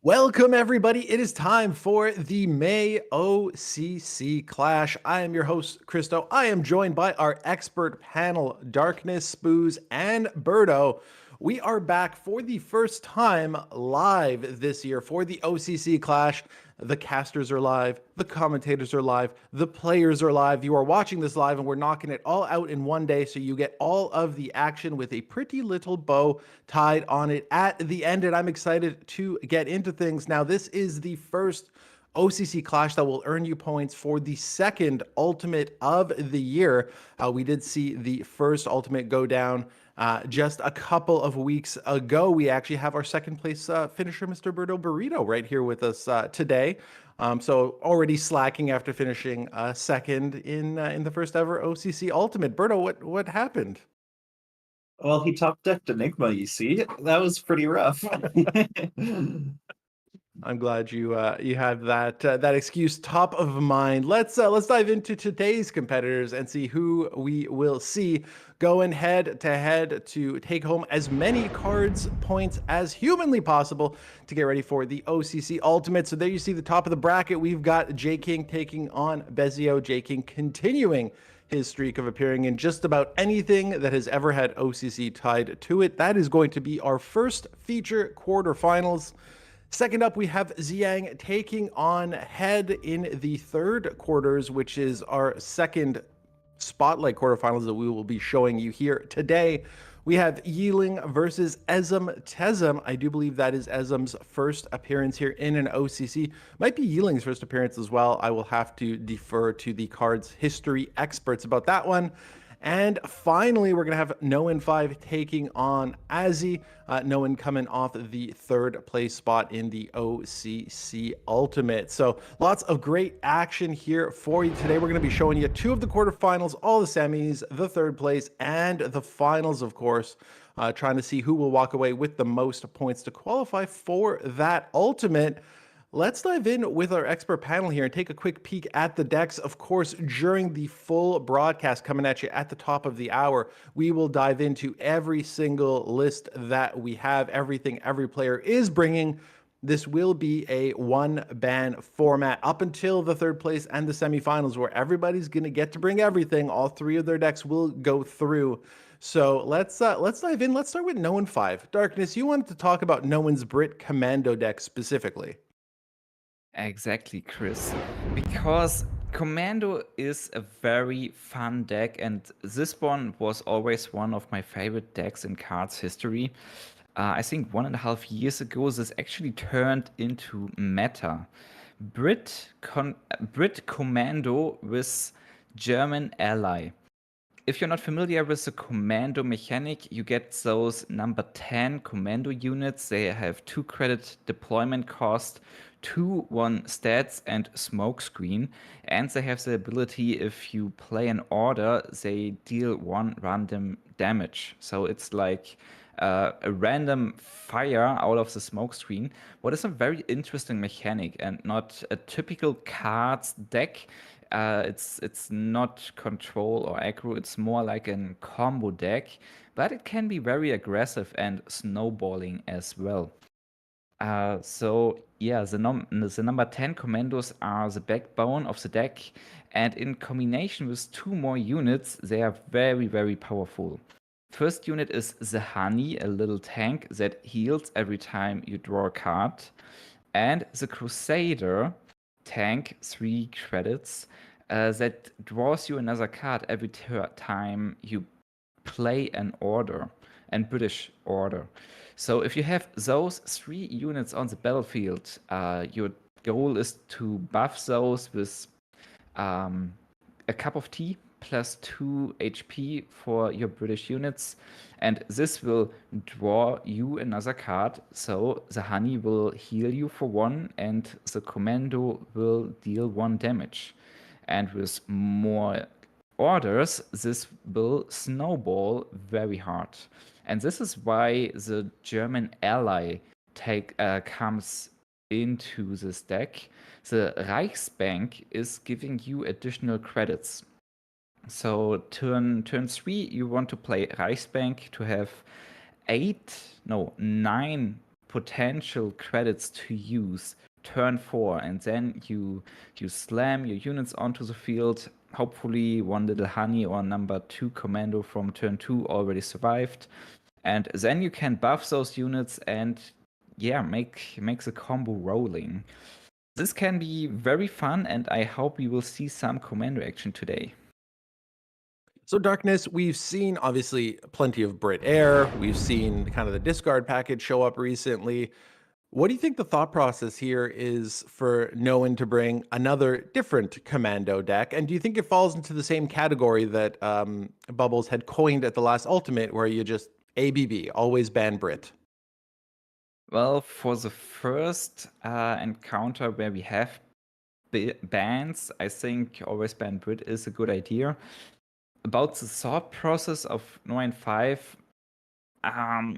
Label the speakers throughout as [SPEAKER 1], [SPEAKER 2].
[SPEAKER 1] Welcome, everybody. It is time for the May OCC Clash. I am your host, Christo. I am joined by our expert panel, Darkness, Spooz, and Berto. We are back for the first time live this year for the OCC Clash. The casters are live, the commentators are live, the players are live. You are watching this live, and we're knocking it all out in one day, so you get all of the action with a pretty little bow tied on it at the end. And I'm excited to get into things. Now, this is the first OCC Clash that will earn you points for the second Ultimate of the year. We did see the first Ultimate go down just a couple of weeks ago. We actually have our second place finisher, Mr. Berto Burrito, right here with us today. So already slacking after finishing second in the first ever OCC Ultimate. Berto, what happened?
[SPEAKER 2] Well, he top decked Enigma, you see. That was pretty rough.
[SPEAKER 1] I'm glad you have that excuse top of mind. Let's dive into today's competitors and see who we will see going head to head to take home as many cards points as humanly possible to get ready for the OCC Ultimate. So there you see the top of the bracket. We've got J King taking on Bezio. J King continuing his streak of appearing in just about anything that has ever had OCC tied to it. That is going to be our first feature quarterfinals. Second up, we have Ziyang taking on Head in the third quarters, which is our second spotlight quarterfinals that we will be showing you here today. We have Yiling versus Ezum Tezum. I do believe that is Ezum's first appearance here in an OCC. Might be Yiling's first appearance as well. I will have to defer to the cards history experts about that one. And finally, we're going to have No5 taking on Azzy. No coming off the third place spot in the OCC Ultimate. So lots of great action here for you today. We're going to be showing you two of the quarterfinals, all the semis, the third place, and the finals, of course. Trying to see who will walk away with the most points to qualify for that Ultimate. Let's dive in with our expert panel here and take a quick peek at the decks. Of course, during the full broadcast coming at you at the top of the hour, we will dive into every single list that we have, everything every player is bringing. This will be a one-ban format up until the third place and the semifinals, where everybody's going to get to bring everything. All three of their decks will go through. So let's dive in. Let's start with No5. Darkness, you wanted to talk about Brit Commando deck specifically.
[SPEAKER 3] Exactly, Chris. Because Commando is a very fun deck, and this one was always one of my favorite decks in cards history. I think 1.5 years ago, this actually turned into meta. Brit Commando with German ally. If you're not familiar with the Commando mechanic, you get those number 10 Commando units. They have 2 credit deployment cost, 2/1 stats, and smokescreen. And they have the ability, if you play an order, they deal 1 random damage. So it's like a random fire out of the smokescreen. What is a very interesting mechanic and not a typical cards deck. It's not control or aggro, it's more like a combo deck, but it can be very aggressive and snowballing as well. So yeah, the number 10 commandos are the backbone of the deck, and in combination with 2 more units, they are very, very powerful. First unit is the Honey, a little tank that heals every time you draw a card, and the Crusader tank, 3 credits, that draws you another card every time you play an order, and British order. So if you have those 3 units on the battlefield, your goal is to buff those with a cup of tea plus 2 HP for your British units, and this will draw you another card. So the Honey will heal you for 1, and the Commando will deal 1 damage. And with more orders, this will snowball very hard. And this is why the German ally comes into this deck. The Reichsbank is giving you additional credits. So turn 3, you want to play Reichsbank to have 9 potential credits to use turn 4, and then you slam your units onto the field. Hopefully one little honey or number 2 commando from turn 2 already survived, and then you can buff those units and make the combo rolling. This can be very fun, and I hope we will see some commando action today.
[SPEAKER 1] So Darkness, we've seen obviously plenty of Brit Air. We've seen kind of the discard package show up recently. What do you think the thought process here is for Noen to bring another different commando deck? And do you think it falls into the same category that Bubbles had coined at the last Ultimate, where you just ABB, always ban Brit?
[SPEAKER 3] Well, for the first encounter where we have bans, I think always ban Brit is a good idea. About the thought process of Noen 5,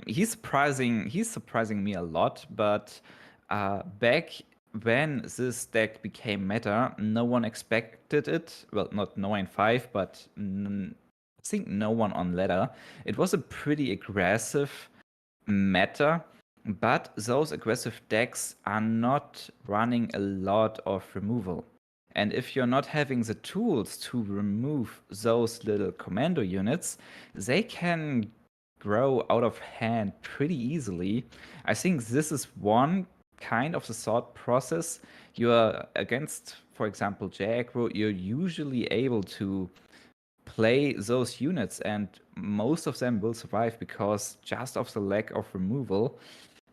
[SPEAKER 3] he's surprising me a lot, but back when this deck became meta, no one expected it. Well, not Noen 5, but I think no one on ladder. It was a pretty aggressive meta, but those aggressive decks are not running a lot of removal. And if you're not having the tools to remove those little commando units, they can grow out of hand pretty easily. I think this is one kind of the thought process. You're against, for example, J-Aggro, you're usually able to play those units, and most of them will survive because just of the lack of removal.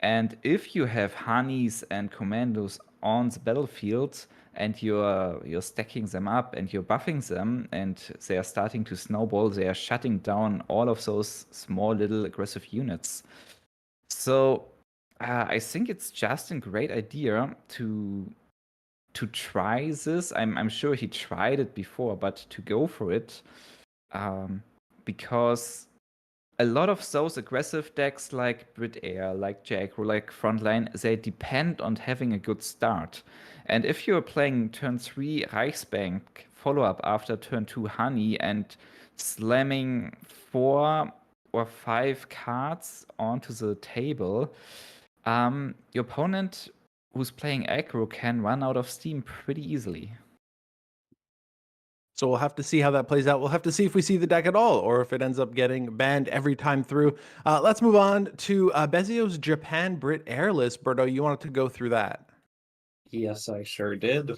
[SPEAKER 3] And if you have honeys and commandos on the battlefield and you're stacking them up and you're buffing them and they are starting to snowball, they are shutting down all of those small little aggressive units. So I think it's just a great idea to try this. I'm sure he tried it before, but to go for it, because a lot of those aggressive decks like Brit Air, like J-Aggro, like Frontline, they depend on having a good start. And if you're playing turn 3 Reichsbank follow-up after turn 2 Honey and slamming 4 or 5 cards onto the table, your opponent who's playing aggro can run out of steam pretty easily.
[SPEAKER 1] So we'll have to see how that plays out. We'll have to see if we see the deck at all, or if it ends up getting banned every time through. Let's move on to Bezio's Japan-Brit Air list. Berto, you wanted to go through that?
[SPEAKER 2] Yes, I sure did.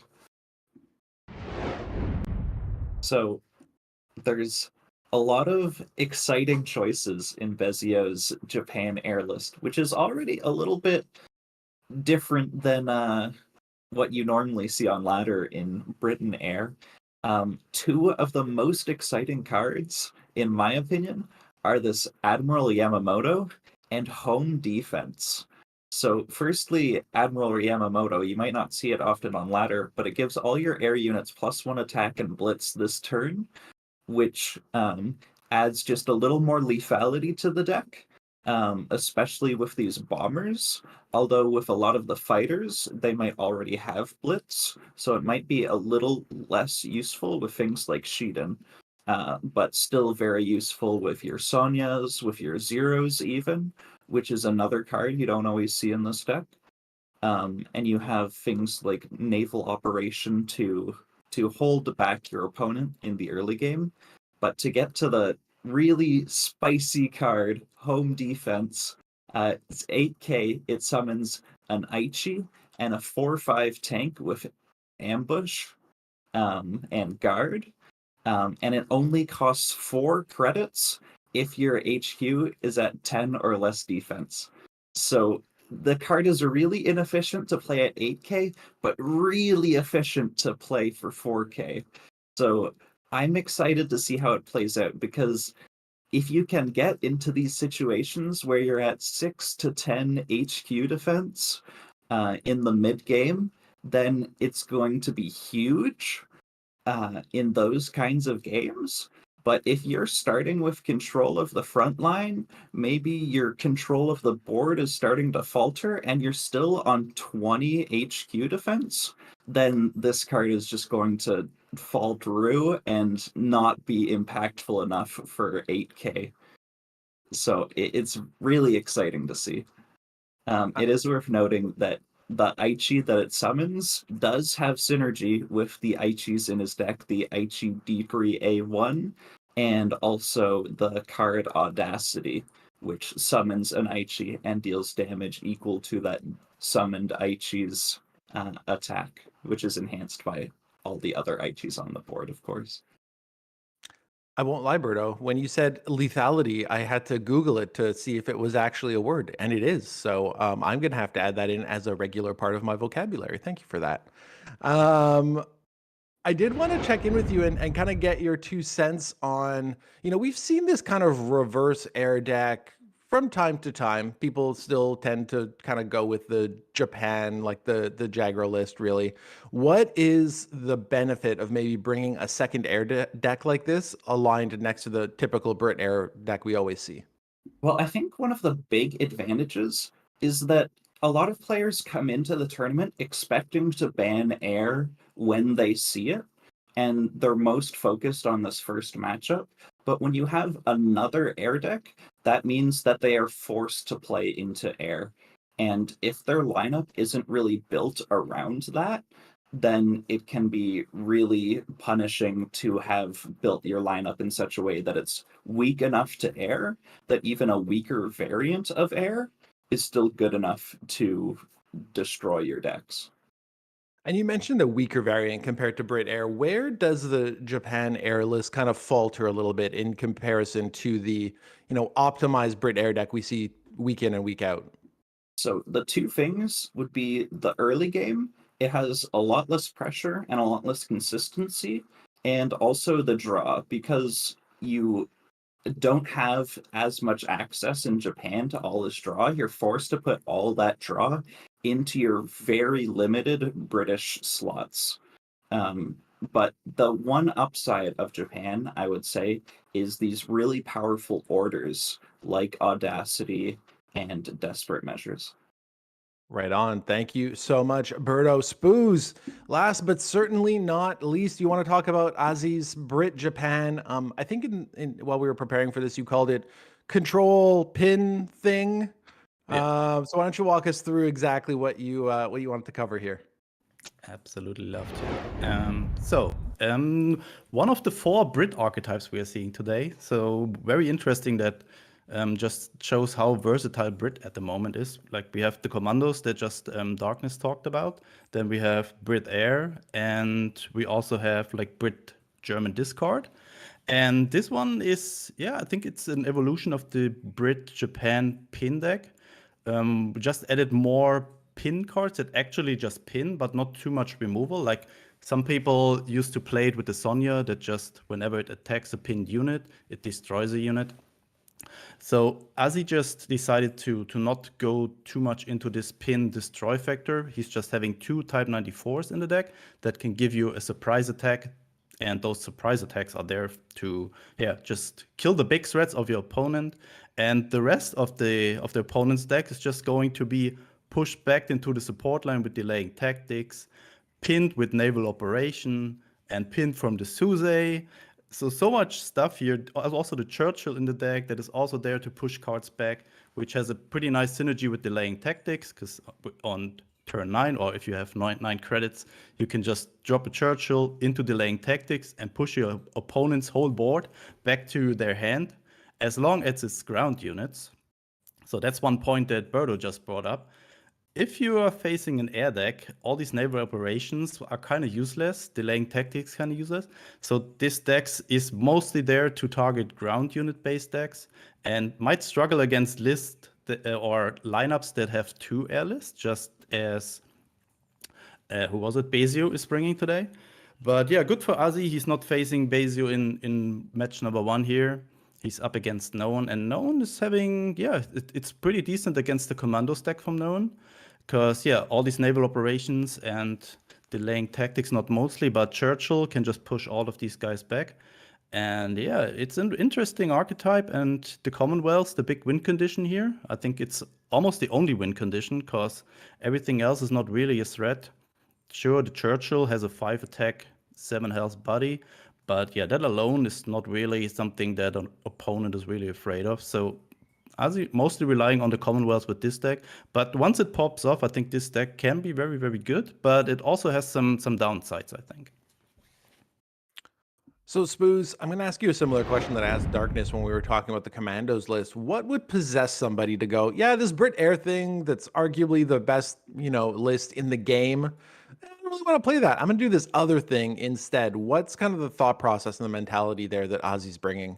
[SPEAKER 2] So there's a lot of exciting choices in Bezio's Japan Air list, which is already a little bit different than what you normally see on ladder in Britain Air. Two of the most exciting cards, in my opinion, are this Admiral Yamamoto and Home Defense. So firstly, Admiral Yamamoto, you might not see it often on ladder, but it gives all your air units +1 attack and blitz this turn, which adds just a little more lethality to the deck, especially with these bombers. Although with a lot of the fighters, they might already have blitz, so it might be a little less useful with things like Shiden, but still very useful with your Sonyas, with your Zeros even, which is another card you don't always see in this deck. And you have things like Naval Operation to hold back your opponent in the early game. But to get to the really spicy card, Home Defense, it's 8k, it summons an Aichi and a 4/5 tank with ambush and guard, and it only costs 4 credits if your HQ is at 10 or less defense. So the card is really inefficient to play at 8k, but really efficient to play for 4k. So I'm excited to see how it plays out, because if you can get into these situations where you're at 6 to 10 HQ defense in the mid game, then it's going to be huge in those kinds of games. But if you're starting with control of the front line, maybe your control of the board is starting to falter and you're still on 20 HQ defense, then this card is just going to fall through and not be impactful enough for 8k. So it's really exciting to see. It is worth noting that the Aichi that it summons does have synergy with the Aichis in his deck, the Aichi D3 A1, and also the card Audacity, which summons an Aichi and deals damage equal to that summoned Aichi's attack, which is enhanced by all the other Aichis on the board, of course.
[SPEAKER 1] I won't lie, Berto. When you said lethality, I had to Google it to see if it was actually a word, and it is. So I'm going to have to add that in as a regular part of my vocabulary. Thank you for that. I did want to check in with you and kind of get your 2 cents on, we've seen this kind of reverse air deck from time to time. People still tend to kind of go with the Japan, like the Jagro list, really. What is the benefit of maybe bringing a second air deck like this aligned next to the typical Brit air deck we always see?
[SPEAKER 2] Well, I think one of the big advantages is that a lot of players come into the tournament expecting to ban air when they see it, and they're most focused on this first matchup. But when you have another air deck, that means that they are forced to play into air. And if their lineup isn't really built around that, then it can be really punishing to have built your lineup in such a way that it's weak enough to air, that even a weaker variant of air is still good enough to destroy your decks.
[SPEAKER 1] And you mentioned a weaker variant compared to Brit Air. Where does the Japan Air list kind of falter a little bit in comparison to the, optimized Brit Air deck we see week in and week out?
[SPEAKER 2] So the two things would be the early game. It has a lot less pressure and a lot less consistency, and also the draw, because you don't have as much access in Japan to all this draw. You're forced to put all that draw into your very limited British slots. But the one upside of Japan, I would say, is these really powerful orders like Audacity and Desperate Measures.
[SPEAKER 1] Right on. Thank you so much, Berto. Spooz, last but certainly not least, you want to talk about Ozzy's Brit Japan. I think while we were preparing for this, you called it control pin thing.
[SPEAKER 4] Yeah.
[SPEAKER 1] So why don't you walk us through exactly what you wanted to cover here?
[SPEAKER 4] Absolutely love to. One of the 4 Brit archetypes we are seeing today. So very interesting that just shows how versatile Brit at the moment is. Like we have the commandos that just Darkness talked about. Then we have Brit Air, and we also have like Brit German discard. And this one is, I think it's an evolution of the Brit Japan pin deck. We just added more pin cards that actually just pin, but not too much removal. Like some people used to play it with the Sonya that just whenever it attacks a pinned unit, it destroys a unit. So Ozzy just decided to not go too much into this pin destroy factor. He's just having 2 Type 94s in the deck that can give you a surprise attack. And those surprise attacks are there to just kill the big threats of your opponent. And the rest of the opponent's deck is just going to be pushed back into the support line with delaying tactics, pinned with naval operation, and pinned from the Suze. So much stuff here. Also the Churchill in the deck that is also there to push cards back, which has a pretty nice synergy with delaying tactics, because on turn 9, or if you have 9 credits, you can just drop a Churchill into delaying tactics and push your opponent's whole board back to their hand, as long as it's ground units. So that's one point that Berto just brought up. If you are facing an air deck, all these naval operations are kind of useless, delaying tactics kind of useless. So this deck is mostly there to target ground unit based decks, and might struggle against lists or lineups that have 2 air lists, just as Bezio is bringing today. But yeah, good for Ozzy. He's not facing Bezio in match number 1 here. He's up against Known, and Known is having, it's pretty decent against the Commando stack from Known. Because, all these naval operations and delaying tactics, not mostly, but Churchill can just push all of these guys back. And it's an interesting archetype, and the Commonwealth's the big win condition here. I think it's almost the only win condition, because everything else is not really a threat. Sure, the Churchill has a 5 attack, 7 health body, but that alone is not really something that an opponent is really afraid of. So Ozzy mostly relying on the Commonwealth with this deck. But once it pops off, I think this deck can be very, very good. But it also has some downsides, I think.
[SPEAKER 1] So, Spooz, I'm going to ask you a similar question that I asked Darkness when we were talking about the Commandos list. What would possess somebody to go, yeah, this Brit Air thing that's arguably the best, list in the game, I don't really want to play that. I'm going to do this other thing instead. What's kind of the thought process and the mentality there that Ozzy's bringing?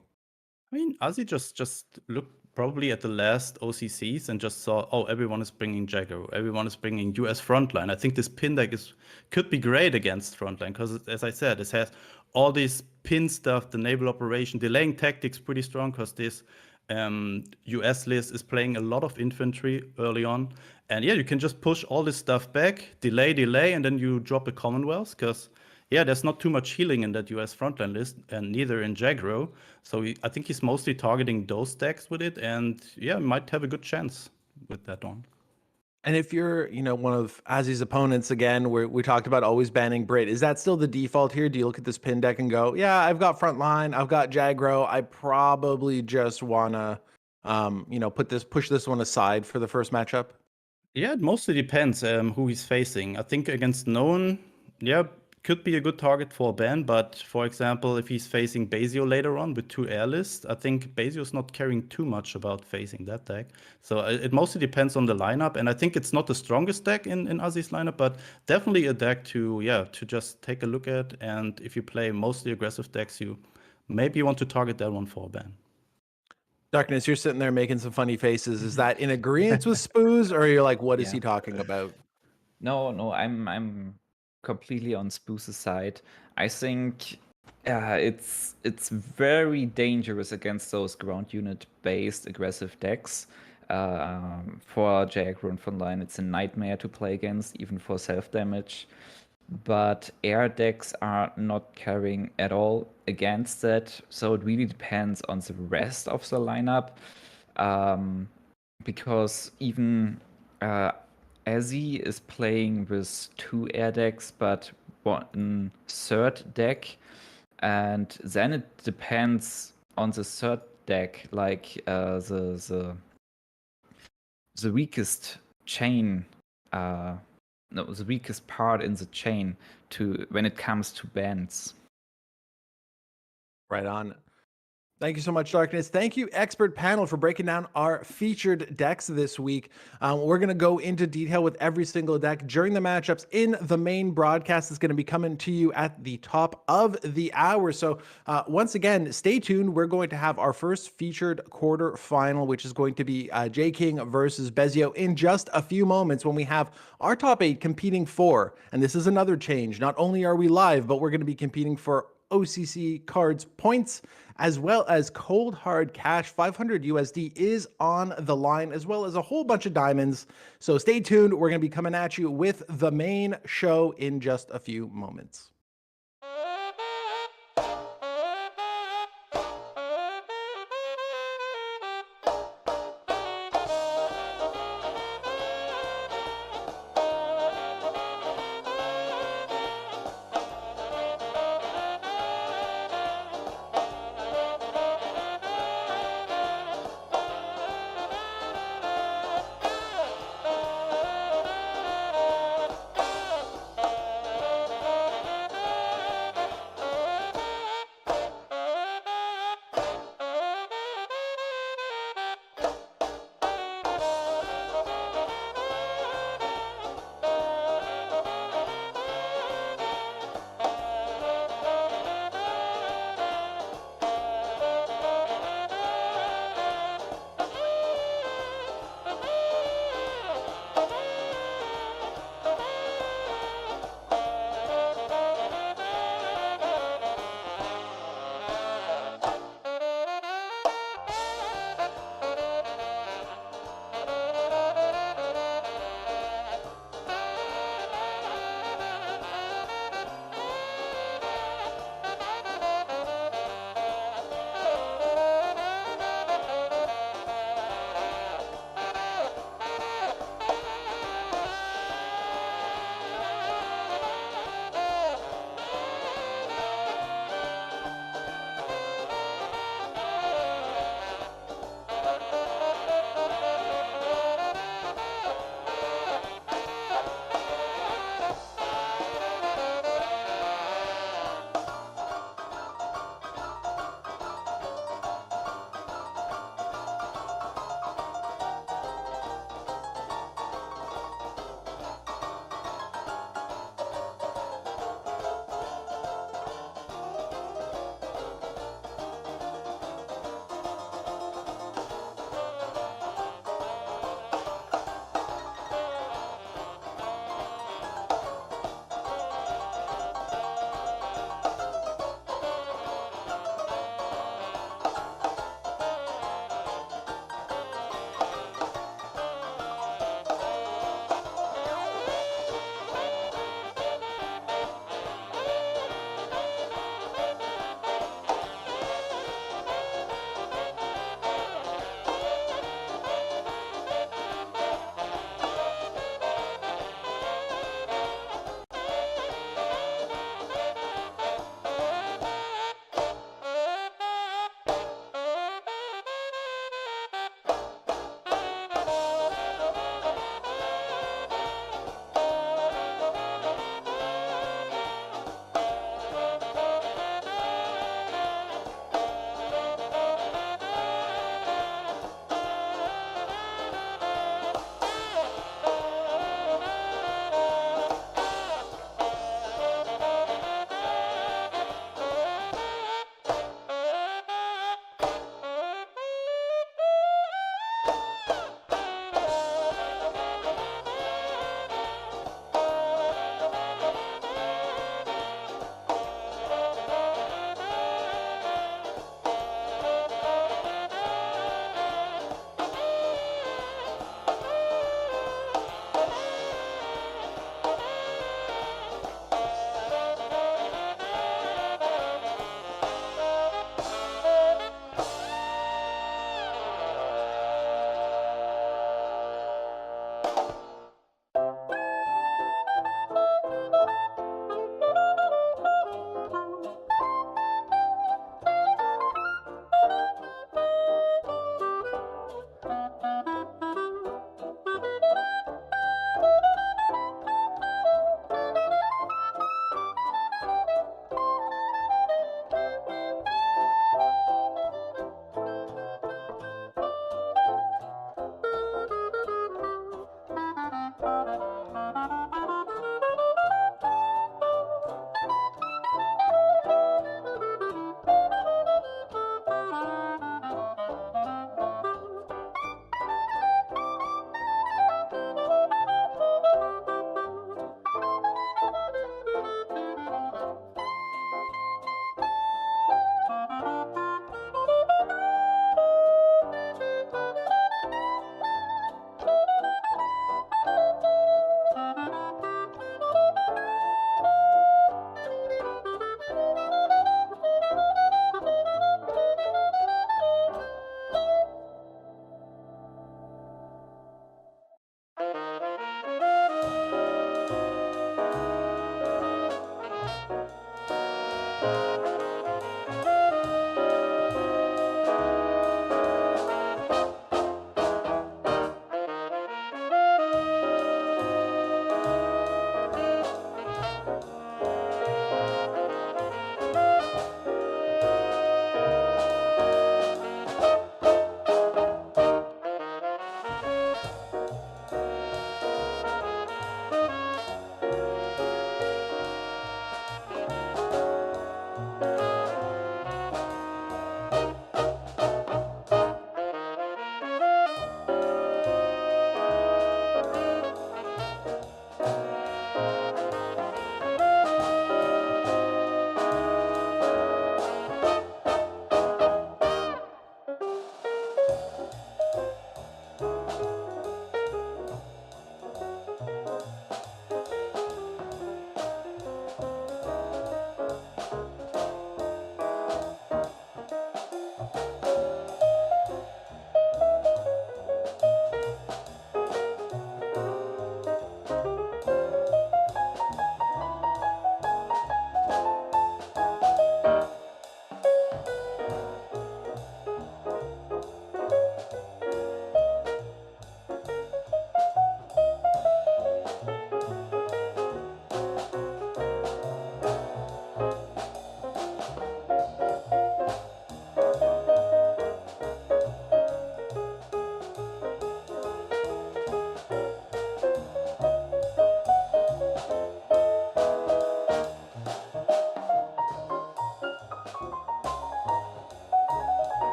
[SPEAKER 4] I mean, Ozzy just looked probably at the last OCCs and just saw, oh, everyone is bringing Jaggro, everyone is bringing US Frontline. I think this pin deck could be great against Frontline because, as I said, it has all this pin stuff, the naval operation, delaying tactics pretty strong because this US list is playing a lot of infantry early on. And yeah, you can just push all this stuff back, delay, and then you drop a Commonwealth because yeah, there's not too much healing in that US frontline list, and neither in Jaggro. So I think he's mostly targeting those decks with it, and yeah, might have a good chance with that one.
[SPEAKER 1] And if you're, one of Ozzy's opponents again, where we talked about always banning Brit, is that still the default here? Do you look at this pin deck and go, yeah, I've got Frontline, I've got Jaggro, I probably just wanna, push this one aside for the first matchup?
[SPEAKER 4] Yeah, it mostly depends who he's facing. I think against Known, yeah, could be a good target for a ban, but for example, if he's facing Bezio later on with 2 air lists, I think Bezio's not caring too much about facing that deck. So it mostly depends on the lineup, and I think it's not the strongest deck in Ozzy's lineup, but definitely a deck to just take a look at, and if you play mostly aggressive decks, you maybe want to target that one for a ban.
[SPEAKER 1] Darkness, you're sitting there making some funny faces. Is that in agreement with Spooz, or you're like, what is
[SPEAKER 3] Yeah.
[SPEAKER 1] he talking about?
[SPEAKER 3] No, I'm completely on Spooz's side. I think it's very dangerous against those ground unit based aggressive decks. For Jaggro and Frontline, it's a nightmare to play against, even for self damage. But air decks are not carrying at all against that, so it really depends on the rest of the lineup. Because even Ozzy is playing with 2 air decks, but 1 third deck, and then it depends on the third deck, like the weakest chain, the weakest part in the chain to when it comes to bans.
[SPEAKER 1] Right on. Thank you so much, Darkness. Thank you, expert panel, for breaking down our featured decks this week. We're going to go into detail with every single deck during the matchups in the main broadcast. It's going to be coming to you at the top of the hour. So once again, stay tuned. We're going to have our first featured quarterfinal, which is going to be J King versus Bezio in just a few moments when we have our top 8 competing for, and this is another change. Not only are we live, but we're going to be competing for OCC cards points, as well as cold hard cash. 500 USD is on the line, as well as a whole bunch of diamonds. So stay tuned. We're going to be coming at you with the main show in just a few moments.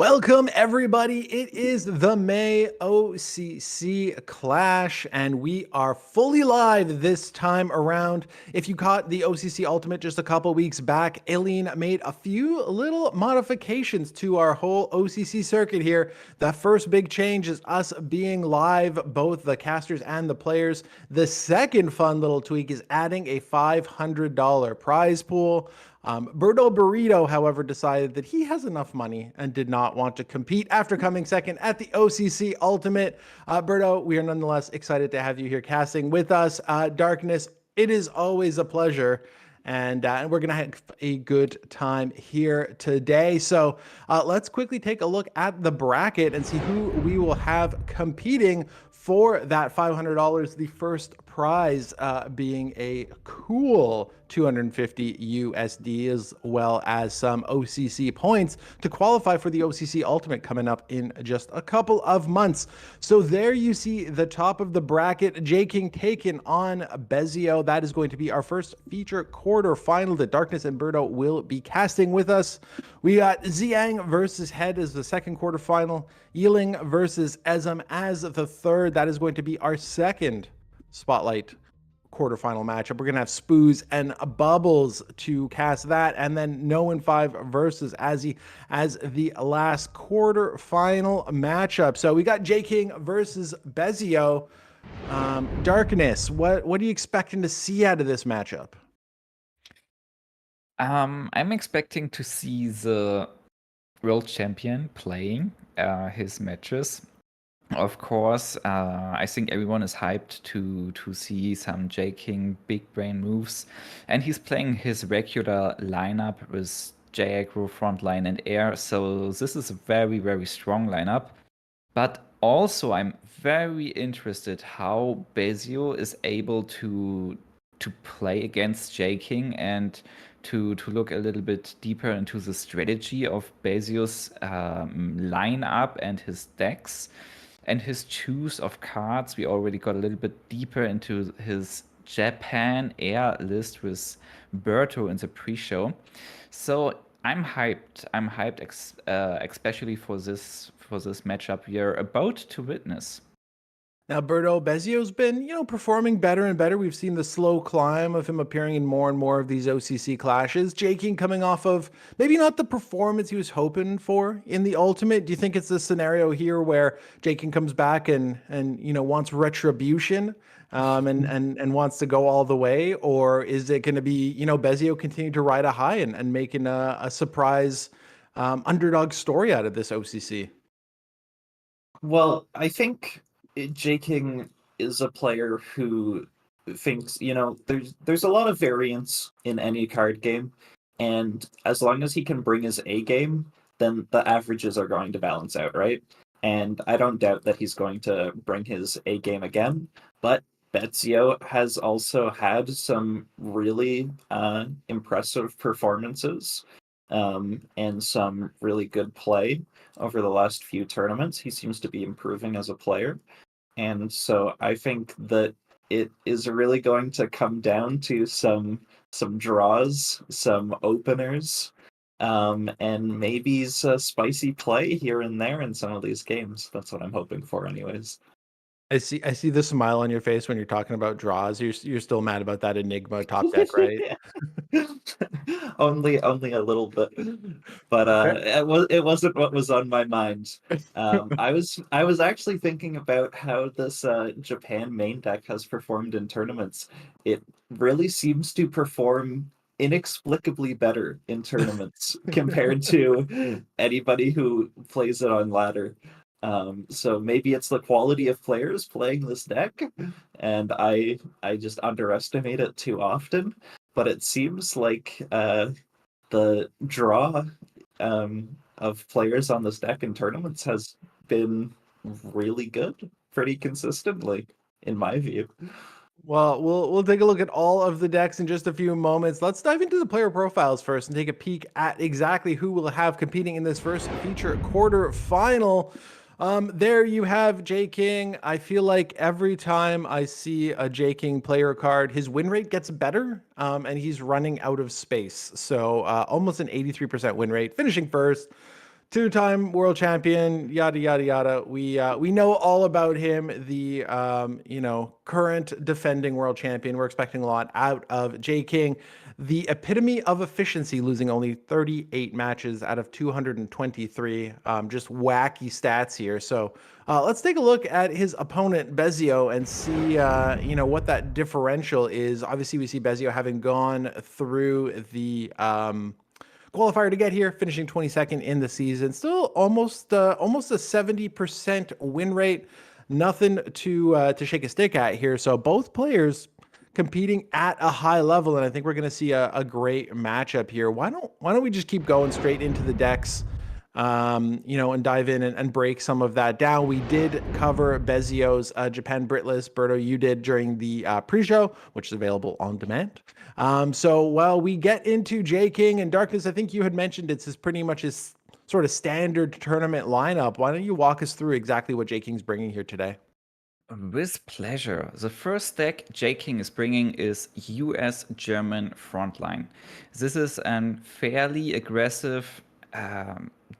[SPEAKER 1] Welcome, everybody. It is the May OCC Clash, and we are fully live this time around. If you caught the OCC Ultimate just a couple weeks back, Aileen made a few little modifications to our whole OCC circuit here. The first big change is us being live, both the casters and the players. The second fun little tweak is adding a $500 prize pool. Berto Burrito, however, decided that he has enough money and did not want to compete after coming second at the OCC Ultimate. Berto, we are nonetheless excited to have you here casting with us. Darkness, it is always a pleasure. And we're going to have a good time here today. So let's quickly take a look at the bracket and see who we will have competing for that $500. The first prize being a cool 250 USD, as well as some OCC points to qualify for the OCC Ultimate coming up in just a couple of months. So there you see the top of the bracket. J King taking on Bezio. That is going to be our first feature quarterfinal that Darkness and Berto will be casting with us. We got Xiang versus Head as the second quarterfinal. Yiling versus Ezem as the third. That is going to be our second Spotlight quarterfinal matchup. We're gonna have Spooz and Bubbles to cast that, and then No and 5 versus Ozzy as the last quarterfinal matchup. So we got J King versus Bezio. Darkness, what are you expecting to see out of this matchup?
[SPEAKER 3] I'm expecting to see the world champion playing his matches. Of course, I think everyone is hyped to see some J King big brain moves, and he's playing his regular lineup with J aggro, frontline, and air. So this is a very, very strong lineup. But also, I'm very interested how Bezio is able to play against J King and to look a little bit deeper into the strategy of Bezio's lineup and his decks. And his choose of cards. We already got a little bit deeper into his Japan air list with Berto in the pre-show. So I'm hyped. I'm hyped, especially for this matchup we are about to witness.
[SPEAKER 1] Now, Berto, Bezio's been, performing better and better. We've seen the slow climb of him appearing in more and more of these OCC clashes. J King coming off of maybe not the performance he was hoping for in the Ultimate. Do you think it's the scenario here where J King comes back and wants retribution and wants to go all the way? Or is it going to be, Bezio continue to ride a high and making a surprise underdog story out of this OCC?
[SPEAKER 2] Well, I think J King is a player who thinks, there's a lot of variance in any card game, and as long as he can bring his A game, then the averages are going to balance out, right? And I don't doubt that he's going to bring his A game again, but Bezio has also had some really impressive performances and some really good play over the last few tournaments. He seems to be improving as a player. And so I think that it is really going to come down to some draws, some openers, and maybe a spicy play here and there in some of these games. That's what I'm hoping for anyways.
[SPEAKER 1] I see the smile on your face when you're talking about draws. You're still mad about that Enigma top deck, right?
[SPEAKER 2] only a little bit, but it wasn't what was on my mind. I was actually thinking about how this Japan main deck has performed in tournaments. It really seems to perform inexplicably better in tournaments compared to anybody who plays it on ladder. So maybe it's the quality of players playing this deck, and I just underestimate it too often. But it seems like the draw of players on this deck in tournaments has been really good, pretty consistently, in my view.
[SPEAKER 1] Well, we'll take a look at all of the decks in just a few moments. Let's dive into the player profiles first and take a peek at exactly who we'll have competing in this first feature quarterfinal. There you have J King. I feel like every time I see a J King player card, his win rate gets better, and he's running out of space. So almost an 83% win rate, finishing first. two-time world champion, yada yada yada. We know all about him. The current defending world champion. We're expecting a lot out of J King, the epitome of efficiency, losing only 38 matches out of 223. Just wacky stats here. So let's take a look at his opponent Bezio and see what that differential is. Obviously, we see Bezio having gone through the qualifier to get here, finishing 22nd in the season. Still almost a 70% win rate. Nothing to shake a stick at here. So both players competing at a high level, and I think we're going to see a great matchup here. Why don't we just keep going straight into the decks, and dive in and break some of that down. We did cover Bezio's Japan-Brit list. Berto, you did during the pre-show, which is available on demand. So while we get into J King and Darkness, I think you had mentioned it's pretty much his sort of standard tournament lineup. Why don't you walk us through exactly what J King's bringing here today?
[SPEAKER 3] With pleasure. The first deck J King is bringing is US-German Frontline. This is a fairly aggressive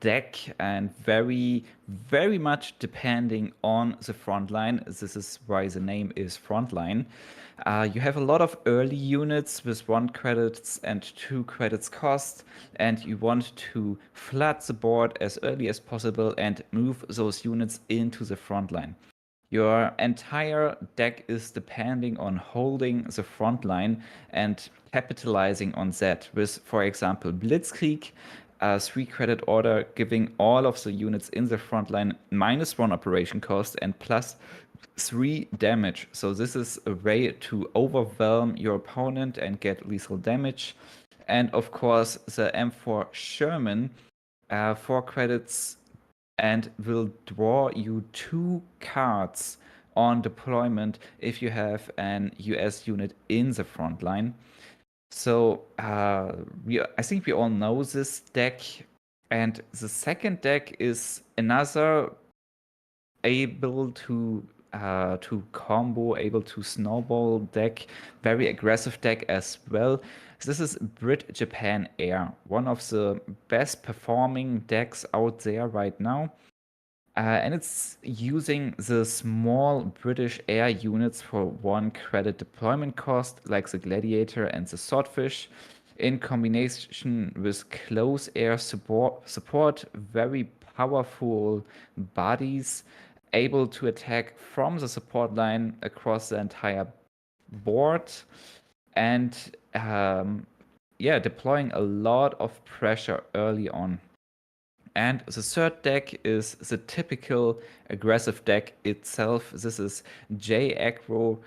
[SPEAKER 3] deck and very, very much depending on the frontline. This is why the name is Frontline. You have a lot of early units with 1 credits and 2 credits cost, and you want to flood the board as early as possible and move those units into the frontline. Your entire deck is depending on holding the front line and capitalizing on that with, for example, Blitzkrieg, a 3 credit order, giving all of the units in the front line -1 operation cost and +3 damage. So this is a way to overwhelm your opponent and get lethal damage. And of course, the M4 Sherman, 4 credits, and will draw you 2 cards on deployment if you have an US unit in the front line. So I think we all know this deck. And the second deck is another able to combo, able to snowball deck, very aggressive deck as well. This is Brit Japan Air, one of the best performing decks out there right now. And it's using the small British air units for 1 credit deployment cost, like the Gladiator and the Swordfish, in combination with close air support, very powerful bodies, able to attack from the support line across the entire board, and deploying a lot of pressure early on. And the third deck is the typical aggressive deck itself. This is J-Aggro,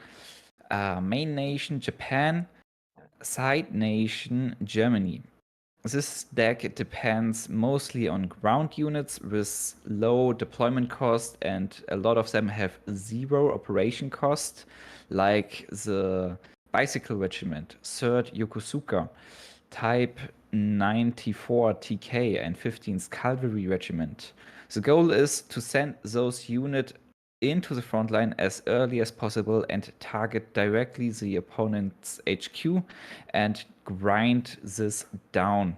[SPEAKER 3] main nation Japan, side nation Germany. This deck depends mostly on ground units with low deployment cost, and a lot of them have 0 operation cost, like the Bicycle Regiment, 3rd Yokosuka, Type 94 TK, and 15th Cavalry Regiment. The goal is to send those units into the front line as early as possible and target directly the opponent's HQ and grind this down.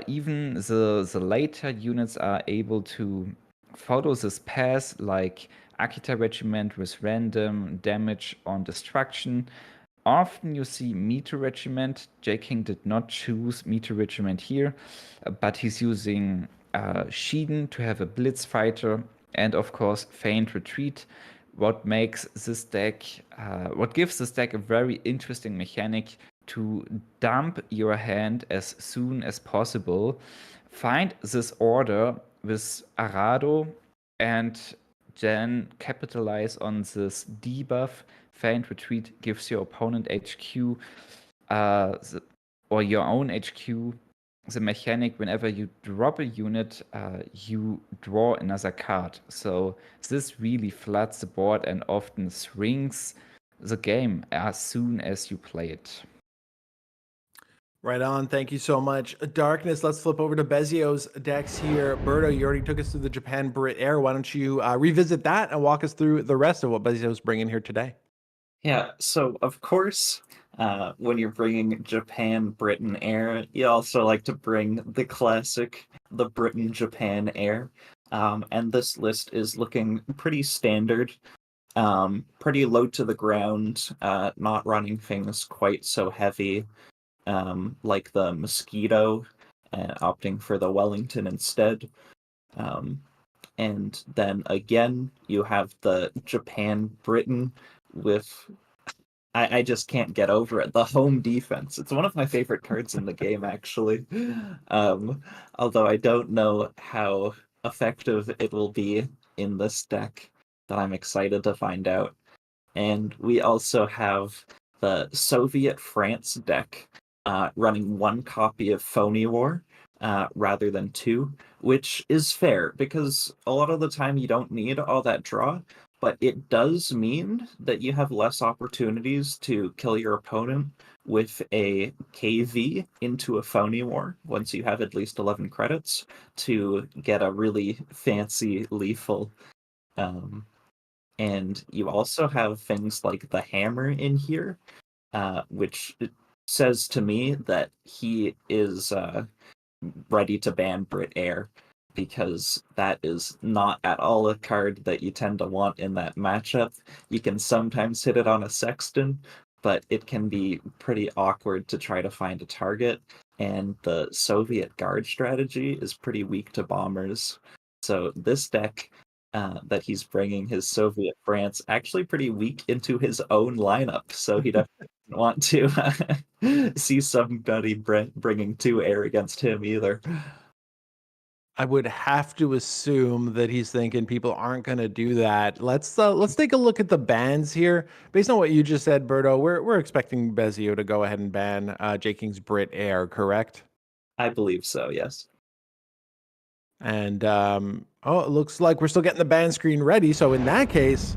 [SPEAKER 3] Even the later units are able to follow this path, like Akita Regiment with random damage on destruction. Often you see Meteor Regiment. J King did not choose Meteor Regiment here, but he's using Shiden to have a Blitz Fighter, and of course Feint Retreat. What makes this deck, what gives this deck a very interesting mechanic to dump your hand as soon as possible. Find this order with Arado and then capitalize on this debuff. Feint Retreat gives your opponent HQ or your own HQ the mechanic whenever you drop a unit, you draw another card. So this really floods the board and often swings the game as soon as you play it.
[SPEAKER 1] Right on. Thank you so much. Darkness, let's flip over to Bezio's decks here. Berto, you already took us through the Japan-Brit Air. Why don't you revisit that and walk us through the rest of what Bezio's bringing here today?
[SPEAKER 2] Yeah, so of course, when you're bringing Japan, Britain Air, you also like to bring the classic, the Britain Japan Air. And this list is looking pretty standard, pretty low to the ground, not running things quite so heavy, like the Mosquito, opting for the Wellington instead. Um, and then again, you have the Japan Britain with I just can't get over it. The home defense. It's one of my favorite cards in the game, actually. Um, Although I don't know how effective it will be in this deck, that I'm excited to find out. And we also have the Soviet France deck running one copy of Phony War rather than two, which is fair because a lot of the time you don't need all that draw, but it does mean that you have less opportunities to kill your opponent with a KV into a Phony War once you have at least 11 credits to get a really fancy lethal. Um, and you also have things like the hammer in here, which says to me that he is ready to ban Brit Air, because that is not at all a card that you tend to want in that matchup. You can sometimes hit it on a Sexton, but it can be pretty awkward to try to find a target, and the Soviet guard strategy is pretty weak to bombers. So this deck that he's bringing, his Soviet France, actually pretty weak into his own lineup, so he definitely doesn't want to see somebody bringing 2 air against him either.
[SPEAKER 1] I would have to assume that he's thinking people aren't going to do that. Let's take a look at the bans here. Based on what you just said, Berto, we're expecting Bezio to go ahead and ban J King's Brit Air, correct?
[SPEAKER 2] I believe so, yes.
[SPEAKER 1] And oh, it looks like we're still getting the ban screen ready. So in that case,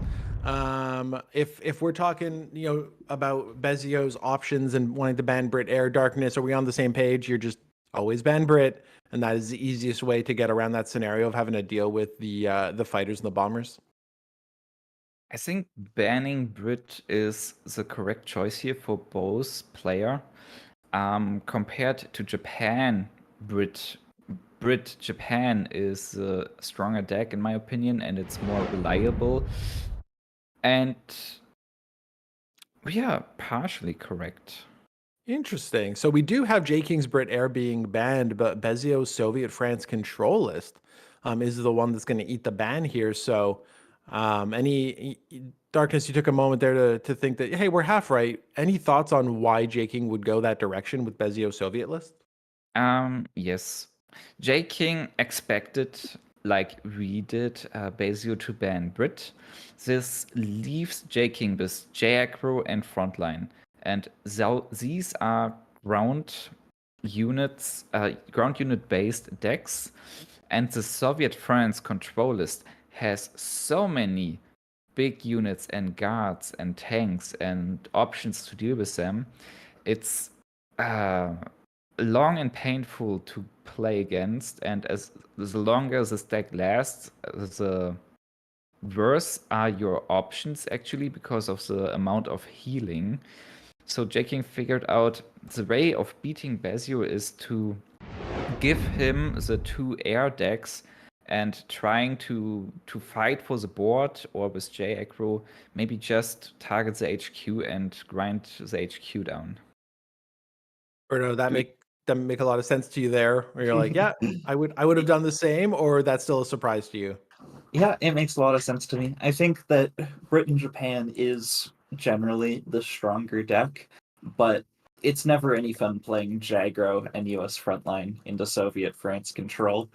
[SPEAKER 1] if we're talking, about Bezio's options and wanting to ban Brit Air Darkness, are we on the same page? You're just always ban Brit, and that is the easiest way to get around that scenario of having to deal with the fighters and the bombers.
[SPEAKER 3] I think banning Brit is the correct choice here for both player. Compared to Japan, Brit Japan is a stronger deck in my opinion, and it's more reliable. And yeah, partially correct.
[SPEAKER 1] Interesting. So we do have J King's Brit Air being banned, but Bezio's Soviet France control list is the one that's going to eat the ban here. So any Darkness, you took a moment there to think that, hey, we're half right. Any thoughts on why J King would go that direction with Bezio's Soviet list?
[SPEAKER 3] Yes. J King expected, like we did, Bezio to ban Brit. This leaves J King with J aggro and frontline. And these are ground unit based decks. And the Soviet France control list has so many big units and guards and tanks and options to deal with them. It's long and painful to play against, and as the longer this deck lasts, the worse are your options actually, because of the amount of healing. So J King figured out the way of beating Bezio is to give him the 2 air decks and trying to fight for the board, or with J aggro, maybe just target the HQ and grind the HQ down.
[SPEAKER 1] Berto, that make a lot of sense to you there, where you're like, yeah, I would have done the same, or that's still a surprise to you?
[SPEAKER 2] Yeah, it makes a lot of sense to me. I think that Britain Japan is generally the stronger deck, but it's never any fun playing Jagro and US Frontline into Soviet France control.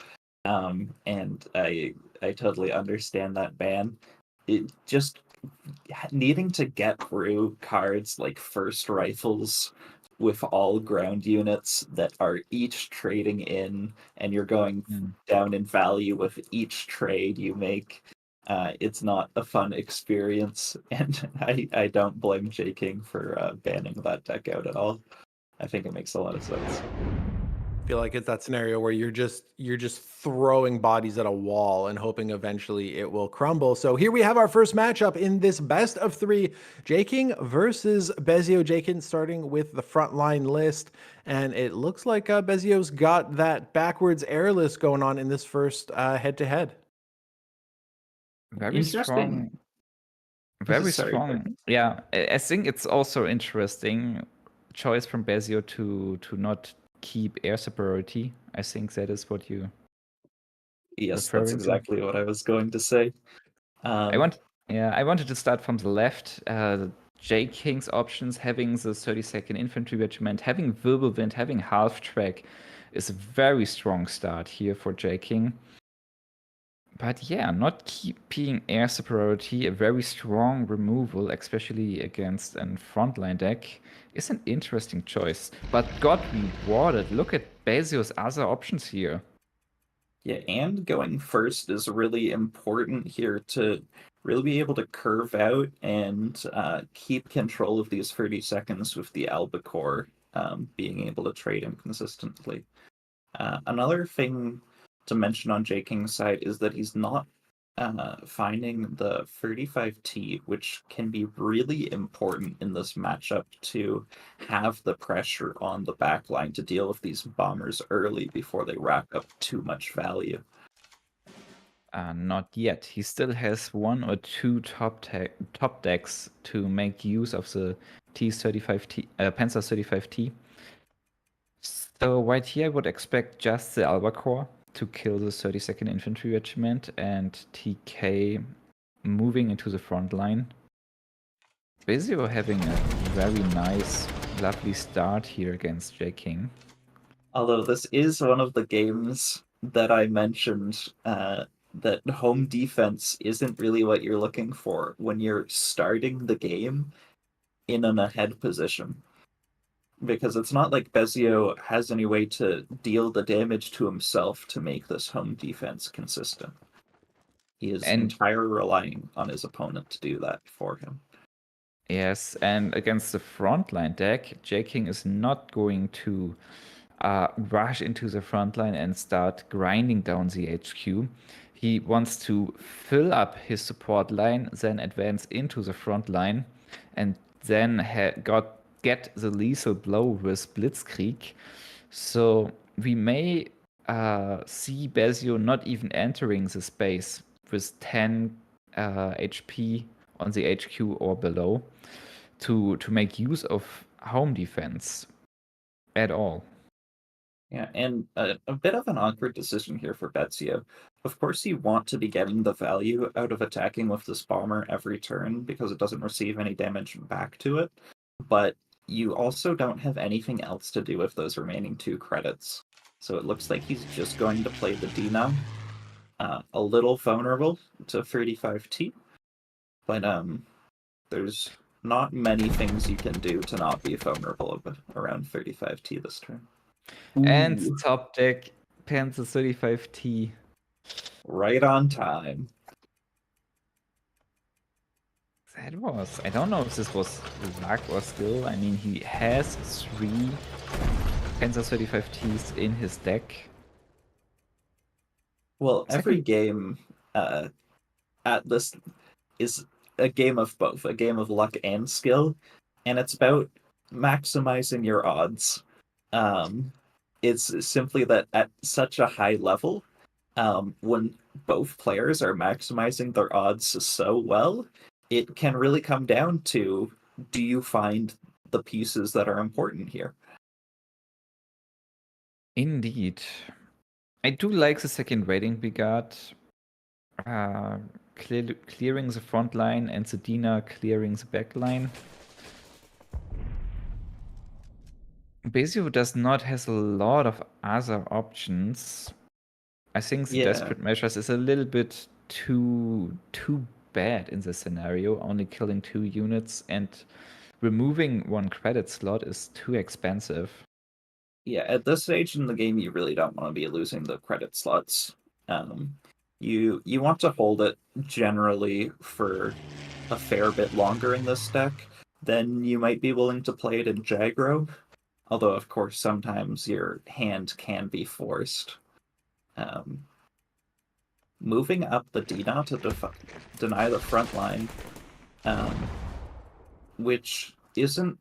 [SPEAKER 2] And I totally understand that ban. It just needing to get through cards like First Rifles with all ground units that are each trading in, and you're going down in value with each trade you make. It's not a fun experience, and I don't blame J King for banning that deck out at all. I think it makes a lot of sense.
[SPEAKER 1] I feel like it's that scenario where you're just throwing bodies at a wall and hoping eventually it will crumble. So here we have our first matchup in this best of 3, J-King versus Bezio. J-King starting with the frontline list, and it looks like Bezio's got that backwards air list going on in this first head-to-head.
[SPEAKER 3] Very
[SPEAKER 2] Interesting.
[SPEAKER 3] strong. Very
[SPEAKER 2] Sorry,
[SPEAKER 3] strong. Yeah, I think it's also interesting choice from Bezio to not keep air superiority. I think that is what you
[SPEAKER 2] Yes, that's
[SPEAKER 3] referring to.
[SPEAKER 2] exactly what I was going to say.
[SPEAKER 3] I wanted to start from the left. J King's options, having the 32nd Infantry Regiment, having Wirbelwind, having Half Track is a very strong start here for J King. But yeah, not keeping air superiority, a very strong removal, especially against a frontline deck, is an interesting choice. But got rewarded. Look at Bezio's other options here.
[SPEAKER 2] Yeah, and going first is really important here to really be able to curve out and keep control of these 30 seconds with the Albacore being able to trade him consistently. Another thing to mention on J King's side is that he's not finding the 35T, which can be really important in this matchup to have the pressure on the backline to deal with these bombers early before they rack up too much value.
[SPEAKER 3] Not yet. He still has 1 or 2 top decks to make use of the T35T, Panzer 35T. So right here, I would expect just the Albacore to kill the 32nd Infantry Regiment and TK moving into the front line. Bezio having a very nice, lovely start here against J King.
[SPEAKER 2] Although this is one of the games that I mentioned that home defense isn't really what you're looking for when you're starting the game in an ahead position. Because it's not like Bezio has any way to deal the damage to himself to make this home defense consistent. He is entirely relying on his opponent to do that for him.
[SPEAKER 3] Yes, and against the frontline deck, J King is not going to rush into the front line and start grinding down the HQ. He wants to fill up his support line, then advance into the front line, and then get the lethal blow with Blitzkrieg. So we may see Bezio not even entering the space with 10 HP on the HQ or below to make use of home defense at all.
[SPEAKER 2] Yeah, and a bit of an awkward decision here for Bezio. Of course, you want to be getting the value out of attacking with this bomber every turn because it doesn't receive any damage back to it, but you also don't have anything else to do with those remaining 2 credits. So it looks like he's just going to play the Dino. A little vulnerable to 35T, but there's not many things you can do to not be vulnerable around 35T this turn.
[SPEAKER 3] And
[SPEAKER 2] Ooh.
[SPEAKER 3] top deck, Panzer 35T.
[SPEAKER 2] Right on time.
[SPEAKER 3] That was... I don't know if this was luck or skill. I mean, he has 3 Panzer 35Ts in his deck.
[SPEAKER 2] Well, every game at this is a game of both, a game of luck and skill, and it's about maximizing your odds. It's simply that at such a high level, when both players are maximizing their odds so well, it can really come down to, do you find the pieces that are important here?
[SPEAKER 3] Indeed. I do like the second rating we got. Clearing the front line and Sedina clearing the back line. Bezio does not has a lot of other options. I think the desperate measures is a little bit too bad in this scenario. Only killing 2 units and removing 1 credit slot is too expensive.
[SPEAKER 2] Yeah, at this stage in the game, you really don't want to be losing the credit slots. You want to hold it generally for a fair bit longer in this deck. Then you might be willing to play it in Jagro. Although, of course, sometimes your hand can be forced. Moving up the D-Knot to deny the front line, which isn't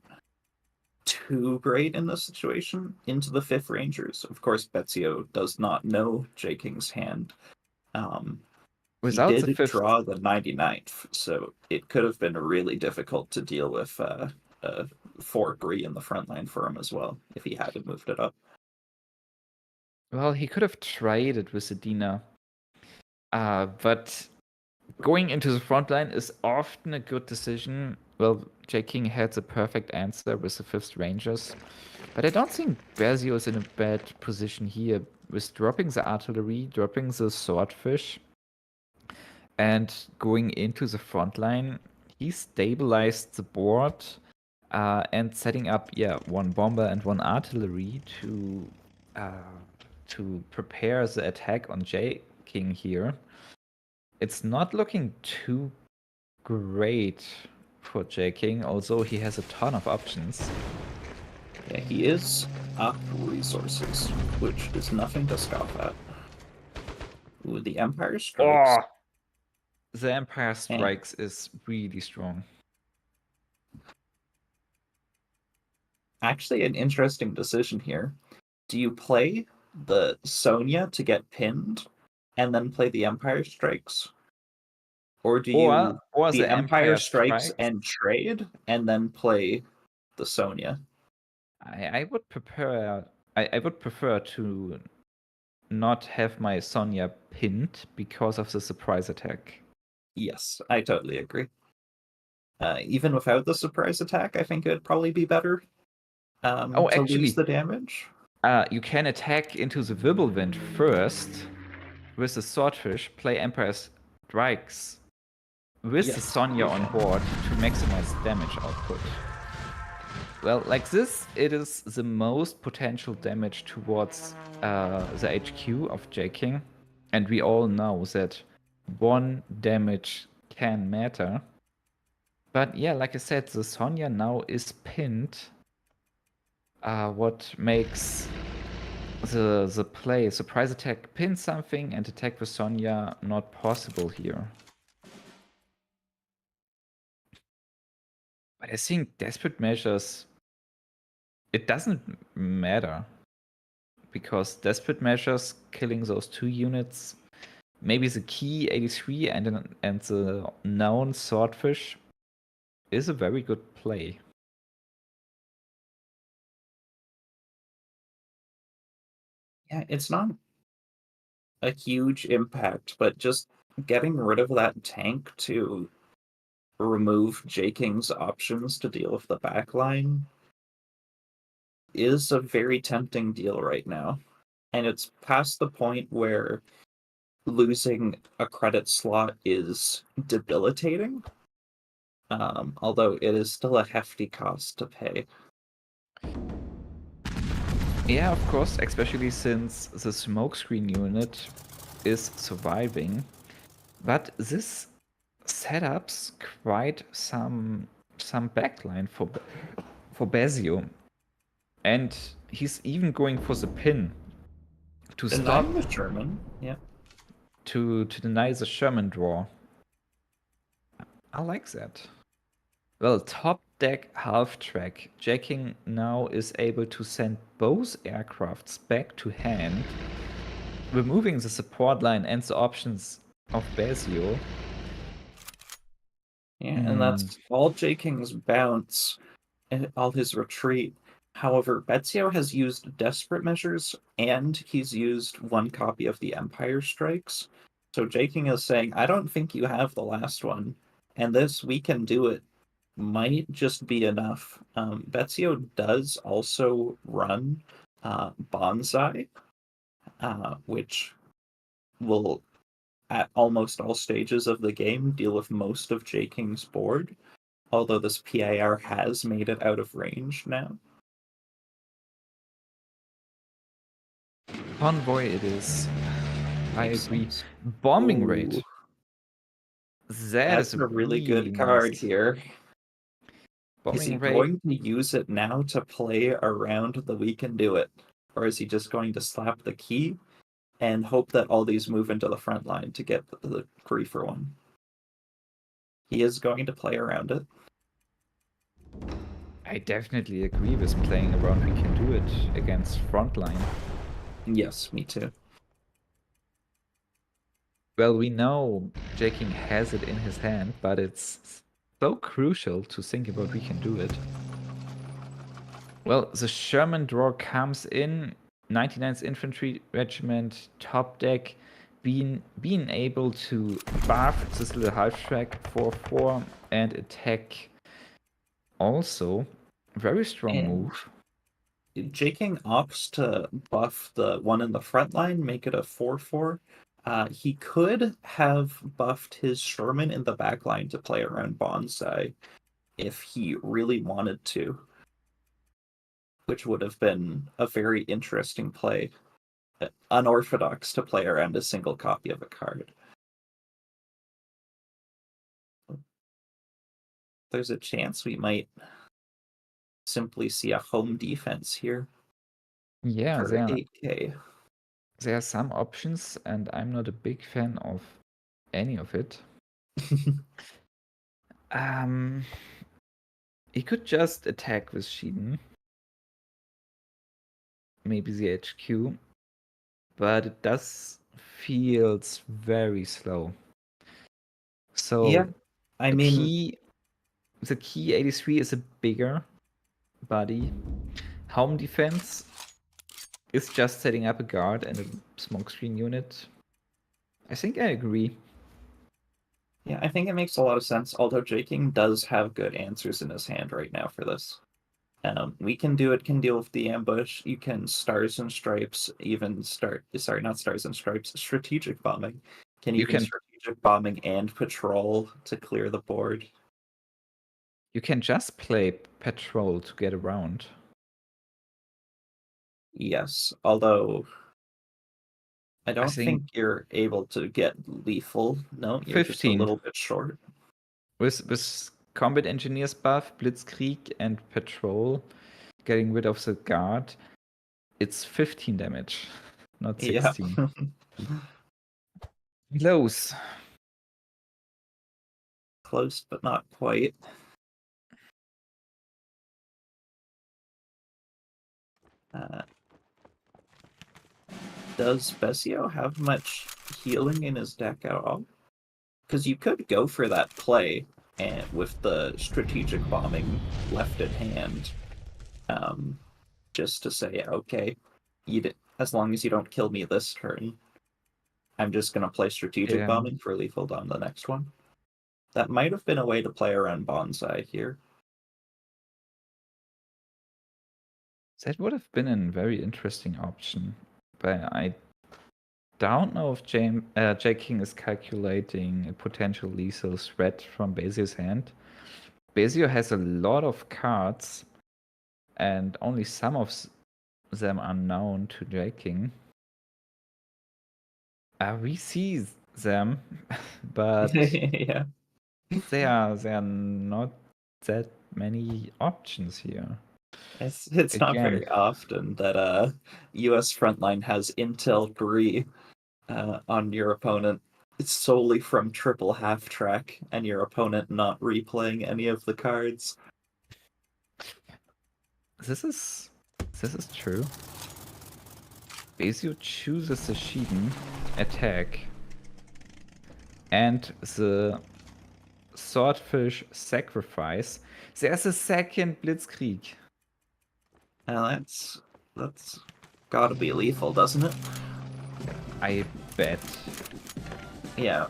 [SPEAKER 2] too great in this situation, into the 5th Rangers. Of course, Bezio does not know J King's hand.
[SPEAKER 3] Without
[SPEAKER 2] he
[SPEAKER 3] the
[SPEAKER 2] did
[SPEAKER 3] 5th,
[SPEAKER 2] draw the 99th, so it could have been really difficult to deal with 4-3 in the front line for him as well, if he hadn't moved it up.
[SPEAKER 3] well, he could have traded with Adina. But going into the front line is often a good decision. Well, J King had the perfect answer with the 5th Rangers. But I don't think Bezio is in a bad position here with dropping the artillery, dropping the swordfish, and going into the front line. He stabilized the board and setting up, 1 bomber and 1 artillery to prepare the attack on J King here. It's not looking too great for J King, although he has a ton of options.
[SPEAKER 2] Yeah, he is up resources, which is nothing to scoff at. Ooh, the Empire Strikes.
[SPEAKER 3] Oh, the Empire Strikes is really strong.
[SPEAKER 2] Actually, an interesting decision here. Do you play the Sonya to get pinned and then play the Empire Strikes? Or do you
[SPEAKER 3] or
[SPEAKER 2] the Empire Strikes
[SPEAKER 3] Strikes
[SPEAKER 2] and trade and then play the Sonya?
[SPEAKER 3] I would prefer I would prefer to not have my Sonya pinned because of the surprise attack.
[SPEAKER 2] Yes, I totally agree. Even without the surprise attack, I think it would probably be better to
[SPEAKER 3] actually,
[SPEAKER 2] lose the damage.
[SPEAKER 3] You can attack into the Wirbelwind first with the Swordfish, play Empire Strikes with the Sonya on board to maximize damage output. Well, like this, it is the most potential damage towards the HQ of J King, and we all know that 1 damage can matter. But yeah, like I said, the Sonya now is pinned. What makes the play surprise attack pin something and attack with Sonya not possible here. But I think desperate measures, it doesn't matter, because desperate measures killing those 2 units, maybe the key 83 and the known swordfish is a very good play.
[SPEAKER 2] Yeah, it's not a huge impact, but just getting rid of that tank to remove J King's options to deal with the backline is a very tempting deal right now. And it's past the point where losing a credit slot is debilitating, although it is still a hefty cost to pay.
[SPEAKER 3] Yeah, of course, especially since the smokescreen unit is surviving. But this setups quite some backline for Bezio. And he's even going for the pin to stop
[SPEAKER 2] the Sherman, yeah.
[SPEAKER 3] To deny the Sherman draw. I like that. Well, top deck half track. J King now is able to send both aircrafts back to hand, removing the support line and the options of Bezio.
[SPEAKER 2] Yeah, and that's all J King's bounce and all his retreat. However, Bezio has used desperate measures and he's used 1 copy of the Empire Strikes. So J King is saying, I don't think you have the last one, and this we can do it might just be enough. Bezio does also run Bonsai, which will, at almost all stages of the game, deal with most of J King's board, although this PIR has made it out of range now.
[SPEAKER 3] Convoy it is. I agree. Bombing rate.
[SPEAKER 2] That's a really good card here. Is he
[SPEAKER 3] Bombing ray.
[SPEAKER 2] going to use it now to play around the we can do it? Or is he just going to slap the key and hope that all these move into the front line to get the 3-for-1? He is going to play around it.
[SPEAKER 3] I definitely agree with playing around we can do it against frontline.
[SPEAKER 2] Yes, me too.
[SPEAKER 3] Well, we know J-King has it in his hand, but it's so crucial to think about we can do it. Well, the Sherman draw comes in, 99th Infantry Regiment, top deck, being able to buff this little half-track 4-4 and attack also. Very strong
[SPEAKER 2] And
[SPEAKER 3] move.
[SPEAKER 2] J-King opts to buff the one in the front line, make it a 4-4. He could have buffed his Sherman in the back line to play around Bonsai if he really wanted to, which would have been a very interesting play. Unorthodox to play around a single copy of a card. There's a chance we might simply see a home defense here
[SPEAKER 3] Yeah,
[SPEAKER 2] for 8K.
[SPEAKER 3] there are some options, and I'm not a big fan of any of it. He could just attack with Shiden. Maybe the HQ. But it does feels very slow. So
[SPEAKER 2] Yeah, I
[SPEAKER 3] the
[SPEAKER 2] mean,
[SPEAKER 3] key 83 is a bigger body. Home defense is just setting up a guard and a smokescreen unit. I think I agree.
[SPEAKER 2] yeah, I think it makes a lot of sense. Although J-King does have good answers in his hand right now for this. We can do it. Can deal with the ambush. You can Stars and Stripes. Even not Stars and Stripes. Strategic bombing.
[SPEAKER 3] You can
[SPEAKER 2] strategic bombing and patrol to clear the board.
[SPEAKER 3] You can just play patrol to get around.
[SPEAKER 2] Yes, although I don't
[SPEAKER 3] think
[SPEAKER 2] think you're able to get lethal. No, you're just a
[SPEAKER 3] 15.
[SPEAKER 2] little bit short.
[SPEAKER 3] With combat engineers buff, blitzkrieg, and patrol, getting rid of the guard, it's 15 damage, not 16.
[SPEAKER 2] Yeah.
[SPEAKER 3] Close.
[SPEAKER 2] Close, but not quite. Does Bezio have much healing in his deck at all? Because you could go for that play and with the strategic bombing left in hand, just to say, okay, as long as you don't kill me this turn, I'm just going to play strategic bombing for lethal on the next one. That might have been a way to play around Bonsai here.
[SPEAKER 3] That would have been a very interesting option, but I don't know if J-King is calculating a potential lethal threat from Bezio's hand. Bezio has a lot of cards, and only some of them are known to J-King. We see them, but
[SPEAKER 2] Yeah.
[SPEAKER 3] there are not that many options here.
[SPEAKER 2] It's not very often that US Frontline has Intel 3 on your opponent. It's solely from triple half track and your opponent not replaying any of the cards.
[SPEAKER 3] This is true. Bezio chooses the Shiden attack and the Swordfish sacrifice. There's a second Blitzkrieg.
[SPEAKER 2] That's gotta be lethal, doesn't it?
[SPEAKER 3] I bet.
[SPEAKER 2] Yeah,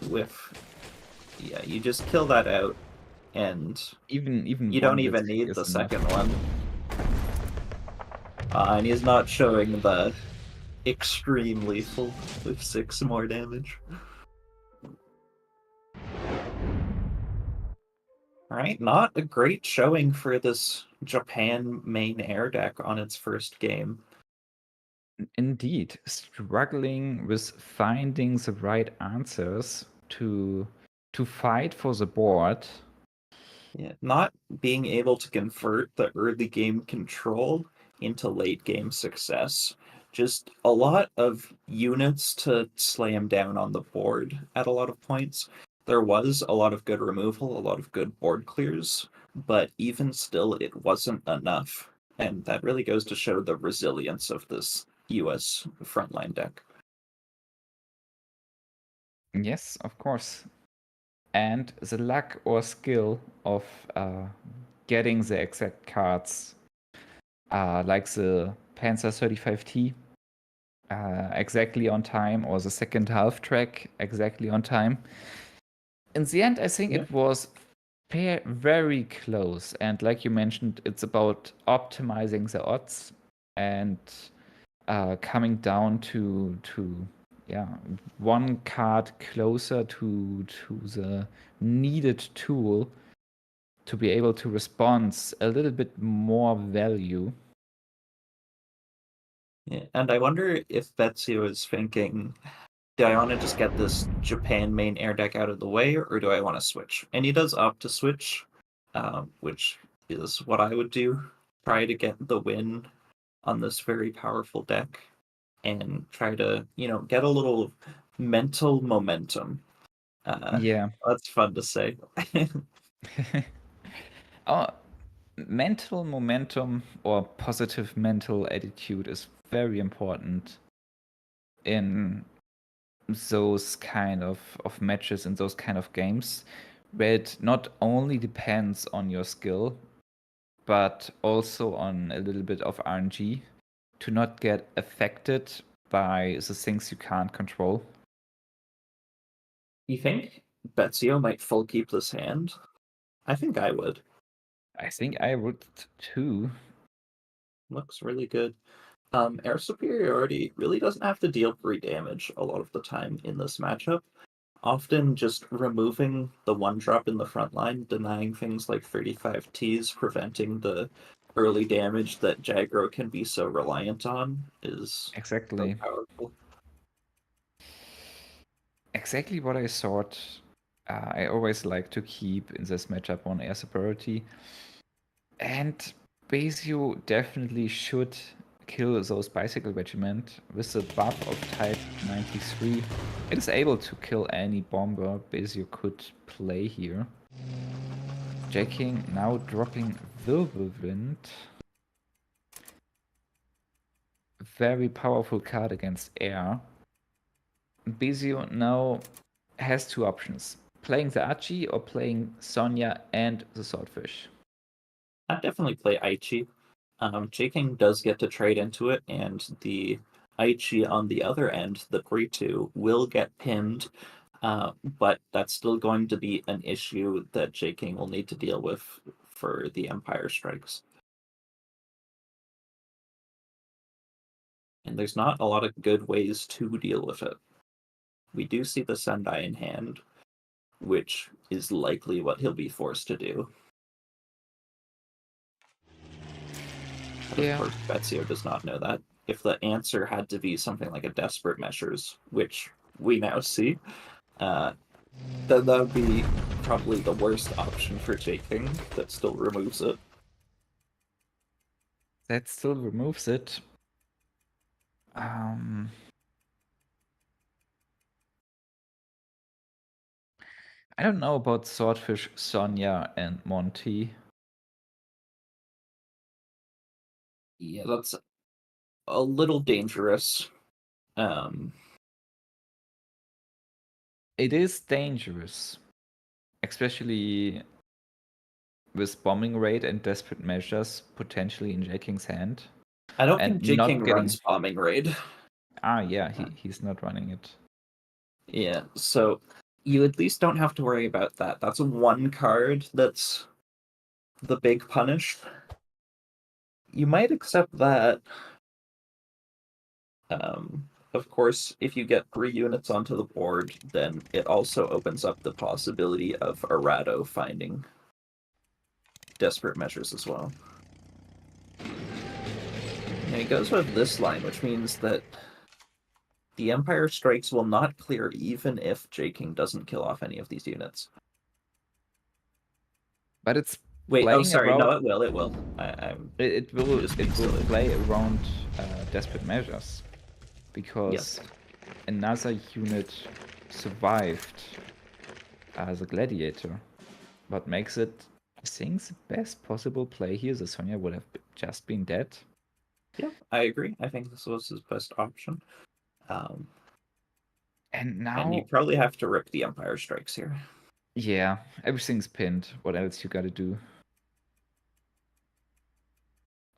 [SPEAKER 2] you just kill that out, and
[SPEAKER 3] even
[SPEAKER 2] you don't even need the
[SPEAKER 3] enough.
[SPEAKER 2] second one. And he's not showing the extreme lethal with 6 more damage. Alright, not a great showing for this Japan main air deck on its first game.
[SPEAKER 3] Indeed, struggling with finding the right answers to fight for the board.
[SPEAKER 2] Yeah, not being able to convert the early game control into late game success. Just a lot of units to slam down on the board at a lot of points. There was a lot of good removal, a lot of good board clears, but even still, it wasn't enough. And that really goes to show the resilience of this US frontline deck.
[SPEAKER 3] Yes, of course. And the luck or skill of getting the exact cards, like the Panzer 35T, exactly on time, or the second half track exactly on time. In the end, I think
[SPEAKER 2] Yeah.
[SPEAKER 3] it was very close. And like you mentioned, it's about optimizing the odds and coming down to yeah, one card closer to the needed tool to be able to respond a little bit more value.
[SPEAKER 2] Yeah, and I wonder if Bezio is thinking, do I want to just get this Japan main air deck out of the way, or do I want to switch? And he does opt to switch, which is what I would do. Try to get the win on this very powerful deck and try to, get a little mental momentum.
[SPEAKER 3] Yeah.
[SPEAKER 2] That's fun to say.
[SPEAKER 3] Oh, mental momentum or positive mental attitude is very important in those kind of matches, in those kind of games, where it not only depends on your skill, but also on a little bit of RNG to not get affected by the things you can't control.
[SPEAKER 2] You think Bezio might full keep this hand? I think I would.
[SPEAKER 3] I think I would too.
[SPEAKER 2] Looks really good. Air superiority really doesn't have to deal free damage a lot of the time in this matchup. Often just removing the one drop in the front line, denying things like 35 Ts, preventing the early damage that Jagro can be so reliant on is so
[SPEAKER 3] Exactly.
[SPEAKER 2] powerful.
[SPEAKER 3] Exactly what I thought. I always like to keep in this matchup on air superiority. And Bezio definitely should kill those bicycle regiment with the buff of type 93. It is able to kill any bomber Bezio could play here. Jacking now dropping Wirbelwind. Very powerful card against air. Bezio now has two options. Playing the Archie or playing Sonya and the Swordfish.
[SPEAKER 2] I'd definitely play Aichi. Jaking does get to trade into it, and the Aichi on the other end, the Britu, will get pinned, but that's still going to be an issue that Jaking will need to deal with for the Empire strikes. And there's not a lot of good ways to deal with it. We do see the Sendai in hand, which is likely what he'll be forced to do. But
[SPEAKER 3] Yeah.
[SPEAKER 2] of course, Bezio does not know that. If the answer had to be something like a desperate measures, which we now see, then that would be probably the worst option for Jaking. That still removes it.
[SPEAKER 3] That still removes it. I don't know about Swordfish, Sonya, and Monty.
[SPEAKER 2] Yeah, that's a little dangerous.
[SPEAKER 3] It is dangerous, especially with bombing rate and desperate measures potentially in Jaking's hand.
[SPEAKER 2] I don't
[SPEAKER 3] And
[SPEAKER 2] think
[SPEAKER 3] not
[SPEAKER 2] Jaking
[SPEAKER 3] getting-
[SPEAKER 2] runs bombing raid.
[SPEAKER 3] Yeah, he's not running it.
[SPEAKER 2] Yeah, so you at least don't have to worry about that. That's one card that's the big punish. You might accept that. Of course, if you get 3 units onto the board, then it also opens up the possibility of Arado finding desperate measures as well. And he goes with this line, which means that the Empire strikes will not clear even if Jaking doesn't kill off any of these units.
[SPEAKER 3] But it's
[SPEAKER 2] Wait,
[SPEAKER 3] playing
[SPEAKER 2] sorry.
[SPEAKER 3] around.
[SPEAKER 2] No, it will. It will.
[SPEAKER 3] It will
[SPEAKER 2] just being
[SPEAKER 3] it will
[SPEAKER 2] silly.
[SPEAKER 3] play around desperate measures because
[SPEAKER 2] Yes.
[SPEAKER 3] another unit survived as a gladiator. What makes it, I think, the best possible play here. The Sonya would have just been dead.
[SPEAKER 2] Yeah, I agree. I think this was his best option.
[SPEAKER 3] And
[SPEAKER 2] And
[SPEAKER 3] now,
[SPEAKER 2] you probably have to rip the Empire Strikes here.
[SPEAKER 3] yeah, everything's pinned. What else you gotta do?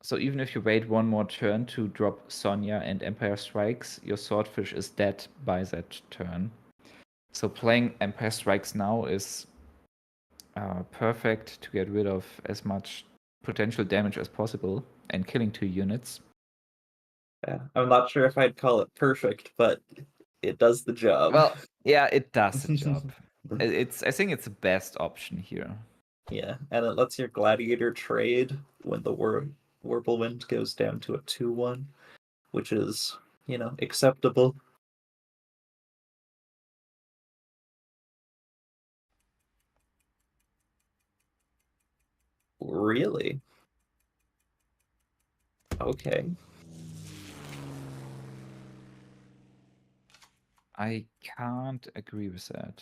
[SPEAKER 3] So even if you wait one more turn to drop Sonya and Empire Strikes, your Swordfish is dead by that turn. So playing Empire Strikes now is perfect to get rid of as much potential damage as possible and killing 2 units.
[SPEAKER 2] Yeah, I'm not sure if I'd call it perfect, but it does the job.
[SPEAKER 3] Well, yeah, it does the job. I think it's the best option here.
[SPEAKER 2] Yeah, and it lets your gladiator trade when the Whirlwind goes down to a 2-1, which is, acceptable. Really? Okay.
[SPEAKER 3] I can't agree with that.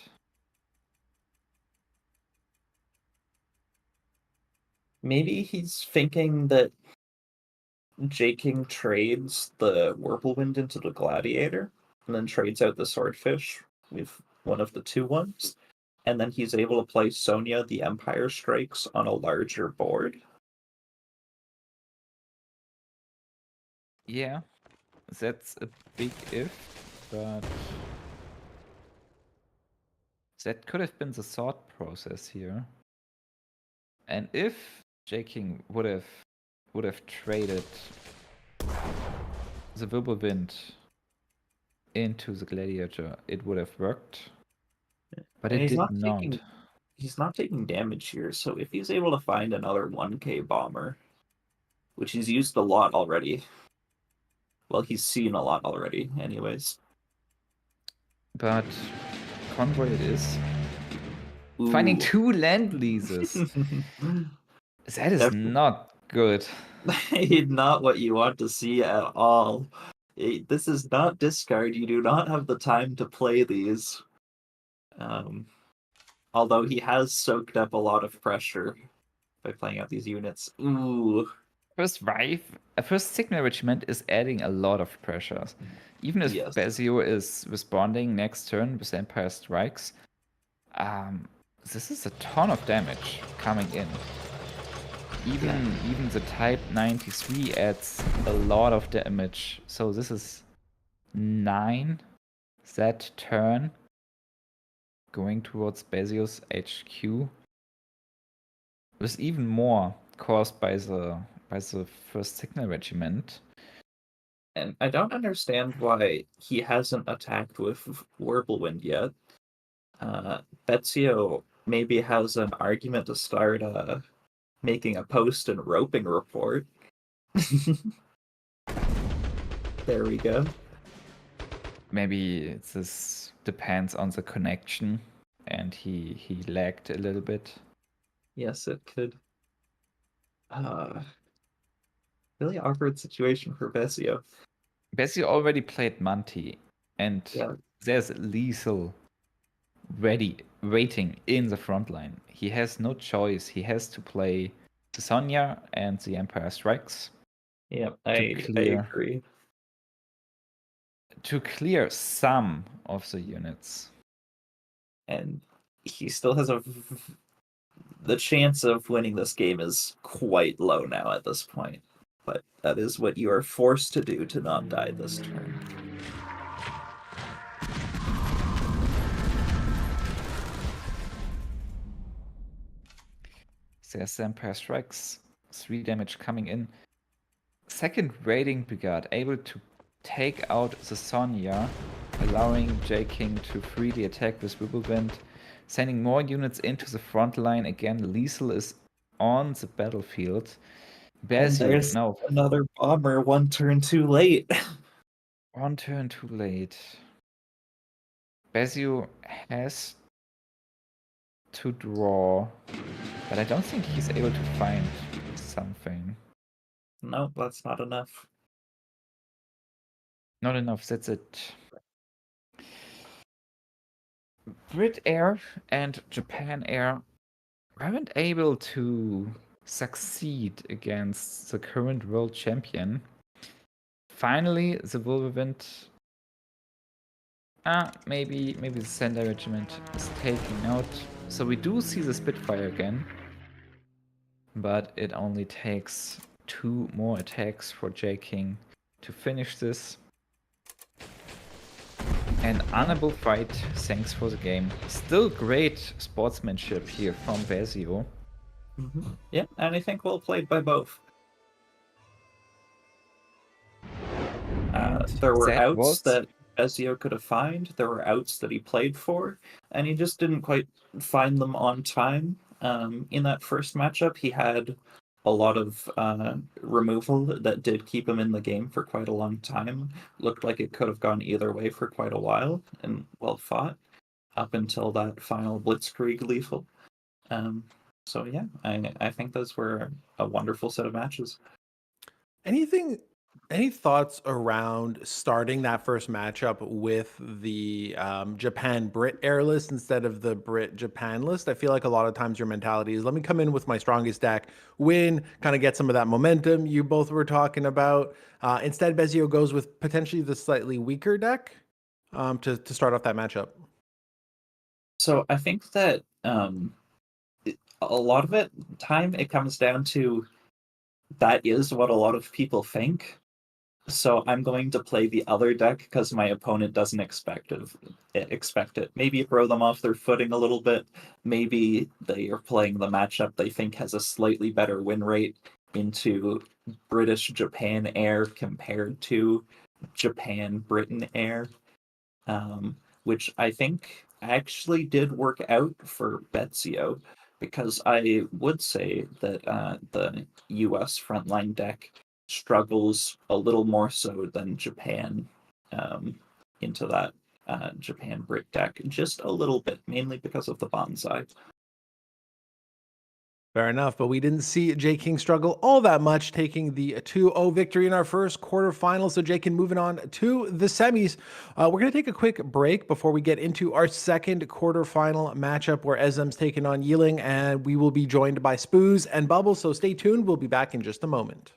[SPEAKER 2] Maybe he's thinking that J King trades the Whirlwind into the Gladiator, and then trades out the Swordfish with one of the 2-1s, and then he's able to play Sonya the Empire Strikes on a larger board.
[SPEAKER 3] Yeah, that's a big if, but that could have been the thought process here. And if J King would have traded the Wirbelwind into the Gladiator, it would have worked. But
[SPEAKER 2] And
[SPEAKER 3] it did not.
[SPEAKER 2] He's not taking damage here, so if he's able to find another 1k bomber, which he's used a lot already. Well, he's seen a lot already, anyways.
[SPEAKER 3] But convoy it is. Finding 2 land leases. That is not good.
[SPEAKER 2] Not what you want to see at all. This is not discard. You do not have the time to play these. Although he has soaked up a lot of pressure by playing out these units. Ooh.
[SPEAKER 3] First Signal Regiment is adding a lot of pressures. Even if
[SPEAKER 2] Yes.
[SPEAKER 3] Bezio is responding next turn with Empire Strikes, this is a ton of damage coming in. Even the Type 93 adds a lot of damage. So this is 9 that turn going towards Bezio's HQ. With even more caused by the first Signal Regiment.
[SPEAKER 2] And I don't understand why he hasn't attacked with Whirlwind yet. Bezio maybe has an argument to start making a post and roping report. There we go.
[SPEAKER 3] Maybe this depends on the connection, and he lagged a little bit.
[SPEAKER 2] Yes, it could. Really awkward situation for Bezio.
[SPEAKER 3] Bezio already played Monty, and
[SPEAKER 2] Yeah.
[SPEAKER 3] there's lethal ready waiting in the front line. He has no choice. He has to play the Sonya and the Empire Strikes.
[SPEAKER 2] Yeah, I agree.
[SPEAKER 3] To clear some of the units.
[SPEAKER 2] And he still has the chance of winning this game is quite low now at this point. But that is what you are forced to do to not die this turn.
[SPEAKER 3] There's the Empire Strikes, 3 damage coming in. Second Raiding Brigade able to take out the Sonya, allowing J King to freely attack with Wirbelwind, sending more units into the front line. Again, lethal is on the battlefield.
[SPEAKER 2] There's
[SPEAKER 3] no.
[SPEAKER 2] another bomber 1 turn too late.
[SPEAKER 3] 1 turn too late. Bezio has to draw But I don't think he's able to find something.
[SPEAKER 2] No, that's not enough.
[SPEAKER 3] Not enough, that's it. Brit Air and Japan Air weren't able to succeed against the current world champion. Finally, the Whirlwind. Maybe the Sender Regiment is taking out. So we do see the Spitfire again. But it only takes 2 more attacks for J King to finish this. An honorable fight, thanks for the game. Still great sportsmanship here from Bezio.
[SPEAKER 2] Yeah, and I think well played by both. There were
[SPEAKER 3] that
[SPEAKER 2] outs
[SPEAKER 3] was-
[SPEAKER 2] that Bezio could have found. There were outs that he played for, and he just didn't quite find them on time. In that first matchup, he had a lot of removal that did keep him in the game for quite a long time. Looked like it could have gone either way for quite a while, and well fought up until that final Blitzkrieg lethal. So yeah, I think those were a wonderful set of matches.
[SPEAKER 1] Any thoughts around starting that first matchup with the Japan-Brit air list instead of the Brit-Japan list? I feel like a lot of times your mentality is, let me come in with my strongest deck, win, kind of get some of that momentum you both were talking about. Instead, Bezio goes with potentially the slightly weaker deck to start off that matchup.
[SPEAKER 2] So I think that a lot of it comes down to that is what a lot of people think. So I'm going to play the other deck because my opponent doesn't expect it. Maybe throw them off their footing a little bit. Maybe they are playing the matchup they think has a slightly better win rate into British Japan Air compared to Japan Britain Air, which I think actually did work out for Bezio, because I would say that the US frontline deck struggles a little more so than Japan into that Japan Brit deck, just a little bit, mainly because of the bonsai.
[SPEAKER 1] Fair enough, but we didn't see J King struggle all that much, taking the 2-0 victory in our first quarterfinal. So J King moving on to the semis. We're going to take a quick break before we get into our second quarterfinal matchup where Ezem's taking on Yiling, and we will be joined by Spooz and Bubble. So stay tuned. We'll be back in just a moment.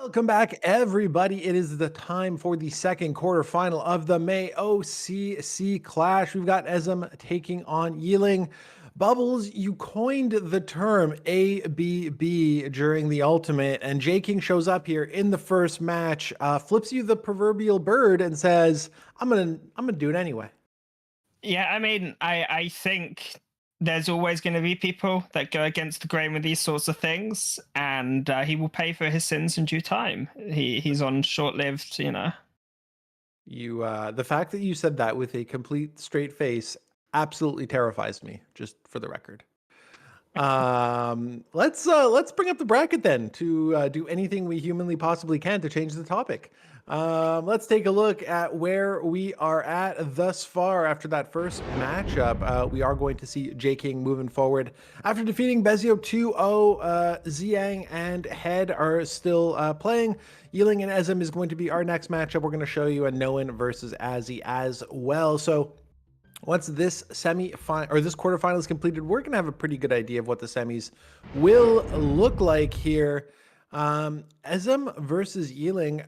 [SPEAKER 1] Welcome back, everybody. It is the time for the second quarterfinal of the May OCC Clash. We've got Ezem taking on Yiling. Bubbles, you coined the term ABB during the Ultimate, and J King shows up here in the first match, flips you the proverbial bird, and says, "I'm gonna do it anyway."
[SPEAKER 5] Yeah, I mean, I think there's always going to be people that go against the grain with these sorts of things, and he will pay for his sins in due time. He's on short-lived,
[SPEAKER 1] You, the fact that you said that with a complete straight face absolutely terrifies me, just for the record. Let's bring up the bracket then to do anything we humanly possibly can to change the topic. Let's take a look at where we are at thus far after that first matchup. We are going to see J King moving forward after defeating Bezio 2-0. Ziyang and Head are still playing. Yiling and Ezem is going to be our next matchup. We're going to show you a Noan versus Azzy as well. So once this semi-final or this quarterfinal is completed, we're going to have a pretty good idea of what the semis will look like here. Ezem versus Yiling.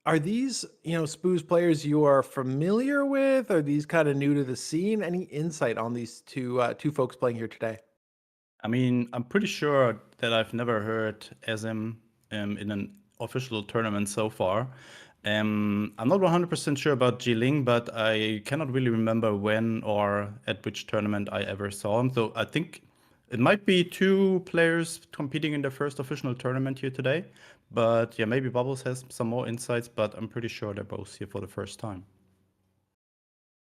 [SPEAKER 1] Are these, Spooz players you are familiar with? Are these kind of new to the scene? Any insight on these two folks playing here today?
[SPEAKER 4] I mean, I'm pretty sure that I've never heard Ezem in an official tournament so far. I'm not 100% sure about Jiling, but I cannot really remember when or at which tournament I ever saw him. So I think it might be two players competing in their first official tournament here today. But yeah, maybe Bubbles has some more insights, but I'm pretty sure they're both here for the first time.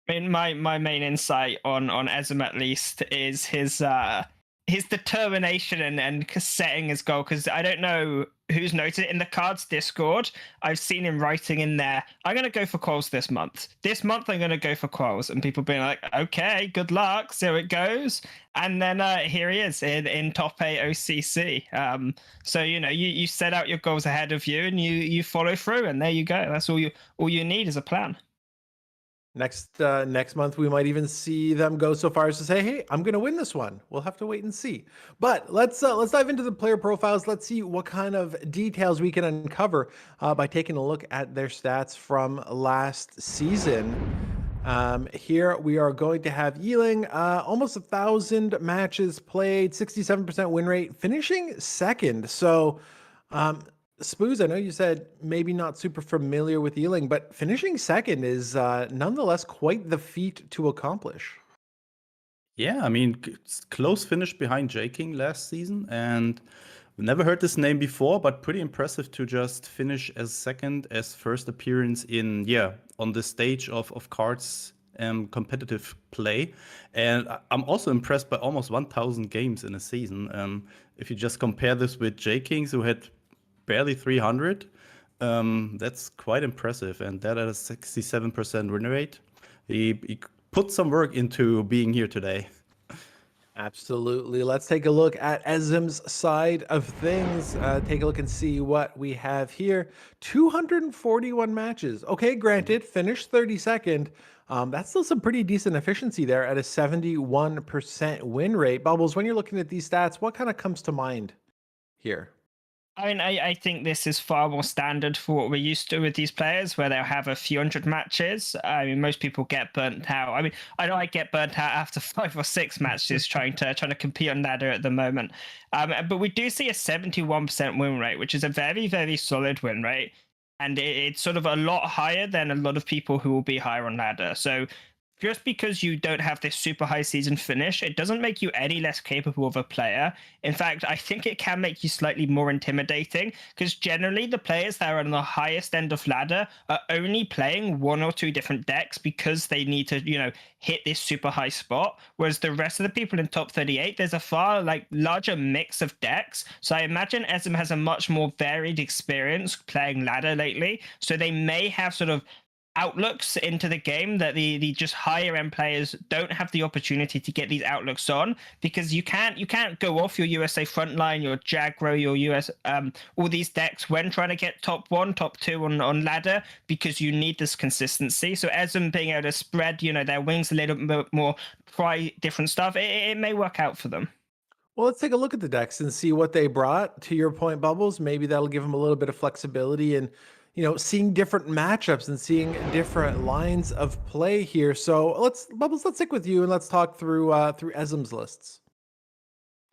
[SPEAKER 5] I mean, my main insight on Ezem at least is his determination and setting his goal, because I don't know who's noticed it in the cards Discord. I've seen him writing in there, I'm going to go for quals this month. This month I'm going to go for quals. And people being like, okay, good luck. So it goes. And then here he is in top 8 OCC. So, you set out your goals ahead of you and you follow through, and there you go. That's all you need is a plan.
[SPEAKER 1] Next month, we might even see them go so far as to say, "Hey, I'm going to win this one." We'll have to wait and see. But let's dive into the player profiles. Let's see what kind of details we can uncover by taking a look at their stats from last season. Here we are going to have Yiling, almost 1,000 matches played, 67% win rate, finishing second. So, Spooz, I know you said maybe not super familiar with Yiling, but finishing second is nonetheless quite the feat to accomplish.
[SPEAKER 4] Yeah, I mean, it's close finish behind J King last season, and we've never heard this name before, but pretty impressive to just finish as second as first appearance on the stage of cards competitive play. And I'm also impressed by almost 1,000 games in a season. If you just compare this with J Kings, who had barely 300, that's quite impressive, and that at a 67% win rate. He put some work into being here today.
[SPEAKER 1] Absolutely. Let's take a look at Ezem's side of things. Take a look and see what we have here. 241 matches. Okay, granted, finished 32nd. That's still some pretty decent efficiency there at a 71% win rate. Bubbles, when you're looking at these stats, what kind of comes to mind here?
[SPEAKER 5] I mean, I think this is far more standard for what we're used to with these players, where they'll have a few hundred matches. I mean, most people get burnt out. I mean, I know I get burnt out after 5 or 6 matches trying to compete on ladder at the moment. But we do see a 71% win rate, which is a very, very solid win rate. And it's sort of a lot higher than a lot of people who will be higher on ladder. So just because you don't have this super high season finish, it doesn't make you any less capable of a player. In fact, I think it can make you slightly more intimidating, because generally the players that are on the highest end of ladder are only playing 1 or 2 different decks because they need to, hit this super high spot. Whereas the rest of the people in top 38, there's a far larger mix of decks. So I imagine Ezem has a much more varied experience playing ladder lately. So they may have sort of outlooks into the game that the just higher end players don't have the opportunity to get these outlooks on, because you can't go off your USA Frontline, your Jagro, your US all these decks when trying to get top 1, top 2 on ladder, because you need this consistency. So Ezem being able to spread their wings a little bit more, try different stuff, it may work out for them.
[SPEAKER 1] Well, let's take a look at the decks and see what they brought. To your point, Bubbles, maybe that'll give them a little bit of flexibility and, seeing different matchups and seeing different lines of play here. So Bubbles, let's stick with you and let's talk through Esm's lists.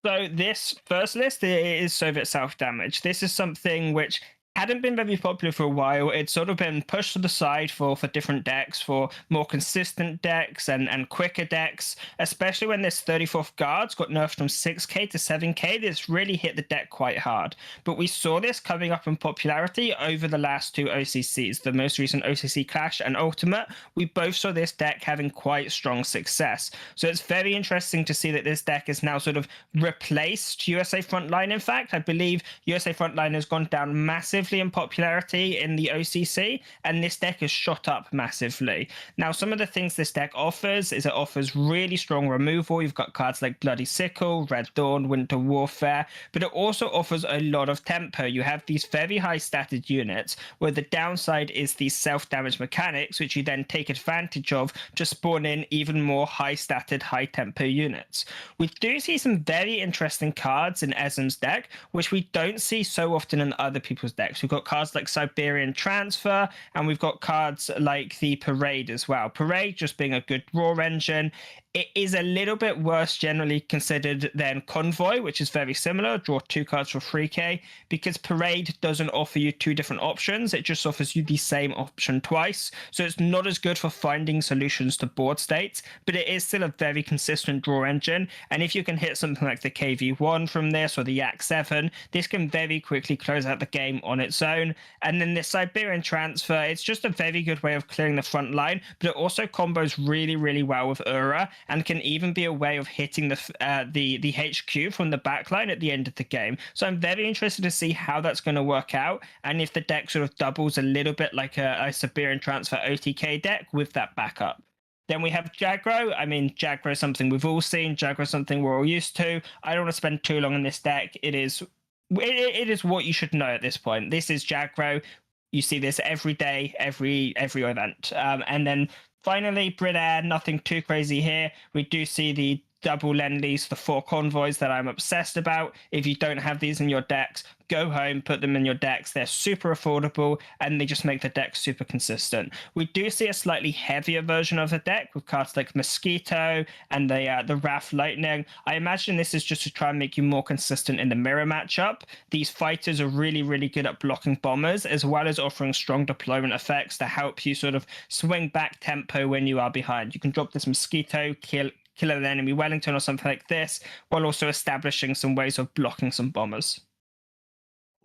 [SPEAKER 5] So this first list is Soviet self-damage. This is something which hadn't been very popular for a while. It's sort of been pushed to the side for different decks, for more consistent decks and quicker decks, especially when this 34th guards got nerfed from 6k to 7k. This really hit the deck quite hard. But we saw this coming up in popularity over the last two OCCs, the most recent OCC Clash and Ultimate. We both saw this deck having quite strong success. So it's very interesting to see that this deck is now sort of replaced USA Frontline. In fact, I believe USA Frontline has gone down massively in popularity in the OCC, and this deck has shot up massively. Now, some of the things this deck offers is it offers really strong removal. You've got cards like Bloody Sickle, Red Dawn, Winter Warfare, but it also offers a lot of tempo. You have these very high statted units where the downside is these self-damage mechanics, which you then take advantage of to spawn in even more high statted, high tempo units. We do see some very interesting cards in Esm's deck, which we don't see so often in other people's decks. We've got cards like Siberian Transfer, and we've got cards like the Parade as well. Parade just being a good draw engine. It is a little bit worse generally considered than Convoy, which is very similar, draw 2 cards for 3k, because Parade doesn't offer you 2 different options. It just offers you the same option twice. So it's not as good for finding solutions to board states, but it is still a very consistent draw engine. And if you can hit something like the KV1 from this or the Yak 7, this can very quickly close out the game on its own. And then the Siberian Transfer, it's just a very good way of clearing the front line, but it also combos really, really well with Ura, and can even be a way of hitting the HQ from the backline at the end of the game. So I'm very interested to see how that's going to work out, and if the deck sort of doubles a little bit like a Siberian Transfer OTK deck with that backup. Then we have Jagro. I mean, Jagro is something we've all seen. Jagro is something we're all used to. I don't want to spend too long on this deck. It is what you should know at this point. This is Jagro. You see this every day, every event. And then finally, Brit Air, nothing too crazy here. We do see the double Lend-Lease, the 4 convoys that I'm obsessed about. If you don't have these in your decks, go home, put them in your decks. They're super affordable, and they just make the deck super consistent. We do see a slightly heavier version of the deck with cards like Mosquito and the Wrath Lightning. I imagine this is just to try and make you more consistent in the mirror matchup. These fighters are really, really good at blocking bombers, as well as offering strong deployment effects to help you sort of swing back tempo when you are behind. You can drop this Mosquito, kill an enemy Wellington or something like this, while also establishing some ways of blocking some bombers.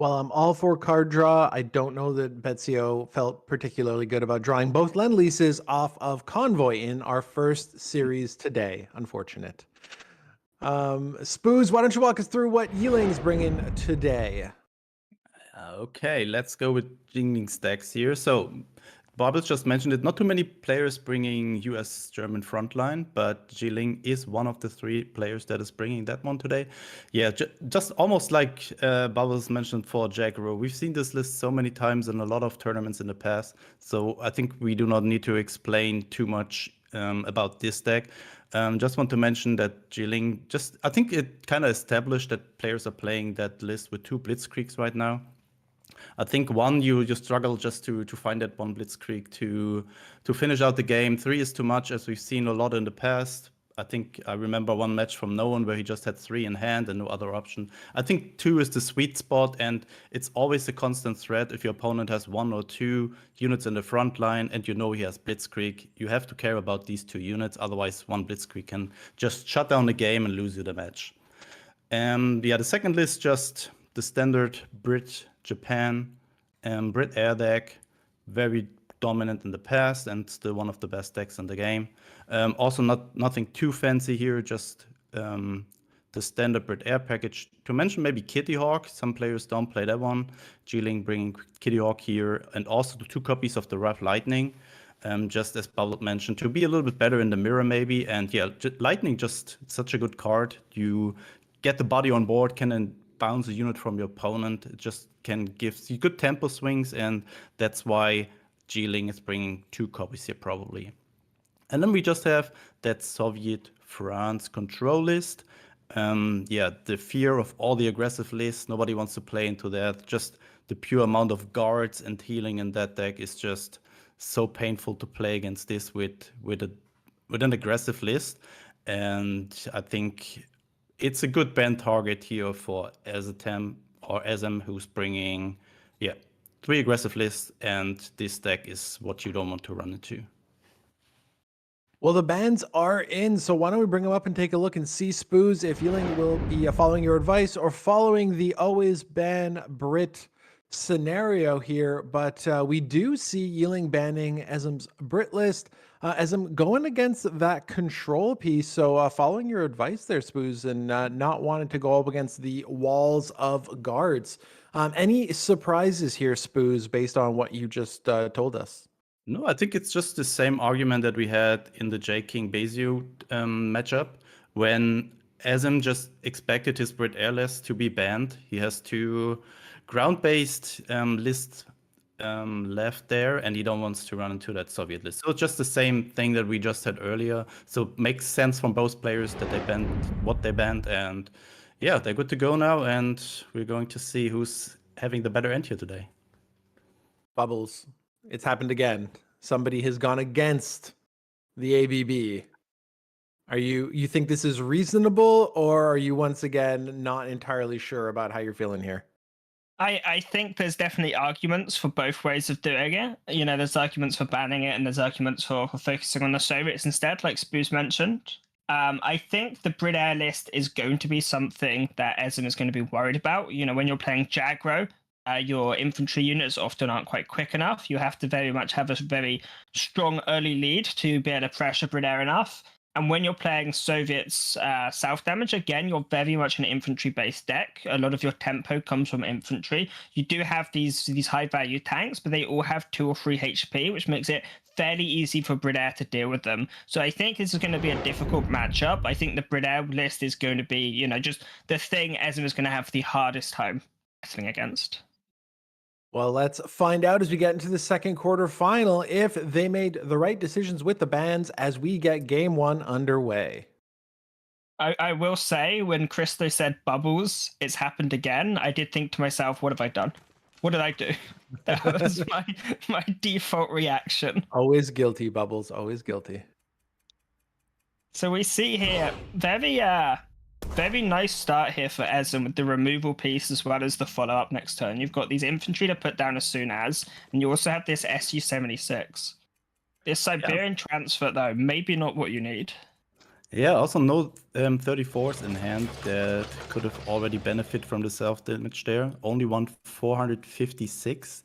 [SPEAKER 1] Well, I'm all for card draw. I don't know that Bezio felt particularly good about drawing both Lend-Leases off of Convoy in our first series today. Unfortunate. Spooz, why don't you walk us through what Yiling's bringing today?
[SPEAKER 4] Okay, let's go with Jingling stacks here. So Bobbles just mentioned it. Not too many players bringing US-German frontline, but Jiling is one of the 3 players that is bringing that one today. Yeah, just almost like Bubbles mentioned for Jagro. We've seen this list so many times in a lot of tournaments in the past, so I think we do not need to explain too much about this deck. Just want to mention that Jiling, I think it kind of established that players are playing that list with 2 Blitzkriegs right now. I think 1, you struggle just to find that 1 Blitzkrieg to finish out the game. 3 is too much, as we've seen a lot in the past. I think I remember 1 match from No One where he just had 3 in hand and no other option. I think 2 is the sweet spot, and it's always a constant threat. If your opponent has 1 or 2 units in the front line and you know he has Blitzkrieg, you have to care about these 2 units. Otherwise, 1 Blitzkrieg can just shut down the game and lose you the match. Yeah, the second list, just the standard Brit Japan Brit Air deck, very dominant in the past and still one of the best decks in the game. Also nothing too fancy here, just the standard Brit Air package. To mention maybe Kitty Hawk, some players don't play that one. Jiling bringing Kitty Hawk here, and also the 2 copies of the Wrath Lightning. Just as Bubble mentioned, to be a little bit better in the mirror maybe. And yeah, Lightning just such a good card. You get the body on board, can then bounce a unit from your opponent. It just can give you good tempo swings, and that's why Jiling is bringing 2 copies here probably. And then we just have that Soviet France control list. Yeah, the fear of all the aggressive lists, nobody wants to play into that. Just the pure amount of guards and healing in that deck is just so painful to play against this with an aggressive list. And I think it's a good ban target here for Azatem or Azem, who's bringing, 3 aggressive lists, and this deck is what you don't want to run into.
[SPEAKER 1] Well, the bans are in, so why don't we bring them up and take a look and see, Spooz, if Yling will be following your advice or following the always ban Brit scenario here. But we do see Yling banning Ezem's Brit list, Ezem going against that control piece. So following your advice there, Spooz, and not wanting to go up against the walls of guards. Any surprises here, Spooz, based on what you just told us?
[SPEAKER 4] No, I think it's just the same argument that we had in the J King Bezio matchup when Azem just expected his Brit Air list to be banned. He has 2 ground-based lists left there, and he don't wants to run into that Soviet list. So it's just the same thing that we just had earlier. So it makes sense from both players that they banned what they banned, and yeah, they're good to go now, and we're going to see who's having the better end here today.
[SPEAKER 1] Bubbles. It's happened again. Somebody has gone against the ABB. Are you think this is reasonable, or are you once again not entirely sure about how you're feeling here?
[SPEAKER 5] I think there's definitely arguments for both ways of doing it. You know, there's arguments for banning it, and there's arguments for focusing on the Soviets instead, like Spooz mentioned. I think the Brit Air list is going to be something that Ezem is going to be worried about. You know, when you're playing Jagro, your infantry units often aren't quite quick enough. You have to very much have a very strong early lead to be able to pressure Brit Air enough. And when you're playing Soviets south damage, again, you're very much an infantry-based deck. A lot of your tempo comes from infantry. You do have these high-value tanks, but they all have 2 or 3 HP, which makes it fairly easy for Brit Air to deal with them. So I think this is going to be a difficult matchup. I think the Brit Air list is going to be, you know, just the thing Ezem is going to have the hardest time battling against.
[SPEAKER 1] Well, let's find out as we get into the second quarterfinal if they made the right decisions with the bans as we get game 1 underway.
[SPEAKER 5] I will say, when Christo said bubbles, it's happened again. I did think to myself, what have I done? What did I do? That was my default reaction.
[SPEAKER 1] Always guilty, Bubbles. Always guilty.
[SPEAKER 5] So we see here very nice start here for Ezem with the removal piece as well as the follow-up next turn. You've got these infantry to put down as soon as, and you also have this Su-76. This Siberian transfer, though, maybe not what you need.
[SPEAKER 4] Yeah, also no 34s in hand that could have already benefited from the self-damage there. Only one 456.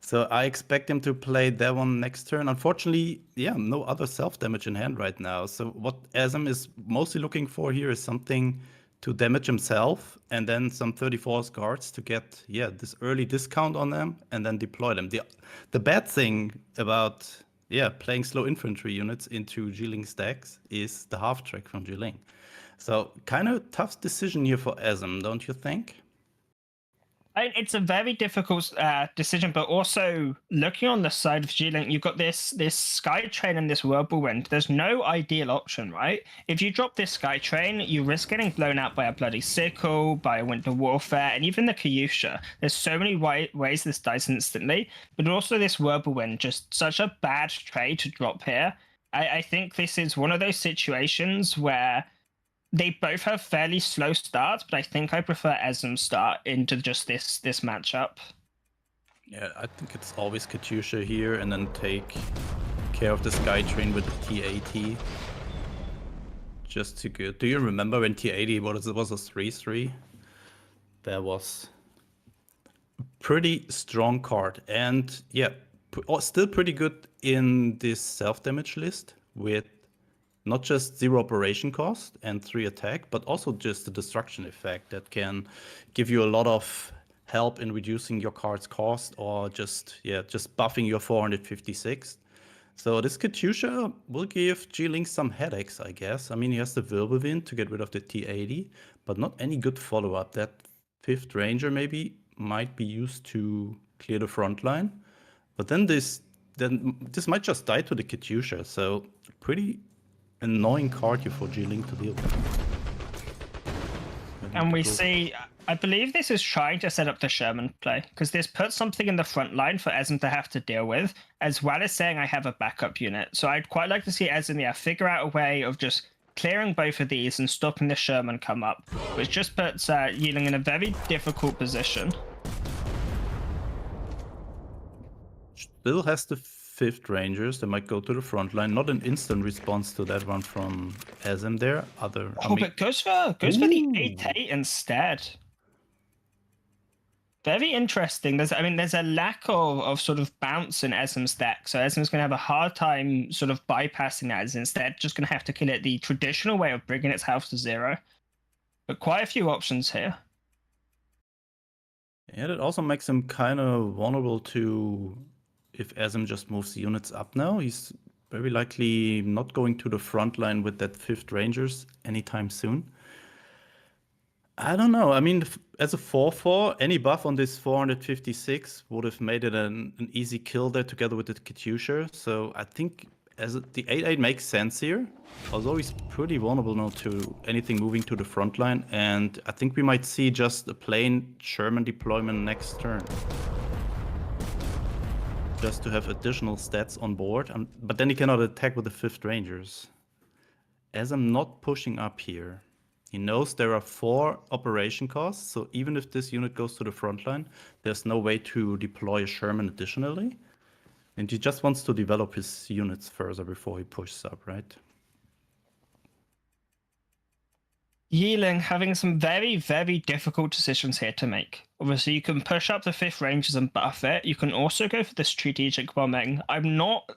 [SPEAKER 4] So I expect him to play that one next turn. Unfortunately, yeah, no other self-damage in hand right now. So what Azem is mostly looking for here is something to damage himself and then some 34s guards to get, this early discount on them and then deploy them. The bad thing about, playing slow infantry units into Jiling's stacks is the half-track from Jiling. So kind of tough decision here for Azem, don't you think?
[SPEAKER 5] It's a very difficult decision, but also looking on the side of G-Link, you've got this Sky Train and this Whirlwind. There's no ideal option, right? If you drop this Sky Train, you risk getting blown out by a bloody sickle, by a Winter Warfare, and even the Kyusha. There's so many ways this dies instantly, but also this Whirlwind, just such a bad trade to drop here. I think this is one of those situations where they both have fairly slow starts, but I think I prefer Ezem's start into just this matchup.
[SPEAKER 4] Yeah, I think it's always Katyusha here and then take care of the Sky Train with the T80. Just too good. Do you remember when T80 was a 3-3? That was a pretty strong card. And still pretty good in this self-damage list with not just 0 operation cost and 3 attack, but also just the destruction effect that can give you a lot of help in reducing your card's cost or just buffing your 456. So this Katyusha will give G-Link some headaches, I guess. I mean, he has the Whirlwind to get rid of the T80, but not any good follow-up. That 5th Ranger maybe might be used to clear the front line. But then this might just die to the Katyusha. So pretty annoying card here for G-Link to deal with.
[SPEAKER 5] And we
[SPEAKER 4] Cool.
[SPEAKER 5] see, I believe this is trying to set up the Sherman play, because this puts something in the front line for Ezem to have to deal with, as well as saying I have a backup unit. So I'd quite like to see Ezem figure out a way of just clearing both of these and stopping the Sherman come up, which just puts Yiling in a very difficult position.
[SPEAKER 4] Still has the 5th Rangers. They might go to the front line. Not an instant response to that one from Ezem there.
[SPEAKER 5] But goes for the 8-8 instead. Very interesting. There's a lack of sort of bounce in Ezem's deck, so Ezem's going to have a hard time sort of bypassing that. Is instead just going to have to kill it the traditional way of bringing its health to 0. But quite a few options here.
[SPEAKER 4] Yeah, that also makes him kind of vulnerable to if Ezem just moves units up now. He's very likely not going to the front line with that 5th Rangers anytime soon. I don't know. I mean, as a 4-4, any buff on this 456 would have made it an easy kill there together with the Katyusha. So I think the 8-8 makes sense here. Although he's pretty vulnerable now to anything moving to the front line. And I think we might see just a plain Sherman deployment next turn. Just to have additional stats on board. But then he cannot attack with the 5th Rangers. As I'm not pushing up here. He knows there are 4 operation costs, so even if this unit goes to the front line, there's no way to deploy a Sherman additionally. And he just wants to develop his units further before he pushes up, right?
[SPEAKER 5] Yiling having some very, very difficult decisions here to make. Obviously, you can push up the 5th Rangers and buff it. You can also go for the strategic bombing. I'm not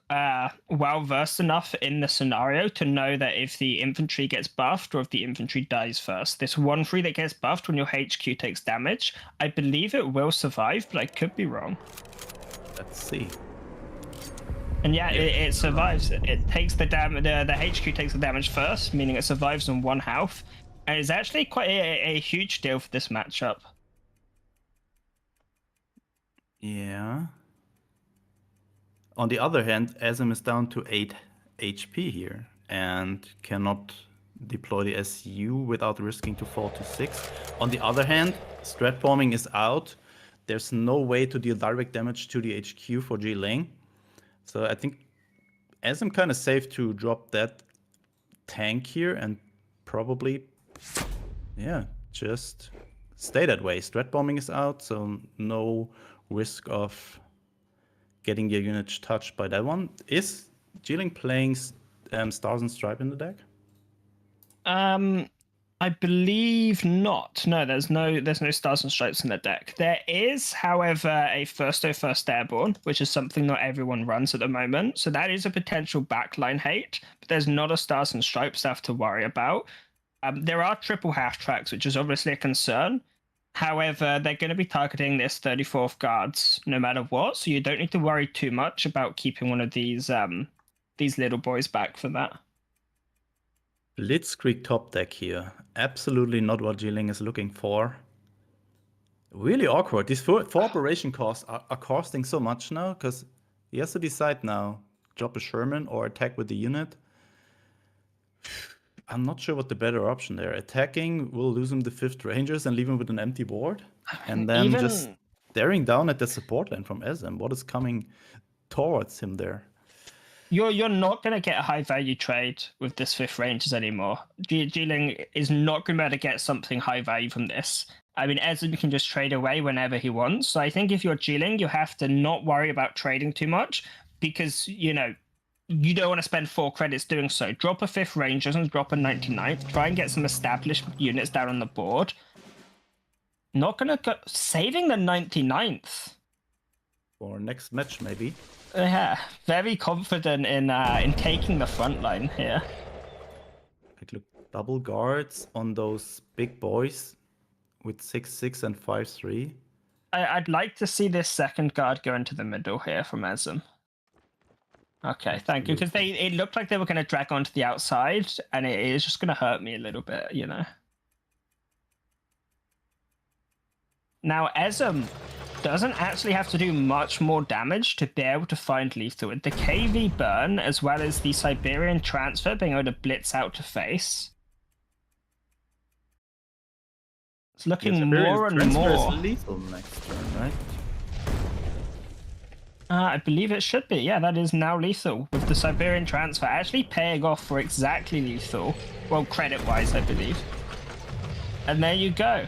[SPEAKER 5] well-versed enough in the scenario to know that if the infantry gets buffed or if the infantry dies first. This 1-3 that gets buffed when your HQ takes damage, I believe it will survive, but I could be wrong.
[SPEAKER 4] Let's see.
[SPEAKER 5] And yeah, it survives. It takes the damage. The HQ takes the damage first, meaning it survives on 1 health. And it's actually quite a huge deal for this matchup.
[SPEAKER 4] Yeah. On the other hand, Ezem is down to 8 HP here and cannot deploy the SU without risking to fall to 6. On the other hand, strat bombing is out. There's no way to deal direct damage to the HQ for Yiling. So I think Ezem kind of safe to drop that tank here and probably, yeah, just stay that way. Strat bombing is out, so no risk of getting your unit touched by that one. Is Yiling playing Stars and Stripe in the deck?
[SPEAKER 5] I believe not. No, there's no Stars and Stripes in the deck. There is, however, a First Airborne, which is something not everyone runs at the moment. So that is a potential backline hate, but there's not a Stars and Stripes to have to worry about. There are triple half tracks, which is obviously a concern. However, they're going to be targeting this 34th guards no matter what, so you don't need to worry too much about keeping one of these little boys back for that.
[SPEAKER 4] Blitzkrieg top deck here. Absolutely not what Yiling is looking for. Really awkward. These 4 operation costs are costing so much now because he has to decide now. Drop a Sherman or attack with the unit. I'm not sure what the better option there. Attacking will lose him the 5th Rangers and leave him with an empty board. And then just staring down at the support line from Ezem. What is coming towards him there?
[SPEAKER 5] You're not going to get a high value trade with this 5th Rangers anymore. Yiling is not going to be able to get something high value from this. I mean, Ezem can just trade away whenever he wants. So I think if you're Yiling, you have to not worry about trading too much because, you don't want to spend 4 credits doing so. Drop a 5th Rangers and drop a 99th. Try and get some established units down on the board. Not going to go... Saving the 99th.
[SPEAKER 4] For next match, maybe.
[SPEAKER 5] Yeah, very confident in taking the front line here.
[SPEAKER 4] Like, look, double guards on those big boys with 6-6 and 5-3.
[SPEAKER 5] I'd like to see this second guard go into the middle here from Ezem. Okay, thank you. Because it looked like they were going to drag onto the outside, and it is just going to hurt me a little bit, Now, Ezem doesn't actually have to do much more damage to be able to find lethal. With the KV burn, as well as the Siberian transfer being able to blitz out to face, It's looking
[SPEAKER 4] Yes,
[SPEAKER 5] more and
[SPEAKER 4] transfer is
[SPEAKER 5] more.
[SPEAKER 4] lethal next turn, right?
[SPEAKER 5] I believe it should be. Yeah, that is now lethal with the Siberian transfer actually paying off for exactly lethal. Well, credit-wise, I believe. And there you go.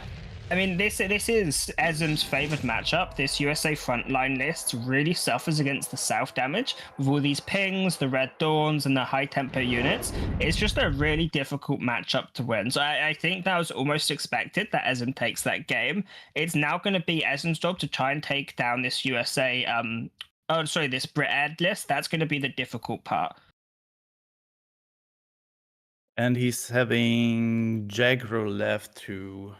[SPEAKER 5] I mean, this is Ezum's favored matchup. This USA frontline list really suffers against the South damage with all these pings, the Red Dawns, and the high tempo units. It's just a really difficult matchup to win. So I think that was almost expected that Ezum takes that game. It's now going to be Ezum's job to try and take down this USA, this Brit Ed list. That's going to be the difficult part.
[SPEAKER 4] And he's having Jagro left to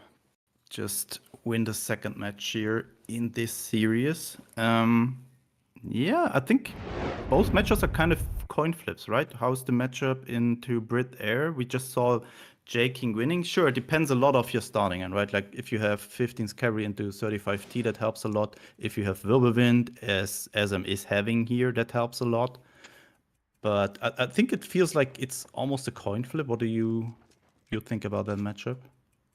[SPEAKER 4] just win the second match here in this series. Yeah, I think both matchups are kind of coin flips, right? How's the matchup into Brit Air? We just saw J King winning. Sure, it depends a lot of your starting end, right? Like if you have 15's carry into 35T, that helps a lot. If you have Wirbelwind, as Ezum is having here, that helps a lot. But I think it feels like it's almost a coin flip. What do you think about that matchup?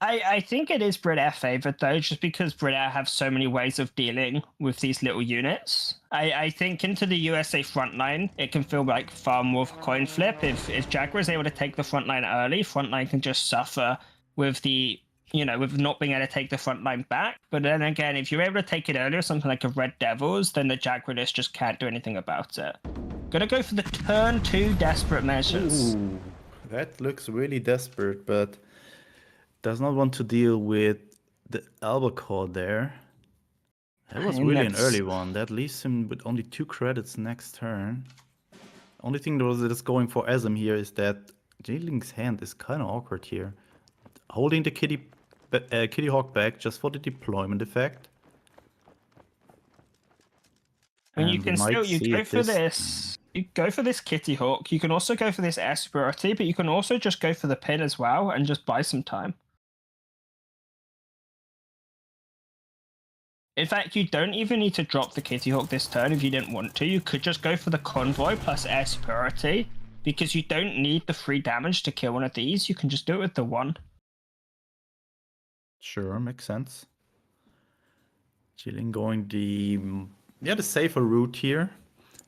[SPEAKER 5] I think it is Brit Air favored though, just because Brit Air have so many ways of dealing with these little units. I think into the USA frontline, it can feel like far more of a coin flip. If Jaguar is able to take the frontline early, frontline can just suffer with the with not being able to take the front line back. But then again, if you're able to take it earlier, something like a Red Devils, then the Jaguar list just can't do anything about it. Gonna go for the turn 2 desperate measures.
[SPEAKER 4] Ooh, that looks really desperate, but does not want to deal with the albacore there. That was really an early one. That leaves him with only 2 credits next turn. Only thing that is going for Ezum here is that Jingling's hand is kind of awkward here. Holding the Kitty Hawk back just for the deployment effect.
[SPEAKER 5] And you can still go for this. You go for this Kitty Hawk. You can also go for this air superiority, but you can also just go for the pin as well and just buy some time. In fact, you don't even need to drop the Kitty Hawk this turn if you didn't want to. You could just go for the convoy plus air superiority because you don't need the free damage to kill one of these. You can just do it with the 1.
[SPEAKER 4] Sure, makes sense. Jilin going the safer route here,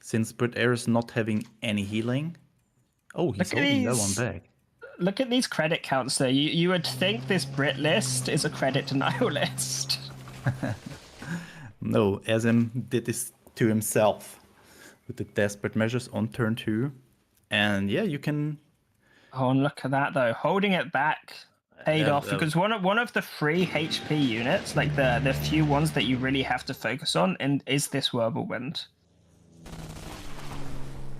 [SPEAKER 4] since Brit Air is not having any healing. Oh, he's holding that one back.
[SPEAKER 5] Look at these credit counts there. You would think this Brit list is a credit denial list.
[SPEAKER 4] No, Ezum did this to himself with the desperate measures on turn 2. And yeah, you can...
[SPEAKER 5] Oh, and look at that though. Holding it back paid off because one of the free HP units, like the few ones that you really have to focus on, is this Wirbelwind.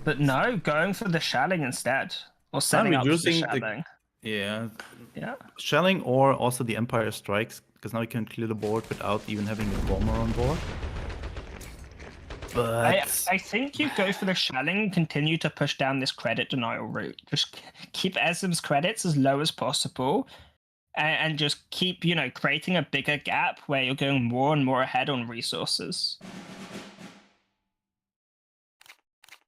[SPEAKER 5] But no, going for the shelling instead. Or setting up the shelling.
[SPEAKER 4] Yeah.
[SPEAKER 5] Yeah.
[SPEAKER 4] Shelling or also the Empire Strikes, because now you can clear the board without even having a bomber on board. But
[SPEAKER 5] I think you go for the shelling and continue to push down this credit denial route. Just keep Ezum's credits as low as possible and just keep, creating a bigger gap where you're going more and more ahead on resources.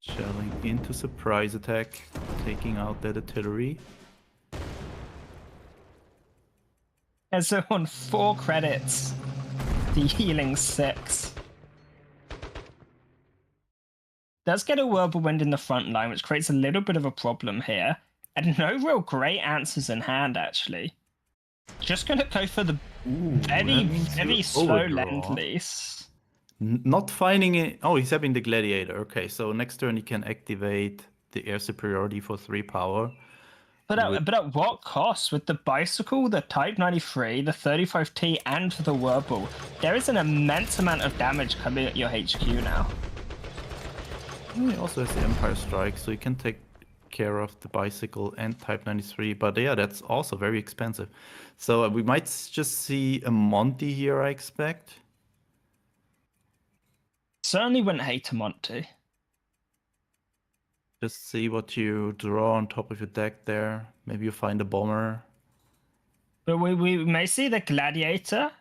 [SPEAKER 4] Shelling into surprise attack, taking out that artillery.
[SPEAKER 5] Ezum on 4 credits, the healing 6. Does get a Wirbelwind in the front line, which creates a little bit of a problem here. And no real great answers in hand, actually. Just going to go for the very slow Lend-Lease.
[SPEAKER 4] Not finding it. Oh, he's having the Gladiator. Okay, so next turn he can activate the air superiority for 3 power.
[SPEAKER 5] But at what cost? With the Bicycle, the Type 93, the 35T, and the Whirlpool, there is an immense amount of damage coming at your HQ now.
[SPEAKER 4] He also has the Empire Strike, so he can take care of the Bicycle and Type 93. But yeah, that's also very expensive. So we might just see a Monty here, I expect.
[SPEAKER 5] Certainly wouldn't hate a Monty.
[SPEAKER 4] Just see what you draw on top of your deck there. Maybe you find a bomber.
[SPEAKER 5] But we may see the Gladiator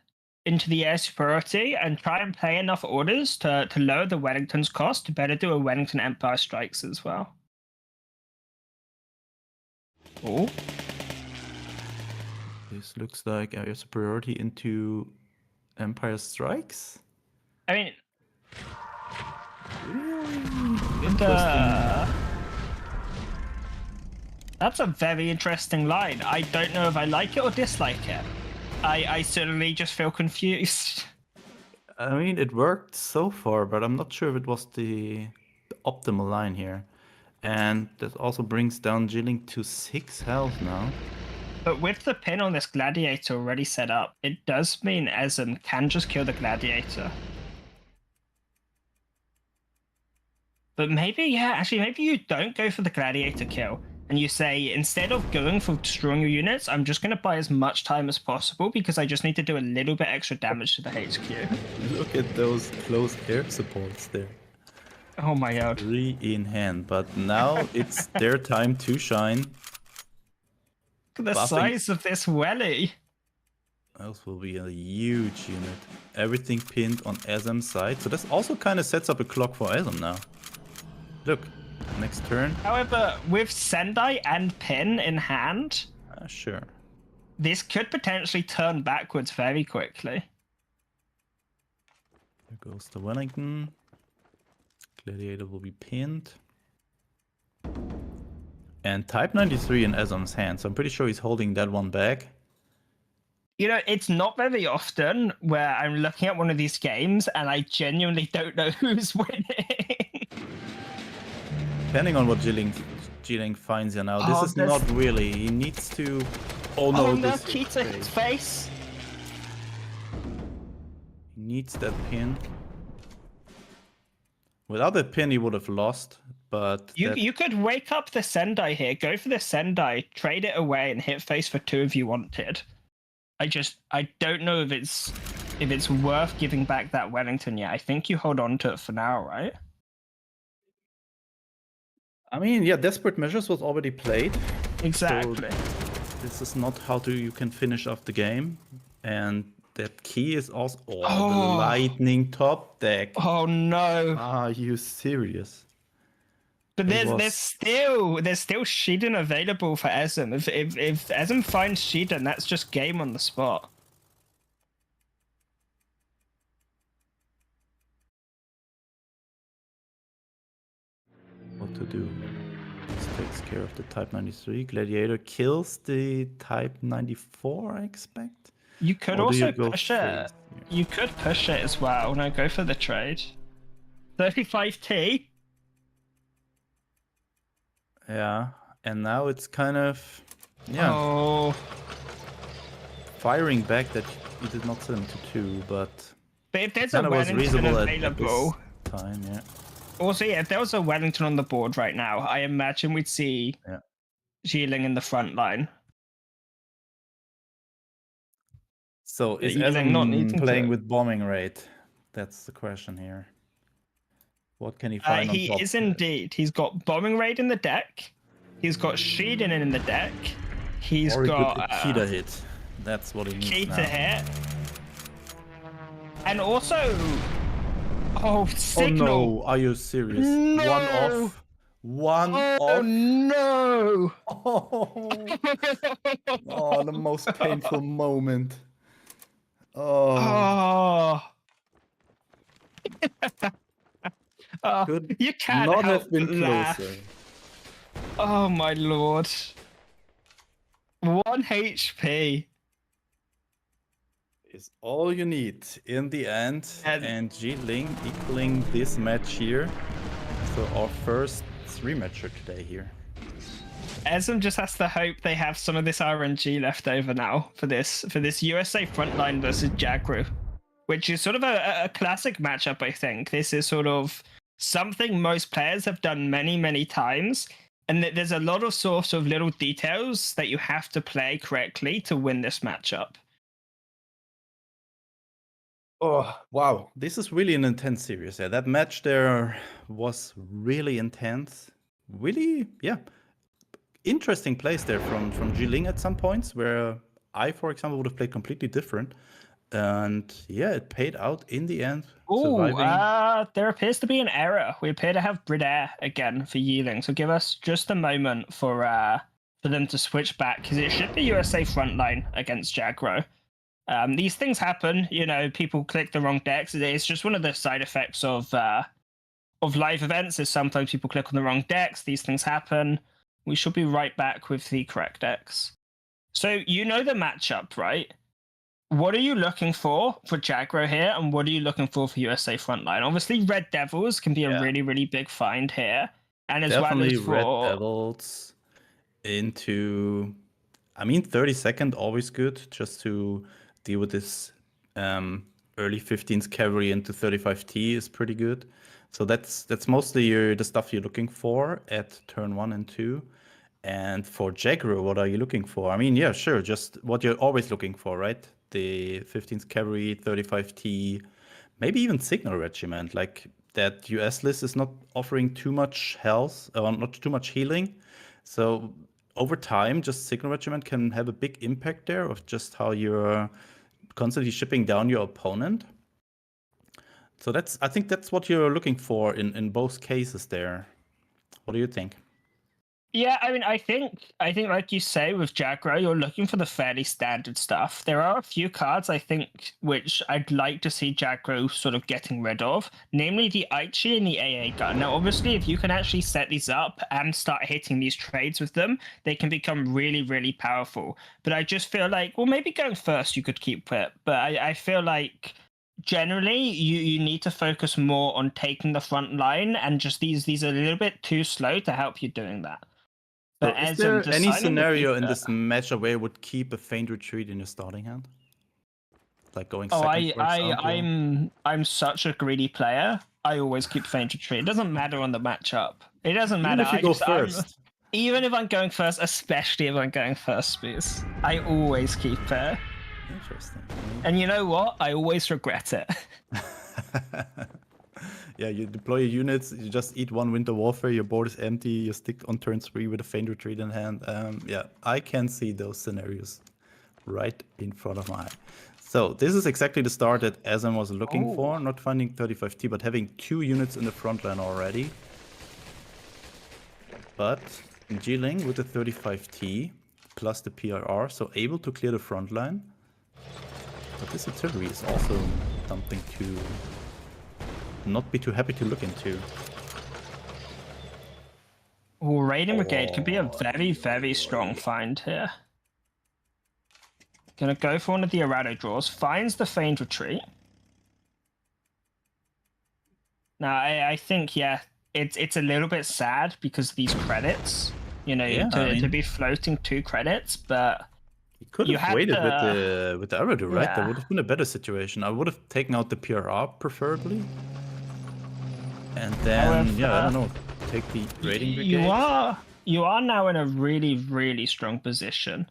[SPEAKER 5] into the air superiority and try and play enough orders to lower the Wellington's cost to better do a Wellington Empire Strikes as well. Oh.
[SPEAKER 4] This looks like area superiority into Empire Strikes.
[SPEAKER 5] I mean,
[SPEAKER 4] Really interesting.
[SPEAKER 5] That's a very interesting line. I don't know if I like it or dislike it. I certainly just feel confused.
[SPEAKER 4] I mean, it worked so far, but I'm not sure if it was the optimal line here. And that also brings down Jilling to 6 health now.
[SPEAKER 5] But with the pin on this gladiator already set up, it does mean Ezem can just kill the gladiator. But maybe, yeah, actually, maybe you don't go for the gladiator kill. And you say, instead of going for destroying your units, I'm just going to buy as much time as possible because I just need to do a little bit extra damage to the HQ.
[SPEAKER 4] Look at those close air supports there.
[SPEAKER 5] Oh my god.
[SPEAKER 4] 3 in hand, but now it's their time to shine.
[SPEAKER 5] Look at the
[SPEAKER 4] Buffing.
[SPEAKER 5] size of this welly.
[SPEAKER 4] This will be a huge unit. Everything pinned on Ezem's side. So this also kind of sets up a clock for Ezem now. Look, next turn.
[SPEAKER 5] However, with Sendai and Pin in hand,
[SPEAKER 4] Sure.
[SPEAKER 5] this could potentially turn backwards very quickly.
[SPEAKER 4] There goes the Wellington. Gladiator will be pinned. And Type 93 in Ezem's hand, so I'm pretty sure he's holding that one back.
[SPEAKER 5] You know, it's not very often where I'm looking at one of these games and I genuinely don't know who's winning.
[SPEAKER 4] Depending on what Jilling finds here now,
[SPEAKER 5] Oh,
[SPEAKER 4] this is
[SPEAKER 5] this-
[SPEAKER 4] not really. He needs to. Oh no!
[SPEAKER 5] Oh no,
[SPEAKER 4] this
[SPEAKER 5] key to his face.
[SPEAKER 4] He needs that pin. Without that pin, he would have lost. But
[SPEAKER 5] You could wake up the Sendai here, go for the Sendai, trade it away, and hit face for 2 if you wanted. I don't know if it's worth giving back that Wellington yet. I think you hold on to it for now, right?
[SPEAKER 4] I mean, yeah, Desperate Measures was already played.
[SPEAKER 5] Exactly.
[SPEAKER 4] This is not how you can finish off the game. And that key is also the
[SPEAKER 5] Oh.
[SPEAKER 4] lightning top deck.
[SPEAKER 5] Oh no.
[SPEAKER 4] Are you serious?
[SPEAKER 5] But
[SPEAKER 4] It
[SPEAKER 5] there's still Shiden available for Ezem. If Ezem finds Shiden, that's just game on the spot.
[SPEAKER 4] What to do? This takes care of the Type 93. Gladiator kills the Type 94, I expect.
[SPEAKER 5] You could
[SPEAKER 4] Or do
[SPEAKER 5] also
[SPEAKER 4] you go
[SPEAKER 5] push it.
[SPEAKER 4] freeze?
[SPEAKER 5] You could push it as well. No, go for the trade. 35T.
[SPEAKER 4] Yeah, and now it's kind of
[SPEAKER 5] Oh.
[SPEAKER 4] firing back that you did not send him to 2, but
[SPEAKER 5] But if there's a
[SPEAKER 4] kind of was
[SPEAKER 5] Wellington
[SPEAKER 4] reasonable at
[SPEAKER 5] available.
[SPEAKER 4] this time, yeah.
[SPEAKER 5] Also, yeah, if there was a Wellington on the board right now, I imagine we'd see
[SPEAKER 4] Yeah.
[SPEAKER 5] Xieling in the front line.
[SPEAKER 4] So is
[SPEAKER 5] You're not needing
[SPEAKER 4] Ezem playing
[SPEAKER 5] to-
[SPEAKER 4] with bombing rate? That's the question here. What can he find on
[SPEAKER 5] He
[SPEAKER 4] top?
[SPEAKER 5] is indeed. He's got Bombing Raid in the deck. He's got Shiden in the deck. He's
[SPEAKER 4] Or a
[SPEAKER 5] got
[SPEAKER 4] good Akita hit. That's what he needs
[SPEAKER 5] key
[SPEAKER 4] now.
[SPEAKER 5] to hit. And also, oh,
[SPEAKER 4] Oh
[SPEAKER 5] signal.
[SPEAKER 4] no, are you serious?
[SPEAKER 5] No.
[SPEAKER 4] One off. One
[SPEAKER 5] Oh
[SPEAKER 4] off.
[SPEAKER 5] no!
[SPEAKER 4] Oh, the most painful moment. Oh,
[SPEAKER 5] Oh. Oh,
[SPEAKER 4] could
[SPEAKER 5] you can't
[SPEAKER 4] not
[SPEAKER 5] help
[SPEAKER 4] have been
[SPEAKER 5] but laugh.
[SPEAKER 4] closer.
[SPEAKER 5] Oh my lord. 1 HP.
[SPEAKER 4] Is all you need in the end. And Jilling equaling this match here. So our first 3-matcher today here.
[SPEAKER 5] Ezem just has to hope they have some of this RNG left over now for this USA frontline versus Jagru, which is sort of a classic matchup, I think. This is sort of something most players have done many, many times, and there's a lot of sort of little details that you have to play correctly to win this matchup.
[SPEAKER 4] Oh, wow. This is really an intense series. Yeah, that match there was really intense. Really, yeah. Interesting plays there from Jilling at some points where I, for example, would have played completely different. And yeah, it paid out in the end.
[SPEAKER 5] Oh, there appears to be an error. We appear to have Brit Air again for Yeeling. So give us just a moment for for them to switch back, because it should be USA frontline against Jagro. These things happen, people click the wrong decks. It's just one of the side effects of live events is sometimes people click on the wrong decks. These things happen. We should be right back with the correct decks. So the matchup, right? What are you looking for Jagro here, and what are you looking for USA frontline? Obviously, Red Devils can be a really, really big find here. And as
[SPEAKER 4] Definitely
[SPEAKER 5] well as
[SPEAKER 4] Red Devils into, 30-second, always good, just to deal with this early 15s cavalry into 35T is pretty good. So that's mostly the stuff you're looking for at turn 1 and 2. And for Jagro, what are you looking for? Yeah, sure, just what you're always looking for, right? The 15th cavalry, 35T, maybe even Signal Regiment. Like that US list is not offering too much health, or not too much healing. So over time, just Signal Regiment can have a big impact there of just how you're constantly shipping down your opponent. So I think that's what you're looking for in both cases there. What do you think?
[SPEAKER 5] Yeah, I think like you say with Jagro, you're looking for the fairly standard stuff. There are a few cards I think which I'd like to see Jagro sort of getting rid of, namely the Aichi and the AA gun. Now, obviously, if you can actually set these up and start hitting these trades with them, they can become really, really powerful. But I just feel like, well, maybe going first you could keep it, but I feel like generally you need to focus more on taking the front line, and just these are a little bit too slow to help you doing that.
[SPEAKER 4] So
[SPEAKER 5] But
[SPEAKER 4] is there any scenario in this matchup where you would keep a Feint Retreat in your starting hand? Like going second, for example?
[SPEAKER 5] I'm such a greedy player. I always keep Feint Retreat. It doesn't matter on the matchup. It doesn't matter.
[SPEAKER 4] Even if you go first.
[SPEAKER 5] Even if I'm going first, especially if I'm going first, Spooz, I always keep it.
[SPEAKER 4] Interesting.
[SPEAKER 5] And you know what? I always regret it.
[SPEAKER 4] Yeah, you deploy your units, you just eat one Winter Warfare, your board is empty, you stick on turn 3 with a Feint Retreat in hand. Yeah, I can see those scenarios right in front of my eye. So this is exactly the start that Azam was looking for, not finding 35T, but having 2 units in the front line already. But G-Ling with the 35T plus the PRR, so able to clear the front line. But this artillery is also something to not be too happy to look into.
[SPEAKER 5] Well, Raiding Brigade could be a very, very strong find here. Gonna go for one of the errata draws, finds the Feint Retreat. Now, I think, yeah, it's a little bit sad because of these credits, to be floating 2 credits, but
[SPEAKER 4] you could have waited with the errata, right? That would have been a better situation. I would have taken out the PRR preferably. And then, however, I don't know, take the Raiding Brigade.
[SPEAKER 5] You are now in a really, really strong position.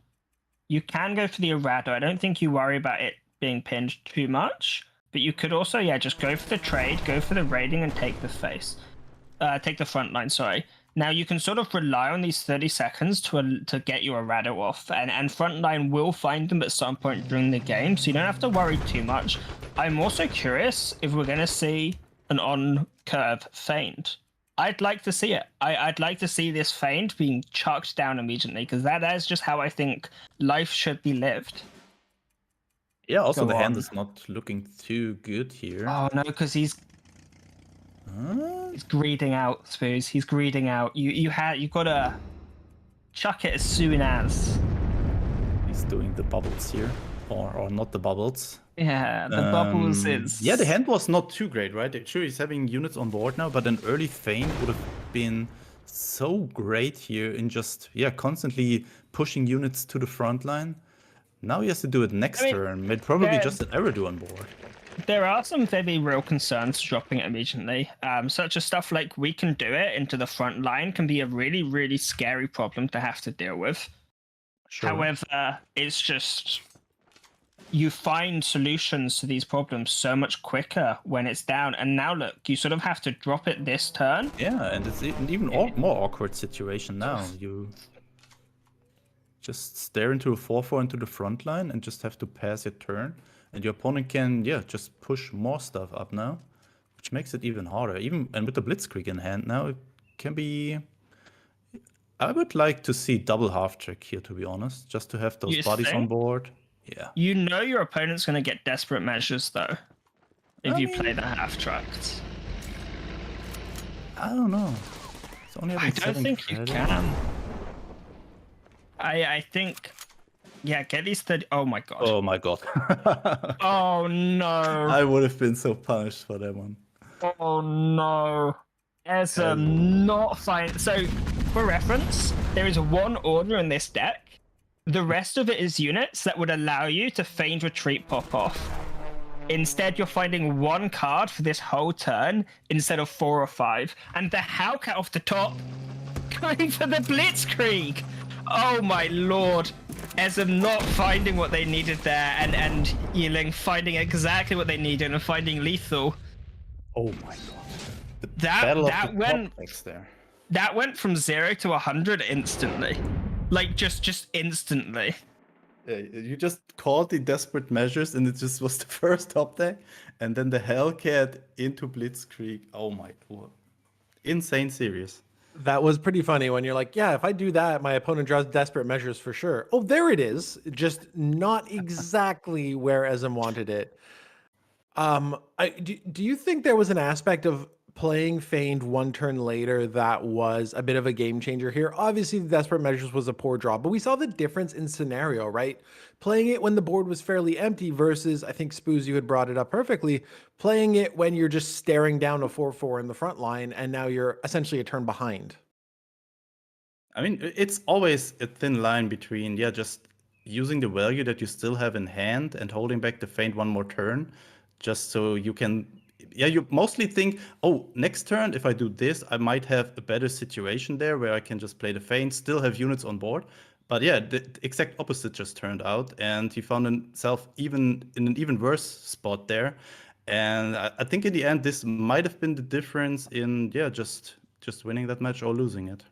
[SPEAKER 5] You can go for the errata. I don't think you worry about it being pinned too much. But you could also, just go for the trade, go for the raiding, and take the take the front line, sorry. Now, you can sort of rely on these 30 seconds to get your errata off. And front line will find them at some point during the game, so you don't have to worry too much. I'm also curious if we're going to see an on-curve feint. I'd like to see it. I'd like to see this feint being chucked down immediately, because that is just how I think life should be lived.
[SPEAKER 4] Yeah, also the hand is not looking too good here.
[SPEAKER 5] Oh no, because he's greeding out, Spooz. He's greeding out. You gotta chuck it as soon as.
[SPEAKER 4] He's doing the bubbles here, or not the bubbles.
[SPEAKER 5] Yeah, the bubbles is...
[SPEAKER 4] Yeah, the hand was not too great, right? Sure, he's having units on board now, but an early feint would have been so great here in just, constantly pushing units to the front line. Now he has to do it next turn, with probably just an Eridu on board.
[SPEAKER 5] There are some very real concerns dropping it immediately. Such as stuff like we can do it into the front line can be a really, really scary problem to have to deal with. Sure. However, it's just... you find solutions to these problems so much quicker when it's down. And now look, you sort of have to drop it this turn.
[SPEAKER 4] Yeah, and it's an even more awkward situation now. You just stare into a 4-4 into the front line and just have to pass your turn. And your opponent can, just push more stuff up now, which makes it even harder. And with the Blitzkrieg in hand now, it can be I would like to see double half trick here, to be honest, just to have those
[SPEAKER 5] You
[SPEAKER 4] bodies on
[SPEAKER 5] think?
[SPEAKER 4] board. Yeah.
[SPEAKER 5] You know your opponent's going to get desperate measures, though, if
[SPEAKER 4] I
[SPEAKER 5] you
[SPEAKER 4] mean-
[SPEAKER 5] play the half tracked.
[SPEAKER 4] I don't know. It's only
[SPEAKER 5] I
[SPEAKER 4] having
[SPEAKER 5] don't
[SPEAKER 4] 7
[SPEAKER 5] think you
[SPEAKER 4] credit.
[SPEAKER 5] can. I think, yeah, get these 30. Oh my god.
[SPEAKER 4] Oh my god.
[SPEAKER 5] Oh no.
[SPEAKER 4] I would have been so punished for that one.
[SPEAKER 5] Oh no. As not fine. So, for reference, there is one order in this deck. The rest of it is units that would allow you to feigned retreat pop off. Instead, you're finding one card for this whole turn instead of 4 or 5. And the Hellcat off the top going for the Blitzkrieg. Oh my lord. Esm not finding what they needed there, and Yiling finding exactly what they needed and finding lethal.
[SPEAKER 4] Oh my god. The
[SPEAKER 5] That-
[SPEAKER 4] battle
[SPEAKER 5] that
[SPEAKER 4] of the
[SPEAKER 5] went-
[SPEAKER 4] top decks there.
[SPEAKER 5] That went from 0 to 100 instantly. Like, just instantly.
[SPEAKER 4] Yeah, you just called the desperate measures, and it just was the first top deck, and then the Hellcat into Blitzkrieg. Oh my god. Insane series.
[SPEAKER 1] That was pretty funny when you're like, yeah, if I do that, my opponent draws desperate measures for sure. Oh, there it is. Just not exactly where Esm wanted it. Do you think there was an aspect of playing Feigned one turn later that was a bit of a game changer here? Obviously, the Desperate Measures was a poor draw, but we saw the difference in scenario, right? Playing it when the board was fairly empty versus, I think, Spooz, you had brought it up perfectly, playing it when you're just staring down a 4-4 in the front line, and now you're essentially a turn behind.
[SPEAKER 4] I mean, it's always a thin line between, yeah, just using the value that you still have in hand and holding back the Feint one more turn, just so you can, yeah, you mostly think, oh, next turn, if I do this, I might have a better situation there where I can just play the Feint, still have units on board. But yeah, the exact opposite just turned out, and he found himself even in an even worse spot there. And I think in the end, this might have been the difference in, yeah, just winning that match or losing it.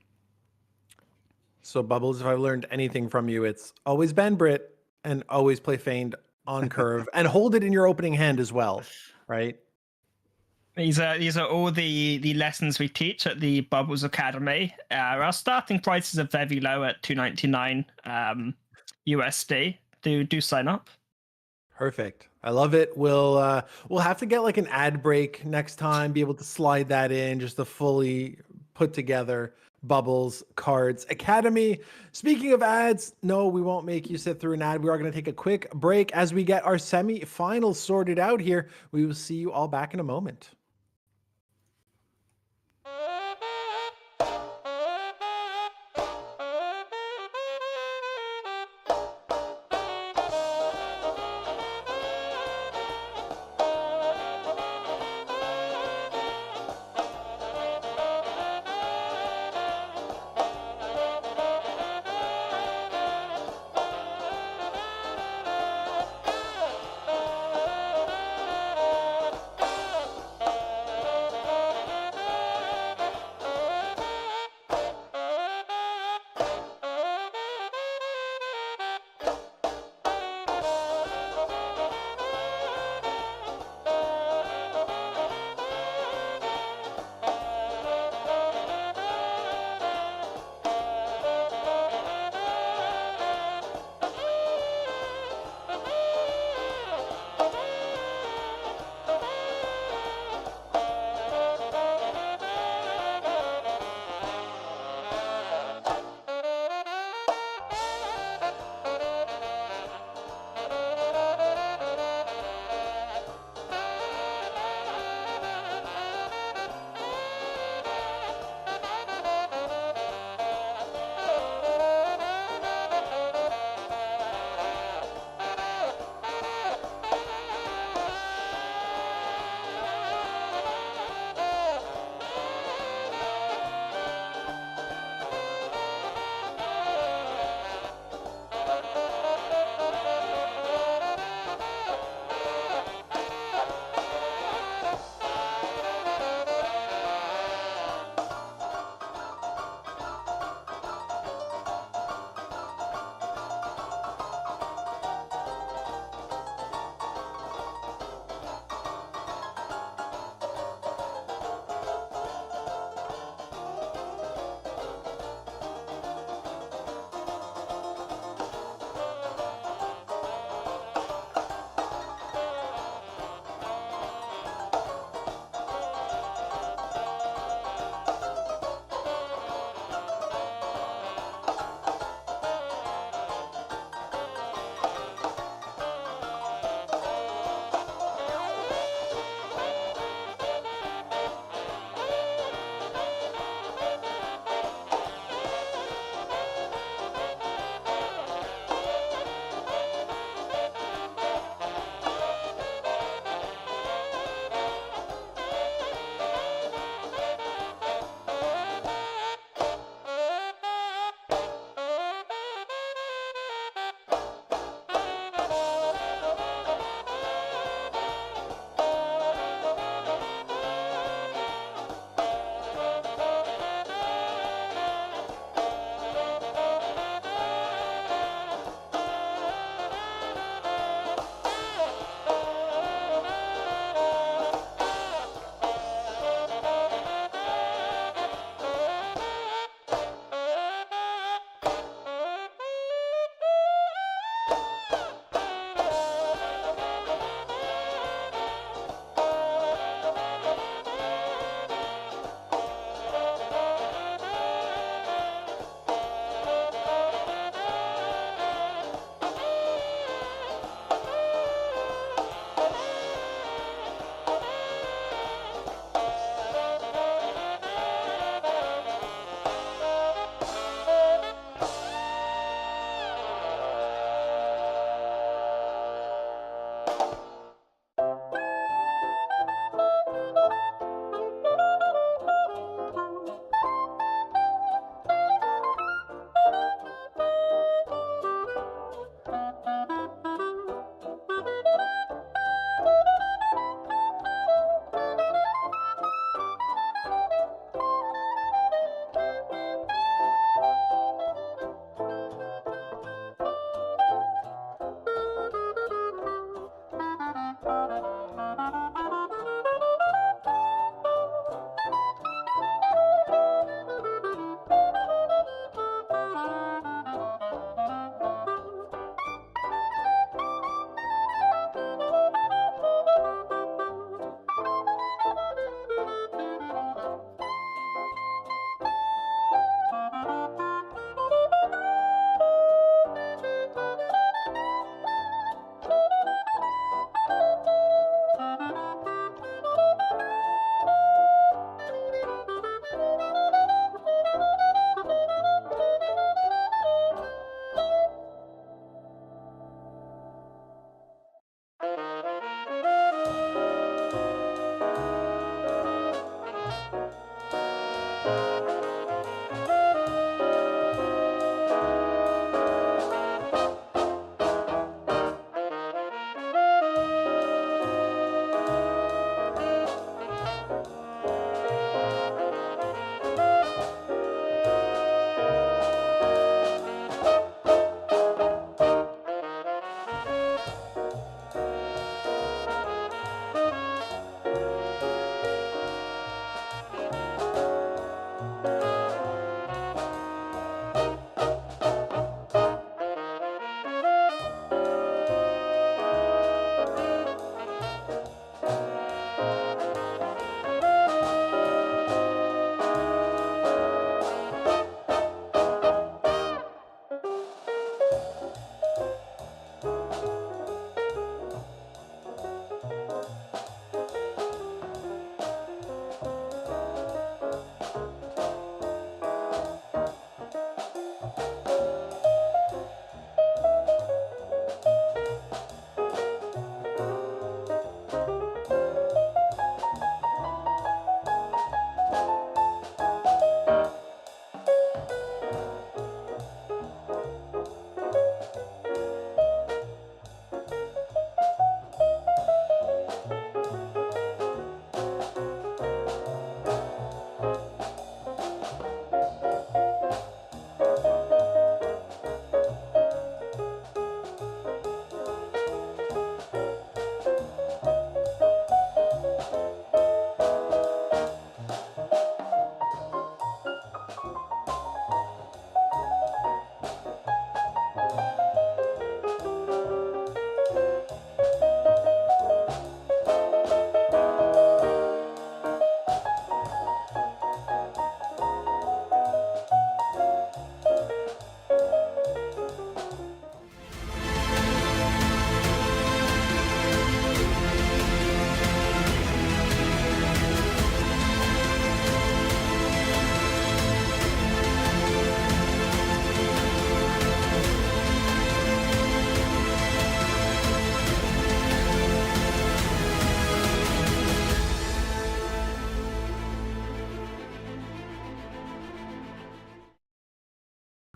[SPEAKER 1] So, Bubbles, if I've learned anything from you, it's always ban Brit and always play Feigned on curve and hold it in your opening hand as well, right?
[SPEAKER 5] These are all the lessons we teach at the Bubbles Academy. Our starting prices are very low at $2.99 USD. Do sign up.
[SPEAKER 1] Perfect. I love it. We'll have to get like an ad break next time, be able to slide that in, just a fully put together Bubbles Cards Academy. Speaking of ads, no, we won't make you sit through an ad. We are going to take a quick break as we get our semi-finals sorted out here. We will see you all back in a moment.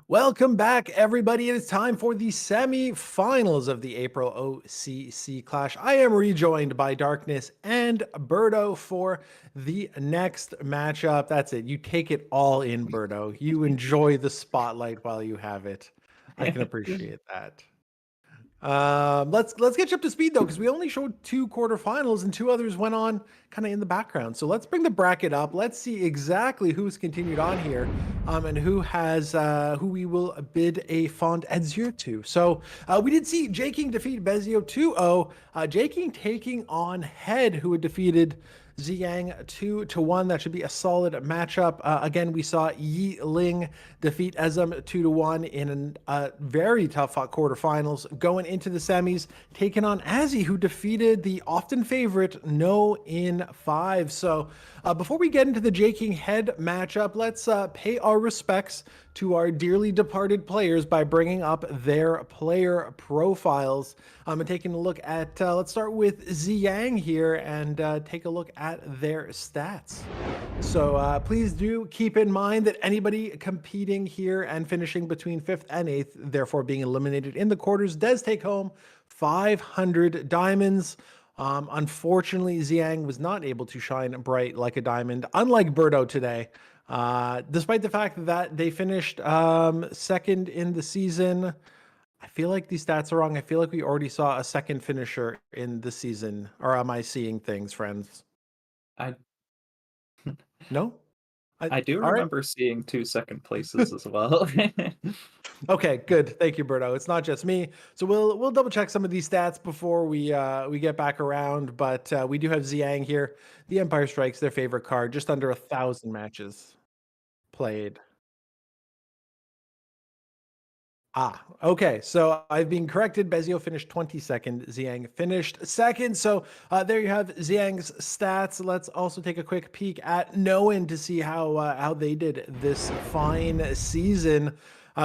[SPEAKER 1] Welcome back, everybody. It is time for the semi-finals of the April OCC Clash. I am rejoined by Darkness and Berto for the next matchup. That's it. You take it all in, Berto. You enjoy the spotlight while you have it. I can appreciate that. Let's get you up to speed though, because we only showed 2 quarterfinals and 2 others went on kind of in the background. So let's bring the bracket up. Let's see exactly who's continued on here, and who has who we will bid a fond adieu to. So we did see J King defeat Bezio 2-0. J King taking on Head, who had defeated Ziyang 2-1. That should be a solid matchup. Again, we saw Yi Ling defeat Ezem 2-1 in a very tough quarterfinals. Going into the semis, taking on Azzy, who defeated the often favorite No in 5. So before we get into the J King Head matchup, let's pay our respects to our dearly departed players by bringing up their player profiles. And taking a look at, let's start with Ziyang here and take a look at their stats. So please do keep in mind that anybody competing here and finishing between 5th and 8th, therefore being eliminated in the quarters, does take home 500 diamonds. Unfortunately, Ziyang was not able to shine bright like a diamond, unlike Berto today. Despite the fact that they finished second in the season. I feel like these stats are wrong. I feel like we already saw a second finisher in the season. Or am I seeing things, friends? No?
[SPEAKER 2] I do
[SPEAKER 1] all right.
[SPEAKER 2] remember seeing 2 second places as well.
[SPEAKER 1] Okay, good. Thank you, Berto. It's not just me. So we'll double check some of these stats before we get back around. But we do have Ziyang here. The Empire Strike's their favorite card. Just under 1,000 matches played. Okay. So I've been corrected. Bezio finished 22nd. Ziyang finished second. So there you have Ziyang's stats. Let's also take a quick peek at Noen to see how they did this fine season.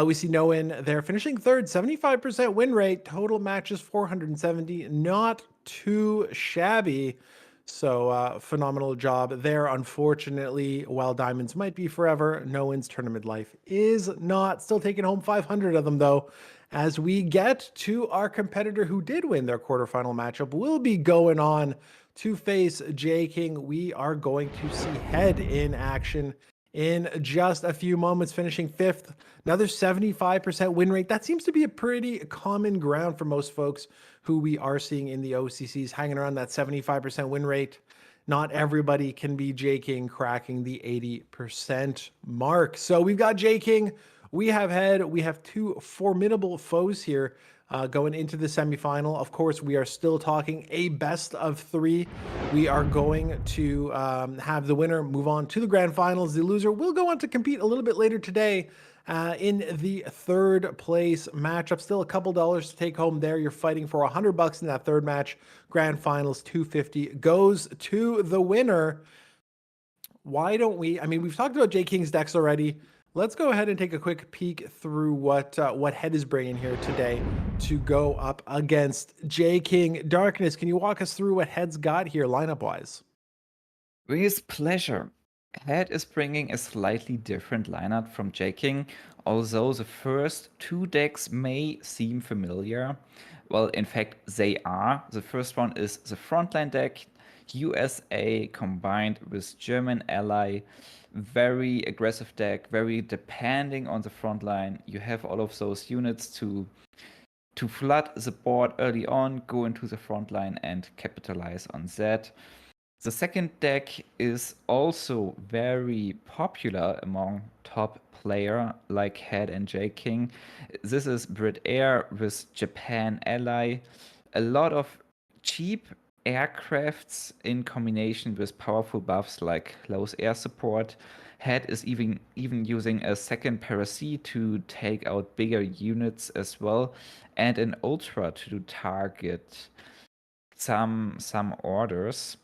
[SPEAKER 1] We see Noen there finishing third, 75% win rate, total matches 470, not too shabby. So phenomenal job there. Unfortunately, while diamonds might be forever, Noen's tournament life is not. Still taking home 500 of them though. As we get to our competitor who did win their quarterfinal matchup, will be going on to face J King. We are going to see Head in action in just a few moments, finishing 5th. Another 75% win rate. That seems to be a pretty common ground for most folks who we are seeing in the OCCs, hanging around that 75% win rate. Not everybody can be J King cracking the 80% mark. So we've got J King, we have Head, we have 2 formidable foes here going into the semifinal. Of course, we are still talking a best of 3. We are going to have the winner move on to the grand finals. The loser will go on to compete a little bit later today in the 3rd place matchup. Still a couple dollars to take home there. You're fighting for $100 in that 3rd match. Grand finals, $250 goes to the winner. Why don't we? I mean, we've talked about J King's decks already. Let's go ahead and take a quick peek through what Head is bringing here today to go up against J King. Darkness, can you walk us through what Head's got here lineup-wise?
[SPEAKER 3] With pleasure. Head is bringing a slightly different lineup from J King, although the first 2 decks may seem familiar. Well, in fact, they are. The first one is the frontline deck, USA combined with German ally. Very aggressive deck, very depending on the front line. You have all of those units to flood the board early on, go into the front line and capitalize on that. The second deck is also very popular among top player like Head and J King. This is Brit Air with Japan ally. A lot of cheap aircrafts in combination with powerful buffs like close air support. Head is even using a second Paracy to take out bigger units as well, and an Ultra to target some orders.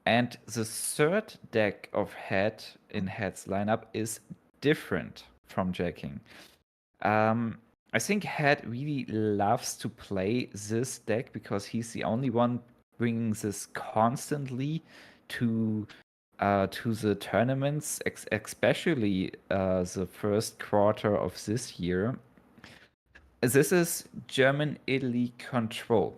[SPEAKER 3] And the third deck of Head in Head's lineup is different from J King. I think Head really loves to play this deck because he's the only one bringing this constantly to to the tournaments, especially the first quarter of this year. This is German-Italy control.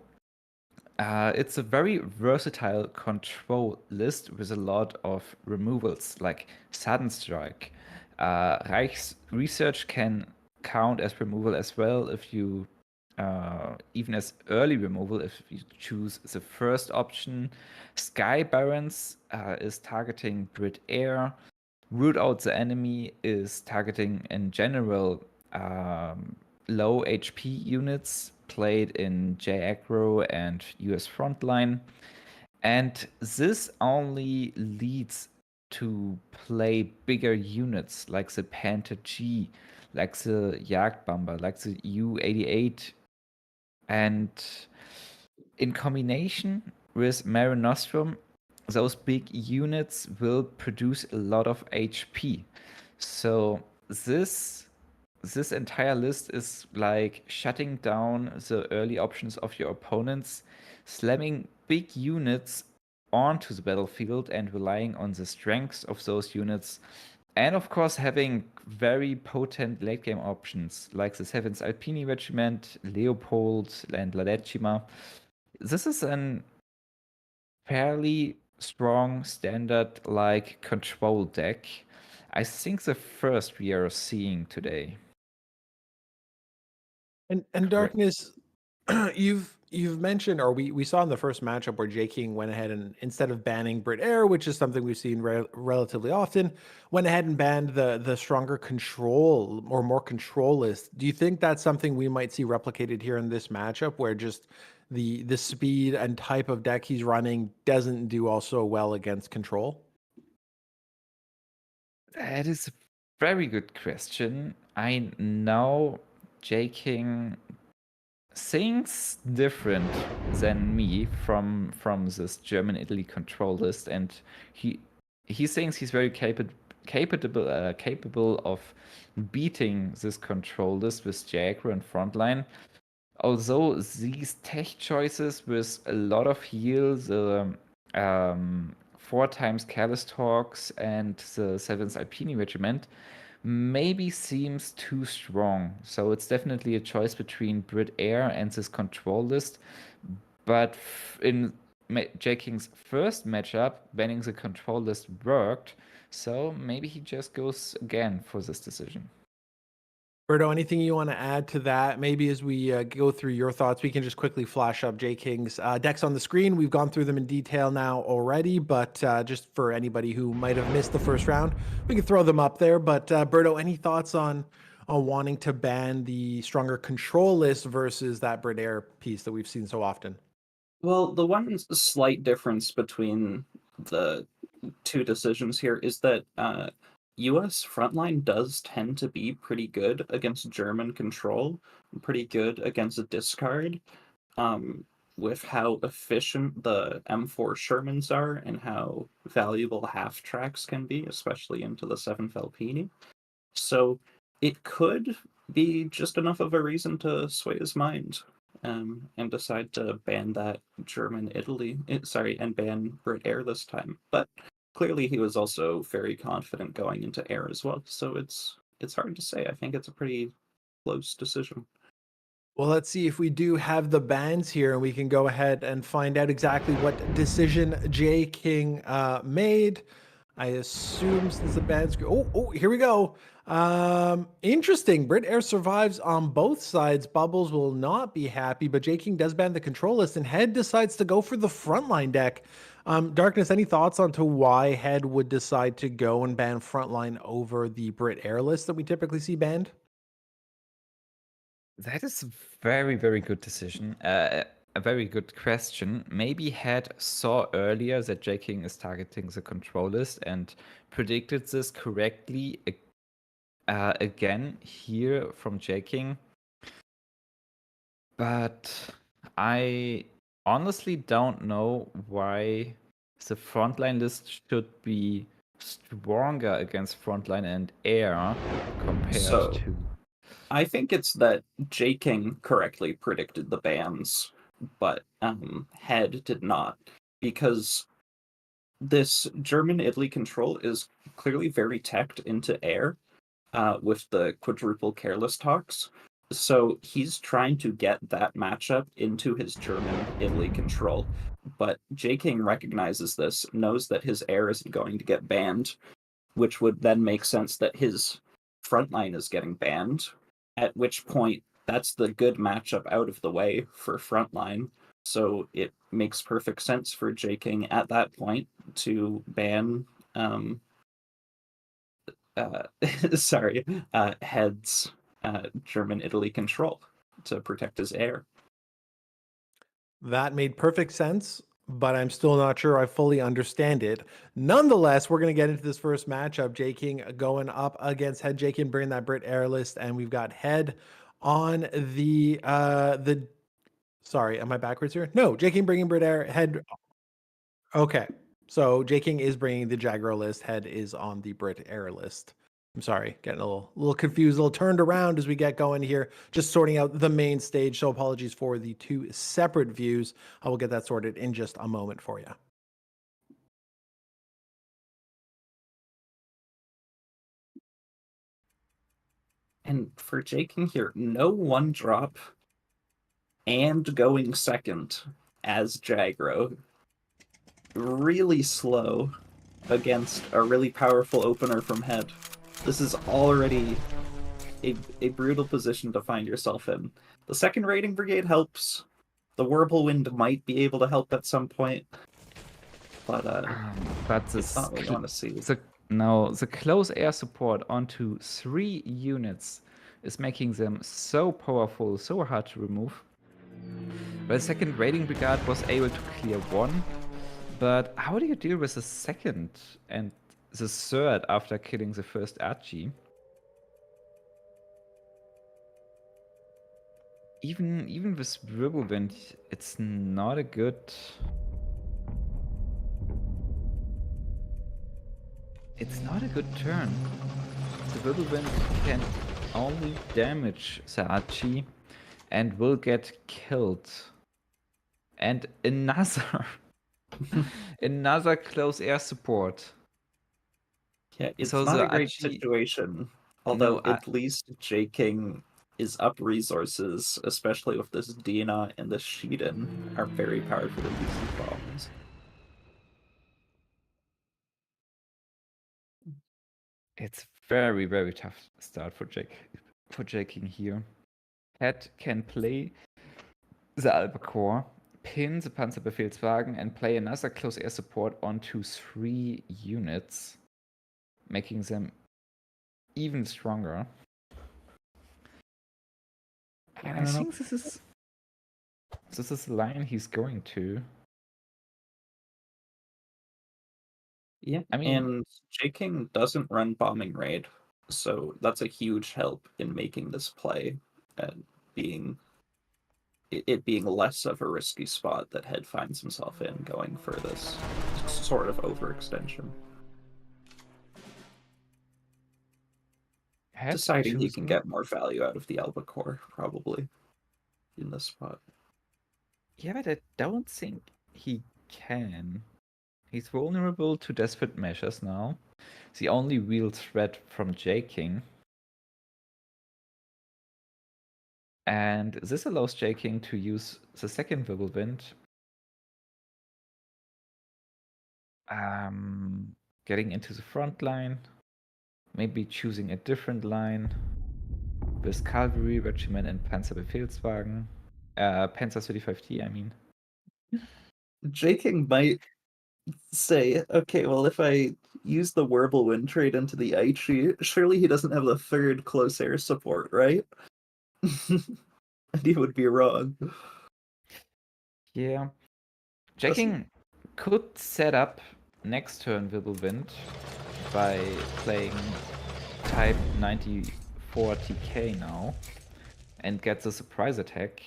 [SPEAKER 3] It's a very versatile control list with a lot of removals, like Sudden Strike. Reich's Research can count as removal as well if you, even as early removal if you choose the first option. Sky Barons is targeting Brit Air. Root Out the Enemy is targeting in general low HP units played in J aggro and US Frontline. And this only leads to play bigger units like the Panther G, like the Jagdbomber, like the U-88. And in combination with Mare Nostrum, those big units will produce a lot of HP. So this entire list is like shutting down the early options of your opponents, slamming big units onto the battlefield and relying on the strengths of those units. And of course, having very potent late game options like the 7th Alpini Regiment, Leopold, and La Decima. This is an fairly strong standard like control deck. I think the first we are seeing today.
[SPEAKER 1] And Darkness, you've mentioned, or we saw in the first matchup where J King went ahead and instead of banning Brit Air, which is something we've seen relatively often, went ahead and banned the stronger control or more control list. Do you think that's something we might see replicated here in this matchup, where just the speed and type of deck he's running doesn't do also well against control?
[SPEAKER 3] That is a very good question. I know J King thinks different than me from this German-Italy control list, and he thinks he's very capable of beating this control list with J aggro and frontline. Although these tech choices with a lot of heal, the 4 times Careless Talks and the 7th Alpini Regiment maybe seems too strong. So it's definitely a choice between Brit Air and this control list. But in J King's first matchup, banning the control list worked. So maybe he just goes again for this decision.
[SPEAKER 1] Berto, anything you want to add to that? Maybe as we go through your thoughts, we can just quickly flash up J King's decks on the screen. We've gone through them in detail now already, but just for anybody who might have missed the first round, we can throw them up there. But Berto, any thoughts on wanting to ban the stronger control list versus that Brit Air piece that we've seen so often?
[SPEAKER 2] Well, the one slight difference between the two decisions here is that US frontline does tend to be pretty good against German control, pretty good against a discard, with how efficient the M4 Shermans are and how valuable half tracks can be, especially into the 7th Alpini. So it could be just enough of a reason to sway his mind and decide to ban that and ban Brit Air this time. But clearly he was also very confident going into Air as well. So it's hard to say. I think it's a pretty close decision.
[SPEAKER 1] Well, let's see if we do have the bans here, and we can go ahead and find out exactly what decision J King made. I assume since the bans go, here we go. Interesting. Brit Air survives on both sides. Bubbles will not be happy, but J King does ban the control list, and Head decides to go for the frontline deck. Darkness, any thoughts on to why Head would decide to go and ban frontline over the Brit Air list that we typically see banned?
[SPEAKER 3] That is a very, very good decision. A very good question. Maybe Head saw earlier that J King is targeting the control list and predicted this correctly again here from J King. But I honestly don't know why the frontline list should be stronger against frontline and air compared to.
[SPEAKER 2] I think it's that J King correctly predicted the bans, but Head did not, because this German-Italy control is clearly very teched into air with the quadruple careless talks. So he's trying to get that matchup into his German-Italy control. But J King recognizes this, knows that his air isn't going to get banned, which would then make sense that his frontline is getting banned, at which point that's the good matchup out of the way for frontline. So it makes perfect sense for J King at that point to ban Head's German-Italy control to protect his air.
[SPEAKER 1] That made perfect sense, but I'm still not sure I fully understand it. Nonetheless, we're going to get into this first matchup. J King going up against Head. J King bringing that Brit air list, and we've got Head on the sorry, am I backwards here? No, J King bringing Brit air, Head. Okay, so J King is bringing the Jaguar list. Head is on the Brit air list. I'm sorry, getting a little confused, a little turned around as we get going here, just sorting out the main stage. So apologies for the two separate views. I will get that sorted in just a moment for you.
[SPEAKER 2] And for J King here, no one drop and going second as Jagro. Really slow against a really powerful opener from Head. This is already a brutal position to find yourself in. The second raiding brigade helps. The Whirlwind might be able to help at some point. But it's not what you want to see.
[SPEAKER 3] The close air support onto 3 units is making them so powerful, so hard to remove. The second raiding brigade was able to clear 1, but how do you deal with the second and the third after killing the first Archie? Even with Whirlwind, it's not a good... It's not a good turn. The Whirlwind can only damage the Archie and will get killed. And another close air support.
[SPEAKER 2] Yeah, it's
[SPEAKER 3] So
[SPEAKER 2] not
[SPEAKER 3] the
[SPEAKER 2] a great
[SPEAKER 3] Archie-
[SPEAKER 2] situation. Although
[SPEAKER 3] No,
[SPEAKER 2] at least J King is up resources, especially with this Dina and this Shiden are very powerful to use these bombs.
[SPEAKER 3] It's very, very tough start for J King here. Head can play the Albacore, pin the Panzerbefehlswagen, and play another close air support onto 3 units, making them even stronger. And I think this is the line he's going to.
[SPEAKER 2] Yeah,
[SPEAKER 3] I mean-
[SPEAKER 2] and J King doesn't run bombing raid, so that's a huge help in making this play and it being less of a risky spot that Head finds himself in going for this sort of overextension.
[SPEAKER 3] Head
[SPEAKER 2] Deciding he can
[SPEAKER 3] choosing-
[SPEAKER 2] get more value out of the Albacore, probably, in this spot.
[SPEAKER 3] Yeah, but I don't think he can. He's vulnerable to desperate measures now. The only real threat from J King. And this allows J King to use the second Whirlwind. Getting into the front line. Maybe choosing a different line. With Cavalry, Regiment, and Panzerbefehlswagen. Panzer 35T, I mean.
[SPEAKER 2] J King might say, okay, well, if I use the Whirlwind trade into the Aichi, surely he doesn't have the third close air support, right? And he would be wrong.
[SPEAKER 3] Yeah. J King could set up next turn Whirlwind by playing type 94 TK now and get the surprise attack.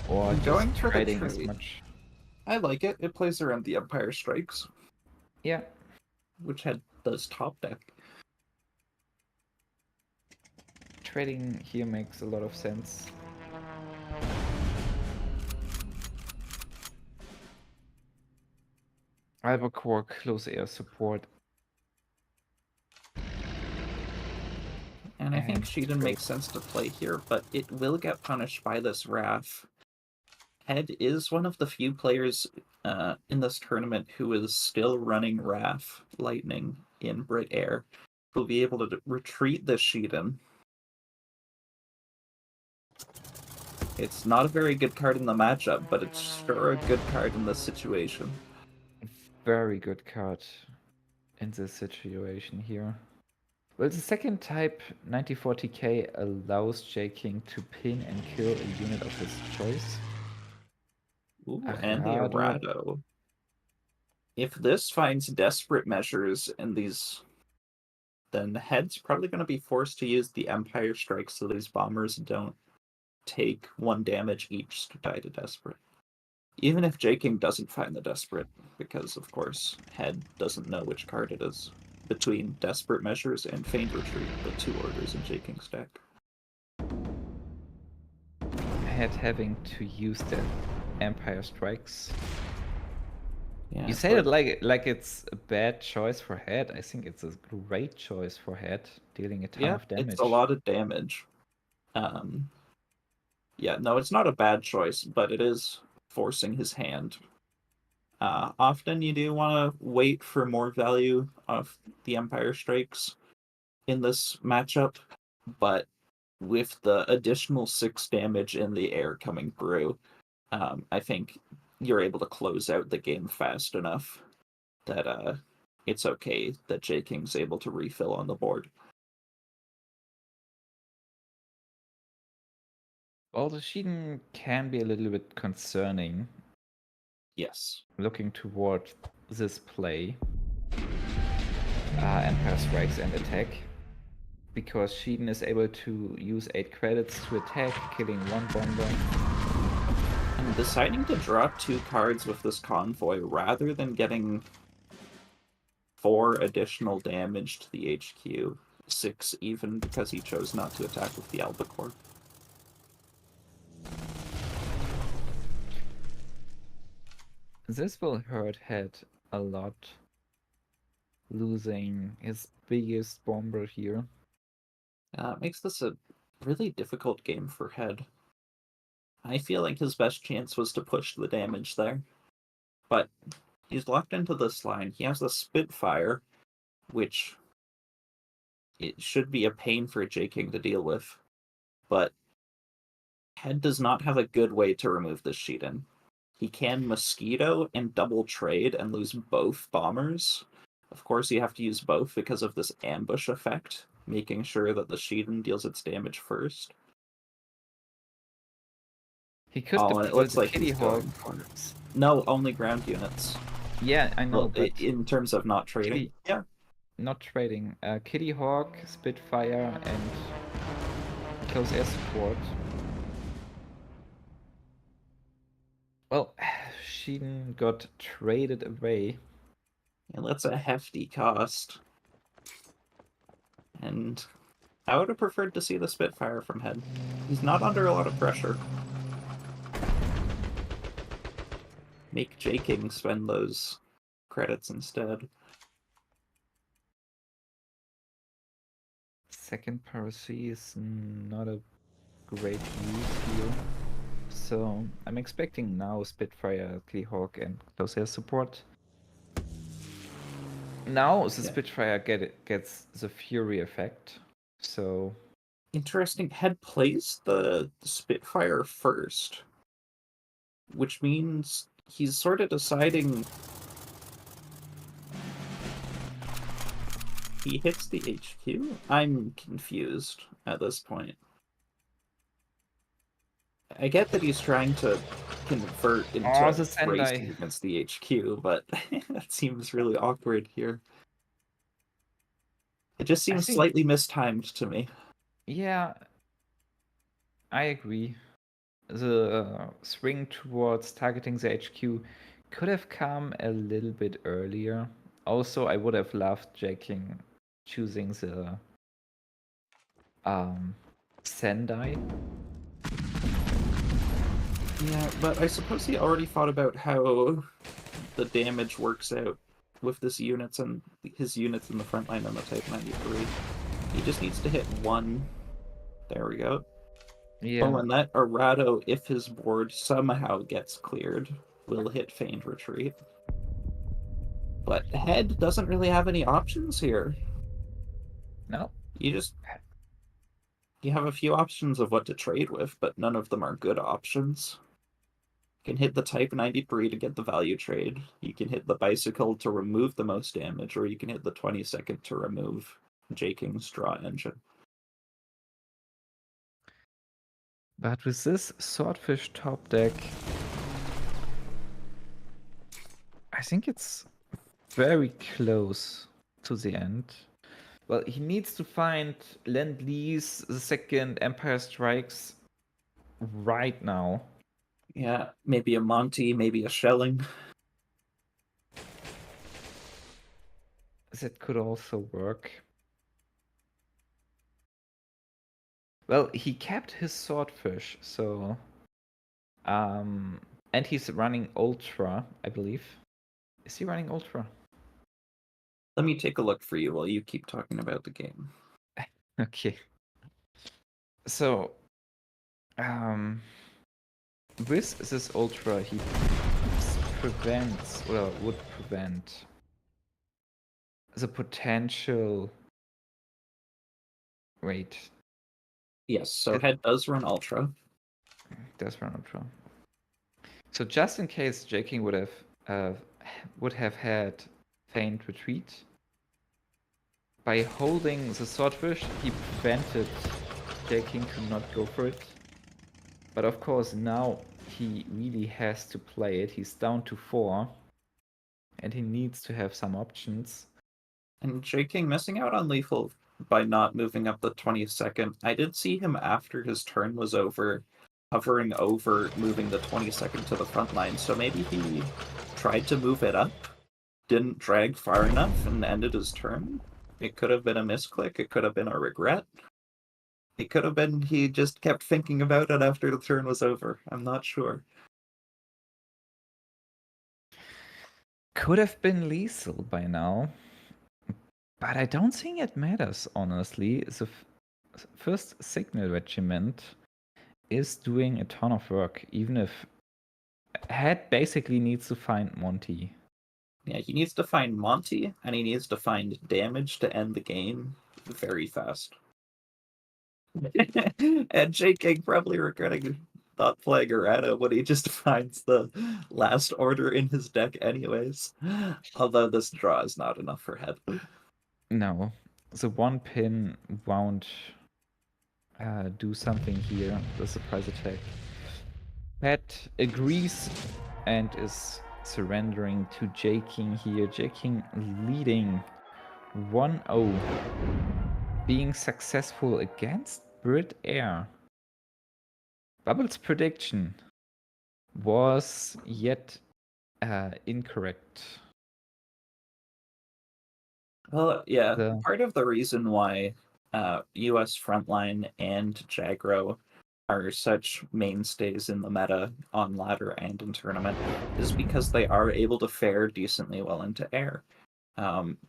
[SPEAKER 3] Or
[SPEAKER 2] I'm going
[SPEAKER 3] just
[SPEAKER 2] for the
[SPEAKER 3] trading as
[SPEAKER 2] trade.
[SPEAKER 3] much.
[SPEAKER 2] I like it. It plays around the Empire Strikes,
[SPEAKER 3] Yeah.
[SPEAKER 2] which does top deck.
[SPEAKER 3] Trading here makes a lot of sense. Albacore close air support.
[SPEAKER 2] And I think
[SPEAKER 3] And
[SPEAKER 2] Shiden makes sense to play here, but it will get punished by this Wrath. Head is one of the few players in this tournament who is still running Wrath Lightning in Brit Air. Will be able to retreat this Shiden. It's not a very good card in the matchup, but it's sure a good card in this situation.
[SPEAKER 3] very good card in this situation here. Well, the second type, 9040k, allows J King to pin and kill a unit of his choice.
[SPEAKER 2] Ooh, and the
[SPEAKER 3] Arado.
[SPEAKER 2] Arado. If this finds desperate measures in these, then Head's probably going to be forced to use the Empire Strike so these bombers don't take 1 damage each to die to desperate. Even if J King doesn't find the desperate, because of course Head doesn't know which card it is between Desperate Measures and Feigned Retreat, the 2 orders in J King's deck.
[SPEAKER 3] Head having to use the Empire Strikes.
[SPEAKER 2] Yeah,
[SPEAKER 3] You say it
[SPEAKER 2] but-
[SPEAKER 3] like it's a bad choice for Head. I think it's a great choice for Head, dealing a ton
[SPEAKER 2] yeah,
[SPEAKER 3] of damage.
[SPEAKER 2] it's a lot of damage. Yeah, no, it's not a bad choice, but it is forcing his hand. Often you do want to wait for more value of the Empire Strikes in this matchup, but with the additional 6 damage in the air coming through, I think you're able to close out the game fast enough that it's okay that J King's able to refill on the board.
[SPEAKER 3] Well, the Shiden can be a little bit concerning
[SPEAKER 2] Yes.
[SPEAKER 3] looking toward this play. Empire Strikes and attack. Because Shiden is able to use 8 credits to attack, killing 1 bomber.
[SPEAKER 2] And deciding to draw 2 cards with this convoy rather than getting 4 additional damage to the HQ, 6 even because he chose not to attack with the Albacore.
[SPEAKER 3] This will hurt Head a lot, losing his biggest bomber here.
[SPEAKER 2] It makes this a really difficult game for Head. I feel like his best chance was to push the damage there. But he's locked into this line. He has the Spitfire, which it should be a pain for J King to deal with. But Head does not have a good way to remove this Shiden. He can Mosquito and double trade and lose both bombers. Of course, you have to use both because of this ambush effect, making sure that the Shiden deals its damage first.
[SPEAKER 3] He could
[SPEAKER 2] Oh, and it
[SPEAKER 3] deploy
[SPEAKER 2] looks
[SPEAKER 3] the
[SPEAKER 2] like
[SPEAKER 3] Kitty
[SPEAKER 2] he's
[SPEAKER 3] Hawk.
[SPEAKER 2] going for it. No, only ground units.
[SPEAKER 3] Yeah, I know,
[SPEAKER 2] Well,
[SPEAKER 3] but
[SPEAKER 2] in terms of not trading.
[SPEAKER 3] Kitty-
[SPEAKER 2] Yeah.
[SPEAKER 3] not trading. Kitty Hawk, Spitfire, and close air support. Well, Shiden got traded away.
[SPEAKER 2] And that's a hefty cost. And I would have preferred to see the Spitfire from Head. He's not under a lot of pressure. Make J King spend those credits instead.
[SPEAKER 3] Second Paracy is not a great use here. So I'm expecting now Spitfire, Kitty Hawk, and close air support. Now the
[SPEAKER 2] Yeah.
[SPEAKER 3] Spitfire gets the Fury effect. So
[SPEAKER 2] Interesting. Head plays the Spitfire first, which means he's sort of deciding. He hits the HQ? I'm confused at this point. I get that he's trying to convert into
[SPEAKER 3] Oh, the
[SPEAKER 2] racing
[SPEAKER 3] Sendai.
[SPEAKER 2] against the HQ, but that seems really awkward here. It just seems
[SPEAKER 3] think-
[SPEAKER 2] slightly mistimed to me.
[SPEAKER 3] yeah, I agree. The swing towards targeting the HQ could have come a little bit earlier. Also, I would have loved J King choosing the Sendai.
[SPEAKER 2] Yeah, but I suppose he already thought about how the damage works out with his units in the front line on the Type 93. He just needs to hit one. There we go.
[SPEAKER 3] Yeah.
[SPEAKER 2] Oh, and that errato, if his board somehow gets cleared, will hit Feigned Retreat. But Head doesn't really have any options here.
[SPEAKER 3] No.
[SPEAKER 2] You have a few options of what to trade with, but none of them are good options. You can hit the Type 93 to get the value trade. You can hit the Bicycle to remove the most damage, or you can hit the 22nd to remove J-King's draw engine.
[SPEAKER 3] But with this Swordfish top deck, I think it's very close to the end. Well, he needs to find Lend-Lease, the second Empire Strikes right now.
[SPEAKER 2] Yeah, maybe a Monty, maybe a Shelling.
[SPEAKER 3] That could also work. Well, he kept his Swordfish, so... and he's running Ultra, I believe. Is he running Ultra?
[SPEAKER 2] Let me take a look for you while you keep talking about the game.
[SPEAKER 3] Okay. So, with this Ultra, he prevents, or would prevent, the potential... Wait.
[SPEAKER 2] Yes, so Head does run Ultra.
[SPEAKER 3] Does run Ultra. So just in case J-King would have had Feigned Retreat, by holding the Swordfish, he prevented J-King to not go for it. But of course, now he really has to play it. He's down to 4, and he needs to have some options.
[SPEAKER 2] And J-King missing out on lethal by not moving up the 22nd. I did see him after his turn was over, hovering over moving the 22nd to the front line, so maybe he tried to move it up, didn't drag far enough, and ended his turn. It could have been a misclick, it could have been a regret. It could have been he just kept thinking about it after the turn was over. I'm not sure.
[SPEAKER 3] Could have been lethal by now, but I don't think it matters, honestly. The first Signal Regiment is doing a ton of work, even if Head basically needs to find Monty.
[SPEAKER 2] Yeah, he needs to find Monty, and he needs to find damage to end the game very fast. And J-King probably regretting not playing errata when he just finds the last order in his deck anyways. Although this draw is not enough for Head.
[SPEAKER 3] No, the one pin won't do something here, the surprise attack. Head agrees and is surrendering to J-King here. J-King leading 1-0. Being successful against Brit Air. Bubble's prediction was yet incorrect.
[SPEAKER 2] Well, yeah,
[SPEAKER 3] The-
[SPEAKER 2] part of the reason why US Frontline and Jagro are such mainstays in the meta on ladder and in tournament is because they are able to fare decently well into air.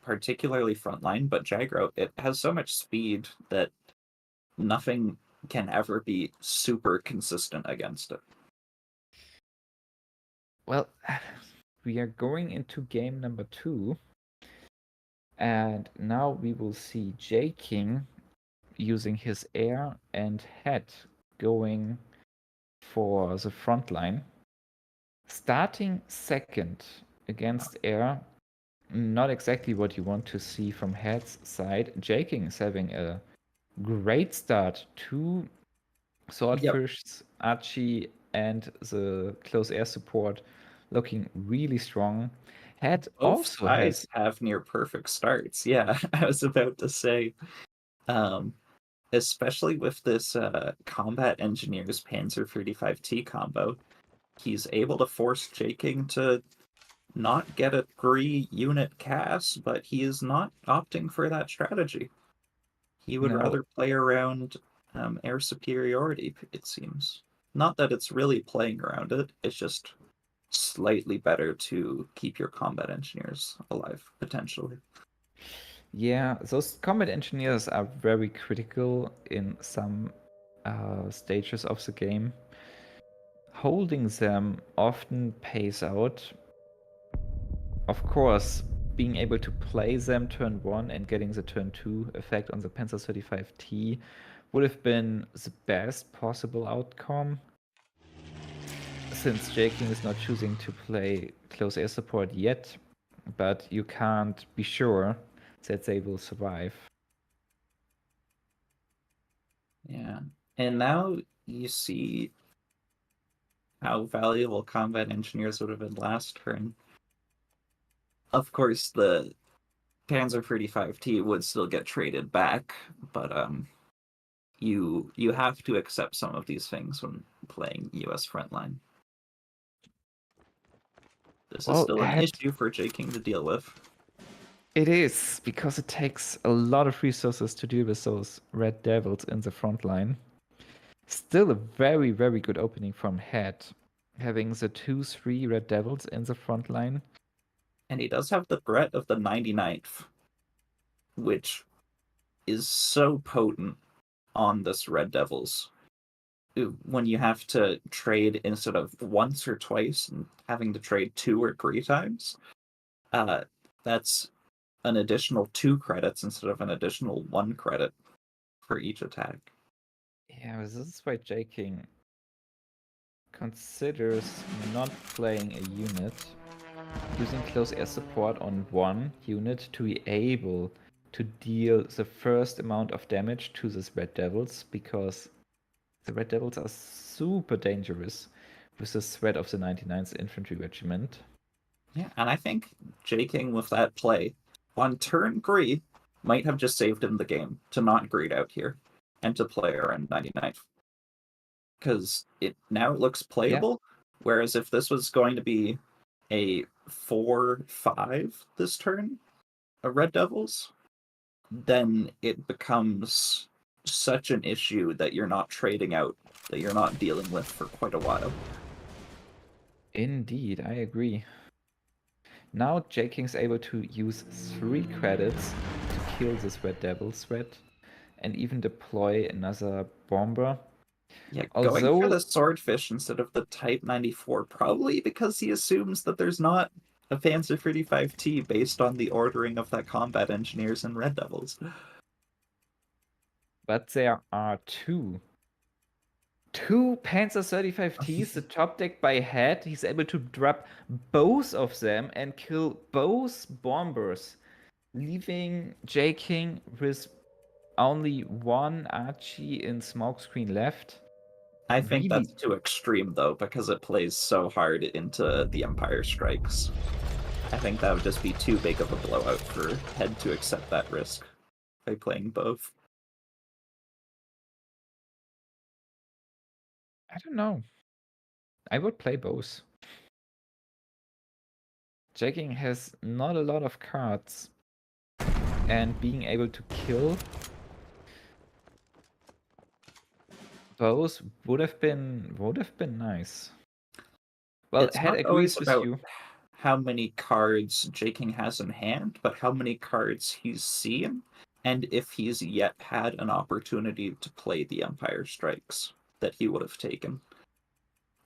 [SPEAKER 2] Particularly Frontline, but Jagro, it has so much speed that nothing can ever be super consistent against it.
[SPEAKER 3] Well, we are going into game number 2. And now we will see J-King using his air and Head going for the front line. Starting second against air, not exactly what you want to see from Head's side. J-King is having a great start. 2 Swordfish, Archie, and the close air support looking really strong. Head
[SPEAKER 2] Both
[SPEAKER 3] also
[SPEAKER 2] sides
[SPEAKER 3] has
[SPEAKER 2] have near perfect starts. Yeah, I was about to say, especially with this Combat Engineers Panzer 35T combo, he's able to force J-King to not get a 3-unit CAS, but he is not opting for that strategy. He would
[SPEAKER 3] No.
[SPEAKER 2] rather play around air superiority, it seems. Not that it's really playing around it, it's just slightly better to keep your combat engineers alive, potentially.
[SPEAKER 3] Yeah, those combat engineers are very critical in some stages of the game. Holding them often pays out. Of course, being able to play them turn 1 and getting the turn 2 effect on the Panzer 35T would have been the best possible outcome. Since J-King is not choosing to play close air support yet, but you can't be sure that they will survive.
[SPEAKER 2] Yeah. And now you see how valuable combat engineers would have been last turn. Of course, the Panzer 35T would still get traded back, but you have to accept some of these things when playing US Frontline. This is still an issue for J-King to deal with.
[SPEAKER 3] It is, because it takes a lot of resources to deal with those Red Devils in the front line. Still a very, very good opening from head, having the 2-3 Red Devils in the front line.
[SPEAKER 2] And he does have the threat of the 99th, which is so potent on this Red Devils. When you have to trade instead of once or twice and having to trade 2 or 3 times, that's an additional 2 credits instead of an additional 1 credit for each attack.
[SPEAKER 3] Yeah, this is why J-King considers not playing a unit, using close air support on 1 unit to be able to deal the first amount of damage to these Red Devils, because the Red Devils are super dangerous with the threat of the 99th Infantry Regiment.
[SPEAKER 2] Yeah, and I think J-King with that play on turn 3 might have just saved him the game to not greed out here and to play around 99th. Because it looks playable, whereas if this was going to be a 4-5 this turn, a Red Devils, then it becomes such an issue that you're not trading out, that you're not dealing with for quite a while.
[SPEAKER 3] Indeed, I agree. Now J-King's able to use 3 credits to kill this Red Devil threat and even deploy another bomber.
[SPEAKER 2] Yeah, going for the Swordfish instead of the Type 94, probably because he assumes that there's not a Panzer 35T based on the ordering of that combat engineers and Red Devils.
[SPEAKER 3] But there are 2 Panzer 35Ts, the top deck by head. He's able to drop both of them and kill both bombers, leaving J-King with only 1 Archie in smokescreen left.
[SPEAKER 2] I think that's too extreme, though, because it plays so hard into the Empire Strikes. I think that would just be too big of a blowout for Head to accept that risk by playing both.
[SPEAKER 3] I don't know. I would play both. J-King has not a lot of cards, and being able to kill both would have been nice. Well,
[SPEAKER 2] it's
[SPEAKER 3] Head
[SPEAKER 2] not
[SPEAKER 3] agrees
[SPEAKER 2] always
[SPEAKER 3] with
[SPEAKER 2] about
[SPEAKER 3] you.
[SPEAKER 2] how many cards J-King has in hand, but how many cards he's seen, and if he's yet had an opportunity to play the Empire Strikes that he would have taken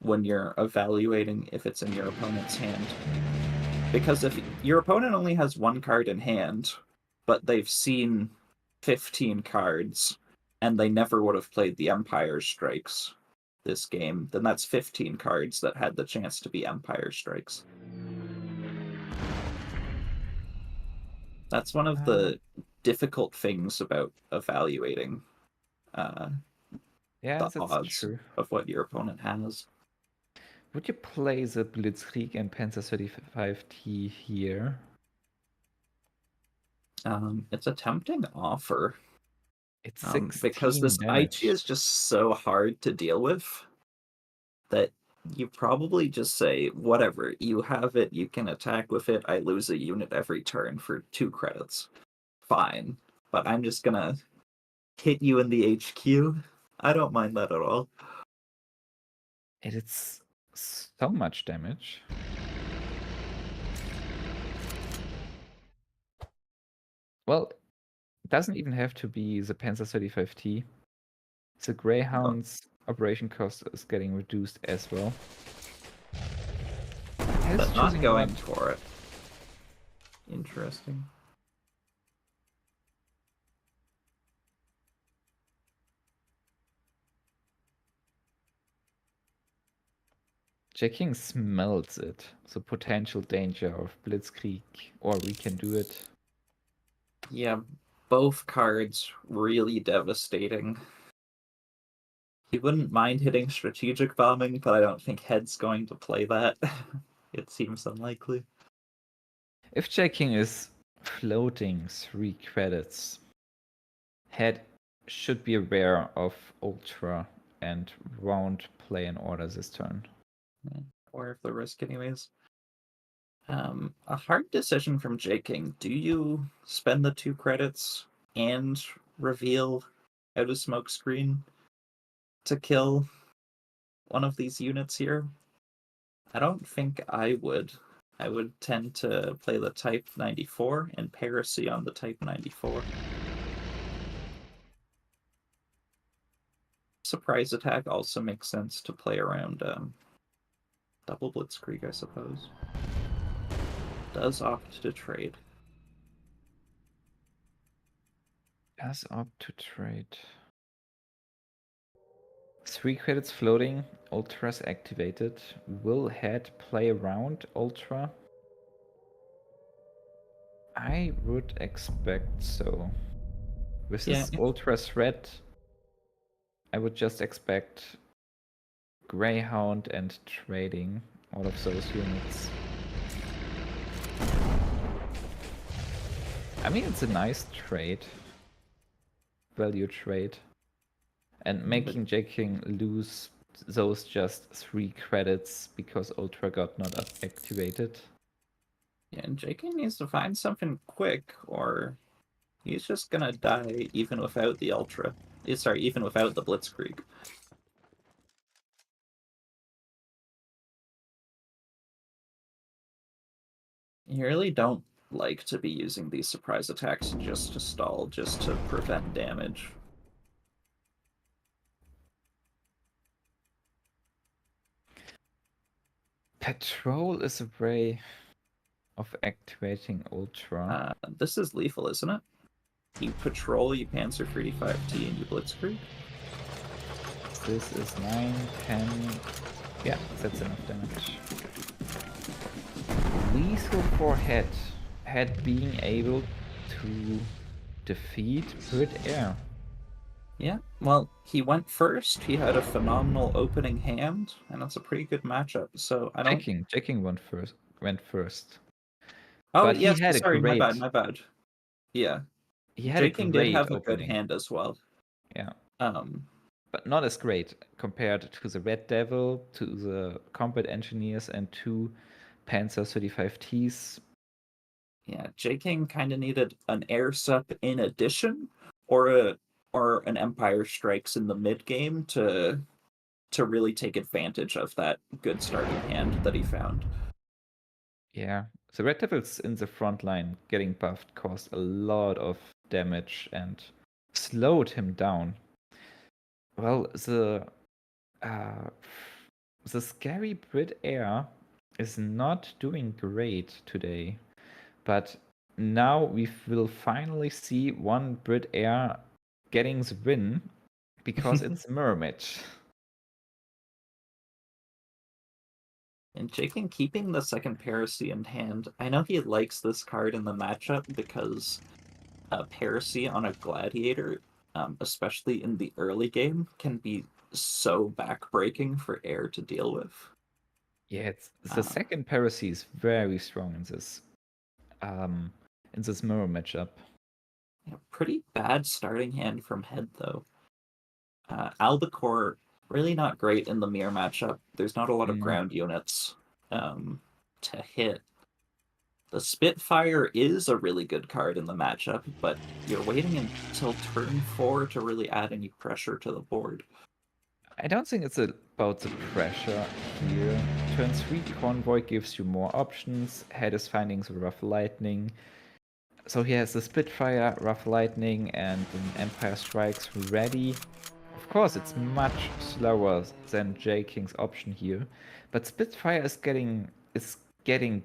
[SPEAKER 2] when you're evaluating if it's in your opponent's hand. Because if your opponent only has 1 card in hand, but they've seen 15 cards, and they never would have played the Empire Strikes this game, then that's 15 cards that had the chance to be Empire Strikes. That's one of the difficult things about evaluating the odds
[SPEAKER 3] true.
[SPEAKER 2] of what your opponent has.
[SPEAKER 3] Would you play the Blitzkrieg and Panzer 35T here?
[SPEAKER 2] It's a tempting offer.
[SPEAKER 3] It's 16
[SPEAKER 2] because this
[SPEAKER 3] damage.
[SPEAKER 2] IG is just so hard to deal with that you probably just say, whatever, you have it, you can attack with it, I lose a unit every turn for 2 credits. Fine, but I'm just gonna hit you in the HQ. I don't mind that at all.
[SPEAKER 3] It's So much damage. Well, it doesn't even have to be the Panzer 35T. The Greyhound's operation cost is getting reduced as well. He's
[SPEAKER 2] But not
[SPEAKER 3] choosing
[SPEAKER 2] going
[SPEAKER 3] not-
[SPEAKER 2] for it. Interesting.
[SPEAKER 3] King smells it. The potential danger of Blitzkrieg, or we can do it.
[SPEAKER 2] Yeah, both cards really devastating. He wouldn't mind hitting strategic bombing, but I don't think Head's going to play that. It seems unlikely.
[SPEAKER 3] If King is floating 3 credits, Head should be aware of Ultra and won't play an order this turn.
[SPEAKER 2] Or if the risk anyways. A hard decision from King. Do you spend the 2 credits and reveal out of smoke screen to kill one of these units here? I don't think I would. I would tend to play the Type 94 and Piracy on the Type 94. Surprise attack also makes sense to play around double Blitzkrieg, I suppose. Does opt to trade.
[SPEAKER 3] Does opt to trade. 3 credits floating, Ultra's activated. Will Head play around Ultra? I would expect so. With this Ultra threat, I would just expect Greyhound and trading all of those units. I mean, it's a nice trade. Value trade. And making King lose those just 3 credits because Ultra got not activated.
[SPEAKER 2] Yeah, and King needs to find something quick, or he's just gonna die even without the Ultra. Sorry, even without the Blitzkrieg. You really don't like to be using these surprise attacks just to stall, just to prevent damage.
[SPEAKER 3] Patrol is a way of activating Ultra.
[SPEAKER 2] This is lethal, isn't it? You patrol, you Panzer 35T, and you Blitzkrieg.
[SPEAKER 3] This is 9, 10. Yeah, that's enough damage. Lethal for Head. Head being able to defeat Brit Air.
[SPEAKER 2] Yeah, well, he went first. He had a phenomenal opening hand, and it's a pretty good matchup. So I don't.
[SPEAKER 3] King went first.
[SPEAKER 2] Oh
[SPEAKER 3] but
[SPEAKER 2] yes,
[SPEAKER 3] he had
[SPEAKER 2] sorry,
[SPEAKER 3] a great...
[SPEAKER 2] my bad. Yeah,
[SPEAKER 3] he had a
[SPEAKER 2] King
[SPEAKER 3] great
[SPEAKER 2] did have
[SPEAKER 3] opening.
[SPEAKER 2] a good hand as well.
[SPEAKER 3] Yeah.
[SPEAKER 2] But
[SPEAKER 3] not as great compared to the Red Devil, to the Combat Engineers, and 2 Panzer 35Ts.
[SPEAKER 2] Yeah, King kind of needed an air sup in addition, or an Empire Strikes in the mid game to really take advantage of that good starting hand that he found.
[SPEAKER 3] Yeah, the Red Devils in the front line getting buffed caused a lot of damage and slowed him down. Well, the scary Brit Air is not doing great today, but now we will finally see one Brit Air getting the win because it's a mirror match.
[SPEAKER 2] And King keeping the second Piracy in hand. I know he likes this card in the matchup because Piracy on a Gladiator, especially in the early game, can be so backbreaking for air to deal with.
[SPEAKER 3] Yeah, it's the second Piracy is very strong in this mirror matchup.
[SPEAKER 2] Yeah, pretty bad starting hand from Head though. Albacore really not great in the mirror matchup. There's not a lot of ground units to hit. The Spitfire is a really good card in the matchup, but you're waiting until turn 4 to really add any pressure to the board.
[SPEAKER 3] I don't think it's about the pressure here. Turn 3 Convoy gives you more options. Head is finding the Rough Lightning. So he has the Spitfire, Rough Lightning, and an Empire Strikes ready. Of course, it's much slower than J King's option here, but Spitfire is getting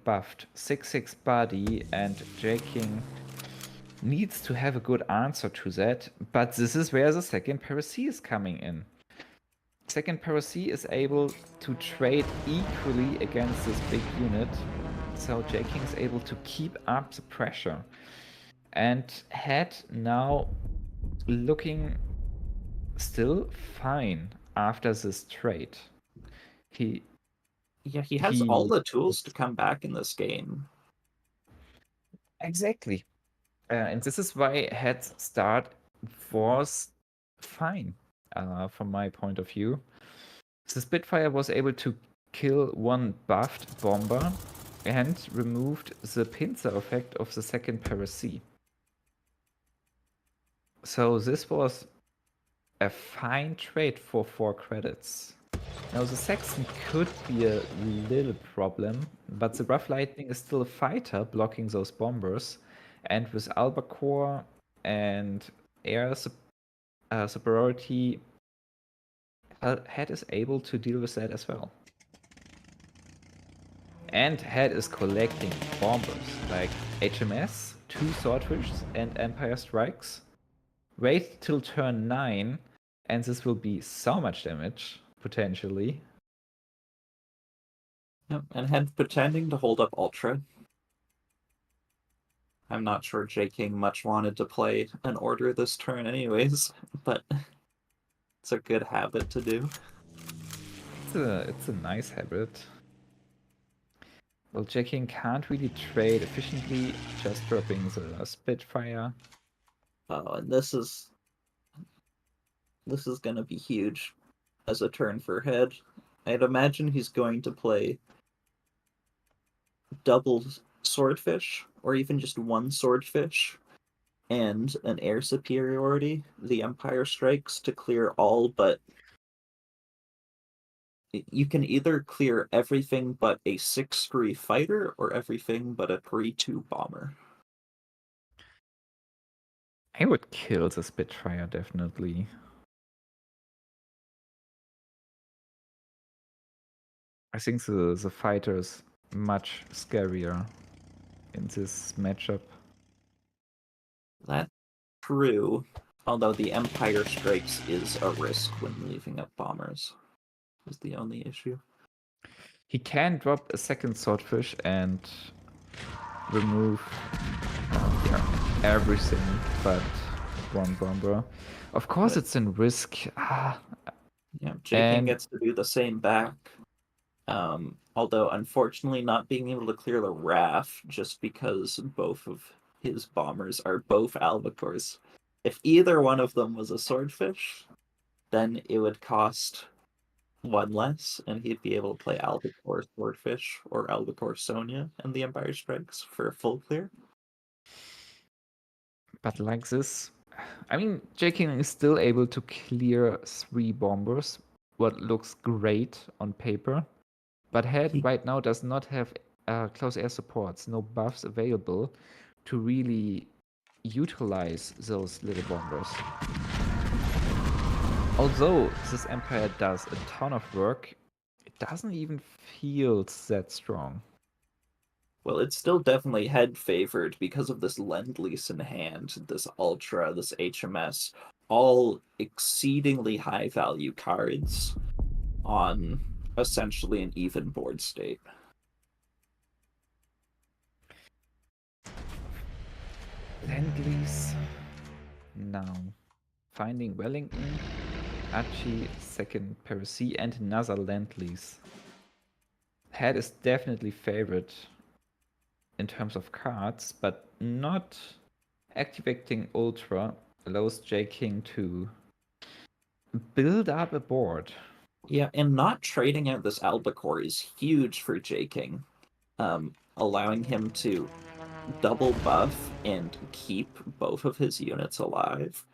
[SPEAKER 3] buffed. 6/6 body, and J King needs to have a good answer to that. But this is where the second Paracy is coming in. Second Paracy is able to trade equally against this big unit, so J King is able to keep up the pressure. And Head now looking still fine after this trade. He
[SPEAKER 2] has all the tools to come back in this game.
[SPEAKER 3] Exactly. And this is why Head's start was fine from my point of view. The Spitfire was able to kill one buffed bomber and removed the pincer effect of the second Paracy. So this was a fine trade for 4 credits. Now the Saxon could be a little problem, but the Rough Lightning is still a fighter blocking those bombers, and with Albacore and air superiority, Head is able to deal with that as well. And Head is collecting bombers like HMS, 2 Swordfishes, and Empire Strikes. Wait till turn 9, and this will be so much damage, potentially.
[SPEAKER 2] Yep, and Head pretending to hold up Ultra. I'm not sure J King much wanted to play an order this turn anyways, but it's a good habit to do.
[SPEAKER 3] It's a nice habit. Well, J King can't really trade efficiently, just dropping the Spitfire.
[SPEAKER 2] Oh, and this is gonna be huge as a turn for Head. I'd imagine he's going to play double Swordfish, or even just one Swordfish, and an air superiority, the Empire Strikes, to clear all but... You can either clear everything but a 6/3 fighter, or everything but a 3/2 bomber.
[SPEAKER 3] I would kill the Spitfire, definitely. I think the fighter is much scarier in this matchup.
[SPEAKER 2] That's true, although the Empire Strikes is a risk when leaving up bombers, is the only issue.
[SPEAKER 3] He can drop a second Swordfish and remove everything but one bomber. Of course,
[SPEAKER 2] But-
[SPEAKER 3] it's in risk.
[SPEAKER 2] Yeah, J King
[SPEAKER 3] And-
[SPEAKER 2] gets to do the same back. Although unfortunately not being able to clear the RAF just because both of his bombers are both Albacores. If either one of them was a Swordfish, then it would cost 1 less, and he'd be able to play Albacore Swordfish or Albacore Sonia and the Empire Strikes for a full clear.
[SPEAKER 3] But like this, I mean, J King is still able to clear 3 bombers, what looks great on paper. But Head right now does not have close air supports, no buffs available to really utilize those little bombers. Although this Empire does a ton of work, it doesn't even feel that strong.
[SPEAKER 2] Well, it's still definitely Head favored because of this Lend-Lease in hand, this Ultra, this HMS, all exceedingly high value cards on essentially an even board state.
[SPEAKER 3] Lend-Lease. Now, finding Wellington, Archie, second Paracy, and another Lend-Lease. Head is definitely favored in terms of cards, but not activating Ultra allows J King to build up a board.
[SPEAKER 2] Yeah, and not trading out this Albacore is huge for J King, allowing him to double buff and keep both of his units alive.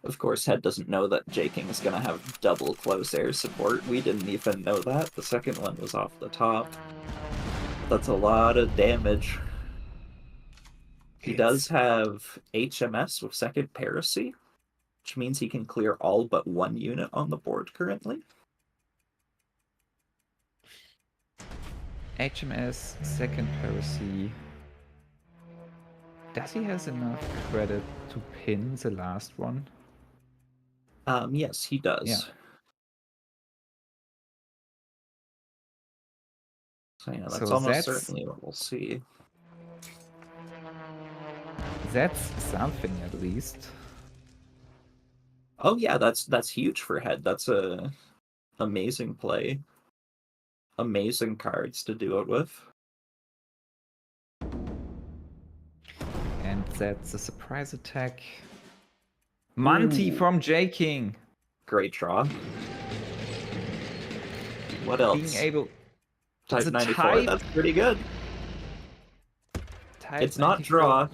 [SPEAKER 2] Of course, Head doesn't know that J-King is going to have double close air support. We didn't even know that. The second one was off the top. That's a lot of damage. He does have HMS with second Piracy, which means he can clear all but one unit on the board currently.
[SPEAKER 3] HMS, second Piracy. Does he has enough credit to pin the last one?
[SPEAKER 2] Yes, he does.
[SPEAKER 3] Yeah.
[SPEAKER 2] So yeah, that's
[SPEAKER 3] So
[SPEAKER 2] almost
[SPEAKER 3] that's-
[SPEAKER 2] certainly what we'll see.
[SPEAKER 3] That's something at least.
[SPEAKER 2] Oh yeah, that's huge for Head. That's a amazing play. Amazing cards to do it with.
[SPEAKER 3] And that's a surprise attack. Monty
[SPEAKER 2] Ooh.
[SPEAKER 3] from J-King.
[SPEAKER 2] Great draw. What else?
[SPEAKER 3] Being able...
[SPEAKER 2] Type
[SPEAKER 3] the
[SPEAKER 2] 94,
[SPEAKER 3] type-
[SPEAKER 2] that's pretty good.
[SPEAKER 3] Type
[SPEAKER 2] It's not
[SPEAKER 3] 94.
[SPEAKER 2] draw,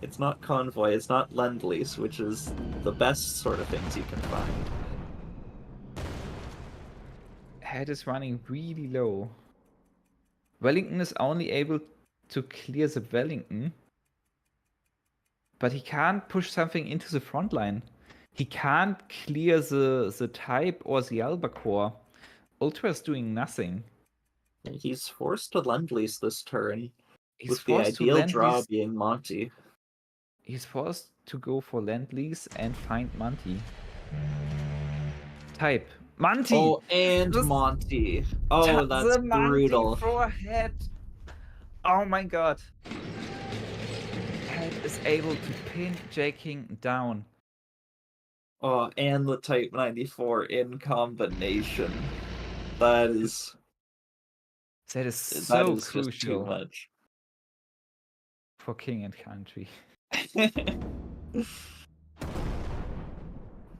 [SPEAKER 2] it's not convoy, it's not lend-lease, which is the best sort of things you can find.
[SPEAKER 3] Head is running really low. Wellington is only able to clear the Wellington, but he can't push something into the front line. He can't clear the Type or the Albacore. Ultra is doing nothing.
[SPEAKER 2] He's forced to lend-lease this turn,
[SPEAKER 3] He's
[SPEAKER 2] with the
[SPEAKER 3] forced to
[SPEAKER 2] ideal draw
[SPEAKER 3] Lend-Lease.
[SPEAKER 2] being Monty.
[SPEAKER 3] He's forced to go for Lend-Lease and find Monty. Type. Monty!
[SPEAKER 2] Oh, and
[SPEAKER 3] This-
[SPEAKER 2] Monty. Oh, that's
[SPEAKER 3] the Monty
[SPEAKER 2] brutal.
[SPEAKER 3] for Head. Oh my god. Head is able to pin J-King down.
[SPEAKER 2] Oh, and the Type 94 in combination. That is
[SPEAKER 3] That is so
[SPEAKER 2] just too
[SPEAKER 3] crucial
[SPEAKER 2] much.
[SPEAKER 3] for King and Country.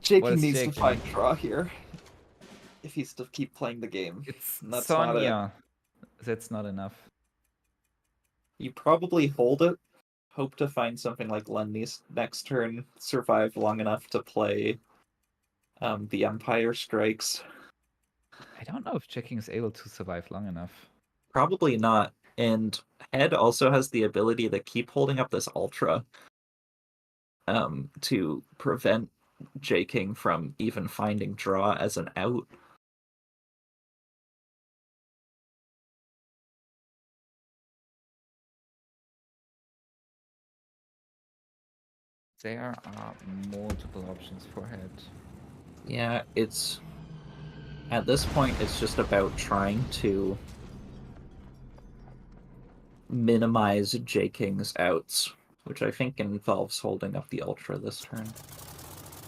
[SPEAKER 2] Jake
[SPEAKER 3] What is
[SPEAKER 2] needs to
[SPEAKER 3] Jake
[SPEAKER 2] find
[SPEAKER 3] doing?
[SPEAKER 2] draw here if he's to keep playing the game.
[SPEAKER 3] It's
[SPEAKER 2] And that's not it.
[SPEAKER 3] Sonya. That's not enough.
[SPEAKER 2] You probably hold it, hope to find something like Lenny's next turn, survive long enough to play the Empire Strikes.
[SPEAKER 3] I don't know if J-King is able to survive long enough.
[SPEAKER 2] Probably not. And Head also has the ability to keep holding up this Ultra to prevent J-King from even finding draw as an out.
[SPEAKER 3] There are multiple options for Head.
[SPEAKER 2] Yeah, it's... At this point, it's just about trying to minimize J-King's outs, which I think involves holding up the Ultra this turn.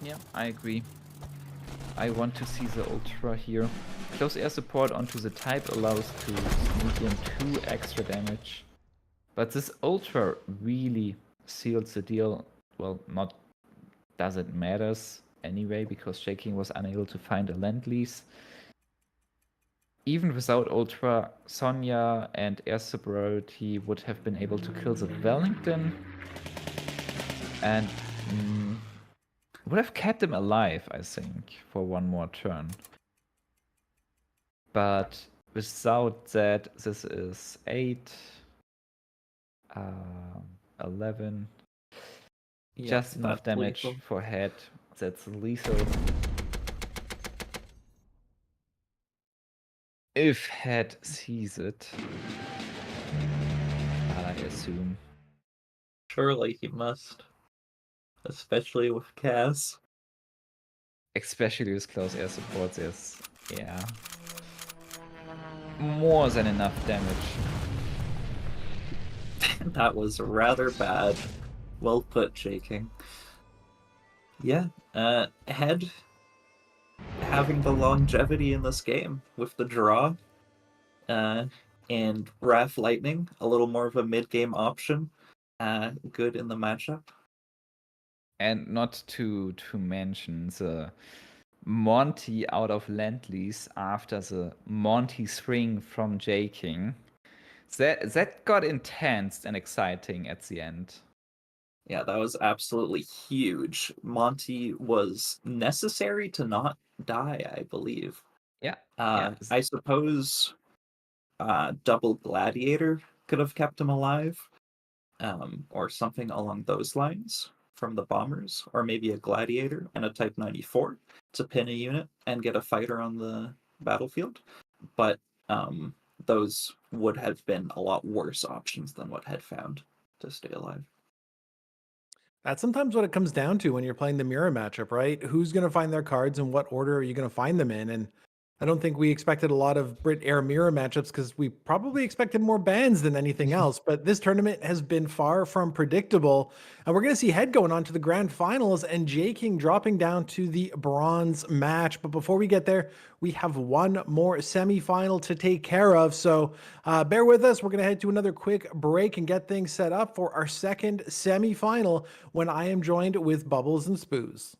[SPEAKER 3] Yeah, I agree. I want to see the Ultra here. Close air support onto the Type allows to sneak in 2 extra damage. But this Ultra really seals the deal. Well, not does it matters anyway, because J-King was unable to find a Lend-Lease. Even without Ultra, Sonya and Air Superiority would have been able to kill the Wellington. And would have kept him alive, I think, for one more turn. But without that, this is 8, 11.
[SPEAKER 2] Yeah,
[SPEAKER 3] Just enough
[SPEAKER 2] that's
[SPEAKER 3] damage
[SPEAKER 2] lethal.
[SPEAKER 3] for Head. That's lethal. If Head sees it. I assume.
[SPEAKER 2] Surely he must. Especially with Cass.
[SPEAKER 3] Especially with close air support, there's, yeah, more than enough damage.
[SPEAKER 2] That was rather bad. Well put, J-King. Yeah, Head having the longevity in this game with the draw, and Wrath Lightning, a little more of a mid-game option, good in the matchup.
[SPEAKER 3] And not to mention the Monty out of Lend-Lease after the Monty swing from J-King. That got intense and exciting at the end.
[SPEAKER 2] Yeah, that was absolutely huge. Monty was necessary to not die, I believe.
[SPEAKER 3] Yeah.
[SPEAKER 2] I suppose double gladiator could have kept him alive, or something along those lines from the bombers, or maybe a gladiator and a Type 94 to pin a unit and get a fighter on the battlefield. But those would have been a lot worse options than what Head found to stay alive.
[SPEAKER 1] That's sometimes what it comes down to when you're playing the mirror matchup, right? Who's going to find their cards and what order are you going to find them in? And I don't think we expected a lot of Brit Air mirror matchups because we probably expected more bans than anything else. But this tournament has been far from predictable. And we're going to see Head going on to the grand finals and J King dropping down to the bronze match. But before we get there, we have one more semifinal to take care of. So bear with us. We're going to head to another quick break and get things set up for our second semifinal when I am joined with Bubbles and Spooz.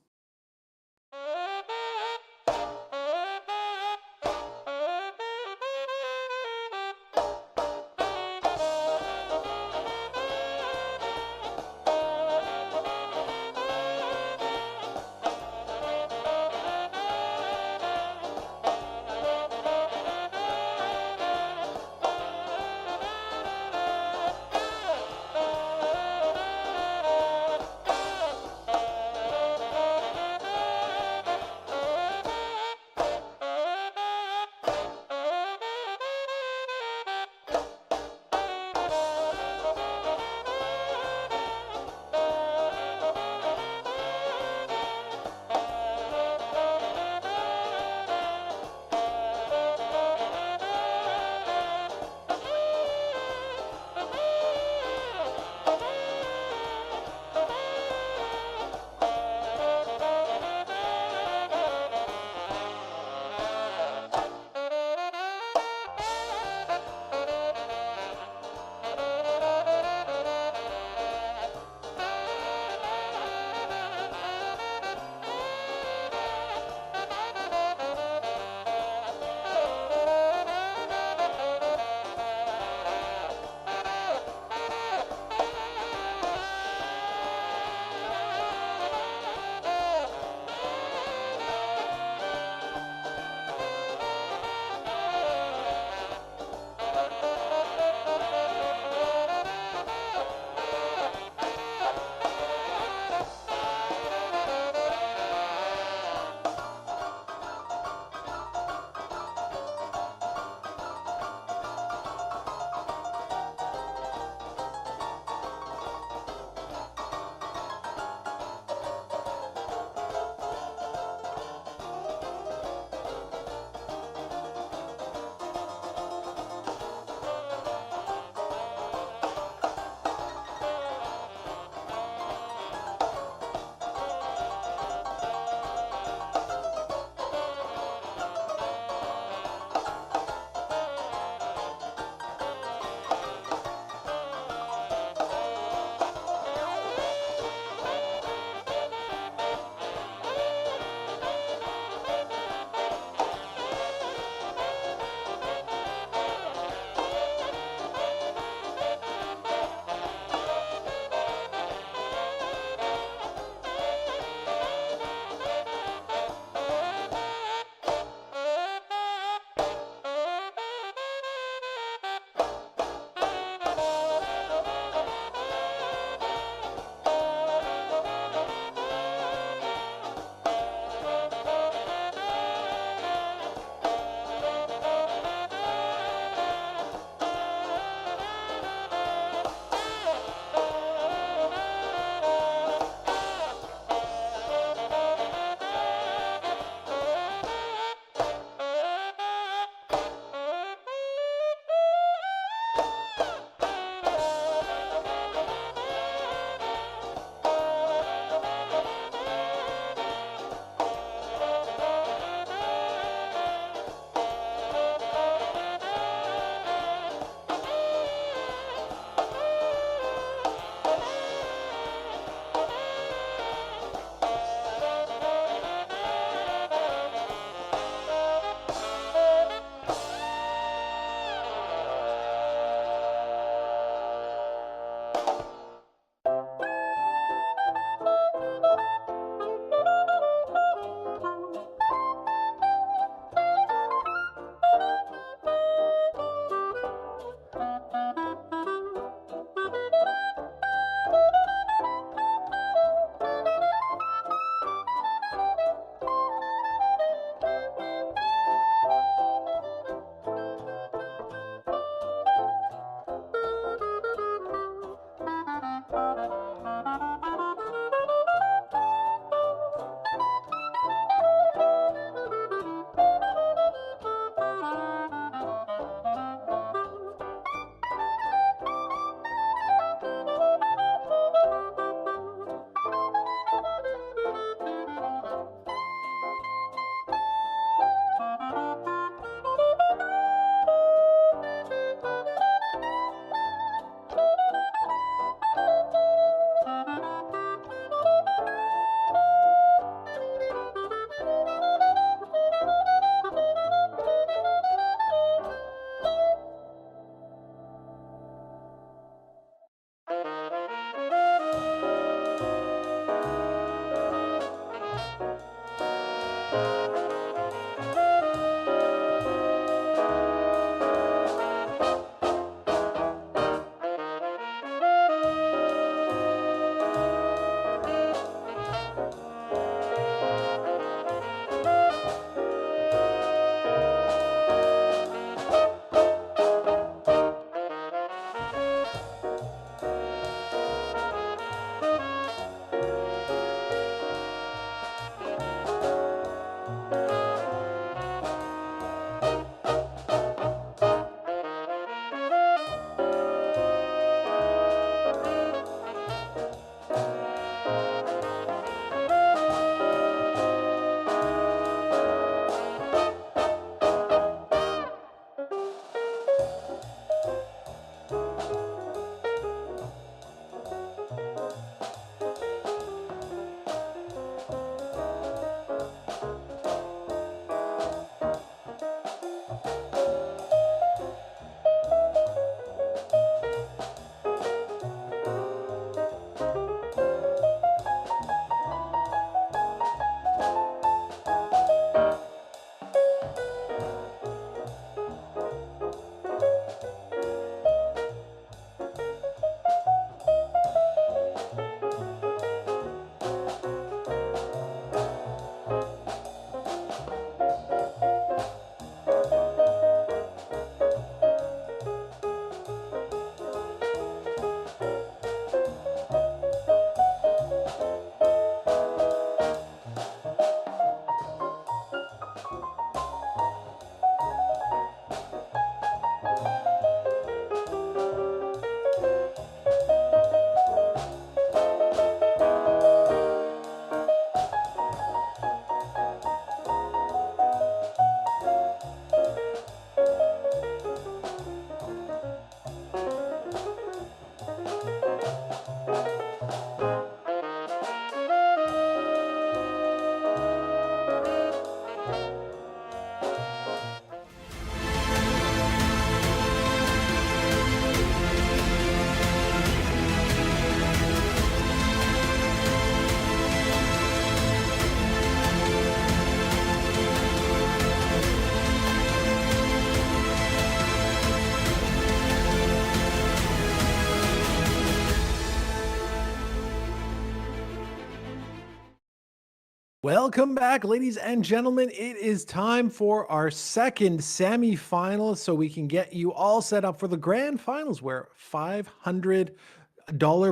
[SPEAKER 1] Welcome back, ladies and gentlemen. It is time for our second semifinal, so we can get you all set up for the grand finals, where $500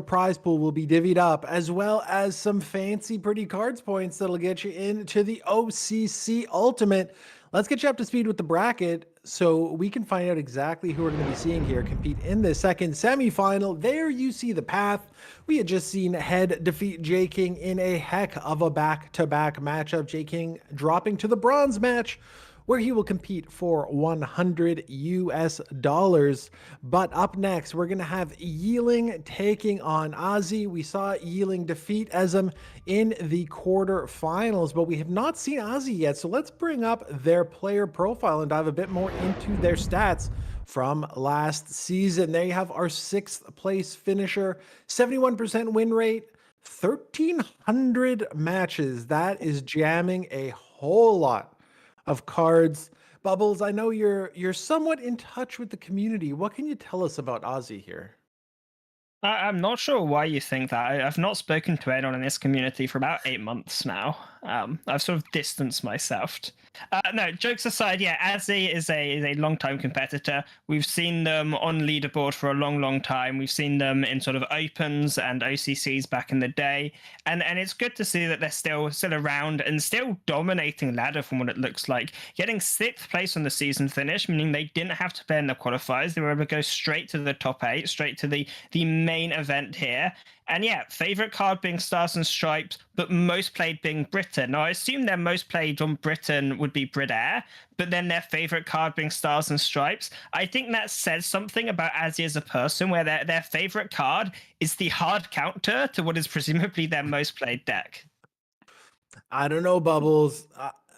[SPEAKER 1] prize pool will be divvied up, as well as some fancy, pretty cards points that'll get you into the OCC Ultimate. Let's get you up to speed with the bracket so we can find out exactly who we're going to be seeing here compete in the second semifinal. There you see the path. We had just seen Head defeat J King in a heck of a back-to-back matchup. J King dropping to the bronze match, where he will compete for $100 US. But up next, we're going to have Yeeling taking on Ozzy. We saw Yeeling defeat Ezem in the quarterfinals, but we have not seen Ozzy yet. So let's bring up their player profile and dive a bit more into their stats from last season. There you have our 6th place finisher, 71% win rate, 1,300 matches. That is jamming a whole lot of cards. Bubbles, I know you're somewhat in touch with the community. What can you tell us about Ozzy here?
[SPEAKER 5] I'm not sure why you think that. I've not spoken to anyone in this community for about 8 months now. I've sort of distanced myself. No, jokes aside, yeah, Ozzy is a long-time competitor. We've seen them on leaderboard for a long time. We've seen them in sort of opens and OCCs back in the day, and it's good to see that they're still around and still dominating ladder from what it looks like. Getting 6th place on the season finish, meaning they didn't have to play in the qualifiers. They were able to go straight to the top 8, straight to the main event here. And yeah, favorite card being Stars and Stripes, but most played being Britain. Now, I assume their most played on Britain would be Brit Air, but then their favorite card being Stars and Stripes. I think that says something about Ozzy as a person, where their favorite card is the hard counter to what is presumably their most played deck.
[SPEAKER 1] I don't know, Bubbles.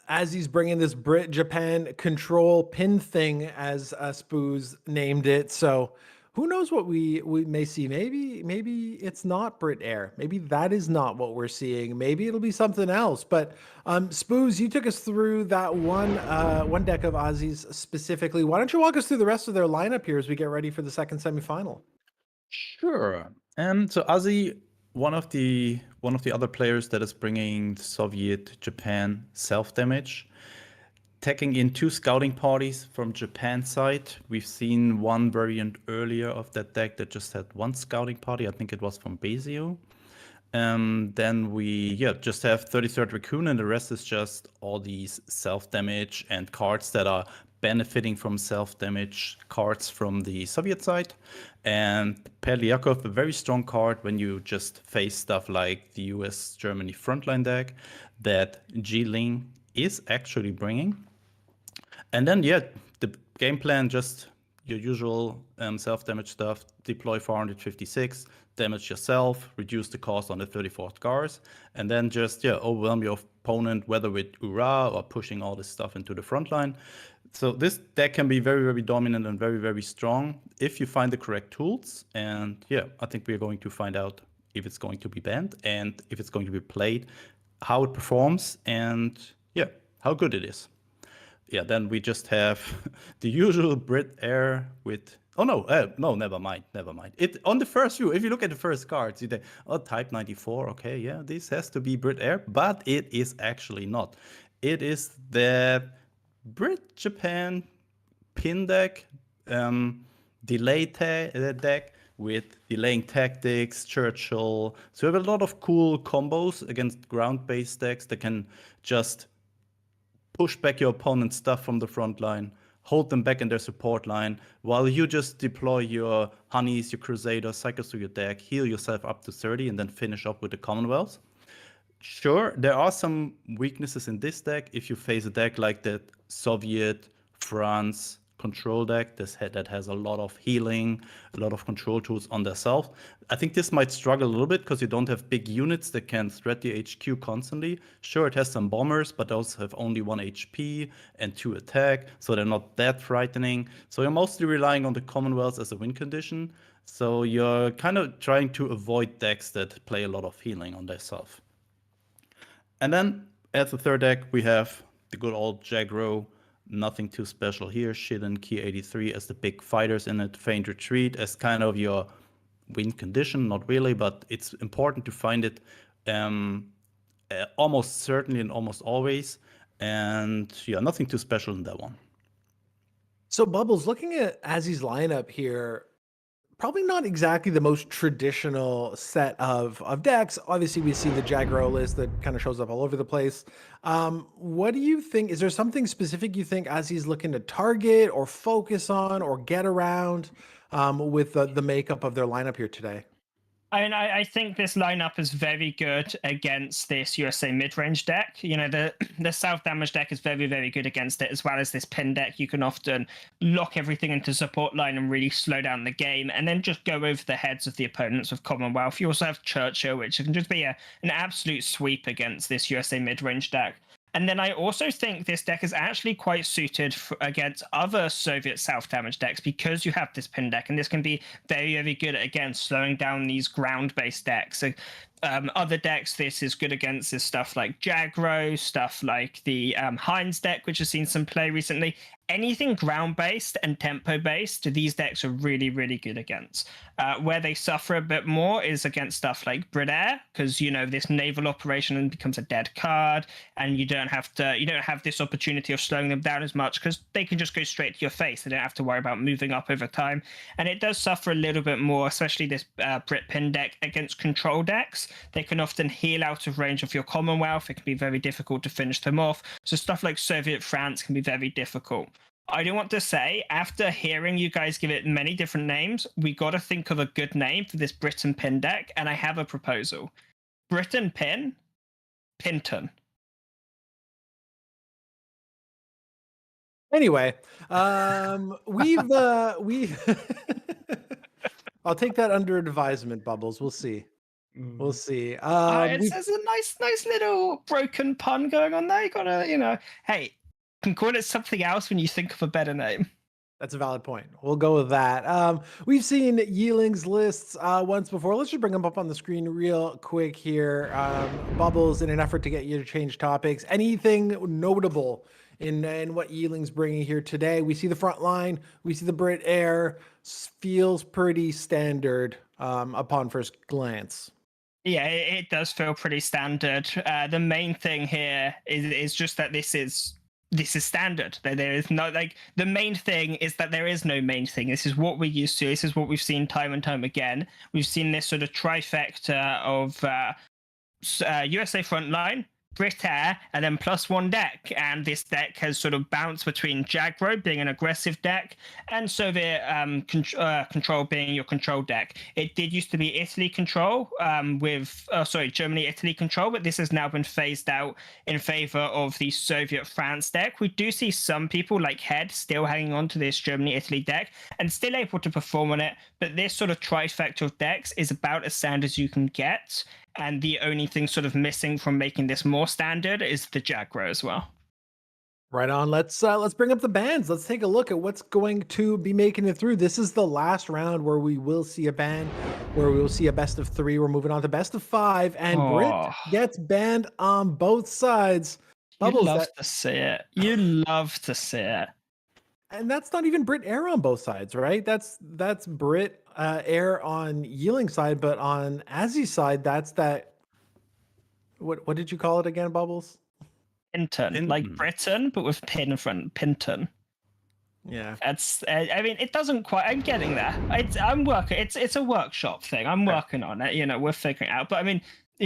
[SPEAKER 1] As he's bringing this Brit Japan control pin thing, as Spooz named it. So who knows what we may see? Maybe it's not Brit Air. Maybe that is not what we're seeing. Maybe it'll be something else. But Spooz, you took us through that one deck of Ozzy's specifically. Why don't you walk us through the rest of their lineup here as we get ready for the second semifinal?
[SPEAKER 4] Sure. So Ozzy, one of the other players that is bringing Soviet Japan self-damage, taking in 2 scouting parties from Japan side. We've seen one variant earlier of that deck that just had 1 scouting party. I think it was from Bezio. Then we just have 33rd Raccoon, and the rest is just all these self-damage and cards that are benefiting from self-damage cards from the Soviet side. And Perlyakov, a very strong card when you just face stuff like the US-Germany frontline deck that G-Ling is actually bringing. And then, the game plan, just your usual self-damage stuff. Deploy 456, damage yourself, reduce the cost on the 34th Gars, and then just, overwhelm your opponent, whether with Ura or pushing all this stuff into the front line. So this deck can be very, very dominant and very, very strong if you find the correct tools. And I think we're going to find out if it's going to be banned and if it's going to be played, how it performs, and how good it is. Then we just have the usual Brit Air with... no, never mind. It on the first view, if you look at the first cards, you think, Type 94, okay, this has to be Brit Air, but it is actually not. It is the Brit Japan pin deck, delay deck with delaying tactics, Churchill. So we have a lot of cool combos against ground-based decks that can just push back your opponent's stuff from the front line, hold them back in their support line, while you just deploy your Honeys, your Crusaders, cycles through your deck, heal yourself up to 30, and then finish up with the Commonwealth. Sure, there are some weaknesses in this deck. If you face a deck like that Soviet, France control deck that has a lot of healing, a lot of control tools on themselves, I think this might struggle a little bit because you don't have big units that can threat the HQ constantly. Sure, it has some bombers, but those have only 1 HP and 2 attack, so they're not that frightening. So you're mostly relying on the Commonwealth as a win condition. So you're kind of trying to avoid decks that play a lot of healing on themselves. And then as the third deck, we have the good old Jagro. Nothing too special here. Shiden, Key 83 as the big fighters in it. Feign Retreat as kind of your win condition. Not really, but it's important to find it almost certainly and almost always. And yeah, nothing too special in that one.
[SPEAKER 1] So Bubbles, looking at Azzy's lineup here, probably not exactly the most traditional set of decks. Obviously, we see the Jagro list that kind of shows up all over the place. What do you think? Is there something specific you think Azzy's looking to target or focus on or get around with the makeup of their lineup here today?
[SPEAKER 5] I think this lineup is very good against this USA mid-range deck. You know, the South damage deck is very, very good against it, as well as this pin deck. You can often lock everything into support line and really slow down the game, and then just go over the heads of the opponents with Commonwealth. You also have Churchill, which can just be an absolute sweep against this USA mid-range deck. And then I also think this deck is actually quite suited against other Soviet South damage decks, because you have this pin deck, and this can be very, very good at, again, slowing down these ground-based decks. So other decks this is good against is stuff like Jagro, stuff like the Heinz deck, which has seen some play recently. Anything ground-based and tempo-based, these decks are really, really good against. Where they suffer a bit more is against stuff like Brit Air, because, you know, this naval operation becomes a dead card, and you don't have this opportunity of slowing them down as much, because they can just go straight to your face. They don't have to worry about moving up over time. And it does suffer a little bit more, especially this Brit pin deck, against control decks. They can often heal out of range of your Commonwealth. It can be very difficult to finish them off. So stuff like Soviet France can be very difficult. I do want to say, after hearing you guys give it many different names, we got to think of a good name for this Britain pin deck, and I have a proposal. Britain pin, Pinton.
[SPEAKER 1] Anyway, we've I'll take that under advisement, Bubbles. We'll see. We'll see.
[SPEAKER 5] There's a nice little broken pun going on there. You gotta, hey, you can call it something else when you think of a better name.
[SPEAKER 1] That's a valid point. We'll go with that. We've seen Yeeling's lists once before. Let's just bring them up on the screen real quick here. Bubbles, in an effort to get you to change topics. Anything notable in what Yeeling's bringing here today? We see the front line. We see the Brit Air. Feels pretty standard upon first glance.
[SPEAKER 5] Yeah, it does feel pretty standard. The main thing here is just that this is standard. There is no, the main thing is that there is no main thing. This is what we're used to. This is what we've seen time and time again. We've seen this sort of trifecta of USA frontline, Brit Air, and then +1 deck. And this deck has sort of bounced between Jagro being an aggressive deck and Soviet control being your control deck. It did used to be Italy control Germany Italy control, but this has now been phased out in favor of the Soviet France deck. We do see some people like Head still hanging on to this Germany Italy deck and still able to perform on it, but this sort of trifecta of decks is about as standard as you can get. And the only thing sort of missing from making this more standard is the Jagro as well.
[SPEAKER 1] Right on. Let's bring up the bands. Let's take a look at what's going to be making it through. This is the last round where we will see a ban, where we will see a best of 3. We're moving on to best of 5, and Brit gets banned on both sides.
[SPEAKER 5] Bubbles, you love to see it. You love to see it.
[SPEAKER 1] And that's not even Brit Air on both sides, right? That's Brit Air on Yeeling's side, but on Azzy's side, that's that. What did you call it again, Bubbles?
[SPEAKER 5] Pinton, like Britain, but with pin in front. Pinton.
[SPEAKER 1] Yeah,
[SPEAKER 5] that's. I mean, it doesn't quite. I'm getting there. I'm working. It's a workshop thing. I'm working on it. We're figuring it out. But I mean,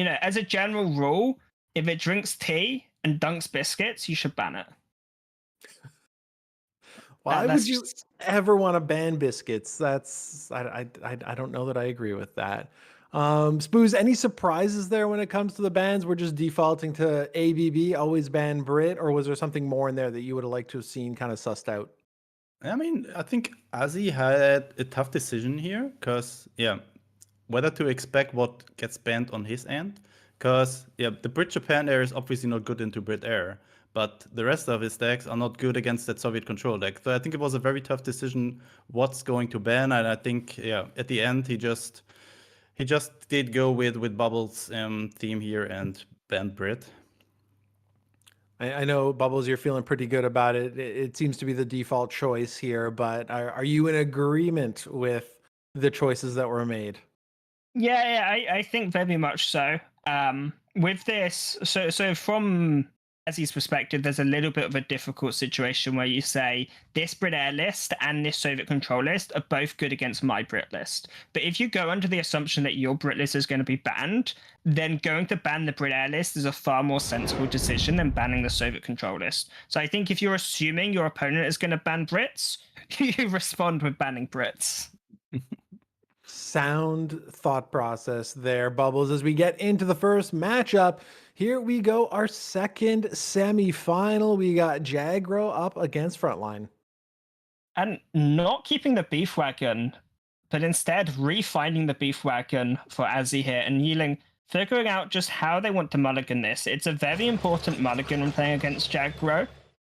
[SPEAKER 5] as a general rule, if it drinks tea and dunks biscuits, you should ban it.
[SPEAKER 1] Why would you ever want to ban biscuits? I don't know that I agree with that. Spooz, any surprises there when it comes to the bans? We're just defaulting to ABB, always ban Brit, or was there something more in there that you would have liked to have seen kind of sussed out?
[SPEAKER 4] I mean, I think Ozzy had a tough decision here, because, whether to expect what gets banned on his end, because, the Brit Japan Air is obviously not good into Brit Air, but the rest of his decks are not good against that Soviet control deck. So I think it was a very tough decision what's going to ban, and I think, at the end, he just did go with Bubbles' theme here and banned Brit.
[SPEAKER 1] I know, Bubbles, you're feeling pretty good about it. It seems to be the default choice here, but are you in agreement with the choices that were made?
[SPEAKER 5] Yeah, I think very much so. with this, so from Ozzy's perspective, there's a little bit of a difficult situation where you say this Brit Air list and this Soviet control list are both good against my Brit list. But if you go under the assumption that your Brit list is going to be banned, then going to ban the Brit Air list is a far more sensible decision than banning the Soviet control list. So I think if you're assuming your opponent is going to ban Brits, you respond with banning Brits.
[SPEAKER 1] Sound thought process there, Bubbles. As we get into the first matchup, here we go, our second semi-final. We got Jagro up against Frontline.
[SPEAKER 5] And not keeping the beef wagon, but instead refinding the beef wagon for Ozzy here and Yeeling, figuring out just how they want to mulligan this. It's a very important mulligan when playing against Jagro.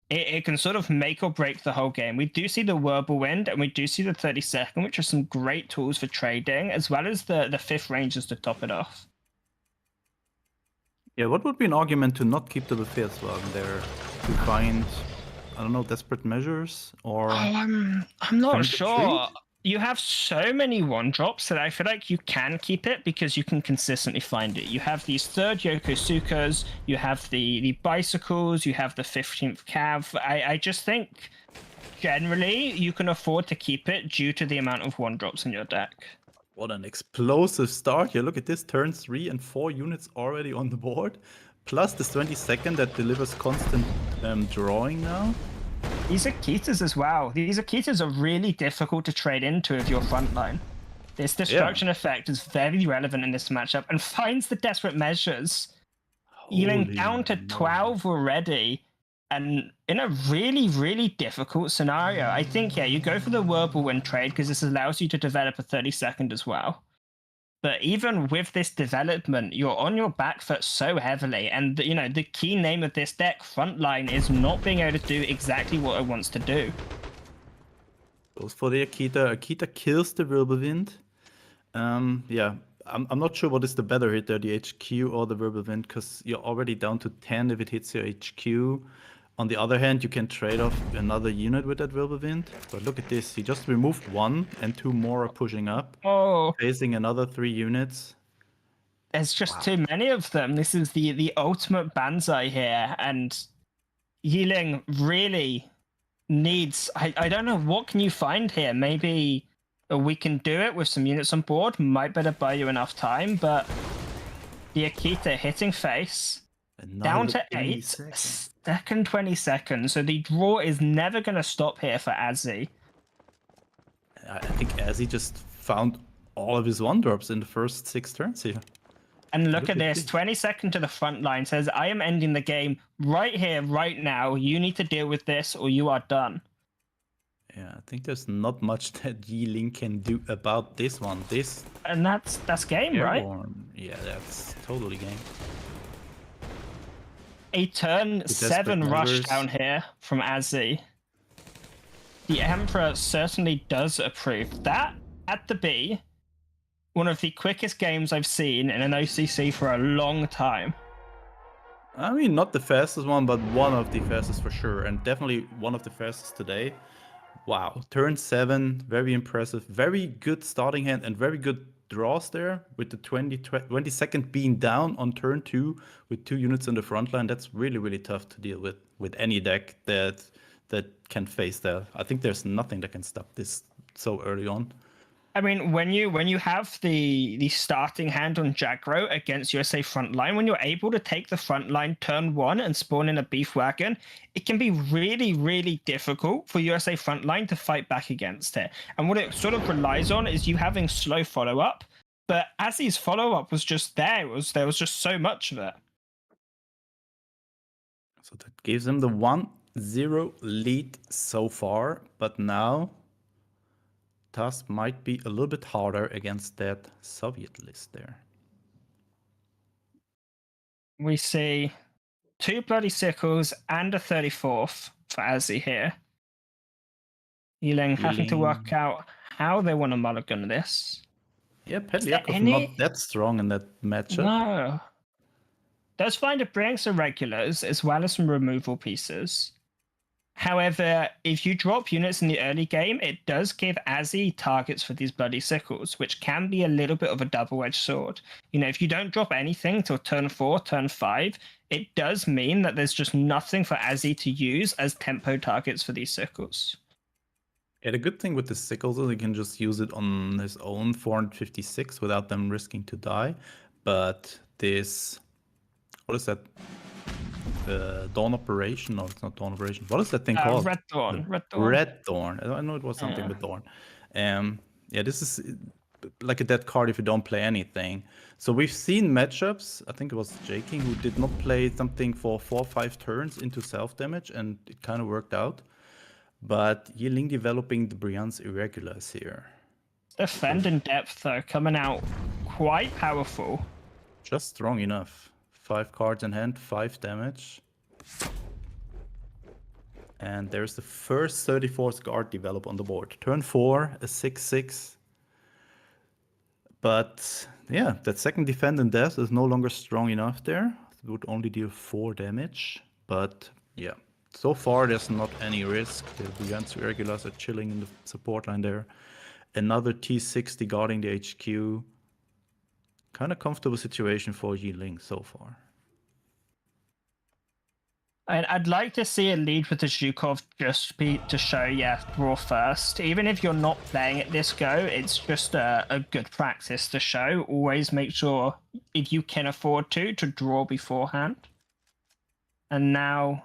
[SPEAKER 5] It can sort of make or break the whole game. We do see the Whirlwind and we do see the 32nd, which are some great tools for trading, as well as the 5th Rangers to top it off.
[SPEAKER 4] Yeah, what would be an argument to not keep the Befehlswagen there? To find, I don't know, desperate measures or...
[SPEAKER 5] I'm not
[SPEAKER 4] Find the
[SPEAKER 5] sure.
[SPEAKER 4] treat?
[SPEAKER 5] You have so many one drops that I feel like you can keep it because you can consistently find it. You have these 3rd Yokosukas, you have the bicycles, you have the 15th Cav. I just think generally you can afford to keep it due to the amount of one drops in your deck.
[SPEAKER 4] What an explosive start here. Look at this, turn 3 and 4 units already on the board. Plus this 22nd that delivers constant drawing now.
[SPEAKER 5] These Akitas as well. These Akitas are really difficult to trade into with your front line. This destruction effect is very relevant in this matchup and finds the desperate measures. Healing down to 12 already and in a really, really difficult scenario. I think, yeah, you go for the Whirlwind trade because this allows you to develop a 32nd as well. But even with this development, you're on your back foot so heavily. And, you know, the key name of this deck, Frontline, is not being able to do exactly what it wants to do.
[SPEAKER 4] Goes for the Akita. Akita kills the Whirlwind. Yeah, I'm not sure what is the better hit there, the HQ or the Whirlwind, because you're already down to 10 if it hits your HQ. On the other hand, you can trade off another unit with that Whirlwind. But look at this, he just removed 1 and 2 more are pushing up.
[SPEAKER 5] Oh,
[SPEAKER 4] Facing another 3 units.
[SPEAKER 5] there's just too many of them. This is the ultimate Banzai here. And Yeeling really needs... I don't know, what can you find here? Maybe we can do it with some units on board. Might better buy you enough time, but the Akita hitting face... down to 8, second 20 seconds. So the draw is never going to stop here for Ozzy.
[SPEAKER 4] I think Ozzy just found all of his 1-drops in the first 6 turns here.
[SPEAKER 5] And look at this, 22nd to the front line says, I am ending the game right here, right now. You need to deal with this or you are done.
[SPEAKER 4] Yeah, I think there's not much that Yeeling can do about this one.
[SPEAKER 5] And that's game,
[SPEAKER 4] Airborne.
[SPEAKER 5] right?
[SPEAKER 4] Yeah, that's totally game.
[SPEAKER 5] A turn 7 rush
[SPEAKER 4] measures.
[SPEAKER 5] down here from Ozzy. The Emperor certainly does approve. That, at the B, one of the quickest games I've seen in an OCC for a long time.
[SPEAKER 4] I mean, not the fastest one, but one of the fastest for sure. And definitely one of the fastest today. Wow, turn 7, very impressive. Very good starting hand and very good draws there with the 22nd being down on turn 2 with 2 units in the front line. That's really, really tough to deal with any deck that can face that. I think there's nothing that can stop this so early on.
[SPEAKER 5] I mean, when you have the starting hand on Jagro against USA frontline, when you're able to take the front line turn 1 and spawn in a beef wagon, it can be really, really difficult for USA frontline to fight back against it. And what it sort of relies on is you having slow follow-up. But Ozzy's follow-up was just there. There was just so much of it.
[SPEAKER 4] So that gives them the 1-0 lead so far. But now task might be a little bit harder against that Soviet list there.
[SPEAKER 5] We see 2 bloody sickles and a 34th for Ozzy here. Yeeling having to work out how they want to mulligan this.
[SPEAKER 4] Yeah, Pedliakov not that strong in that matchup.
[SPEAKER 5] No. Does find a brings irregulars as well as some removal pieces. However, if you drop units in the early game, it does give Azzy targets for these bloody sickles, which can be a little bit of a double-edged sword. You know, if you don't drop anything till turn 4, turn 5, it does mean that there's just nothing for Azzy to use as tempo targets for these sickles.
[SPEAKER 4] Yeah, the good thing with the sickles is he can just use it on his own 456 without them risking to die. But this, what is that? Dawn Operation? No, it's not Dawn Operation. What is that thing called?
[SPEAKER 5] Red Dawn.
[SPEAKER 4] Red Dawn. I know it was something with Dawn. Yeah, this is like a dead card if you don't play anything. So we've seen matchups. I think it was J-King who did not play something for 4 or 5 turns into self-damage, and it kind of worked out. But Yiling developing the Brian's Irregulars here.
[SPEAKER 5] Defend in depth, though, coming out quite powerful.
[SPEAKER 4] Just strong enough. 5 cards in hand, 5 damage. And there's the first 34th guard develop on the board. Turn 4, a 6/6. But yeah, that second defend in death is no longer strong enough there. It would only deal 4 damage. But yeah, so far there's not any risk. The Brigands Regulars are chilling in the support line there. Another T60 guarding the HQ. Kind of comfortable situation for Yiling so far.
[SPEAKER 5] I'd like to see a lead with the Zhukov just to show, draw first. Even if you're not playing it this go, it's just a good practice to show. Always make sure, if you can afford to draw beforehand. And now...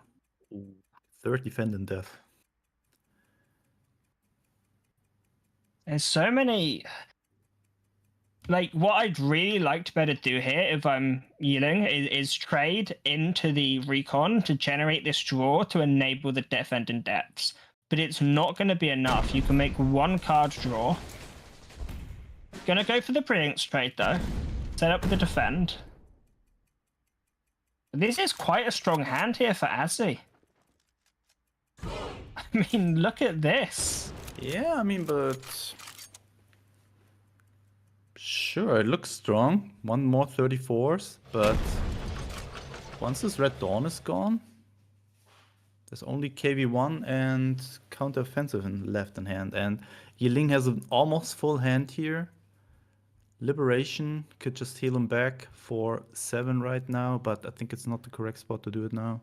[SPEAKER 4] 3rd defend in death.
[SPEAKER 5] There's so many... Like, what I'd really like to better do here, if I'm Yiling, is trade into the recon to generate this draw to enable the defend in depths. But it's not going to be enough. You can make 1 card draw. Gonna go for the Brilliance trade, though. Set up with the defend. This is quite a strong hand here for Azzy. I mean, look at this.
[SPEAKER 4] Yeah, I mean, but... Sure, it looks strong. 1 more 34s, but once this Red Dawn is gone, there's only KV1 and counter-offensive left in hand. And Yiling has an almost full hand here. Liberation could just heal him back for 7 right now, but I think it's not the correct spot to do it now.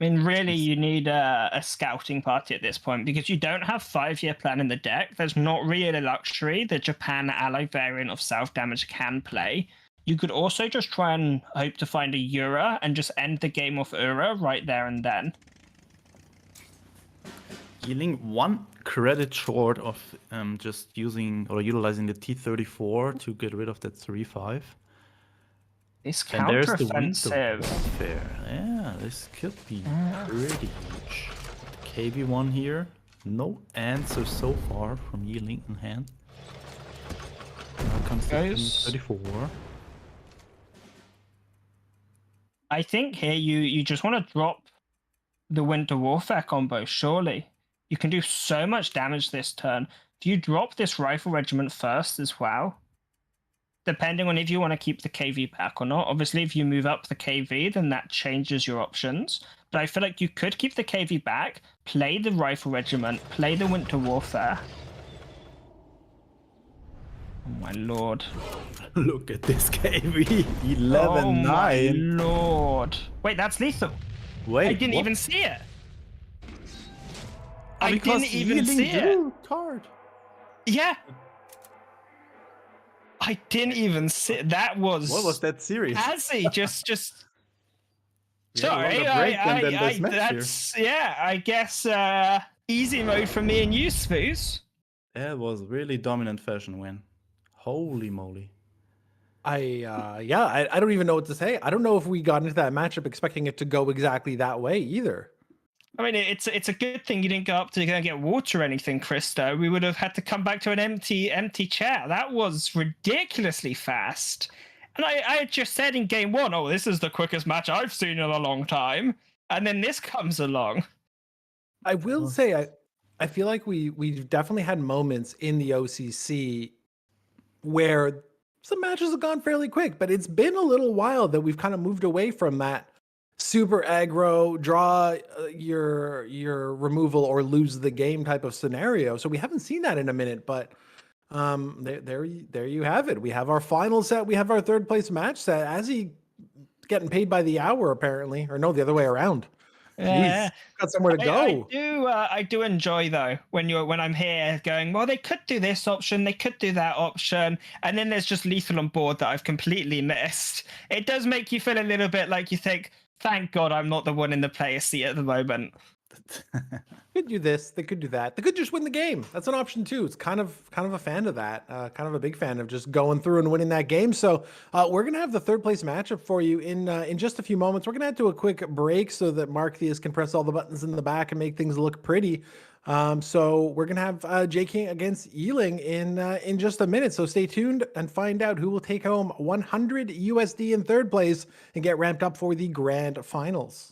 [SPEAKER 5] I mean, really, you need a scouting party at this point because you don't have 5-year plan in the deck. There's not really a luxury the Japan ally variant of self-damage can play. You could also just try and hope to find a Ura and just end the game off Ura right there and then.
[SPEAKER 4] Yiling 1 credit short of just using or utilizing the T34 to get rid of that 3/5.
[SPEAKER 5] This
[SPEAKER 4] And there's the
[SPEAKER 5] counter-offensive.
[SPEAKER 4] warfare. Yeah, this could be pretty huge. The KV1 here. No answer so far from Yiling in hand. Now comes the T34.
[SPEAKER 5] I think here you just want to drop the Winter Warfare combo, surely. You can do so much damage this turn. Do you drop this Rifle Regiment first as well? Depending on if you want to keep the KV back or not. Obviously, if you move up the KV, then that changes your options. But I feel like you could keep the KV back, play the Rifle Regiment, play the Winter Warfare. Oh my lord.
[SPEAKER 4] Look at this KV. 11-9.
[SPEAKER 5] Oh my lord. Wait, that's lethal.
[SPEAKER 4] Wait,
[SPEAKER 5] I didn't
[SPEAKER 4] what?
[SPEAKER 5] even see it.
[SPEAKER 4] Oh,
[SPEAKER 5] I
[SPEAKER 4] because
[SPEAKER 5] didn't even
[SPEAKER 4] Yiling
[SPEAKER 5] see it.
[SPEAKER 4] drew a card.
[SPEAKER 5] Yeah. I didn't even see it. That was...
[SPEAKER 4] What was that series?
[SPEAKER 5] Azzy, just...
[SPEAKER 4] We had a
[SPEAKER 5] Sorry,
[SPEAKER 4] longer break than this match here.
[SPEAKER 5] that's... Yeah, I guess easy mode for me and you, Spooz.
[SPEAKER 4] That was really dominant fashion win. Holy moly.
[SPEAKER 1] I don't even know what to say. I don't know if we got into that matchup expecting it to go exactly that way either.
[SPEAKER 5] I mean, it's a good thing you didn't go up to go and get water or anything, Christo. We would have had to come back to an empty chair. That was ridiculously fast. And I had just said in game 1, oh, this is the quickest match I've seen in a long time. And then this comes along.
[SPEAKER 1] I will say, I feel like we've definitely had moments in the OCC where some matches have gone fairly quick, but it's been a little while that we've kind of moved away from that super aggro, draw your removal or lose the game type of scenario. So we haven't seen that in a minute, but there you have it. We have our final set. We have our third place match set. Ozzy getting paid by the hour apparently, or no, the other way around.
[SPEAKER 5] Yeah.
[SPEAKER 1] Jeez, got somewhere to go.
[SPEAKER 5] I do enjoy though when I'm here going, well, they could do this option, they could do that option, and then there's just lethal on board that I've completely missed. It does make you feel a little bit like you think, thank God I'm not the one in the player seat at the moment.
[SPEAKER 1] Could do this, they could do that. They could just win the game. That's an option too. It's kind of a fan of that. Kind of a big fan of just going through and winning that game. So we're gonna have the third place matchup for you in just a few moments. We're gonna head to a quick break so that Mark Theus can press all the buttons in the back and make things look pretty. So we're gonna have J King against Ealing in just a minute. So stay tuned and find out who will take home 100 USD in third place and get ramped up for the grand finals.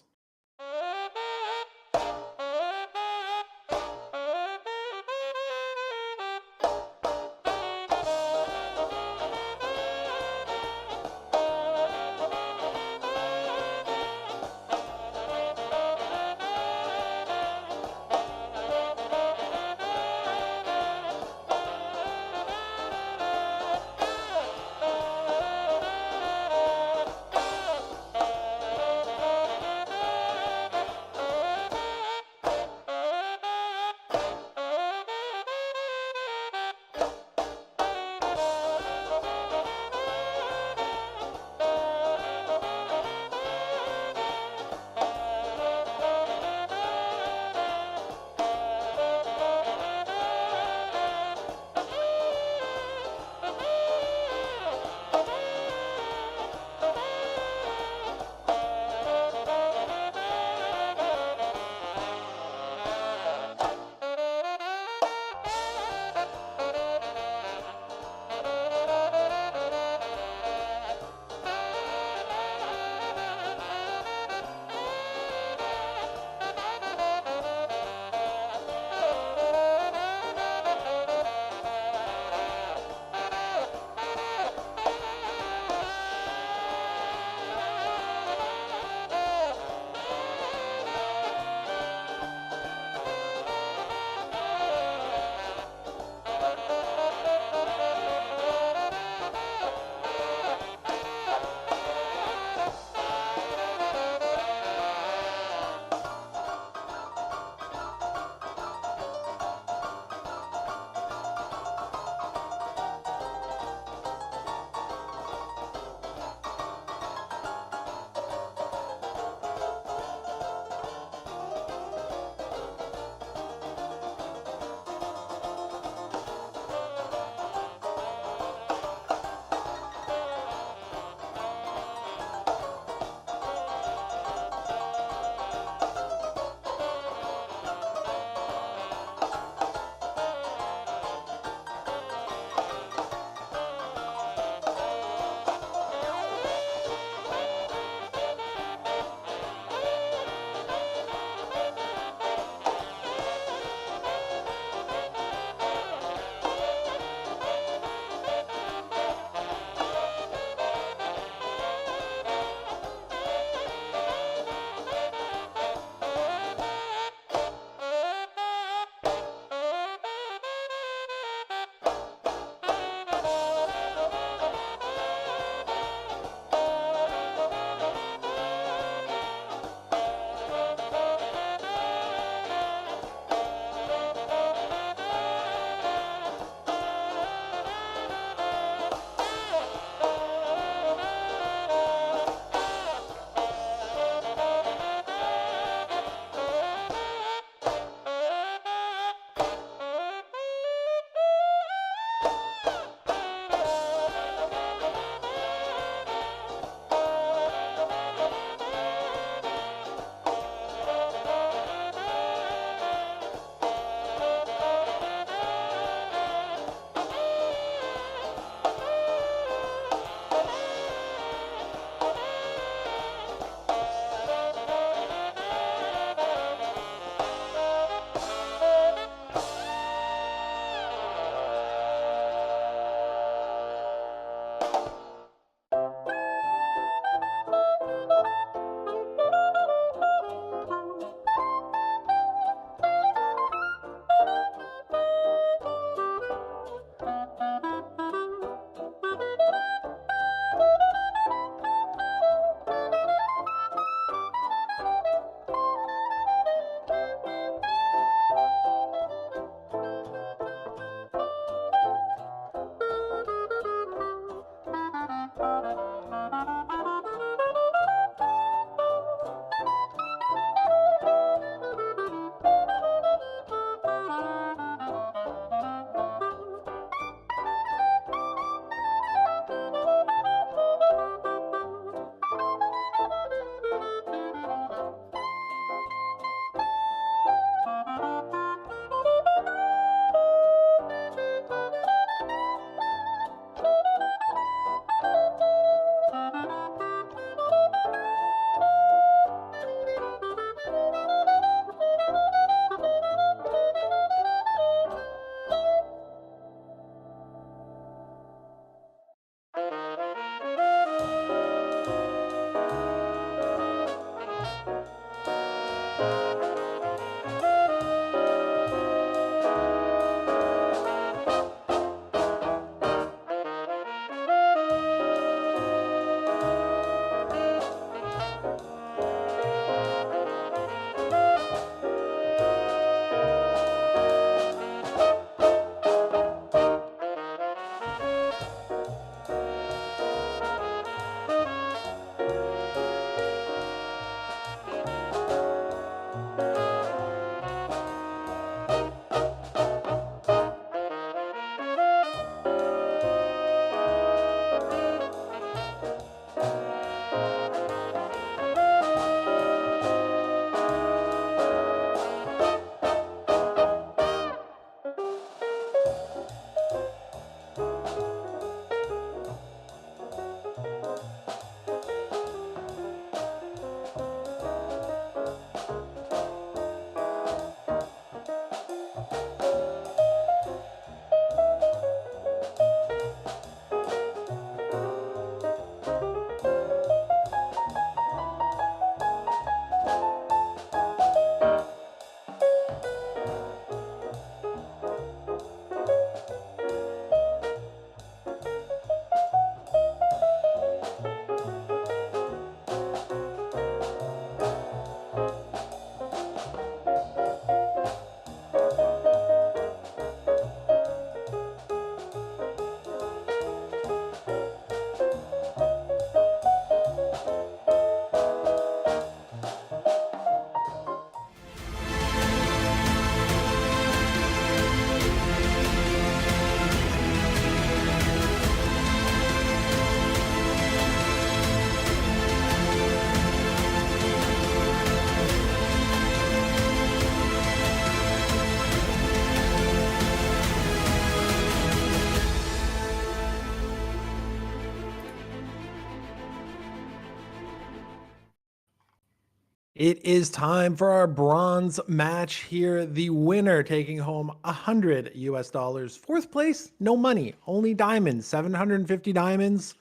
[SPEAKER 1] It is time for our bronze match here. The winner taking home $100. Fourth place, no money, only diamonds, 750 diamonds.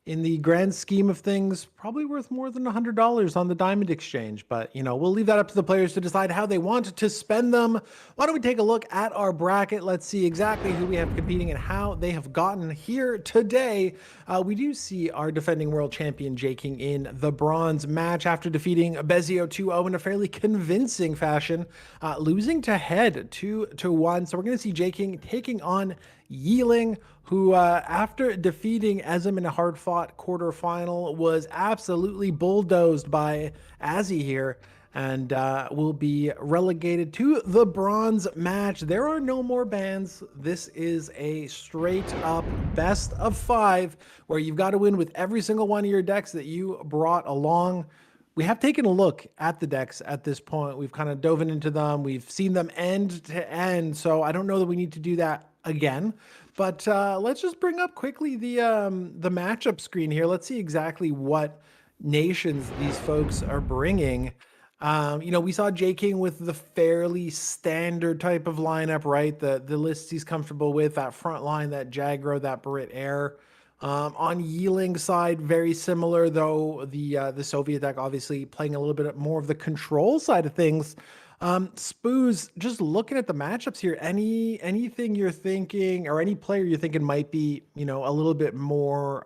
[SPEAKER 1] In the grand scheme of things, probably worth more than $100 on the diamond exchange. But, we'll leave that up to the players to decide how they want to spend them. Why don't we take a look at our bracket? Let's see exactly who we have competing and how they have gotten here today. We do see our defending world champion J King in the bronze match after defeating Bezio 2-0 in a fairly convincing fashion, losing to head 2-1. So we're going to see J King taking on Yeeling, who after defeating Ezim in a hard-fought quarterfinal was absolutely bulldozed by Ozzy here, and will be relegated to the bronze match. There are no more bans. This is a straight-up best of 5, where you've got to win with every single one of your decks that you brought along. We have taken a look at the decks at this point. We've kind of dove into them. We've seen them end to end, so I don't know that we need to do that again. But let's just bring up quickly the matchup screen here. Let's see exactly what nations these folks are bringing. We saw J King with the fairly standard type of lineup, right? The lists he's comfortable with, that front line, that Jagro, that Brit Air. On Yeeling's side, very similar, though the Soviet deck obviously playing a little bit more of the control side of things. Spooz, just looking at the matchups here, anything you're thinking or any player you're thinking might be, a little bit more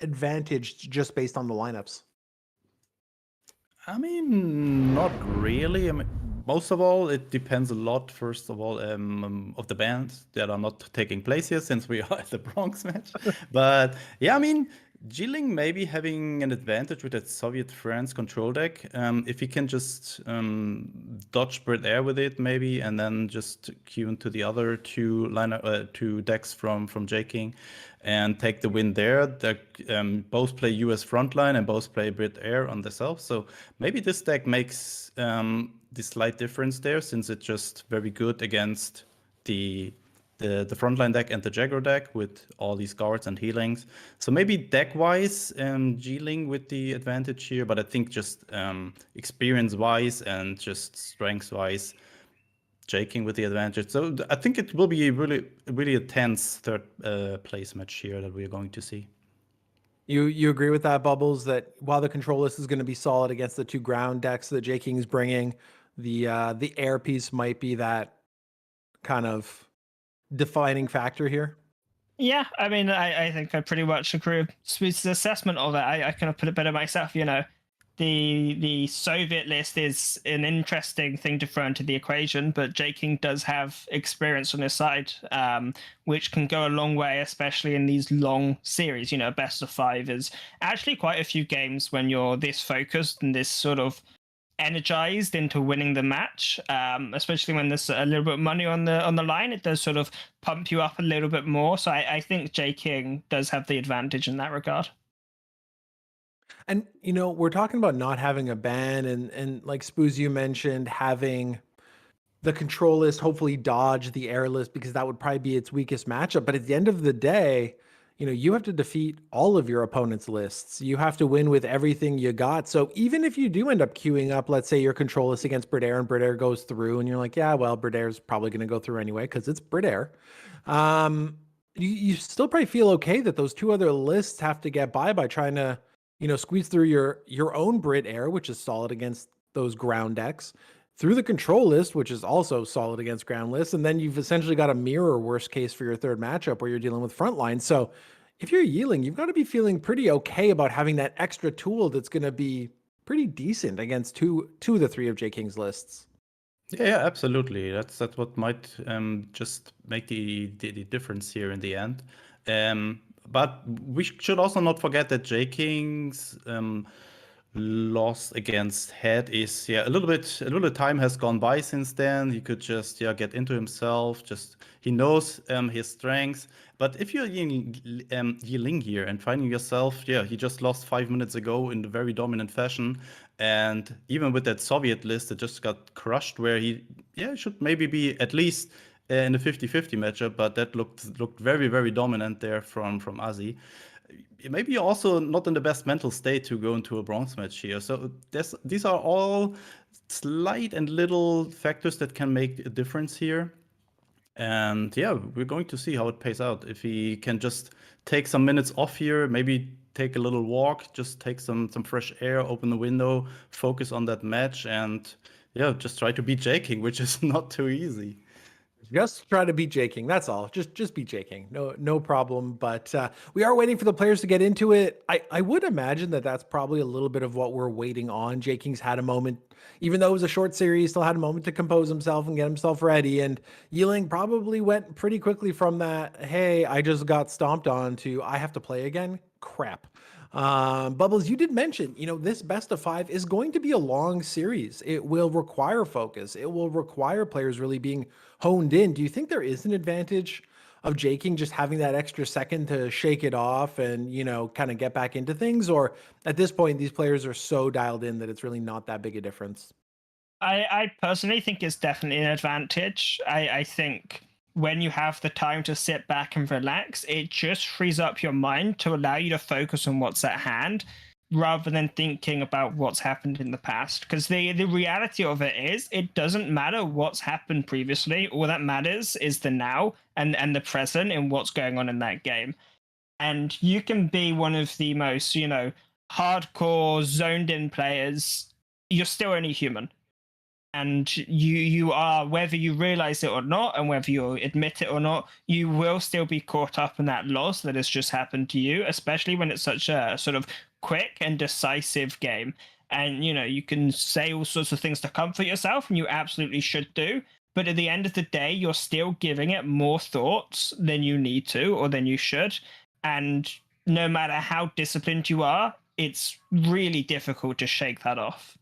[SPEAKER 1] advantaged just based on the lineups?
[SPEAKER 4] I mean, not really. I mean, most of all, it depends a lot, first of all, of the bands that are not taking place here since we are at the Bronx match. But yeah, I mean, Jilling maybe having an advantage with that Soviet France control deck. If he can just dodge Brit Air with it, maybe, and then just queue into the other two decks from J King and take the win there. That both play US frontline and both play Brit Air on themselves. So maybe this deck makes the slight difference there, since it's just very good against the frontline deck and the Jagro deck with all these guards and healings. So maybe deck-wise, G-Ling with the advantage here, but I think just experience-wise and just strength-wise, J-King with the advantage. So I think it will be really a tense third place match here that we're going to see.
[SPEAKER 1] You agree with that, Bubbles, that while the control list is going to be solid against the two ground decks that J King is bringing, the air piece might be that kind of defining factor here?
[SPEAKER 5] Yeah, I mean, I think I pretty much agree with Spooz's assessment of it. I kind of put it better myself. The Soviet list is an interesting thing to throw into the equation, but J King does have experience on his side, which can go a long way, especially in these long series. Best of 5 is actually quite a few games when you're this focused and this sort of energized into winning the match, especially when there's a little bit of money on the line. It does sort of pump you up a little bit more. So I think J King does have the advantage in that regard.
[SPEAKER 1] And we're talking about not having a ban, and like Spooz, you mentioned having the control list hopefully dodge the air list, because that would probably be its weakest matchup. But at the end of the day, you have to defeat all of your opponent's lists. You have to win with everything you got. So even if you do end up queuing up, let's say your control list against Brit Air and Brit Air goes through, and you're like, yeah, well, Brit Air is probably going to go through anyway because it's Brit Air. You still probably feel okay that those two other lists have to get by trying to, squeeze through your own Brit Air, which is solid against those ground decks, through the control list, which is also solid against ground lists. And then you've essentially got a mirror worst case for your third matchup where you're dealing with frontline. So if you're Yeeling, you've got to be feeling pretty okay about having that extra tool that's going to be pretty decent against two of the 3 of J King's lists.
[SPEAKER 4] Yeah, absolutely. That's what might just make the difference here in the end. But we should also not forget that J King's loss against Head is a little bit time has gone by since then. He could just get into himself. He knows his strengths. But if you're Yeeling here and finding yourself, he just lost 5 minutes ago in a very dominant fashion, and even with that Soviet list that just got crushed, where he should maybe be at least in a 50-50 matchup, but that looked very, very dominant there from Ozzy. maybe also not in the best mental state to go into a bronze match here. So these are all slight and little factors that can make a difference here. And yeah, we're going to see how it pays out. If he can just take some minutes off here, maybe take a little walk, just take some fresh air, open the window, focus on that match, and yeah, just try to beat J King, which is not too easy.
[SPEAKER 1] Just try to beat J King. That's all. Just beat J King. No problem. But we are waiting for the players to get into it. I would imagine that that's probably a little bit of what we're waiting on. J King's had a moment, even though it was a short series, still had a moment to compose himself and get himself ready. And Yiling probably went pretty quickly from that, hey, I just got stomped on, to I have to play again. Crap. Bubbles, you did mention, this best of 5 is going to be a long series. It will require focus. It will require players really being honed in. Do you think there is an advantage of J King just having that extra second to shake it off and, kind of get back into things? Or at this point, these players are so dialed in that it's really not that big a difference?
[SPEAKER 5] I personally think it's definitely an advantage. I think when you have the time to sit back and relax, it just frees up your mind to allow you to focus on what's at hand rather than thinking about what's happened in the past. Because the reality of it is, it doesn't matter what's happened previously. All that matters is the now and the present and what's going on in that game. And you can be one of the most, hardcore, zoned in players. You're still only human. And you are, whether you realize it or not, and whether you admit it or not, you will still be caught up in that loss that has just happened to you, especially when it's such a sort of quick and decisive game. And, you can say all sorts of things to comfort yourself, and you absolutely should do. But at the end of the day, you're still giving it more thoughts than you need to or than you should. And no matter how disciplined you are, it's really difficult to shake that off.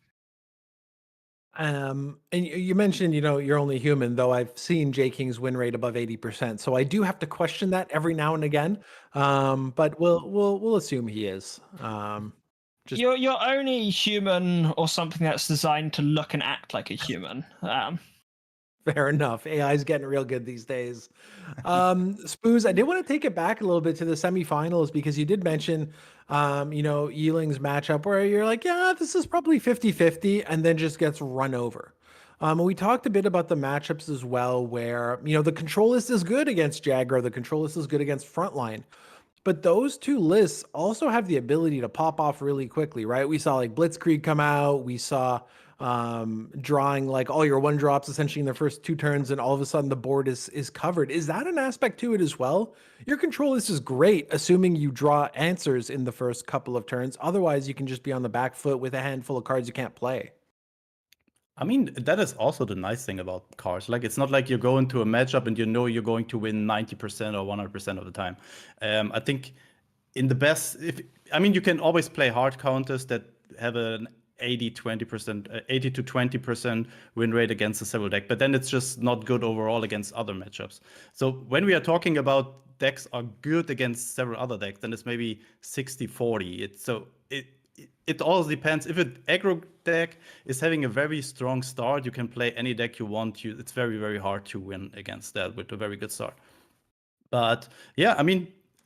[SPEAKER 1] And you mentioned, you're only human, though I've seen J King's win rate above 80%. So I do have to question that every now and again. But we'll assume he is.
[SPEAKER 5] You're only human, or something that's designed to look and act like a human.
[SPEAKER 1] Fair enough. AI is getting real good these days. Spooz, I did want to take it back a little bit to the semifinals, because you did mention, Yiling's matchup where you're like, yeah, this is probably 50-50, and then just gets run over. We talked a bit about the matchups as well, where, the control list is good against Jagger, the control list is good against Frontline. But those two lists also have the ability to pop off really quickly, right? We saw like Blitzkrieg come out. We saw drawing like all your 1-drops essentially in the first 2 turns, and all of a sudden the board is covered. Is that an aspect to it as well? Your control list is great, assuming you draw answers in the first couple of turns. Otherwise, you can just be on the back foot with a handful of cards you can't play.
[SPEAKER 4] I mean, that is also the nice thing about cards. Like, it's not like you go into a matchup and you're going to win 90% or 100% of the time. I think in the best, you can always play hard counters that have an 80 to 20% win rate against a several deck, but then it's just not good overall against other matchups. So when we are talking about decks are good against several other decks, then it's maybe 60-40. It all depends. If an aggro deck is having a very strong start, you can play any deck you want. It's very, very hard to win against that with a very good start. But yeah,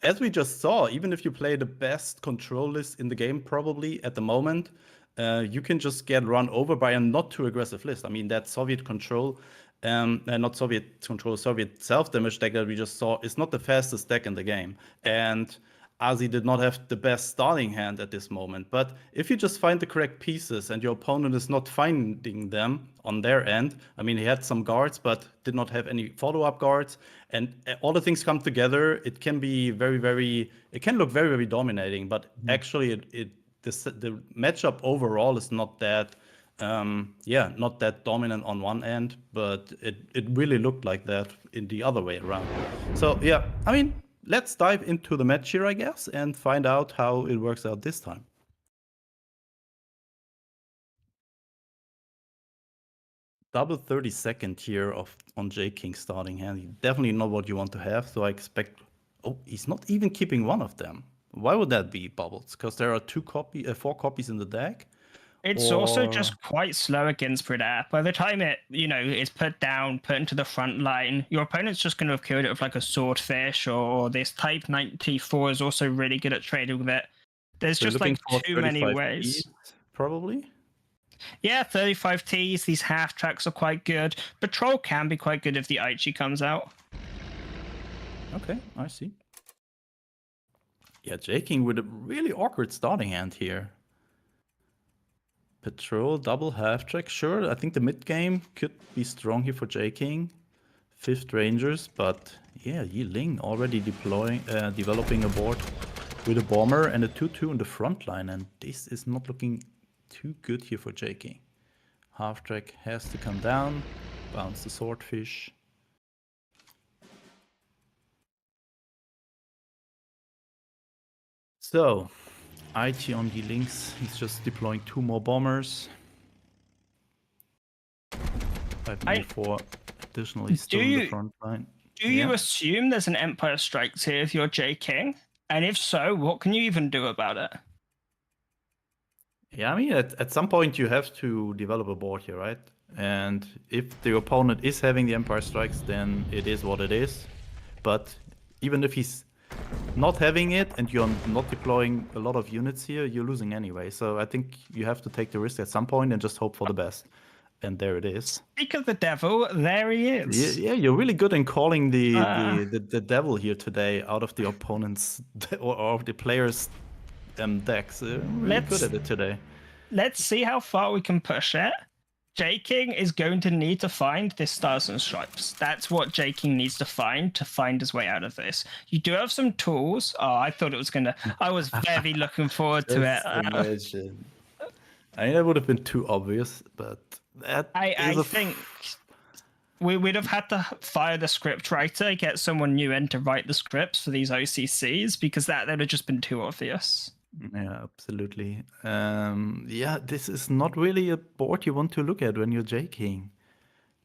[SPEAKER 4] as we just saw, even if you play the best control list in the game, probably at the moment, you can just get run over by a not too aggressive list. That Soviet control, not Soviet control, Soviet self-damage deck that we just saw is not the fastest deck in the game. And Ozzy did not have the best starting hand at this moment. But if you just find the correct pieces and your opponent is not finding them on their end, he had some guards, but did not have any follow-up guards, and all the things come together, it can be it can look very, very dominating, but actually the matchup overall is not that, not that dominant on one end, but it really looked like that in the other way around. So yeah, let's dive into the match here, I guess, and find out how it works out this time. Double 32nd here on J King starting hand. Definitely not what you want to have, so I expect... Oh, he's not even keeping one of them. Why would that be, Bubbles? Because there are 4 copies in the deck?
[SPEAKER 5] It's also
[SPEAKER 4] Or
[SPEAKER 5] just quite slow against Brit. By the time it, is put down, put into the front line, your opponent's just going to have killed it with like a swordfish, or this Type 94 is also really good at trading with it. There's
[SPEAKER 4] so you're
[SPEAKER 5] just
[SPEAKER 4] looking
[SPEAKER 5] like
[SPEAKER 4] for
[SPEAKER 5] too many
[SPEAKER 4] 35
[SPEAKER 5] ways.
[SPEAKER 4] Ts, probably.
[SPEAKER 5] Yeah, 35 Ts, these half tracks are quite good. Patrol can be quite good if the Aichi comes out.
[SPEAKER 4] Okay, I see. Yeah, Jaking with a really awkward starting hand here. Patrol, double half track, sure. I think the mid game could be strong here for Jaking. 5th Rangers, but yeah, Yi Ling already developing a board with a bomber and a 2-2 in the front line, and this is not looking too good here for Jaking. Half track has to come down, bounce the swordfish. So, Aichi on Yi Ling's, he's just deploying 2 more bombers. 594 additionally still in the front line.
[SPEAKER 5] Do you assume there's an Empire Strikes here if you're J King? And if so, what can you even do about it?
[SPEAKER 4] Yeah, I mean, at some point you have to develop a board here, right? And if the opponent is having the Empire Strikes, then it is what it is. But even if he's not having it and you're not deploying a lot of units here, you're losing anyway. So I think you have to take the risk at some point and just hope for the best. And there it is.
[SPEAKER 5] Speak of the devil, there he is.
[SPEAKER 4] Yeah, you're really good in calling the devil here today out of the opponent's or of the players' decks. Really good at it today.
[SPEAKER 5] Let's see how far we can push it. J King is going to need to find this Stars and Stripes. That's what J King needs to find his way out of this. You do have some tools. Oh, I thought it was gonna. I was very looking forward to it.
[SPEAKER 4] Imagine. I mean, that would have been too obvious, but
[SPEAKER 5] I think we'd have had to fire the script writer, get someone new in to write the scripts for these OCCs, because that would have just been too obvious.
[SPEAKER 4] Yeah, absolutely. Yeah, this is not really a board you want to look at when you're J-King.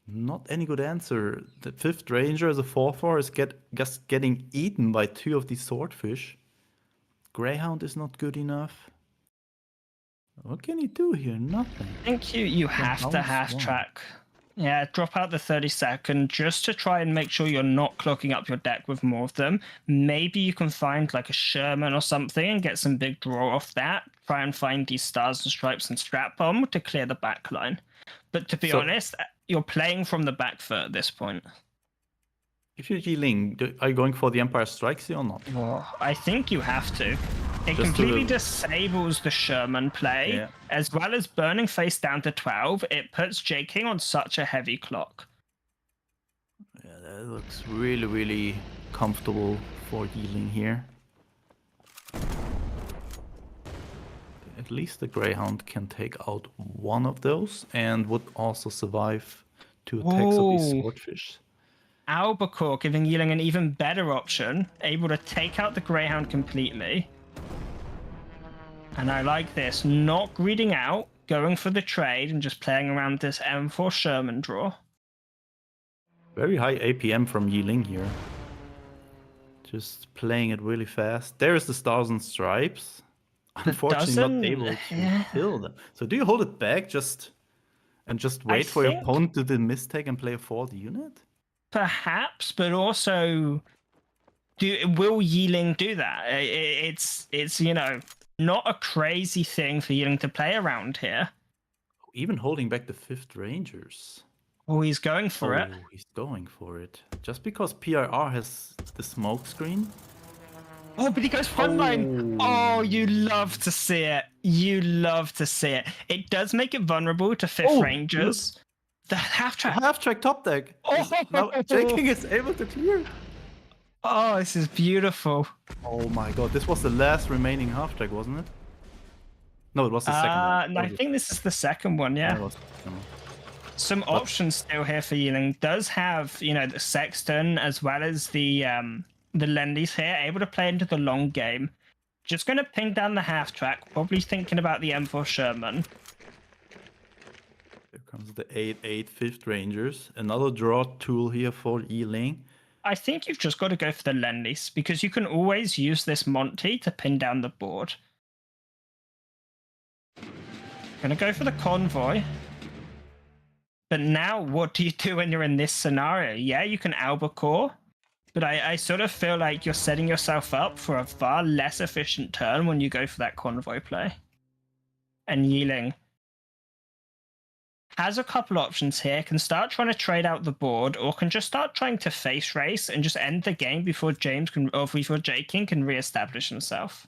[SPEAKER 4] Not any good answer. The 5th Ranger as a 4/4 is just getting eaten by 2 of these swordfish. Greyhound is not good enough. What can he do here? Nothing.
[SPEAKER 5] I think you have to half track. Yeah, drop out the 32nd just to try and make sure you're not clogging up your deck with more of them. Maybe you can find like a Sherman or something and get some big draw off that. Try and find these Stars and Stripes and Strap Bomb to clear the back line. But to be honest, you're playing from the back foot at this point.
[SPEAKER 4] If you're Yi Ling, are you going for the Empire Strikes here or not?
[SPEAKER 5] Well, I think you have to. It completely disables the Sherman play, as well as burning face down to 12. It puts J King on such a heavy clock.
[SPEAKER 4] Yeah, that looks really, really comfortable for Yi Ling here. At least the Greyhound can take out one of those and would also survive 2 attacks of these swordfish.
[SPEAKER 5] Albacore giving Yi Ling an even better option, able to take out the Greyhound completely. And I like this, not greeding out, going for the trade and just playing around this M4 Sherman draw.
[SPEAKER 4] Very high APM from Yi Ling here. Just playing it really fast. There is the Stars and Stripes. Unfortunately not able to kill them. So do you hold it back just wait for your opponent to do the mistake and play a 4th unit?
[SPEAKER 5] Perhaps, but also will Yi Ling do that? It's not a crazy thing for Yi Ling to play around here.
[SPEAKER 4] Even holding back the 5th Rangers.
[SPEAKER 5] Oh, he's going for it.
[SPEAKER 4] He's going for it. Just because PIR has the smoke screen.
[SPEAKER 5] Oh, but he goes frontline. Oh, you love to see it. You love to see it. It does make it vulnerable to 5th Rangers. Look. The half track.
[SPEAKER 4] Half track top deck. Now J-King is able to clear it.
[SPEAKER 5] Oh, this is beautiful.
[SPEAKER 4] Oh my god, this was the last remaining half track, wasn't it? No, it was the second one.
[SPEAKER 5] No, I think this is the second one, yeah. Some options still here for Yi Ling. Does have, the Sexton as well as the Lendies here, able to play into the long game. Just going to ping down the half track, probably thinking about the M4 Sherman.
[SPEAKER 4] Here comes the 8/8 5th Rangers. Another draw tool here for Yi Ling.
[SPEAKER 5] I think you've just got to go for the Lendies, because you can always use this Monty to pin down the board. going to go for the convoy. But now what do you do when you're in this scenario? Yeah, you can albacore, but I sort of feel like you're setting yourself up for a far less efficient turn when you go for that convoy play. And Yeeling has a couple options here, can start trying to trade out the board, or can just start trying to face race and just end the game before James can, or before J-King can reestablish himself.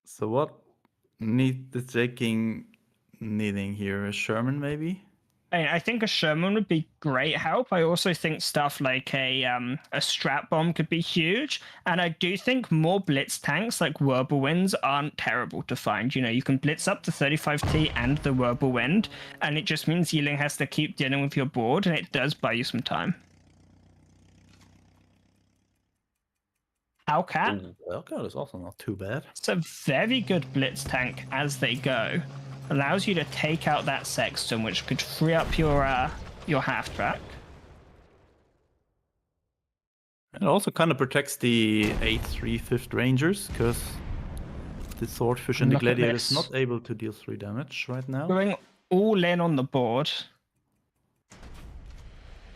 [SPEAKER 4] So what need the J-King needing here? A Sherman maybe?
[SPEAKER 5] I think a Sherman would be great help. I also think stuff like a strat bomb could be huge. And I do think more blitz tanks like Whirlwind aren't terrible to find. You know, you can blitz up to 35T and the Whirlwind, and it just means Yeeling has to keep dealing with your board, and it does buy you some time. Hellcat.
[SPEAKER 4] Hellcat is also not too bad.
[SPEAKER 5] It's a very good blitz tank as they go. Allows you to take out that Sexton, which could free up your half track.
[SPEAKER 4] It also kind of protects the 8-3 5th Rangers, because the Swordfish and the
[SPEAKER 5] Look at
[SPEAKER 4] Gladiator is
[SPEAKER 5] this.
[SPEAKER 4] not able to deal 3 damage right now.
[SPEAKER 5] Going all in on the board.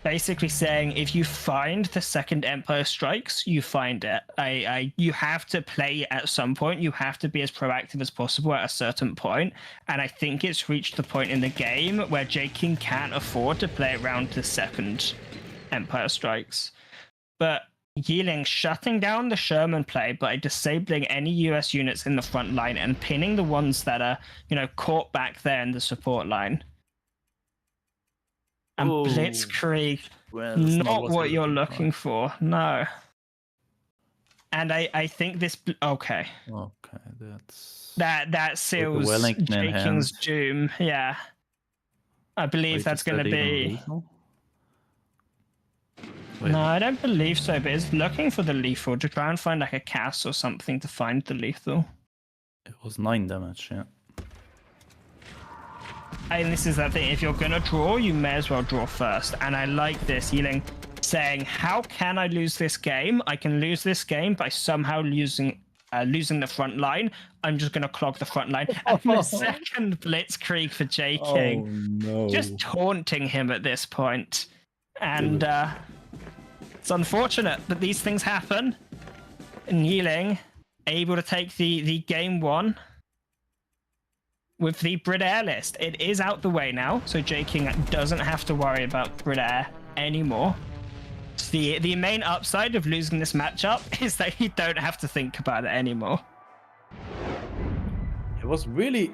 [SPEAKER 5] Basically saying, if you find the second Empire Strikes, you find it. You have to play at some point. You have to be as proactive as possible at a certain point. And I think it's reached the point in the game where J-King can't afford to play around the second Empire Strikes. But Yeeling shutting down the Sherman play by disabling any US units in the front line and pinning the ones that are, you know, caught back there in the support line. And
[SPEAKER 4] Ooh.
[SPEAKER 5] Blitzkrieg,
[SPEAKER 4] Well, that's
[SPEAKER 5] not
[SPEAKER 4] what
[SPEAKER 5] what you're
[SPEAKER 4] we're
[SPEAKER 5] looking for, no. And I think this, okay,
[SPEAKER 4] Okay, that's...
[SPEAKER 5] that seals
[SPEAKER 4] Wellington in
[SPEAKER 5] J-King's
[SPEAKER 4] hand.
[SPEAKER 5] doom, yeah. I believe
[SPEAKER 4] Wait,
[SPEAKER 5] that's
[SPEAKER 4] is that
[SPEAKER 5] going to
[SPEAKER 4] even
[SPEAKER 5] be...
[SPEAKER 4] lethal? Wait,
[SPEAKER 5] No, I don't believe so, but it's looking for the lethal to try and find like a cast or something to find the lethal.
[SPEAKER 4] it was 9 damage, yeah.
[SPEAKER 5] And this is the thing, if you're going to draw, you may as well draw first. And I like this, Yeeling saying, how can I lose this game? I can lose this game by somehow losing the front line. I'm just going to clog the front line. And the second Blitzkrieg for J-King.
[SPEAKER 4] no.
[SPEAKER 5] Just taunting him at this point. And it's unfortunate that these things happen. And Yeeling able to take the game 1 with the Brit Air list. It is out the way now, so J-King doesn't have to worry about Brit Air anymore. The main upside of losing this matchup is that you don't have to think about it anymore.
[SPEAKER 4] It was really...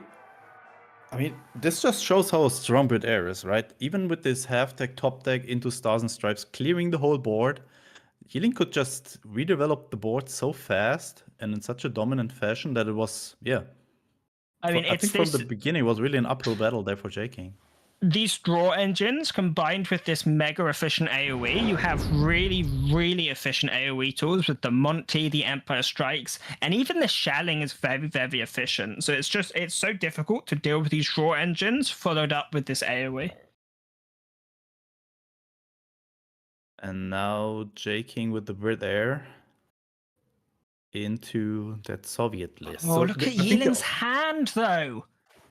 [SPEAKER 4] I mean, this just shows how strong Brit Air is, right? Even with this half-deck, top-deck into Stars and Stripes, clearing the whole board, Yeeling could just redevelop the board so fast and in such a dominant fashion that it was, yeah.
[SPEAKER 5] I mean,
[SPEAKER 4] I
[SPEAKER 5] it's
[SPEAKER 4] think
[SPEAKER 5] this,
[SPEAKER 4] from the beginning it was really an uphill battle there for J-King.
[SPEAKER 5] these draw engines combined with this mega efficient AoE, you have really, really efficient AoE tools with the Monty, the Empire Strikes, and even the Shelling is very, very efficient. So it's so difficult to deal with these draw engines followed up with this AoE.
[SPEAKER 4] And now J-King with the Brit Air into that Soviet list.
[SPEAKER 5] Oh,
[SPEAKER 4] So
[SPEAKER 5] look
[SPEAKER 4] I
[SPEAKER 5] at
[SPEAKER 4] think
[SPEAKER 5] Yeeling's hand, though.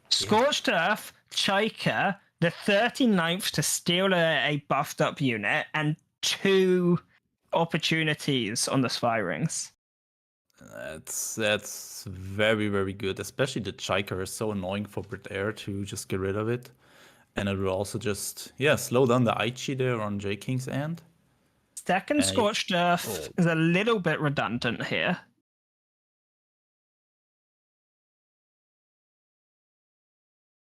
[SPEAKER 5] Scorched Earth, Chiker, the 39th to steal a buffed up unit, and 2 opportunities on the Spy Rings.
[SPEAKER 4] That's very, very good. Especially the Chiker is so annoying for Brit Air to just get rid of it. And it will also just, slow down the Aichi there on J-King's end.
[SPEAKER 5] Second Scorched Earth is a little bit redundant here.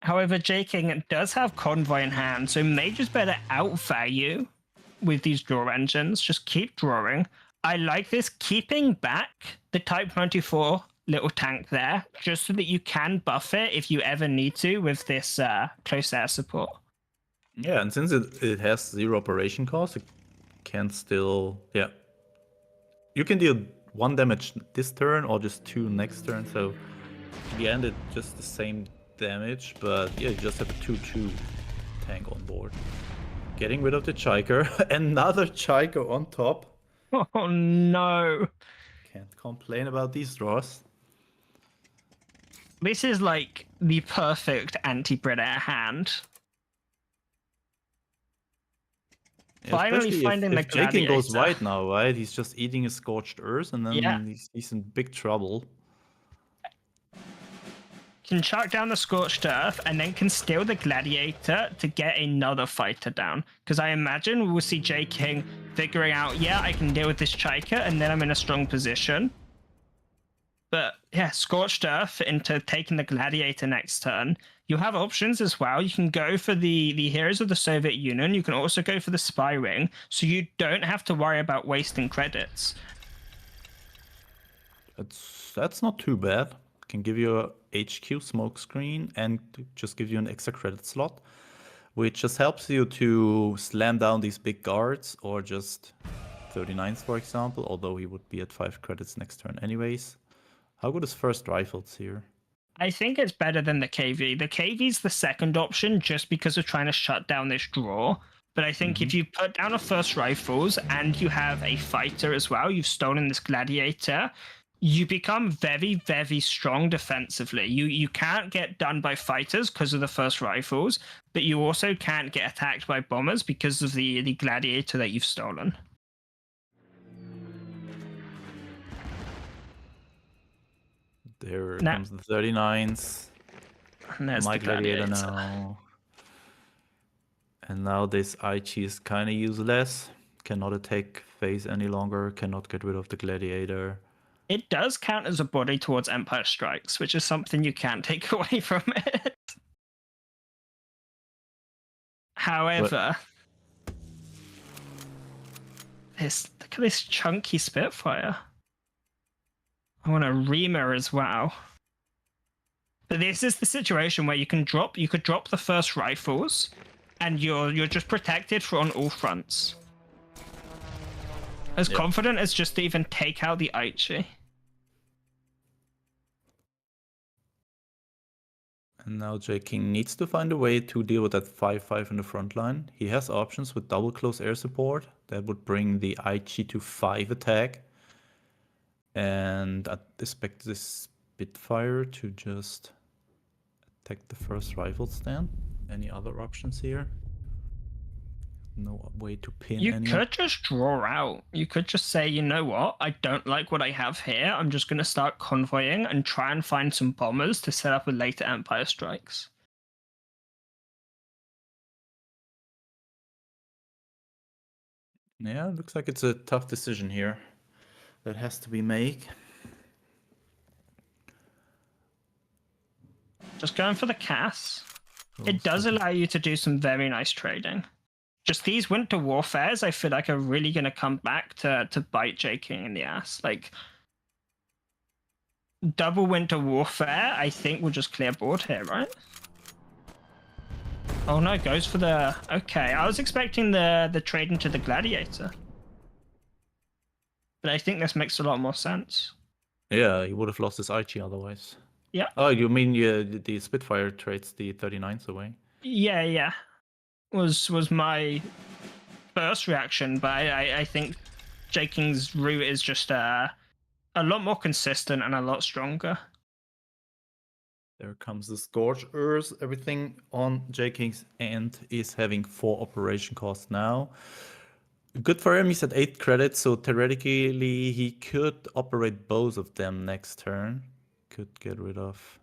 [SPEAKER 5] However, J-King does have Convoy in hand, so may just better outvalue with these draw engines. Just keep drawing. I like this, keeping back the Type 94 little tank there, just so that you can buff it if you ever need to with this close air support.
[SPEAKER 4] Yeah, and since it has 0 operation cost, it can still, you can deal 1 damage this turn or just 2 next turn. So in the end, it's just the same damage, but you just have a 2/2 tank on board. Getting rid of the Chiker, another Chiker on top.
[SPEAKER 5] Oh no!
[SPEAKER 4] Can't complain about these draws.
[SPEAKER 5] This is like the perfect anti-Brit air hand.
[SPEAKER 4] Yeah,
[SPEAKER 5] Finally
[SPEAKER 4] especially
[SPEAKER 5] finding the
[SPEAKER 4] if Jaking goes
[SPEAKER 5] gladiator.
[SPEAKER 4] white now, right? He's just eating a scorched earth, and then
[SPEAKER 5] Yeah.
[SPEAKER 4] he's in big trouble.
[SPEAKER 5] Can chuck down the scorched earth and then can steal the gladiator to get another fighter down. Because I imagine we'll see J King figuring out, yeah, I can deal with this Chica, and then I'm in a strong position. But yeah, scorched earth into taking the gladiator next turn. You have options as well. You can go for the heroes of the Soviet Union. You can also go for the spy ring, so you don't have to worry about wasting credits.
[SPEAKER 4] That's not too bad. Can give you a HQ smoke screen and just give you an extra credit slot, which just helps you to slam down these big guards or just 39s, for example, although he would be at 5 credits next turn anyways. How good is first rifles here?
[SPEAKER 5] I think it's better than the KV. The KV's the second option just because of trying to shut down this draw. But I think if you put down a first rifles and you have a fighter as well, you've stolen this gladiator, you become very, very strong defensively. You can't get done by fighters because of the first rifles, but you also can't get attacked by bombers because of the gladiator that you've stolen.
[SPEAKER 4] There comes the 39s.
[SPEAKER 5] And there's
[SPEAKER 4] My
[SPEAKER 5] the gladiator.
[SPEAKER 4] now. And now this IG is kind of useless. Cannot attack phase any longer. Cannot get rid of the gladiator.
[SPEAKER 5] It does count as a body towards Empire Strikes, which is something you can't take away from it. However, look at this chunky Spitfire. I want a Reamer as well. But this is the situation where you could drop the first rifles, and you're just protected on all fronts. As confident as just to even take out the Aichi.
[SPEAKER 4] And now J King needs to find a way to deal with that 5-5 in the front line. He has options with double close air support. That would bring the IG to 5 attack. And I expect this Spitfire to just attack the first rifle stand. Any other options here? No way to pin
[SPEAKER 5] You
[SPEAKER 4] any.
[SPEAKER 5] could just draw out. You could just say, you know what? I don't like what I have here. I'm just going to start convoying and try and find some bombers to set up with later Empire Strikes.
[SPEAKER 4] Yeah, looks like it's a tough decision here that has to be made.
[SPEAKER 5] Just going for the Cass. It does allow you to do some very nice trading. Just these Winter Warfares, I feel like are really going to come back to bite J King in the ass. Like, double Winter Warfare, I think will just clear board here, right? Oh no, goes for the... Okay, I was expecting the trade into the Gladiator. But I think this makes a lot more sense.
[SPEAKER 4] Yeah, he would have lost his IG otherwise.
[SPEAKER 5] Yeah.
[SPEAKER 4] Oh, you mean the Spitfire trades the 39s away?
[SPEAKER 5] Yeah. Was my first reaction, but I think J King's route is just a lot more consistent and a lot stronger.
[SPEAKER 4] There comes the Scorch Earth. Everything on J King's end is having 4 operation costs now. Good for him, he's at 8 credits, so theoretically he could operate both of them next turn. Could get rid of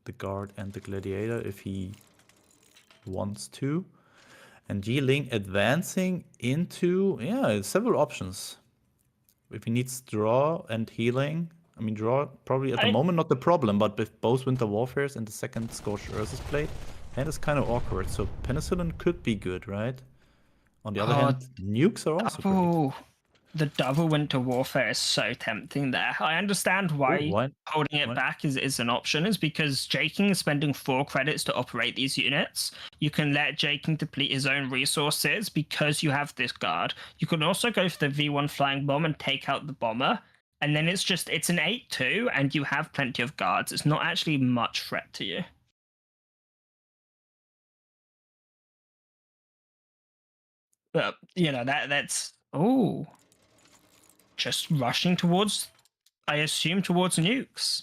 [SPEAKER 4] the guard and the gladiator if he wants to. And Yi-Ling advancing into, several options. If he needs draw and healing, I mean draw probably at the moment not the problem, but with both Winter Warfares and the second Scorched Earth is played, and it's kind of awkward. So Penicillin could be good, right? On the other hand, nukes are also great.
[SPEAKER 5] The double Winter Warfare is so tempting there. I understand why holding it back is an option, is because J King is spending 4 credits to operate these units. You can let J King deplete his own resources because you have this guard. You can also go for the V1 flying bomb and take out the bomber. And then it's an 8-2 and you have plenty of guards. It's not actually much threat to you. But, that's... Oh... Just rushing towards, I assume, towards nukes.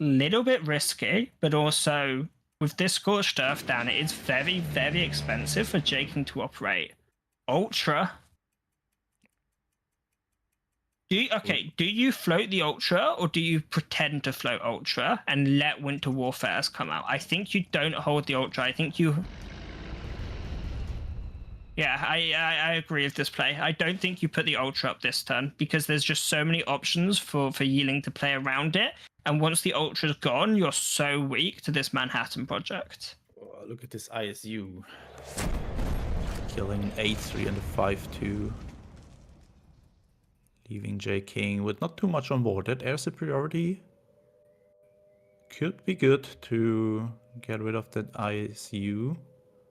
[SPEAKER 5] little bit risky, but also with this Scorched Earth down, it is very, very expensive for Jaking to operate. Ultra. Do you float the Ultra, or do you pretend to float Ultra and let Winter Warfares come out? I think you don't hold the Ultra. I think you... Yeah, I agree with this play. I don't think you put the Ultra up this turn, because there's just so many options for Yeeling to play around it. And once the Ultra's gone, you're so weak to this Manhattan project.
[SPEAKER 4] Oh, look at this ISU. Killing 8-3 and a 5-2. Leaving J King with not too much on board. That air superiority could be good to get rid of that ISU.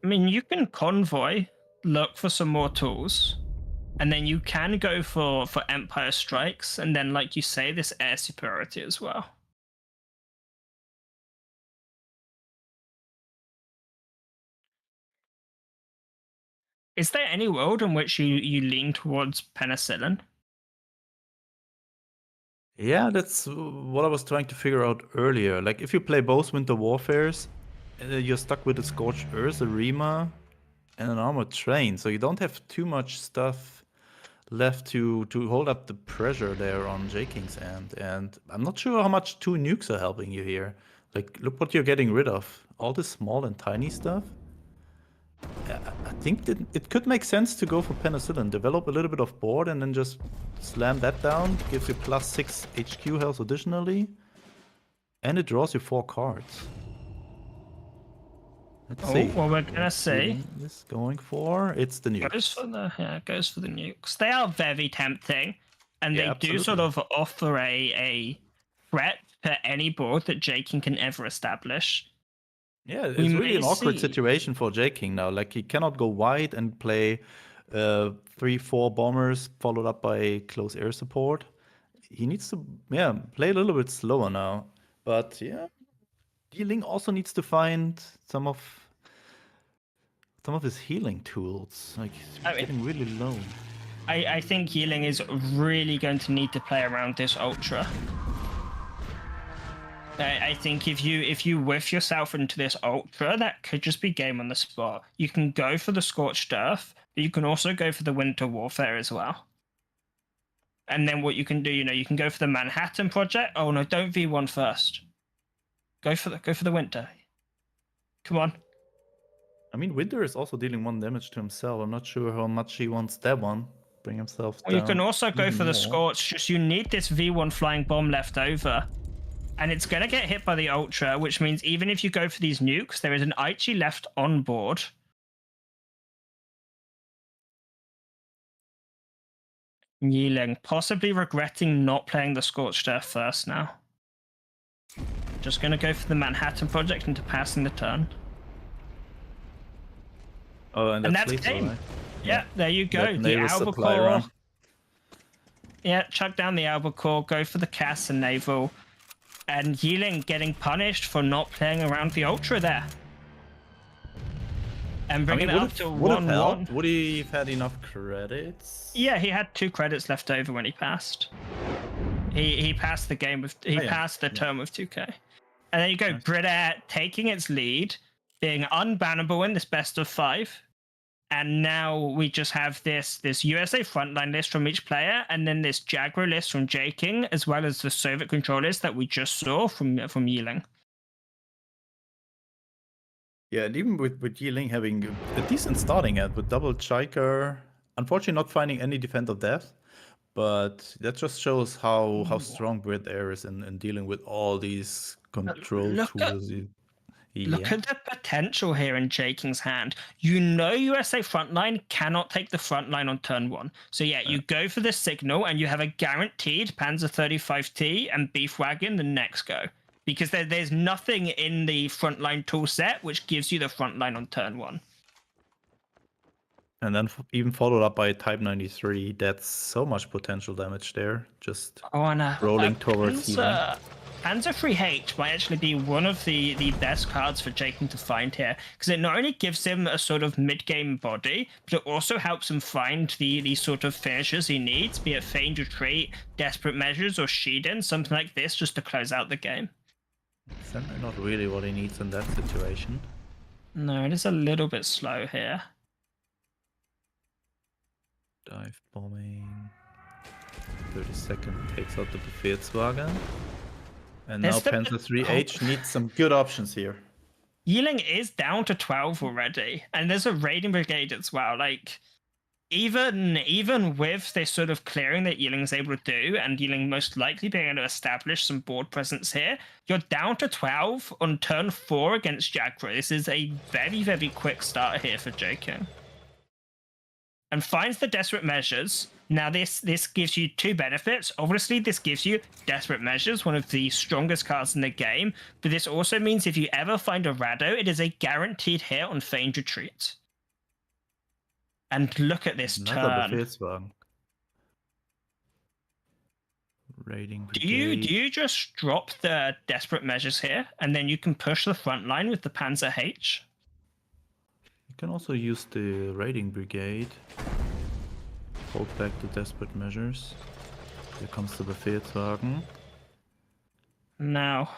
[SPEAKER 5] I mean, you can convoy, look for some more tools, and then you can go for Empire Strikes, and then, like you say, this air superiority as well. Is there any world in which you lean towards penicillin?
[SPEAKER 4] Yeah, that's what I was trying to figure out earlier. Like, if you play both Winter Warfares, you're stuck with a Scorched Earth, a Rima, and an Armored Train. So you don't have too much stuff left to hold up the pressure there on J King's end. And I'm not sure how much 2 nukes are helping you here. Like, look what you're getting rid of. All this small and tiny stuff. I think that it could make sense to go for penicillin, develop a little bit of board, and then just slam that down. Gives you +6 HQ health additionally, and it draws you 4 cards. Let's see.
[SPEAKER 5] Well, we're gonna see.
[SPEAKER 4] This going for it's the nukes.
[SPEAKER 5] Goes for the nukes. They are very tempting, and
[SPEAKER 4] Yeah,
[SPEAKER 5] they do sort of offer a threat to any board that J King can ever establish.
[SPEAKER 4] Yeah, it's really an awkward situation for J King now. Like, he cannot go wide and play 3-4 bombers followed up by close air support. He needs to play a little bit slower now. But yeah, Yeeling also needs to find some of his healing tools. Like, he's getting really low.
[SPEAKER 5] I think Yeeling is really going to need to play around this Ultra. I think if you whiff yourself into this Ultra, that could just be game on the spot. You can go for the Scorched Earth, but you can also go for the Winter Warfare as well. And then what you can do, you can go for the Manhattan project. Oh no, don't V1 first. Go for the Winter. Come on.
[SPEAKER 4] I mean, Winter is also dealing 1 damage to himself. I'm not sure how much he wants that one. Bring himself down.
[SPEAKER 5] You can also go for the
[SPEAKER 4] more.
[SPEAKER 5] Scorch. Just you need this V1 flying bomb left over. And it's going to get hit by the Ultra, which means even if you go for these nukes, there is an Aichi left on board. Yeeling, possibly regretting not playing the Scorched Earth first now. Just going to go for the Manhattan project into passing the turn.
[SPEAKER 4] Oh, and
[SPEAKER 5] that's
[SPEAKER 4] lethal,
[SPEAKER 5] game.
[SPEAKER 4] right?
[SPEAKER 5] Yeah, there you go.
[SPEAKER 4] That
[SPEAKER 5] The
[SPEAKER 4] naval supply
[SPEAKER 5] Albacore.
[SPEAKER 4] run.
[SPEAKER 5] Yeah, chuck down the Albacore, go for the Cass and Naval. And Yeeling getting punished for not playing around the Ultra there. And bringing it up to 1-1.
[SPEAKER 4] Would he have had enough credits?
[SPEAKER 5] Yeah, he had 2 credits left over when he passed. He passed the game with passed the turn with 2k. And there you go, Brit Air taking its lead, being unbannable in this best of 5. And now we just have this USA frontline list from each player, and then this Jaguar list from J King, as well as the Soviet control list that we just saw from Yeeling.
[SPEAKER 4] Yeah, and even with Yeeling having a decent starting at with double Chiker, unfortunately not finding any defensive depth, but that just shows how strong Brit Air is in dealing with all these control tools.
[SPEAKER 5] Look at the potential here in J King's hand. USA frontline cannot take the frontline on turn 1. So yeah, you go for the signal and you have a guaranteed Panzer 35T and Beef Wagon the next go. Because there's nothing in the frontline tool set which gives you the frontline on turn 1.
[SPEAKER 4] And then even followed up by Type 93. That's so much potential damage there. Just rolling towards Yeeling.
[SPEAKER 5] Panzer 3H might actually be one of the best cards for J King to find here, because it not only gives him a sort of mid-game body, but it also helps him find the sort of finishers he needs, be it Feigned Retreat, Desperate Measures, or Shiden, something like this, just to close out the game.
[SPEAKER 4] Sentry not really what he needs in that situation.
[SPEAKER 5] No, it is a little bit slow here.
[SPEAKER 4] Dive bombing. 30 seconds takes out the Befehlswagen. And now
[SPEAKER 5] There's the-
[SPEAKER 4] Panther 3H needs some good options here.
[SPEAKER 5] Yiling is down to 12 already, and there's a raiding brigade as well. Like, even with this sort of clearing that Yiling's able to do, and Yiling most likely being able to establish some board presence here, you're down to 12 on turn 4 against Jaguar. This is a very, very quick start here for J-King. And finds the Desperate Measures. Now, this gives you two benefits. Obviously, this gives you Desperate Measures, one of the strongest cards in the game. But this also means if you ever find a Rado, it is a guaranteed hit on Feigned Retreat. And look at this
[SPEAKER 4] Another
[SPEAKER 5] turn.
[SPEAKER 4] Befehlswagen. Raiding
[SPEAKER 5] Do
[SPEAKER 4] brigade.
[SPEAKER 5] you just drop the Desperate Measures here, and then you can push the front line with the Panzer H?
[SPEAKER 4] You can also use the raiding brigade. Hold back the desperate measures. Here comes the Befehlswagen.
[SPEAKER 5] No.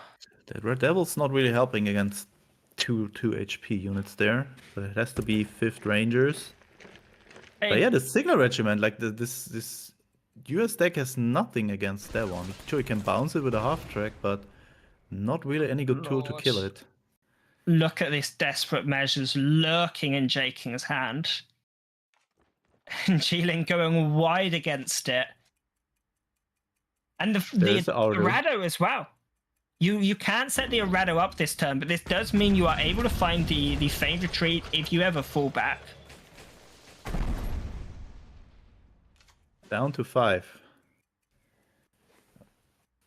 [SPEAKER 4] The Red Devil's not really helping against two HP units there. But it has to be 5th Rangers. But yeah, the Signal Regiment, like this US deck has nothing against that one. Sure, you can bounce it with a half track, but not really any good tool to kill it.
[SPEAKER 5] Look at this Desperate Measures lurking in J-King's hand. And Jiling going wide against it. And the Rado as well. You can't set the Rado up this turn, but this does mean you are able to find the Feigned Retreat if you ever fall back.
[SPEAKER 4] Down to 5.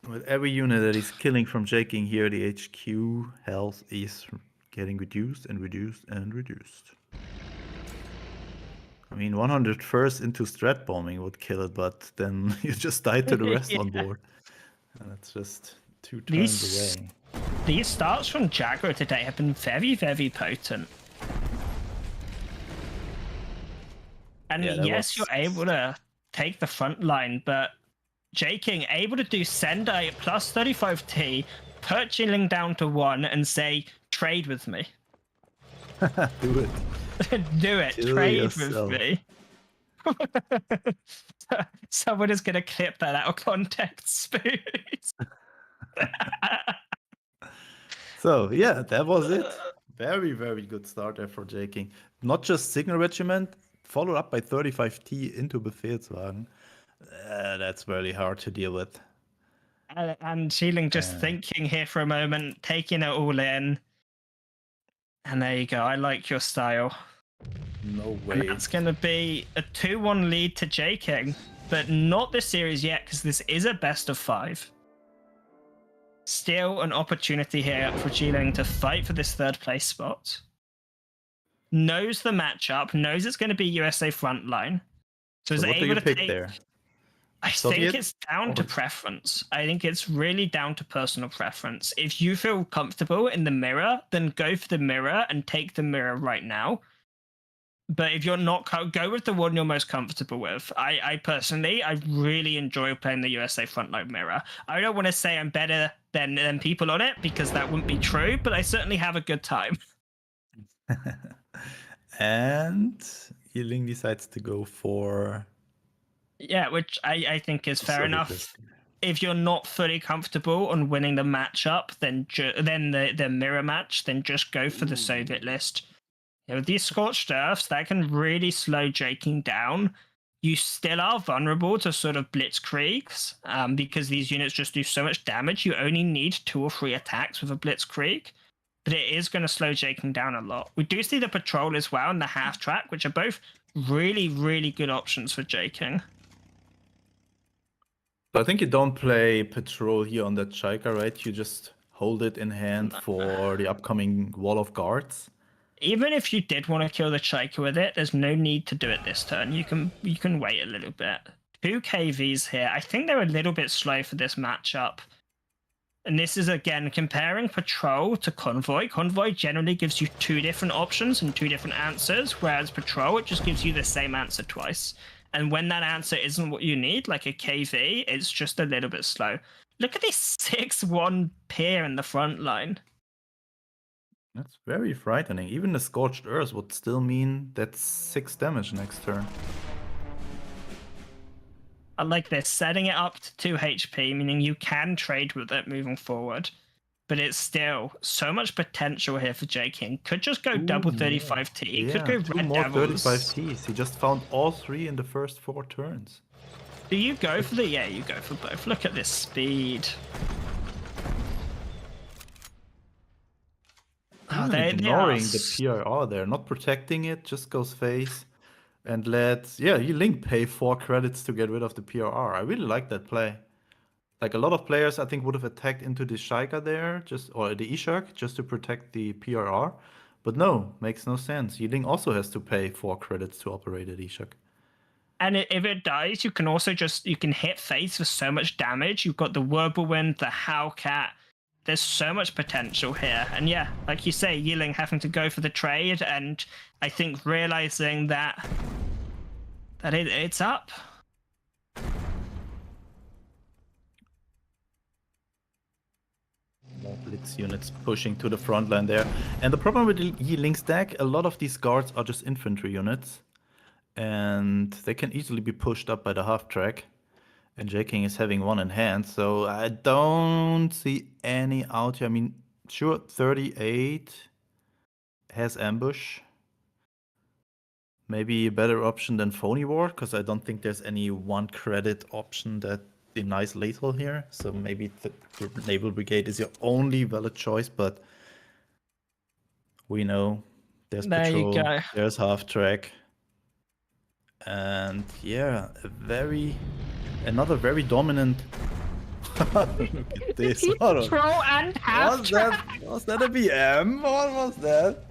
[SPEAKER 4] With every unit that is killing from J-King here, the HQ health is getting reduced and reduced and reduced. I mean, 101st into strat bombing would kill it, but then you just die to the rest on board. And that's just 2 turns away.
[SPEAKER 5] These starts from Jaguar today have been very, very potent. And
[SPEAKER 4] Yeah,
[SPEAKER 5] yes, you're able to take the front line, but J-King able to do Sendai plus 35T, put Jiling down to 1 and say, trade with me.
[SPEAKER 4] Do it.
[SPEAKER 5] Do it.
[SPEAKER 4] Kill
[SPEAKER 5] trade
[SPEAKER 4] yourself.
[SPEAKER 5] with me. Someone is going to clip that out of context, Spooz.
[SPEAKER 4] So, yeah, that was it. Very, very good start there for J-King. Not just Signal Regiment, followed up by 35T into Befehlswagen. That's really hard to deal with.
[SPEAKER 5] And Jiling just thinking here for a moment, taking it all in. And there you go. I like your style.
[SPEAKER 4] No way.
[SPEAKER 5] And that's going to be a 2-1 lead to J-King, but not this series yet because this is a best of 5. Still an opportunity here for Jiling to fight for this 3rd place spot. Knows the matchup, knows it's going to be USA frontline. So is
[SPEAKER 4] what do
[SPEAKER 5] able
[SPEAKER 4] you
[SPEAKER 5] to
[SPEAKER 4] pick
[SPEAKER 5] take...
[SPEAKER 4] there?
[SPEAKER 5] I
[SPEAKER 4] Soviet?
[SPEAKER 5] think it's down to preference. I think it's really down to personal preference. If you feel comfortable in the mirror, then go for the mirror and take the mirror right now. But if you're not, go with the one you're most comfortable with. I personally, I really enjoy playing the USA frontline mirror. I don't want to say I'm better than people on it because that wouldn't be true, but I certainly have a good time.
[SPEAKER 4] And Yiling decides to go for...
[SPEAKER 5] Yeah, which I think is fair
[SPEAKER 4] Soviet
[SPEAKER 5] enough.
[SPEAKER 4] list.
[SPEAKER 5] If you're not fully comfortable on winning the matchup, then the mirror match, then just go for the Soviet list. You know, these Scorched Earths, that can really slow J-King down. You still are vulnerable to sort of blitzkriegs, because these units just do so much damage. You only need 2 or 3 attacks with a blitzkrieg, but it is going to slow J-King down a lot. We do see the patrol as well and the half track, which are both really, really good options for J-King.
[SPEAKER 4] I think you don't play Patrol here on that Chaika, right? You just hold it in hand for the upcoming Wall of Guards.
[SPEAKER 5] Even if you did want to kill the Chaika with it, there's no need to do it this turn. You can wait a little bit. 2 KVs here. I think they're a little bit slow for this matchup. And this is, again, comparing Patrol to Convoy. Convoy generally gives you 2 different options and 2 different answers, whereas Patrol, it just gives you the same answer twice. And when that answer isn't what you need, like a KV, it's just a little bit slow. Look at this 6-1 peer in the front line.
[SPEAKER 4] That's very frightening. Even the Scorched Earth would still mean that's 6 damage next turn.
[SPEAKER 5] I like this, setting it up to 2 HP, meaning you can trade with it moving forward. But it's still so much potential here for J King. Could just go double 35T. Could go
[SPEAKER 4] two
[SPEAKER 5] Red
[SPEAKER 4] more
[SPEAKER 5] Devils.
[SPEAKER 4] 35Ts. He just found all 3 in the first 4 turns.
[SPEAKER 5] Do you go for the... Yeah, you go for both. Look at this speed. Oh, they
[SPEAKER 4] Ignoring
[SPEAKER 5] are...
[SPEAKER 4] the PRR there, not protecting it, just goes face. And let, Yi Ling pay 4 credits to get rid of the PRR. I really like that play. Like a lot of players, I think, would have attacked into the Shaika there, or the Ishak, just to protect the PRR. But no, makes no sense. Yi Ling also has to pay 4 credits to operate at Ishak.
[SPEAKER 5] And if it dies, you can also you can hit face for so much damage. You've got the Whirlwind, the Howcat. There's so much potential here. And yeah, like you say, Yi Ling having to go for the trade, and I think realizing that it's up.
[SPEAKER 4] More Blitz units pushing to the front line there. And the problem with the Yi Ling's deck, a lot of these guards are just infantry units. And they can easily be pushed up by the half track. And J King is having 1 in hand, so I don't see any out here. I mean, sure, 38 has ambush. Maybe a better option than Phony Ward, because I don't think there's any 1 credit option that denies lethal here. So maybe the Naval Brigade is your only valid choice, but we know there's
[SPEAKER 5] There
[SPEAKER 4] patrol,
[SPEAKER 5] you go.
[SPEAKER 4] there's half track. And yeah, another very dominant. Look at this.
[SPEAKER 5] Patrol and half track.
[SPEAKER 4] Was that a BM? What was that?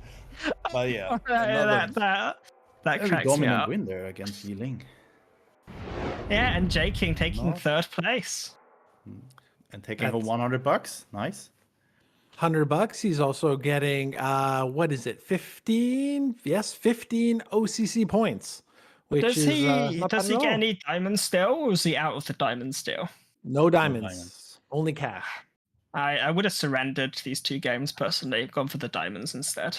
[SPEAKER 4] But yeah,
[SPEAKER 5] that
[SPEAKER 4] very
[SPEAKER 5] cracks me
[SPEAKER 4] dominant
[SPEAKER 5] up.
[SPEAKER 4] win there against Yi Ling.
[SPEAKER 5] Yeah, and J King taking
[SPEAKER 4] Not-
[SPEAKER 5] 3rd place.
[SPEAKER 4] And taking home $100. Nice.
[SPEAKER 1] $100. He's also getting what is it? 15? Yes, 15 OCC points. Which
[SPEAKER 5] Does
[SPEAKER 1] is
[SPEAKER 5] he
[SPEAKER 1] not bad at
[SPEAKER 5] get
[SPEAKER 1] all.
[SPEAKER 5] any diamonds still, or is he out of the diamonds still?
[SPEAKER 1] No diamonds.
[SPEAKER 4] diamonds.
[SPEAKER 1] Only cash.
[SPEAKER 5] I would have surrendered these 2 games personally, gone for the diamonds instead.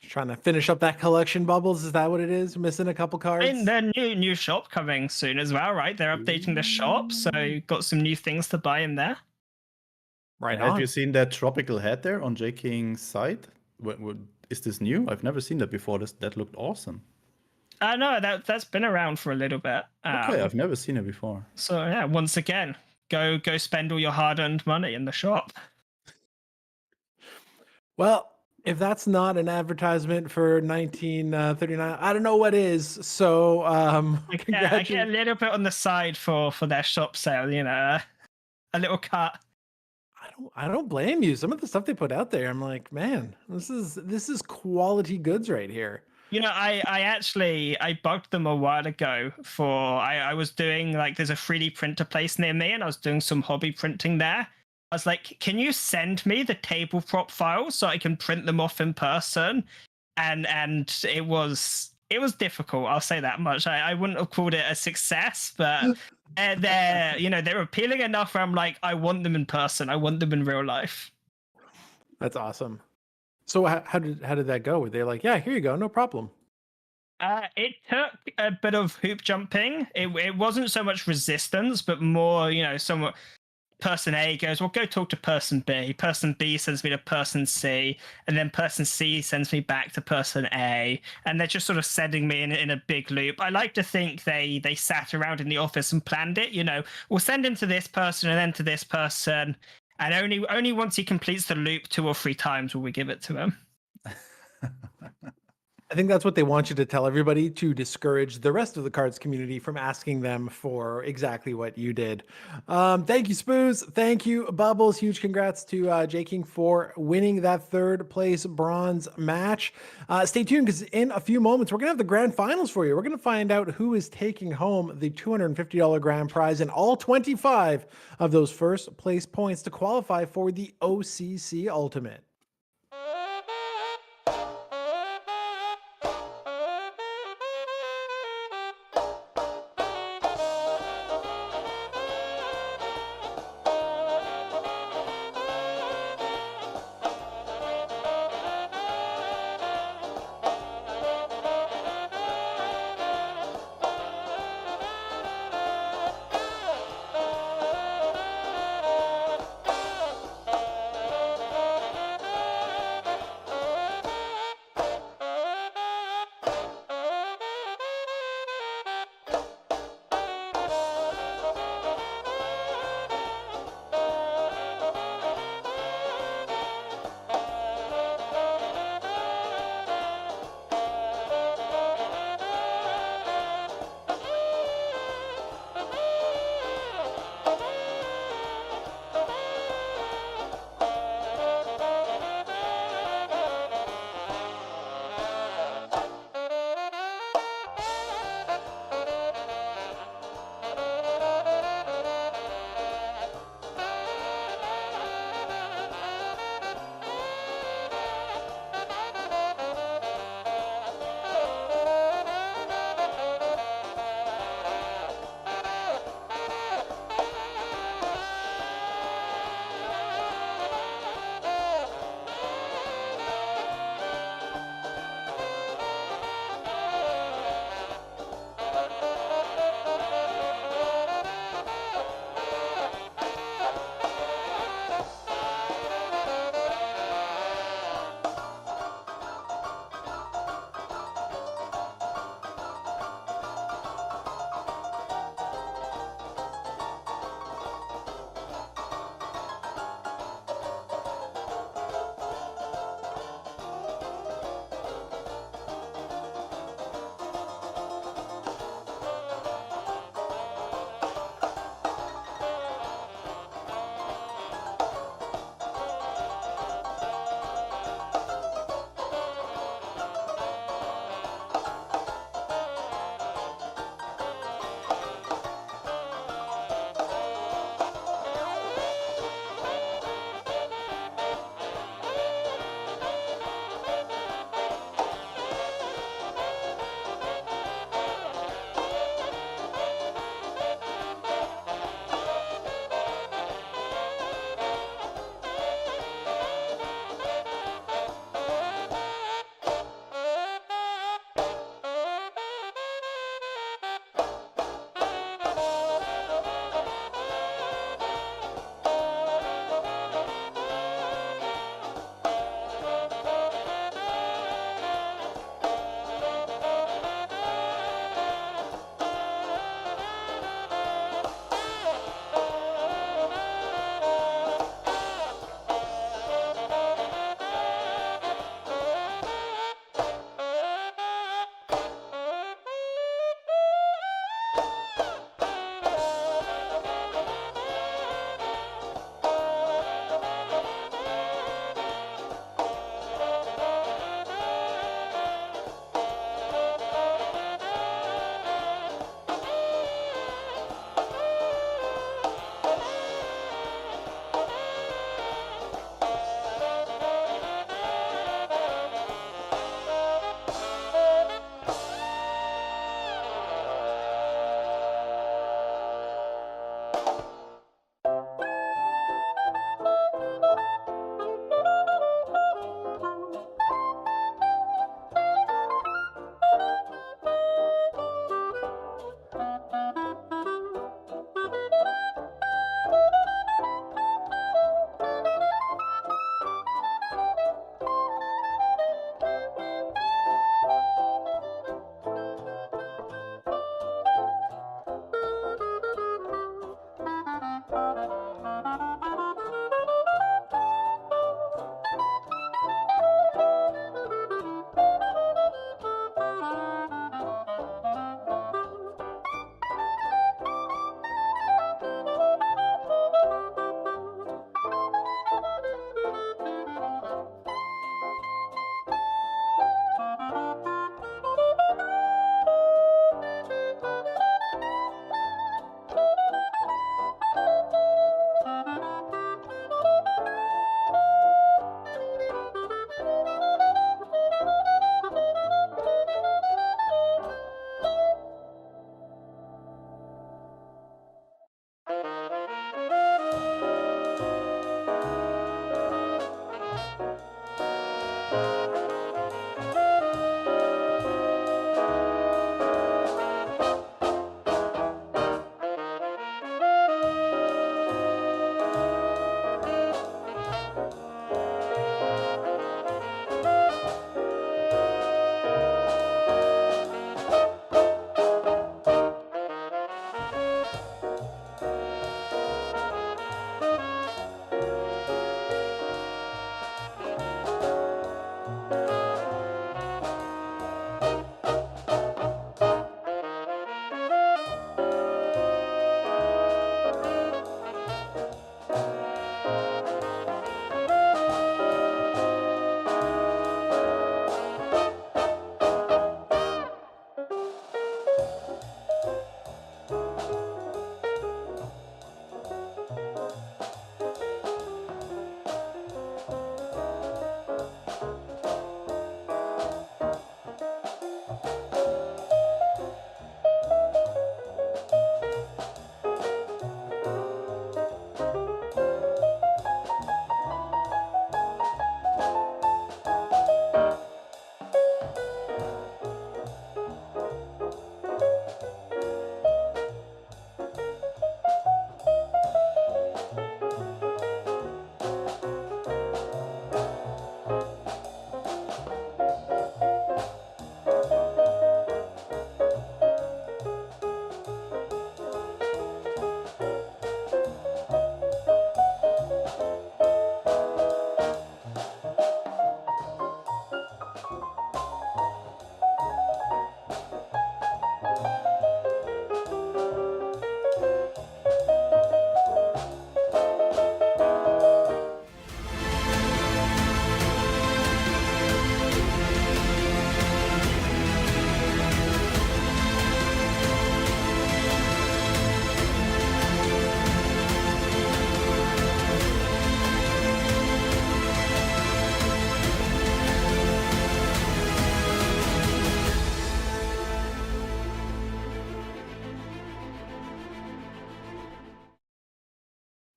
[SPEAKER 1] Trying to finish up that collection, Bubbles. Is that what it is? Missing a couple cards.
[SPEAKER 5] And their new shop coming soon as well, right? They're updating the shop, so got some new things to buy in there.
[SPEAKER 1] Right
[SPEAKER 4] Have
[SPEAKER 1] on.
[SPEAKER 4] you seen that tropical hat there on J King's site? Is this new? I've never seen that before. That looked awesome.
[SPEAKER 5] No, that's been around for a little bit.
[SPEAKER 4] Okay, I've never seen it before.
[SPEAKER 5] So yeah, once again, go spend all your hard-earned money in the shop.
[SPEAKER 1] Well, if that's not an advertisement for 1939, I don't know what is. So,
[SPEAKER 5] I get a little bit on the side for their shop sale, you know, a little cut.
[SPEAKER 1] I don't blame you. Some of the stuff they put out there, I'm like, man, this is quality goods right here.
[SPEAKER 5] You know, I bugged them a while ago for I was doing like there's a 3D printer place near me and I was doing some hobby printing there. I was like, can you send me the table prop files so I can print them off in person? And it was difficult, I'll say that much. I wouldn't have called it a success, but they're appealing enough where I'm like, I want them in person. I want them in real life.
[SPEAKER 1] That's awesome. So how did that go? Were they like, yeah, here you go, no problem?
[SPEAKER 5] It took a bit of hoop jumping. It wasn't so much resistance, but more, somewhat. Person A goes, well, go talk to person B. Person B sends me to person C, and then person C sends me back to person A, and they're just sort of sending me in a big loop. I like to think they sat around in the office and planned it. We'll send him to this person and then to this person, and only once he completes the loop 2 or 3 times will we give it to him.
[SPEAKER 1] I think that's what they want you to tell everybody to discourage the rest of the cards community from asking them for exactly what you did. Thank you, Spooz. Thank you, Bubbles. Huge congrats to J King for winning that 3rd place bronze match. Stay tuned because in a few moments, we're going to have the grand finals for you. We're going to find out who is taking home the $250 grand prize and all 25 of those first place points to qualify for the OCC Ultimate.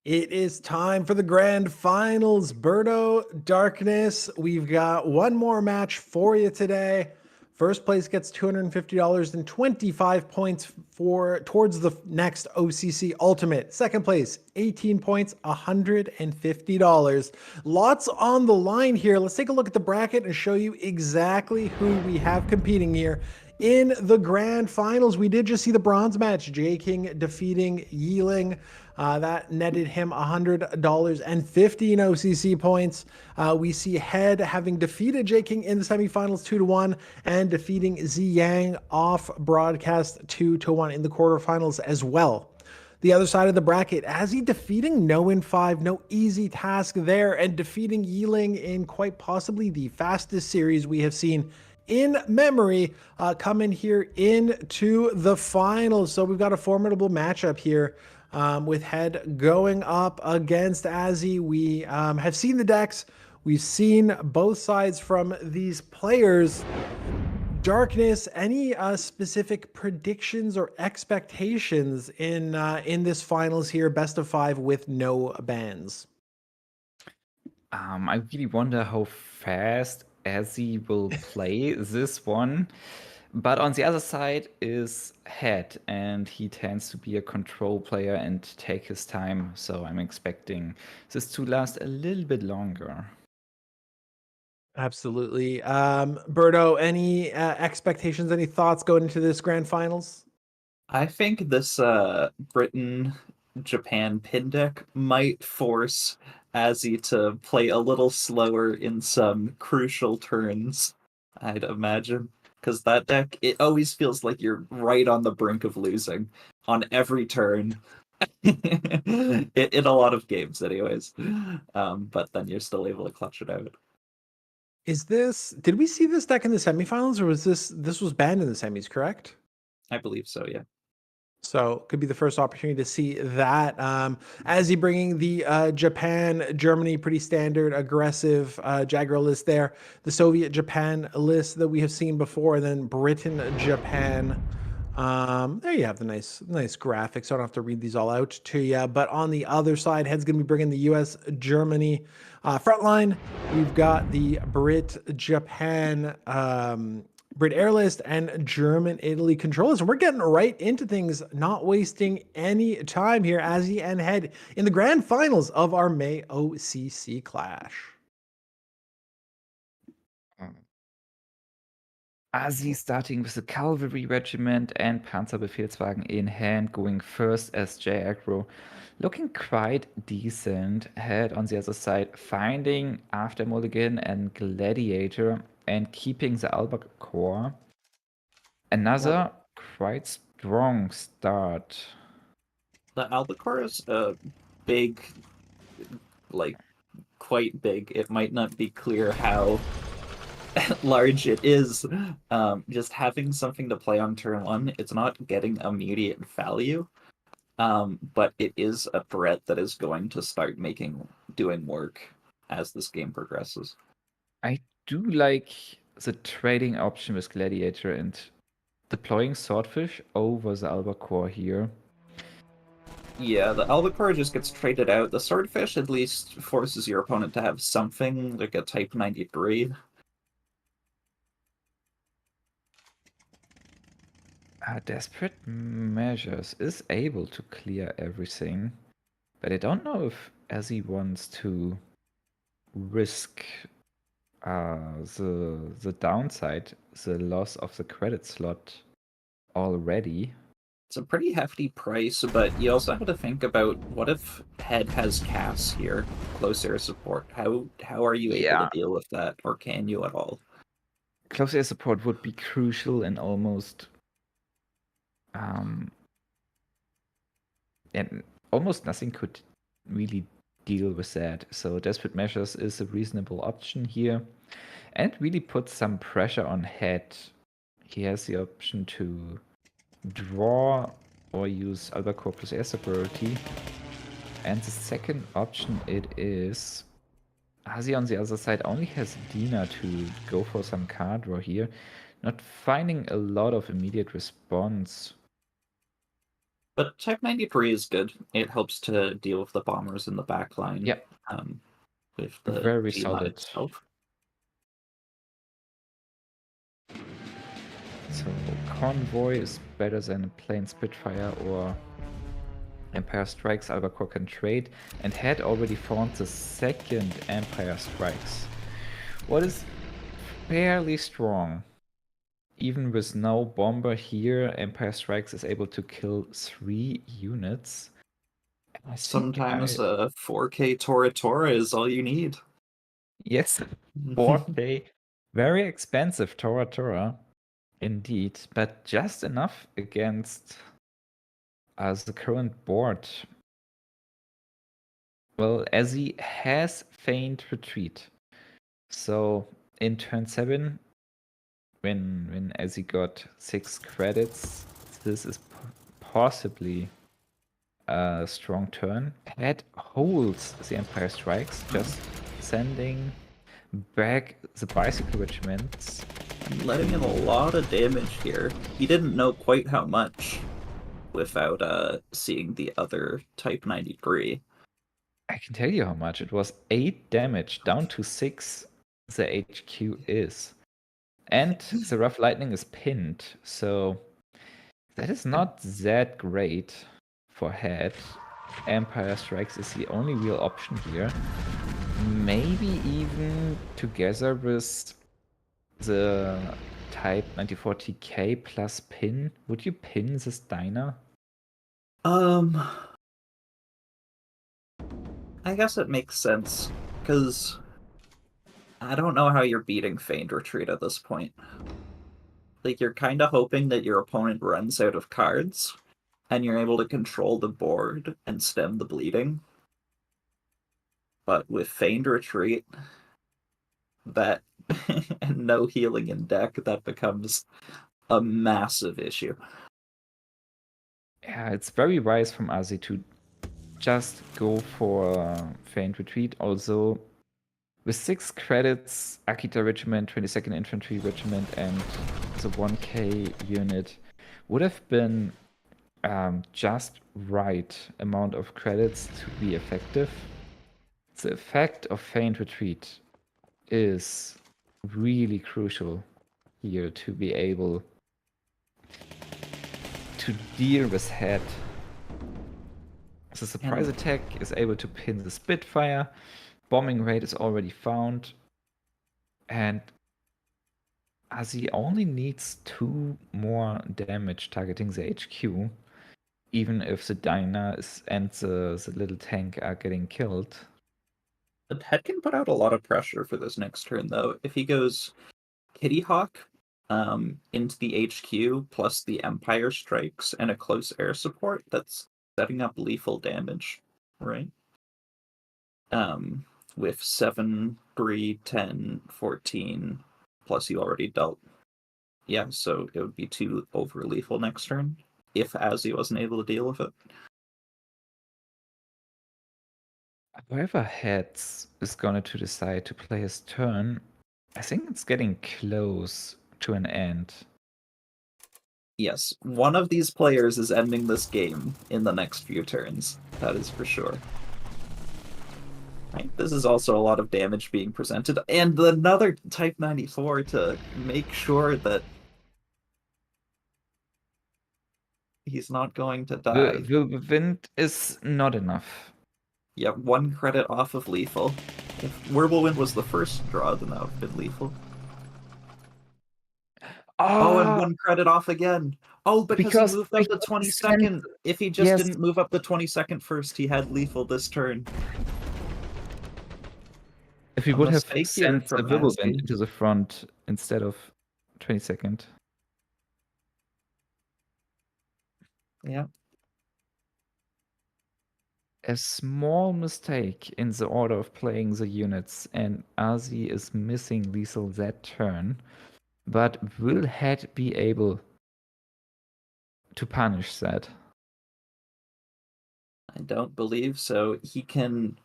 [SPEAKER 1] It is time for the grand finals. Berto, Darkness, we've got one more match for you today. First place gets $250 and 25 points towards the next OCC Ultimate. Second place, 18 points, $150. Lots on the line here. Let's take a look at the bracket and show you exactly who we have competing here. In the grand finals, we did just see the bronze match, J King defeating Yeeling. That netted him $100 and 15 OCC points. We see Head having defeated J King in the semifinals 2-1 and defeating Z Yang off broadcast 2-1 in the quarterfinals as well. The other side of the bracket, Ozzy defeating No in 5, no easy task there, and defeating Yeeling in quite possibly the fastest series we have seen in memory, coming here into the finals. So we've got a formidable matchup here. With Head going up against Ozzy. We have seen the decks. We've seen both sides from these players. Darkness, any specific predictions or expectations in this finals here, best of 5 with no bans?
[SPEAKER 3] I really wonder how fast Ozzy will play this one. But on the other side is Head, and he tends to be a control player and take his time. So I'm expecting this to last a little bit longer.
[SPEAKER 1] Absolutely. Berto, any expectations, any thoughts going into this grand finals?
[SPEAKER 2] I think this Britain-Japan pin deck might force Ozzy to play a little slower in some crucial turns, I'd imagine. Because that deck, it always feels like you're right on the brink of losing on every turn. in a lot of games, anyways. But then you're still able to clutch it out.
[SPEAKER 1] Did we see this deck in the semifinals, or was this was banned in the semis, correct?
[SPEAKER 2] I believe so, yeah.
[SPEAKER 1] So could be the first opportunity to see that. As he bringing the Japan, Germany, pretty standard, aggressive Jaguar list there. The Soviet Japan list that we have seen before, and then Britain, Japan. There you have the nice graphics. So I don't have to read these all out to you. But on the other side, Head's going to be bringing the U.S., Germany front line. We've got the Brit, Japan, Brit Air List, and German Italy controllers. And we're getting right into things, not wasting any time here as he and Head in the grand finals of our May OCC clash.
[SPEAKER 3] Ozzy starting with the Cavalry Regiment and Panzerbefehlswagen in hand, going first as J-Aggro. Looking quite decent. Head on the other side, finding after Mulligan and Gladiator and keeping the Albacore. Another quite strong start.
[SPEAKER 2] The Albacore is a big, like, quite big. It might not be clear how large it is. Just having something to play on turn 1, it's not getting immediate value. But it is a threat that is going to start doing work as this game progresses.
[SPEAKER 3] I do like the trading option with Gladiator and deploying Swordfish over the Albacore here.
[SPEAKER 2] Yeah, the Albacore just gets traded out. The Swordfish at least forces your opponent to have something, like a Type 93.
[SPEAKER 3] Desperate Measures is able to clear everything, but I don't know if Ozzy wants to risk the downside, the loss of the credit slot already.
[SPEAKER 2] It's a pretty hefty price, but you also have to think about what if Head has Cass here, close air support. How are you able to deal with that, or can you at all?
[SPEAKER 3] Close air support would be crucial and almost and almost nothing could really deal with that. So Desperate Measures is a reasonable option here, and really puts some pressure on Head. He has the option to draw or use Albacore plus air superiority. And the second option it is Ozzy on the other side only has Dina to go for some card draw here. Not finding a lot of immediate response.
[SPEAKER 2] But Type 93 is good. It helps to deal with the bombers in the back line.
[SPEAKER 3] Yep.
[SPEAKER 2] With the
[SPEAKER 3] Very
[SPEAKER 2] G-Mod
[SPEAKER 3] solid.
[SPEAKER 2] itself.
[SPEAKER 3] So Convoy is better than plain Spitfire or Empire Strikes. Albacore can trade and had already found the second Empire Strikes. What is fairly strong. Even with no bomber here, Empire Strikes is able to kill 3 units. And I think
[SPEAKER 2] Sometimes a 4K Tora Tora is all you need.
[SPEAKER 3] Yes, 4K. Very expensive Tora Tora. Indeed, but just enough against the current board. Well, Ozzy has feigned retreat. So in turn 7, when Ozzy got 6 credits, this is possibly a strong turn. Head holds the Empire Strikes, just sending back the bicycle regiments.
[SPEAKER 2] Letting in a lot of damage here. He didn't know quite how much without seeing the other Type 93.
[SPEAKER 3] I can tell you how much. It was 8 damage, down to 6 the HQ is. And the Rough Lightning is pinned, so that is not that great for Head. Empire Strikes is the only real option here. Maybe even together with the Type 94 TK plus pin. Would you pin this diner?
[SPEAKER 2] I guess it makes sense, because I don't know how you're beating Feigned Retreat at this point. Like, you're kind of hoping that your opponent runs out of cards, and you're able to control the board and stem the bleeding. But with Feigned Retreat, that and no healing in deck, that becomes a massive issue.
[SPEAKER 3] Yeah, it's very wise from Ozzy to just go for Feigned Retreat. Also, with 6 credits, Akita Regiment, 22nd Infantry Regiment, and the 1K unit would have been just right amount of credits to be effective. The effect of Feigned Retreat is really crucial here to be able to deal with Head. The surprise attack is able to pin the Spitfire. Bombing rate is already found. And Ozzy only needs 2 more damage targeting the HQ. Even if the Diner and the little tank are getting killed.
[SPEAKER 2] The Head can put out a lot of pressure for this next turn, though. If he goes Kitty Hawk into the HQ plus the Empire Strikes and a close air support, that's setting up lethal damage, right? With 7, 3, 10, 14, plus you already dealt. Yeah, so it would be 2 over lethal next turn, if Ozzy wasn't able to deal with it.
[SPEAKER 3] Whoever Heads is going to decide to play his turn, I think it's getting close to an end.
[SPEAKER 2] Yes, one of these players is ending this game in the next few turns. That is for sure. Right, this is also a lot of damage being presented, and another Type 94 to make sure that he's not going to die.
[SPEAKER 3] The wind is not enough.
[SPEAKER 2] Yeah, 1 credit off of lethal. If Whirlwind was the first draw, then that would have been lethal. Oh, and 1 credit off again. Oh, because he moved up the 22nd. If he just didn't move up the 22nd first, he had lethal this turn.
[SPEAKER 3] If he would have sent the Whirlwind into the front instead of 22nd.
[SPEAKER 2] Yeah.
[SPEAKER 3] A small mistake in the order of playing the units, and Ozzy is missing lethal that turn. But will Head be able to punish that?
[SPEAKER 2] I don't believe so. He can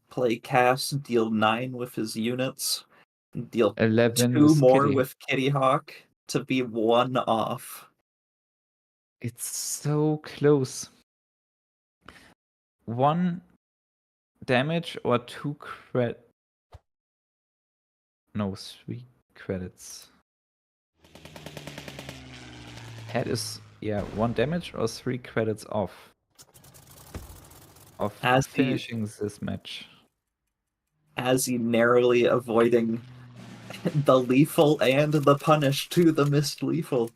[SPEAKER 2] play cast, deal 9 with his units, deal
[SPEAKER 3] 11
[SPEAKER 2] 2 more
[SPEAKER 3] Kitty.
[SPEAKER 2] with Kitty Hawk to be 1 off.
[SPEAKER 3] It's so close. 1 damage or 2 credit. No, 3 credits. Head is 1 damage or 3 credits off of
[SPEAKER 2] As he-
[SPEAKER 3] finishing this match.
[SPEAKER 2] As he narrowly avoiding the lethal and the punish to the missed lethal.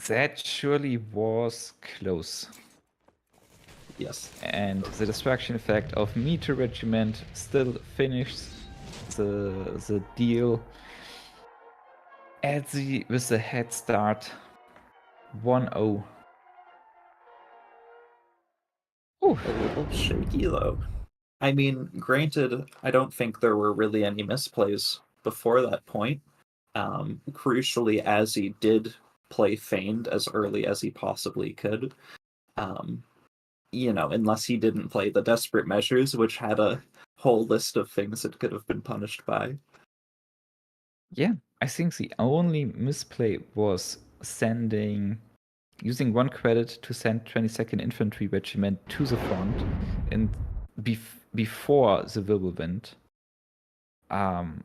[SPEAKER 3] That surely was close.
[SPEAKER 2] Yes.
[SPEAKER 3] And the destruction effect of Meteor Regiment still finished the deal. Ozzy with the head start 1-0. Ooh.
[SPEAKER 2] A little shaky though. I mean, granted, I don't think there were really any misplays before that point. Crucially, as he did play feigned as early as he possibly could. Unless he didn't play the desperate measures, which had a whole list of things it could have been punished by.
[SPEAKER 3] Yeah, I think the only misplay was using 1 credit to send 22nd Infantry Regiment to the front and before the Wirbelwind. And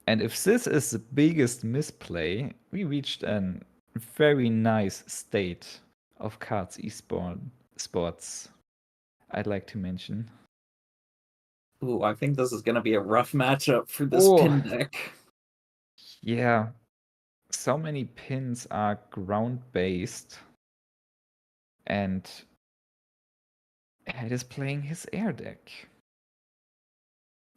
[SPEAKER 3] if this is the biggest misplay, we reached a very nice state of cards sports. I'd like to mention.
[SPEAKER 2] Ooh, I think this is going to be a rough matchup for this pin deck.
[SPEAKER 3] Yeah, so many pins are ground-based, and Head is playing his air deck.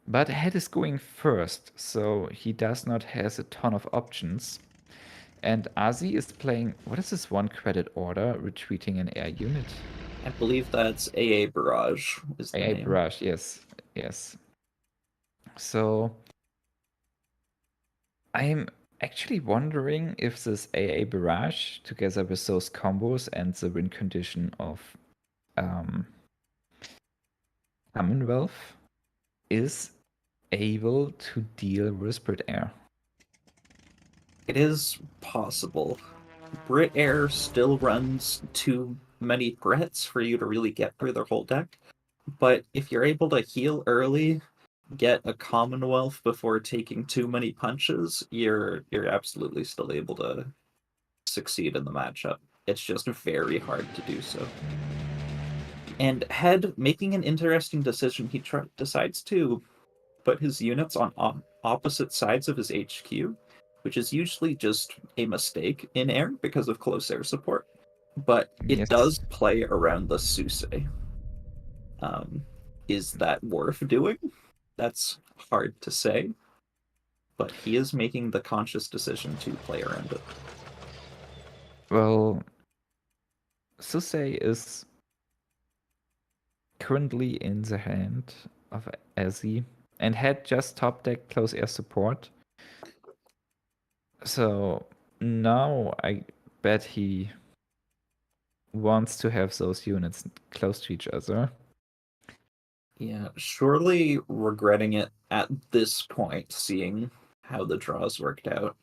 [SPEAKER 3] But Head is going first, so he does not have a ton of options. And Ozzy is playing, what is this 1 credit order, retreating an air unit?
[SPEAKER 2] I believe that's AA Barrage is the
[SPEAKER 3] AA
[SPEAKER 2] name.
[SPEAKER 3] Barrage, yes. So I'm actually wondering if this AA Barrage, together with those combos and the win condition of Commonwealth, is able to deal with Brit Air.
[SPEAKER 2] It is possible. Brit Air still runs too many threats for you to really get through their whole deck. But if you're able to heal early, get a Commonwealth before taking too many punches, you're absolutely still able to succeed in the matchup. It's just very hard to do so. And Head making an interesting decision. He decides to put his units on opposite sides of his HQ, which is usually just a mistake in air because of close air support. But it does play around the Suse. Is that worth doing? That's hard to say. But he is making the conscious decision to play around it.
[SPEAKER 3] Well, Suse is currently in the hand of Ozzy and had just top deck close air support. So now I bet he wants to have those units close to each other.
[SPEAKER 2] Yeah, surely regretting it at this point, seeing how the draws worked out.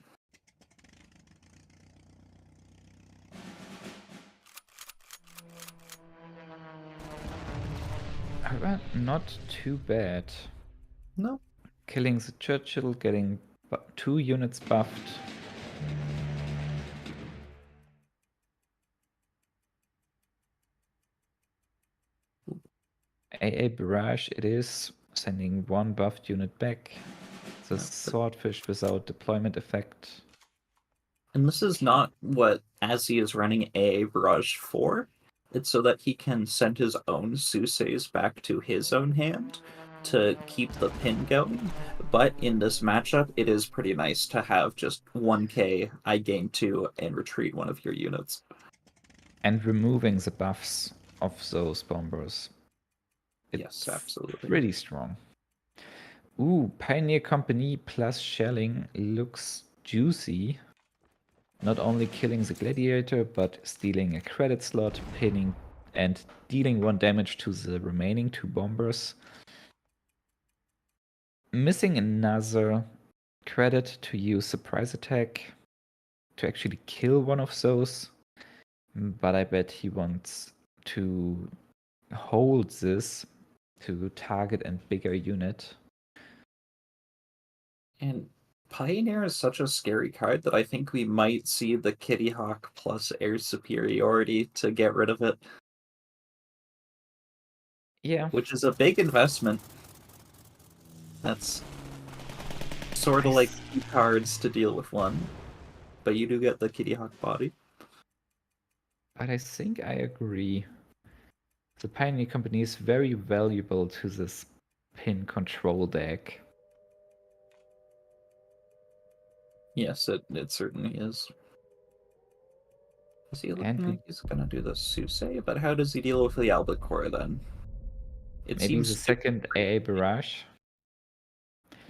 [SPEAKER 3] However, not too bad.
[SPEAKER 2] No.
[SPEAKER 3] Killing the Churchill, getting 2 units buffed. AA Barrage it is, sending 1 buffed unit back. The Swordfish without deployment effect.
[SPEAKER 2] And this is not what Ozzy is running AA Barrage for. It's so that he can send his own Suseis back to his own hand to keep the pin going. But in this matchup, it is pretty nice to have just 1k, I gain 2, and retreat one of your units.
[SPEAKER 3] And removing the buffs of those bombers.
[SPEAKER 2] Yes, absolutely.
[SPEAKER 3] Pretty strong. Ooh, Pioneer Company plus shelling looks juicy. Not only killing the gladiator, but stealing a credit slot, pinning and dealing 1 damage to the remaining 2 bombers. Missing another credit to use surprise attack to actually kill one of those. but I bet he wants to hold this to target a bigger unit.
[SPEAKER 2] And Pioneer is such a scary card that I think we might see the Kitty Hawk plus air superiority to get rid of it,
[SPEAKER 3] Yeah,
[SPEAKER 2] which is a big investment. That's sort of like 2 cards to deal with one, but you do get the Kitty Hawk body.
[SPEAKER 3] but I think I agree. The Pioneer Company is very valuable to this pin control deck.
[SPEAKER 2] Yes, it certainly is. Is he looking
[SPEAKER 3] And
[SPEAKER 2] like he's gonna do the Susei? But how does he deal with the Albacore then? It
[SPEAKER 3] maybe
[SPEAKER 2] seems
[SPEAKER 3] the
[SPEAKER 2] stupid.
[SPEAKER 3] second AA Barrage.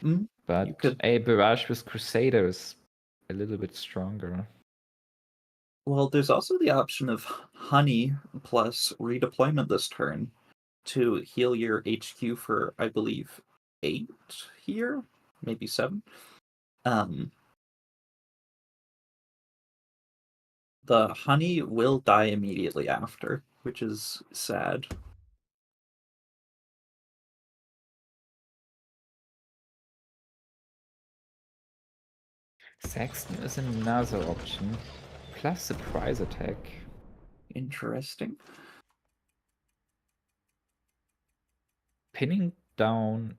[SPEAKER 2] You
[SPEAKER 3] But
[SPEAKER 2] could.
[SPEAKER 3] AA Barrage with Crusaders a little bit stronger.
[SPEAKER 2] Well, there's also the option of Honey plus redeployment this turn to heal your HQ for, I believe, 8 here, maybe 7. The Honey will die immediately after, which is sad.
[SPEAKER 3] Saxton is another option, plus surprise attack.
[SPEAKER 2] Interesting.
[SPEAKER 3] Pinning down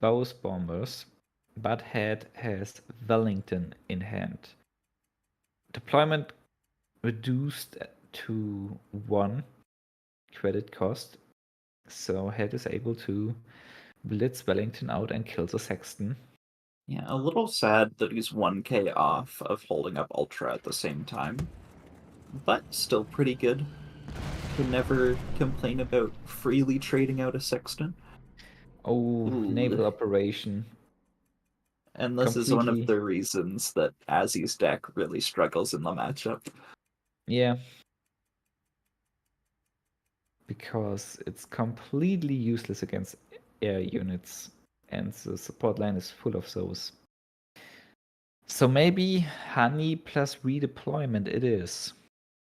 [SPEAKER 3] both bombers, but Head has Wellington in hand. Deployment reduced to 1 credit cost, so Head is able to blitz Wellington out and kill the Saxton.
[SPEAKER 2] Yeah, a little sad that he's 1k off of holding up Ultra at the same time, but still pretty good. Can never complain about freely trading out a Sexton.
[SPEAKER 3] Oh,
[SPEAKER 2] Ooh.
[SPEAKER 3] naval operation.
[SPEAKER 2] And this is one of
[SPEAKER 3] Completely.
[SPEAKER 2] the reasons that Azzy's deck really struggles in the matchup.
[SPEAKER 3] Yeah. Because it's completely useless against air units, and the support line is full of those. So maybe Honey plus redeployment it is.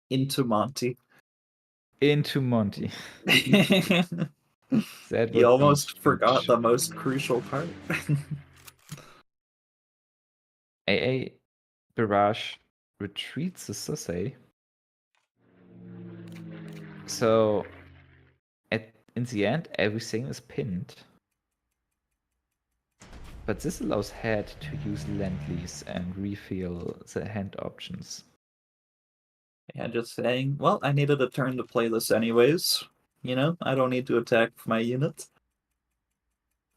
[SPEAKER 2] Into Monty.
[SPEAKER 3] Into Monty. That
[SPEAKER 2] He
[SPEAKER 3] would be
[SPEAKER 2] almost forgot
[SPEAKER 3] huge.
[SPEAKER 2] the most crucial part.
[SPEAKER 3] AA Barrage retreats the Susei. So in the end, everything is pinned. But this allows Head to use Lend-Lease and refill the hand options.
[SPEAKER 2] Yeah, just saying, well, I needed a turn to play this anyways. You know, I don't need to attack my units.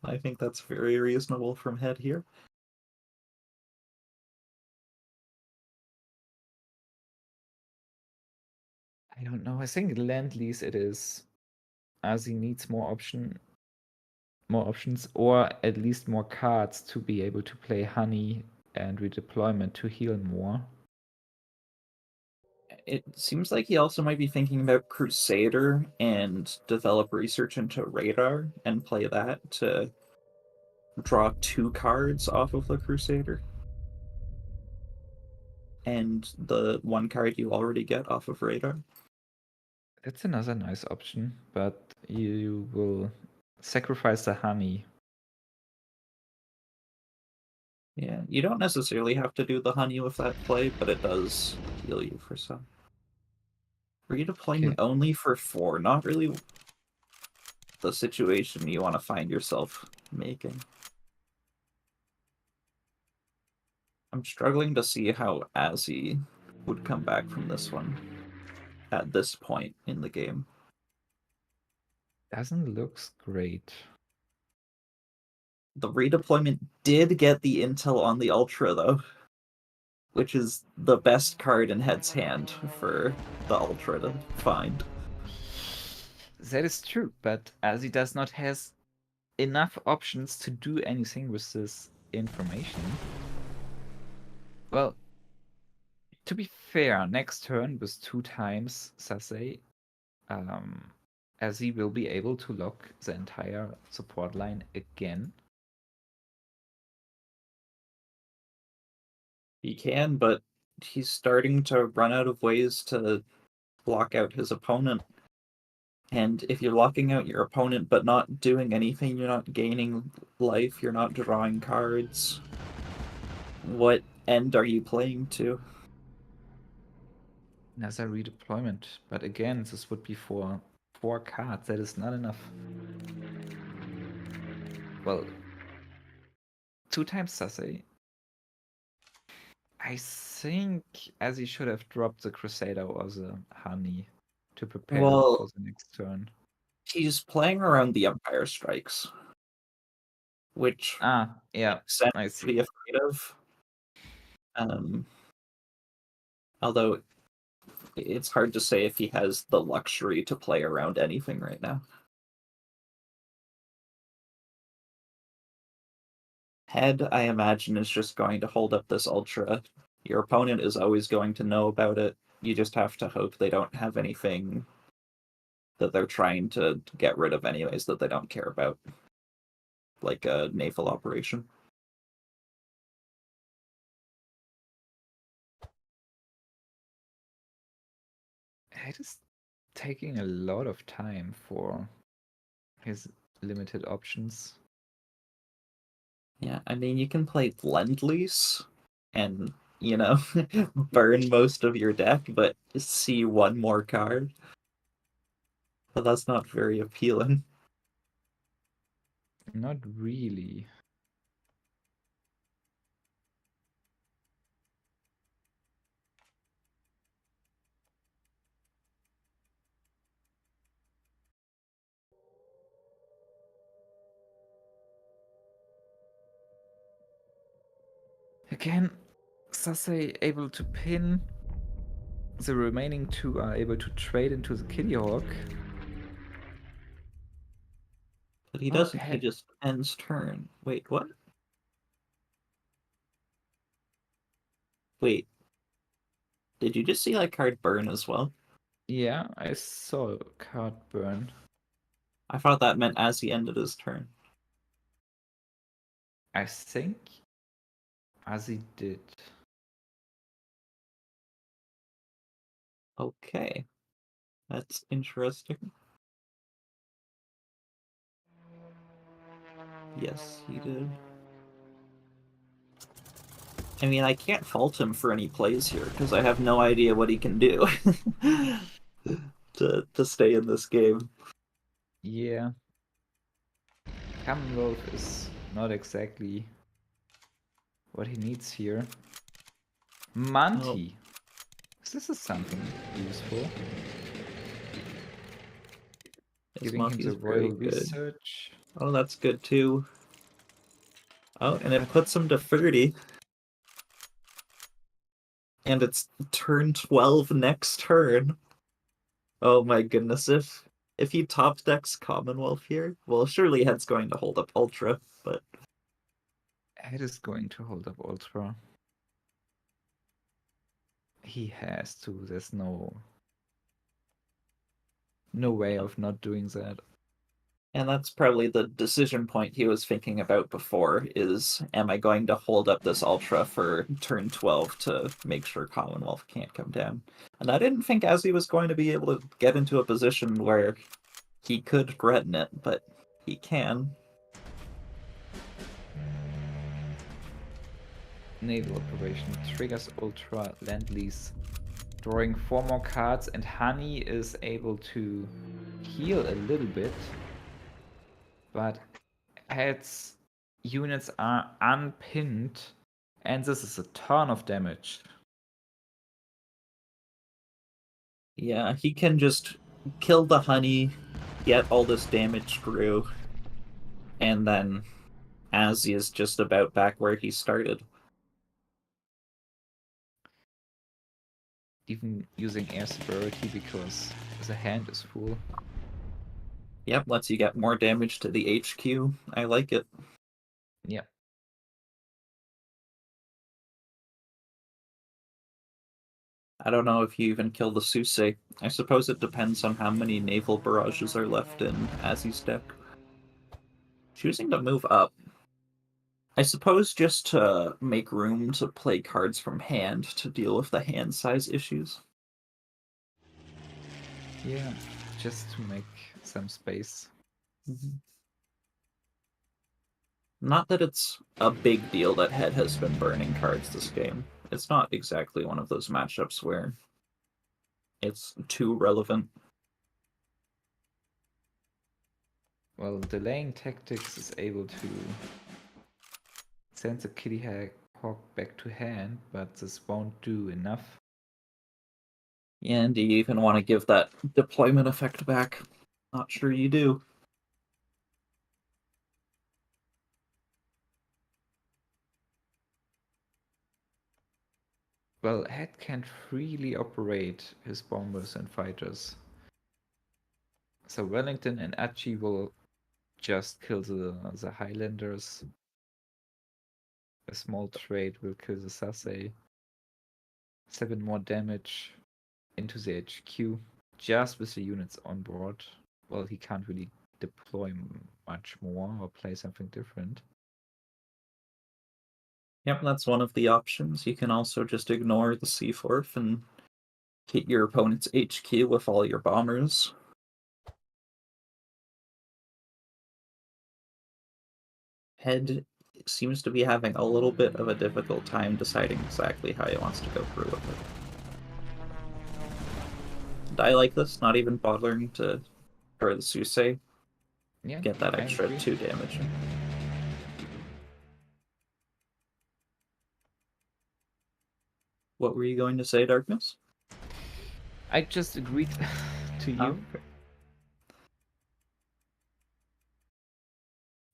[SPEAKER 2] I think that's very reasonable from Head here.
[SPEAKER 3] I don't know. I think Lend-Lease it is, as he needs more options, or at least more cards to be able to play Honey and redeployment to heal more.
[SPEAKER 2] It seems like he also might be thinking about Crusader and develop research into Radar and play that to draw 2 cards off of the Crusader. And the 1 card you already get off of Radar.
[SPEAKER 3] That's another nice option, but you will sacrifice the Honey.
[SPEAKER 2] Yeah, you don't necessarily have to do the Honey with that play, but it does heal you for some. Redeployment
[SPEAKER 3] Okay.
[SPEAKER 2] only for 4, not really the situation you want to find yourself making. I'm struggling to see how Azzy would come back from this one at this point in the game.
[SPEAKER 3] Doesn't looks great.
[SPEAKER 2] The redeployment did get the intel on the Ultra, though, which is the best card in Head's hand for the Ultra to find.
[SPEAKER 3] That is true, but as he does not has enough options to do anything with this information. Well, to be fair, next turn with 2 times Sasei, as he will be able to lock the entire support line again.
[SPEAKER 2] He can, but he's starting to run out of ways to block out his opponent. And if you're locking out your opponent but not doing anything, you're not gaining life, you're not drawing cards, what end are you playing to?
[SPEAKER 3] Another redeployment. But again, this would be for 4 cards. That is not enough. Well, 2 times Sase. I think Ozzy should have dropped the Crusader or the Honey to prepare
[SPEAKER 2] Well,
[SPEAKER 3] for the next turn.
[SPEAKER 2] he's playing around the Empire Strikes, which
[SPEAKER 3] Ah, yeah,
[SPEAKER 2] makes sense
[SPEAKER 3] I
[SPEAKER 2] to
[SPEAKER 3] see.
[SPEAKER 2] be afraid of. Although it's hard to say if he has the luxury to play around anything right now. Head, I imagine, is just going to hold up this Ultra. Your opponent is always going to know about it. You just have to hope they don't have anything that they're trying to get rid of anyways that they don't care about. Like a naval operation.
[SPEAKER 3] It is taking a lot of time for his limited options.
[SPEAKER 2] Yeah, I mean, you can play Lend-Lease and, you know, burn most of your deck, but see one more card. But that's not very appealing.
[SPEAKER 3] Not really. Again, Sase able to pin. The remaining 2 are able to trade into the Kitty Hawk.
[SPEAKER 2] But he
[SPEAKER 3] Oh,
[SPEAKER 2] doesn't, he
[SPEAKER 3] heck.
[SPEAKER 2] just ends turn. Wait, what? Wait. Did you just see that card burn as well?
[SPEAKER 3] Yeah, I saw a card burn.
[SPEAKER 2] I thought that meant as he ended his turn.
[SPEAKER 3] I think Ozzy did.
[SPEAKER 2] Okay. That's interesting. Yes, he did. I mean, I can't fault him for any plays here, because I have no idea what he can do to stay in this game.
[SPEAKER 3] Yeah. Commonwealth is not exactly what he needs here. Monty. This is something useful.
[SPEAKER 2] This
[SPEAKER 3] Giving him
[SPEAKER 2] Monty's
[SPEAKER 3] the
[SPEAKER 2] very
[SPEAKER 3] Royal
[SPEAKER 2] good.
[SPEAKER 3] Research.
[SPEAKER 2] Oh, that's good too. Oh, and it
[SPEAKER 3] But-
[SPEAKER 2] puts him to 30. And it's turn 12 next turn. Oh my goodness, if he top decks Commonwealth here, well, surely Head's going to hold up Ultra, but
[SPEAKER 3] Head is going to hold up Ultra. He has to. There's no way of not doing that.
[SPEAKER 2] and that's probably the decision point he was thinking about before is, am I going to hold up this Ultra for turn 12 to make sure Commonwealth can't come down? And I didn't think Ozzy was going to be able to get into a position where he could threaten it, but he can.
[SPEAKER 3] Naval operation triggers Ultra Lend-Lease, drawing 4 more cards, and Honey is able to heal a little bit, but Head's units are unpinned, and this is a ton of damage.
[SPEAKER 2] Yeah, he can just kill the Honey, get all this damage through, and then Ozzy is just about back where he started.
[SPEAKER 3] Even using air severity because the hand is full.
[SPEAKER 2] Yep, lets you get more damage to the HQ. I like it.
[SPEAKER 3] Yeah.
[SPEAKER 2] I don't know if you even kill the Suse. I suppose it depends on how many naval barrages are left in Azzy's deck. Choosing to move up. I suppose just to make room to play cards from hand to deal with the hand size issues.
[SPEAKER 3] Yeah, just to make some space.
[SPEAKER 2] Not that it's a big deal that Head has been burning cards this game. It's not exactly one of those matchups where it's too relevant.
[SPEAKER 3] Well, delaying tactics is able to send the kitty hawk back to hand, but this won't do enough.
[SPEAKER 2] And do you even want to give that deployment effect back? Not sure you do.
[SPEAKER 3] Well, Head can't freely operate his bombers and fighters. So Wellington and Achi will just kill the Highlanders. A small trade will kill the Sasei. 7 more damage into the HQ just with the units on board. Well, he can't really deploy much more or play something different.
[SPEAKER 2] Yep, that's one of the options. You can also just ignore the C4 and hit your opponent's HQ with all your bombers. Head seems to be having a little bit of a difficult time deciding exactly how he wants to go through with it. Die like this, not even bothering to throw the Susei.
[SPEAKER 3] Yeah,
[SPEAKER 2] Get that
[SPEAKER 3] I
[SPEAKER 2] extra
[SPEAKER 3] agree.
[SPEAKER 2] 2 damage. What were you going to say, Darkness?
[SPEAKER 3] I just agreed to you.
[SPEAKER 2] Oh,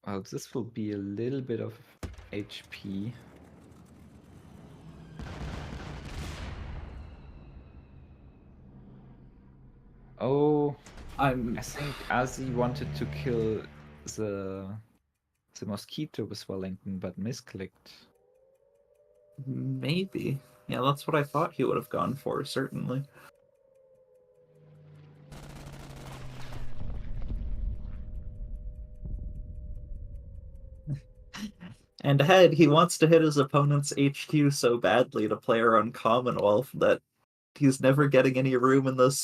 [SPEAKER 3] Well, this will be a little bit of HP. Oh, I think Ozzy wanted to kill the mosquito with Wellington, but misclicked.
[SPEAKER 2] Maybe. Yeah, that's what I thought he would have gone for, certainly. And Head, he wants to hit his opponent's HQ so badly to play around Commonwealth that he's never getting any room in this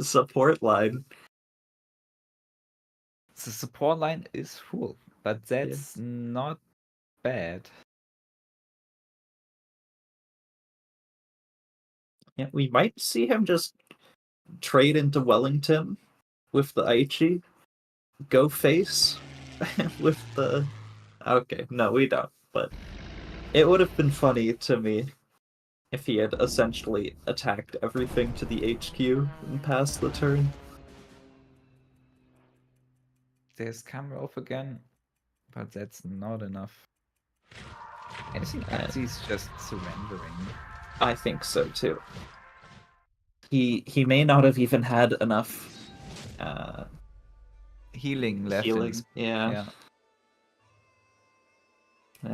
[SPEAKER 2] support line.
[SPEAKER 3] The support line is full, but that's not bad.
[SPEAKER 2] Yeah, we might see him just trade into Wellington with the Aichi, go face with the... Okay, no, we don't, but it would have been funny to me if he had essentially attacked everything to the HQ and passed the turn.
[SPEAKER 3] There's Kamerov again, but that's not enough. I think Ozzy's just surrendering.
[SPEAKER 2] I think so too. He may not have even had enough
[SPEAKER 3] Healing left.
[SPEAKER 2] healing. Yeah.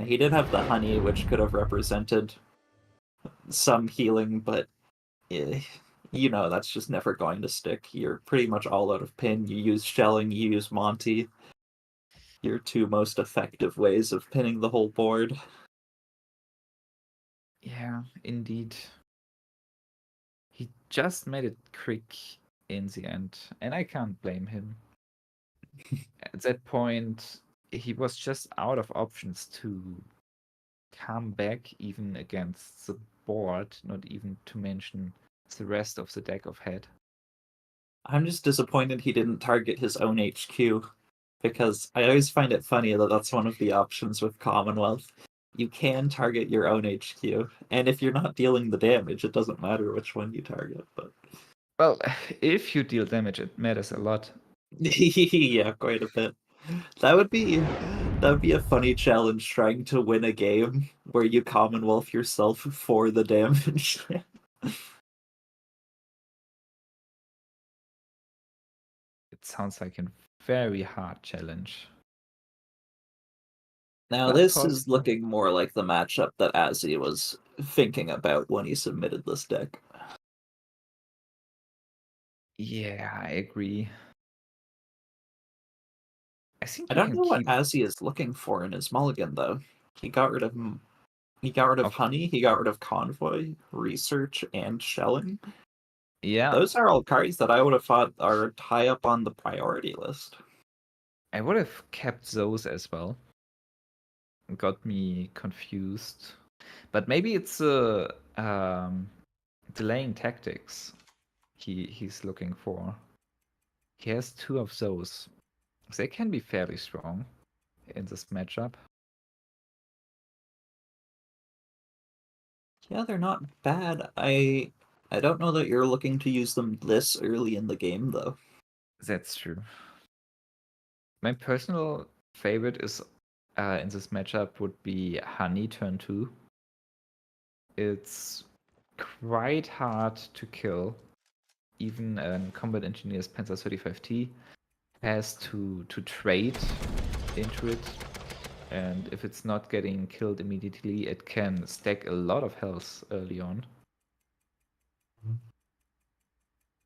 [SPEAKER 2] He did have the honey, which could have represented some healing, but you know that's just never going to stick. You're pretty much all out of pin. You use shelling, you use Monty. Your 2 most effective ways of pinning the whole board.
[SPEAKER 3] Yeah, indeed. He just made it quick in the end, and I can't blame him. At that point, he was just out of options to come back even against the board, not even to mention the rest of the deck of Head.
[SPEAKER 2] I'm just disappointed he didn't target his own HQ, because I always find it funny that that's one of the options with Commonwealth. You can target your own HQ, and if you're not dealing the damage, it doesn't matter which one you target. But
[SPEAKER 3] well, if you deal damage, it matters a lot.
[SPEAKER 2] Yeah, quite a bit. That would be a funny challenge, trying to win a game where you Commonwealth yourself for the damage.
[SPEAKER 3] It sounds like a very hard challenge.
[SPEAKER 2] Now,
[SPEAKER 3] But
[SPEAKER 2] this
[SPEAKER 3] possible.
[SPEAKER 2] is looking more like the matchup that Ozzy was thinking about when he submitted this deck.
[SPEAKER 3] Yeah, I agree. I think
[SPEAKER 2] I
[SPEAKER 3] you
[SPEAKER 2] don't
[SPEAKER 3] can
[SPEAKER 2] know what
[SPEAKER 3] keep.
[SPEAKER 2] Ozzy is looking for in his mulligan though. He got rid of
[SPEAKER 3] Of-
[SPEAKER 2] honey, he got rid of convoy, research, and shelling.
[SPEAKER 3] Yeah,
[SPEAKER 2] Those are all cards that I would have thought are high up on the priority list.
[SPEAKER 3] I would have kept those as well. Got me confused, but maybe it's delaying tactics. He's looking for. He has 2 of those. They can be fairly strong in this matchup.
[SPEAKER 2] Yeah, they're not bad. I don't know that you're looking to use them this early in the game though.
[SPEAKER 3] That's true. My personal favorite is in this matchup would be Honey turn 2. It's quite hard to kill. Even Combat Engineer's Panzer 35T has to trade into it, and if it's not getting killed immediately, it can stack a lot of health early on.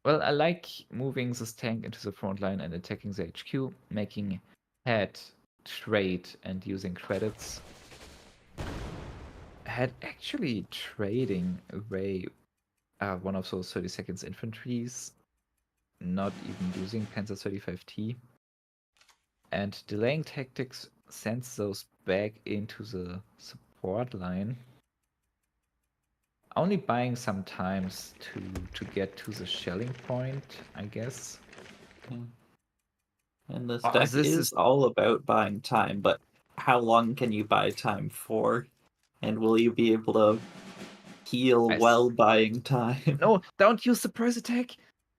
[SPEAKER 3] Well, I like moving this tank into the front line and attacking the HQ, making head, trade, and using credits. Head actually trading away one of those 30 seconds infantries, not even using Panzer 35T. And delaying tactics sends those back into the support line. Only buying sometimes to get to the shelling point, I guess.
[SPEAKER 2] And this
[SPEAKER 3] Oh,
[SPEAKER 2] deck
[SPEAKER 3] this
[SPEAKER 2] is all about buying time, but how long can you buy time for? And will you be able to heal
[SPEAKER 3] I s-
[SPEAKER 2] while buying time?
[SPEAKER 3] No, don't use surprise attack!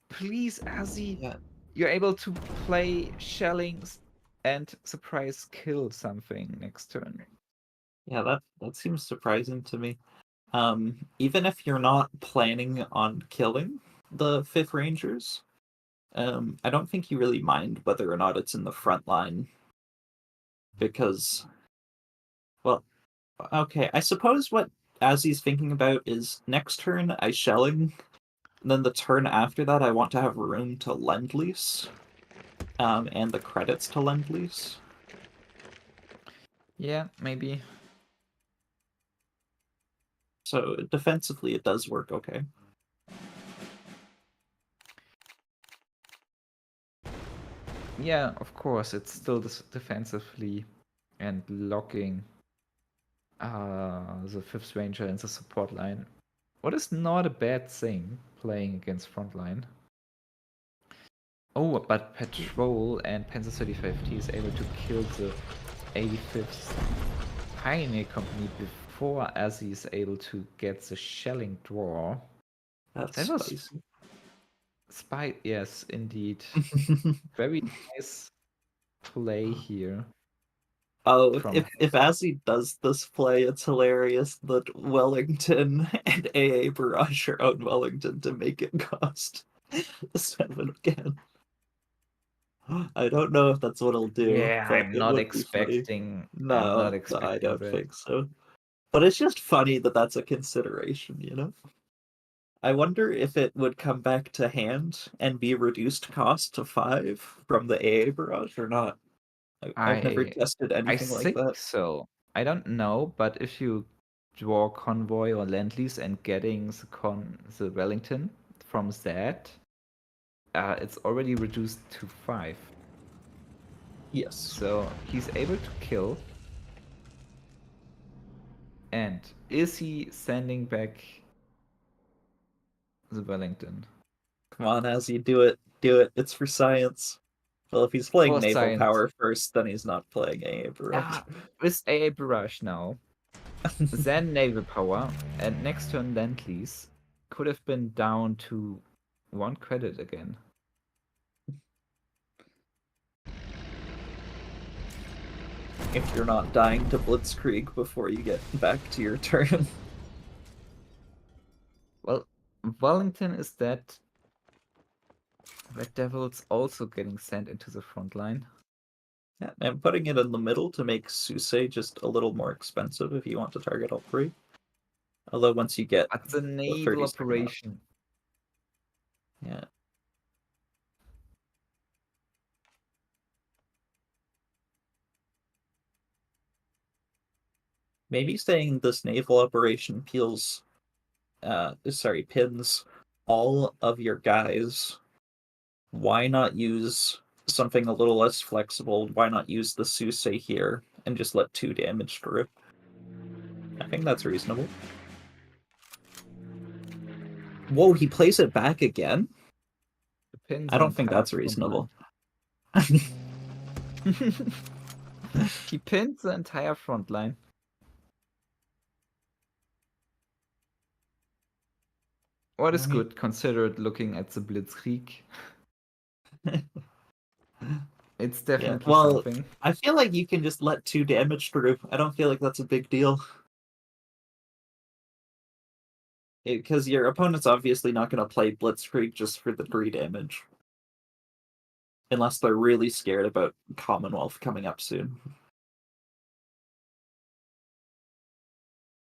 [SPEAKER 3] Please, Ozzy!
[SPEAKER 2] Yeah.
[SPEAKER 3] You're able to play shellings and surprise kill something next turn.
[SPEAKER 2] Yeah, that seems surprising to me. Even if you're not planning on killing the 5th Rangers, I don't think you really mind whether or not it's in the front line. Because, well, okay, I suppose what Azzy's thinking about is next turn I shelling, and then the turn after that I want to have room to lend-lease, and the credits to lend-lease.
[SPEAKER 3] Yeah, maybe.
[SPEAKER 2] So defensively it does work okay.
[SPEAKER 3] Yeah, of course, it's still defensively and locking the 5th Ranger in the support line. What is not a bad thing playing against frontline. Oh, but Patrol and Panzer 35T is able to kill the 85th Pioneer Company before Azzy is able to get the shelling draw.
[SPEAKER 2] That's
[SPEAKER 3] That was
[SPEAKER 2] spicy.
[SPEAKER 3] yes, indeed. Very nice play here.
[SPEAKER 2] Oh,
[SPEAKER 3] From
[SPEAKER 2] if Azzy does this play, it's hilarious that Wellington and AA Barrage are out Wellington to make it cost 7 again. I don't know if that's what he'll do,
[SPEAKER 3] Yeah,
[SPEAKER 2] but
[SPEAKER 3] I'm
[SPEAKER 2] it
[SPEAKER 3] not
[SPEAKER 2] would be funny.
[SPEAKER 3] expecting. I'm not
[SPEAKER 2] No, I
[SPEAKER 3] expecting
[SPEAKER 2] don't
[SPEAKER 3] that.
[SPEAKER 2] think so. But it's just funny that that's a consideration, you know? I wonder if it would come back to hand and be reduced cost to 5 from the AA Barrage or not. I've never tested
[SPEAKER 3] I
[SPEAKER 2] anything like
[SPEAKER 3] think
[SPEAKER 2] that.
[SPEAKER 3] so. I don't know, but if you draw convoy or lend-lease and getting the Wellington from that, it's already reduced to 5.
[SPEAKER 2] Yes.
[SPEAKER 3] So he's able to kill. And is he sending back the Wellington?
[SPEAKER 2] Come on, as you do it. Do it. It's for science. Well, if he's playing
[SPEAKER 3] For
[SPEAKER 2] naval
[SPEAKER 3] science.
[SPEAKER 2] power first, then he's not playing AA Barrage.
[SPEAKER 3] With AA Barrage now, then naval power, and next turn lend-lease could have been down to 1 credit again.
[SPEAKER 2] If you're not dying to Blitzkrieg before you get back to your turn.
[SPEAKER 3] Well, Wellington is dead. Red Devil's also getting sent into the front line.
[SPEAKER 2] Yeah, and putting it in the middle to make Susei just a little more expensive if you want to target all 3. Although once you get
[SPEAKER 3] But the
[SPEAKER 2] the
[SPEAKER 3] naval
[SPEAKER 2] 30 second up.
[SPEAKER 3] operation.
[SPEAKER 2] Yeah. Maybe saying this naval operation pins all of your guys. Why not use something a little less flexible? Why not use the Susei here and just let 2 damage through? I think that's reasonable. Whoa, he plays it back again?
[SPEAKER 3] The pins
[SPEAKER 2] I
[SPEAKER 3] the
[SPEAKER 2] don't think
[SPEAKER 3] entire
[SPEAKER 2] that's
[SPEAKER 3] front
[SPEAKER 2] reasonable.
[SPEAKER 3] line. He pins the entire front line. What is
[SPEAKER 2] Right.
[SPEAKER 3] good considered looking at the Blitzkrieg? It's definitely
[SPEAKER 2] well,
[SPEAKER 3] something.
[SPEAKER 2] I feel like you can just let 2 damage through. I don't feel like that's a big deal. Because your opponent's obviously not going to play Blitzkrieg just for the 3 damage. Unless they're really scared about Commonwealth coming up soon.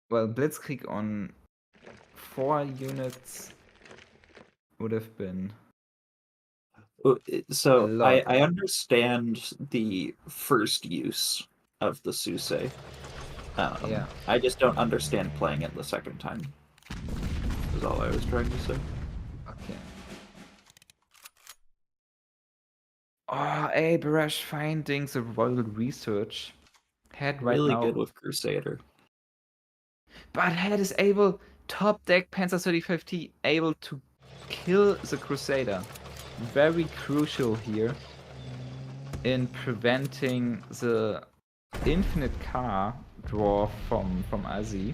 [SPEAKER 3] Well, Blitzkrieg on 4 units would have been
[SPEAKER 2] So
[SPEAKER 3] A lot.
[SPEAKER 2] I understand the first use of the Susei.
[SPEAKER 3] Yeah.
[SPEAKER 2] I just don't understand playing it the second time. Is all I was trying to say.
[SPEAKER 3] Okay. Oh, Abrash finding the Royal Research. Head right
[SPEAKER 2] Really
[SPEAKER 3] now.
[SPEAKER 2] good with Crusader.
[SPEAKER 3] But Head is able, top deck Panzer 35T, able to kill the Crusader. Very crucial here in preventing the infinite car draw from Ozzy.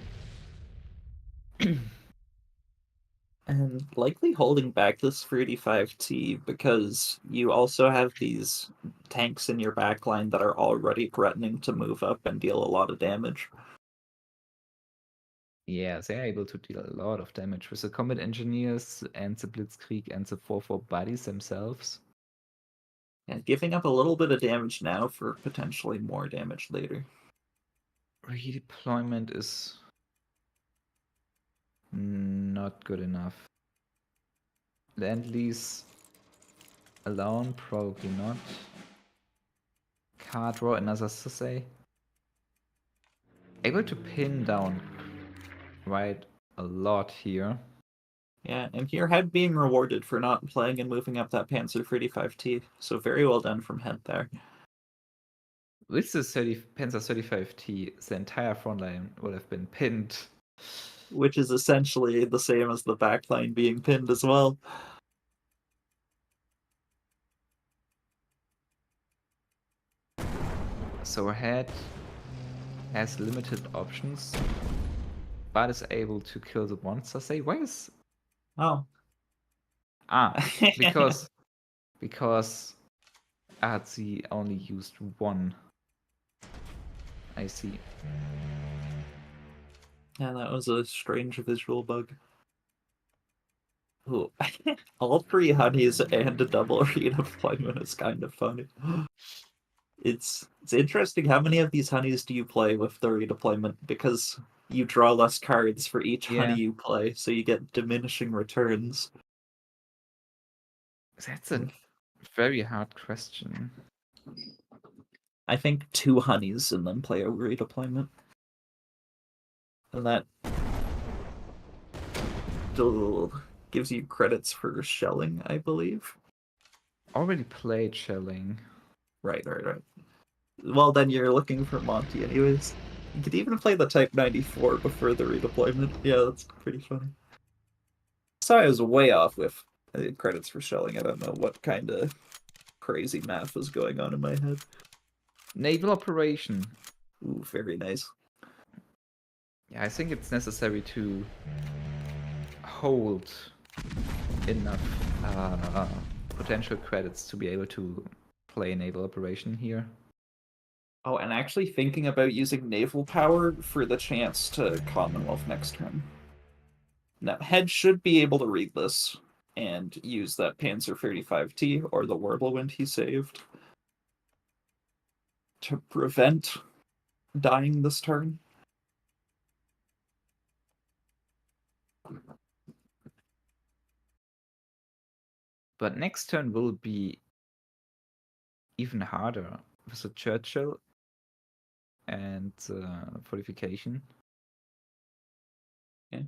[SPEAKER 2] And likely holding back this 35T because you also have these tanks in your backline that are already threatening to move up and deal a lot of damage.
[SPEAKER 3] Yeah, they're able to deal a lot of damage with the combat engineers and the Blitzkrieg and the 4-4 buddies themselves.
[SPEAKER 2] And giving up a little bit of damage now for potentially more damage later.
[SPEAKER 3] Redeployment is not good enough. Land-lease alone, probably not. Car draw, another Susei. Able to pin down quite a lot here.
[SPEAKER 2] Yeah, and here Head being rewarded for not playing and moving up that Panzer 35T. So very well done from Head there.
[SPEAKER 3] With the Panzer 35T, the entire front line would have been pinned.
[SPEAKER 2] Which is essentially the same as the backline being pinned as well.
[SPEAKER 3] So Head has limited options, but is able to kill the monster. Say, why is
[SPEAKER 2] Oh.
[SPEAKER 3] because Ozzy only used 1. I see.
[SPEAKER 2] Yeah, that was a strange visual bug. Ooh. All 3 honeys and a double redeployment is kind of funny. It's interesting how many of these honeys do you play with the redeployment because you draw less cards for each honey you play, so you get diminishing returns.
[SPEAKER 3] That's a very hard question.
[SPEAKER 2] I think 2 honeys and then play a redeployment. And that gives you credits for shelling, I believe.
[SPEAKER 3] Already played shelling.
[SPEAKER 2] Right. Well, then you're looking for Monty anyways. You could even play the Type 94 before the redeployment. Yeah, that's pretty funny. Sorry, I was way off with credits for shelling. I don't know what kind of crazy math was going on in my head.
[SPEAKER 3] Naval operation.
[SPEAKER 2] Ooh, very nice.
[SPEAKER 3] Yeah, I think it's necessary to hold enough potential credits to be able to play naval operation here.
[SPEAKER 2] Oh, and actually thinking about using naval power for the chance to Commonwealth next turn. Now, Head should be able to read this and use that Panzer 35T or the Whirlwind he saved to prevent dying this turn.
[SPEAKER 3] But next turn will be even harder with the Churchill. and fortification.
[SPEAKER 2] Okay.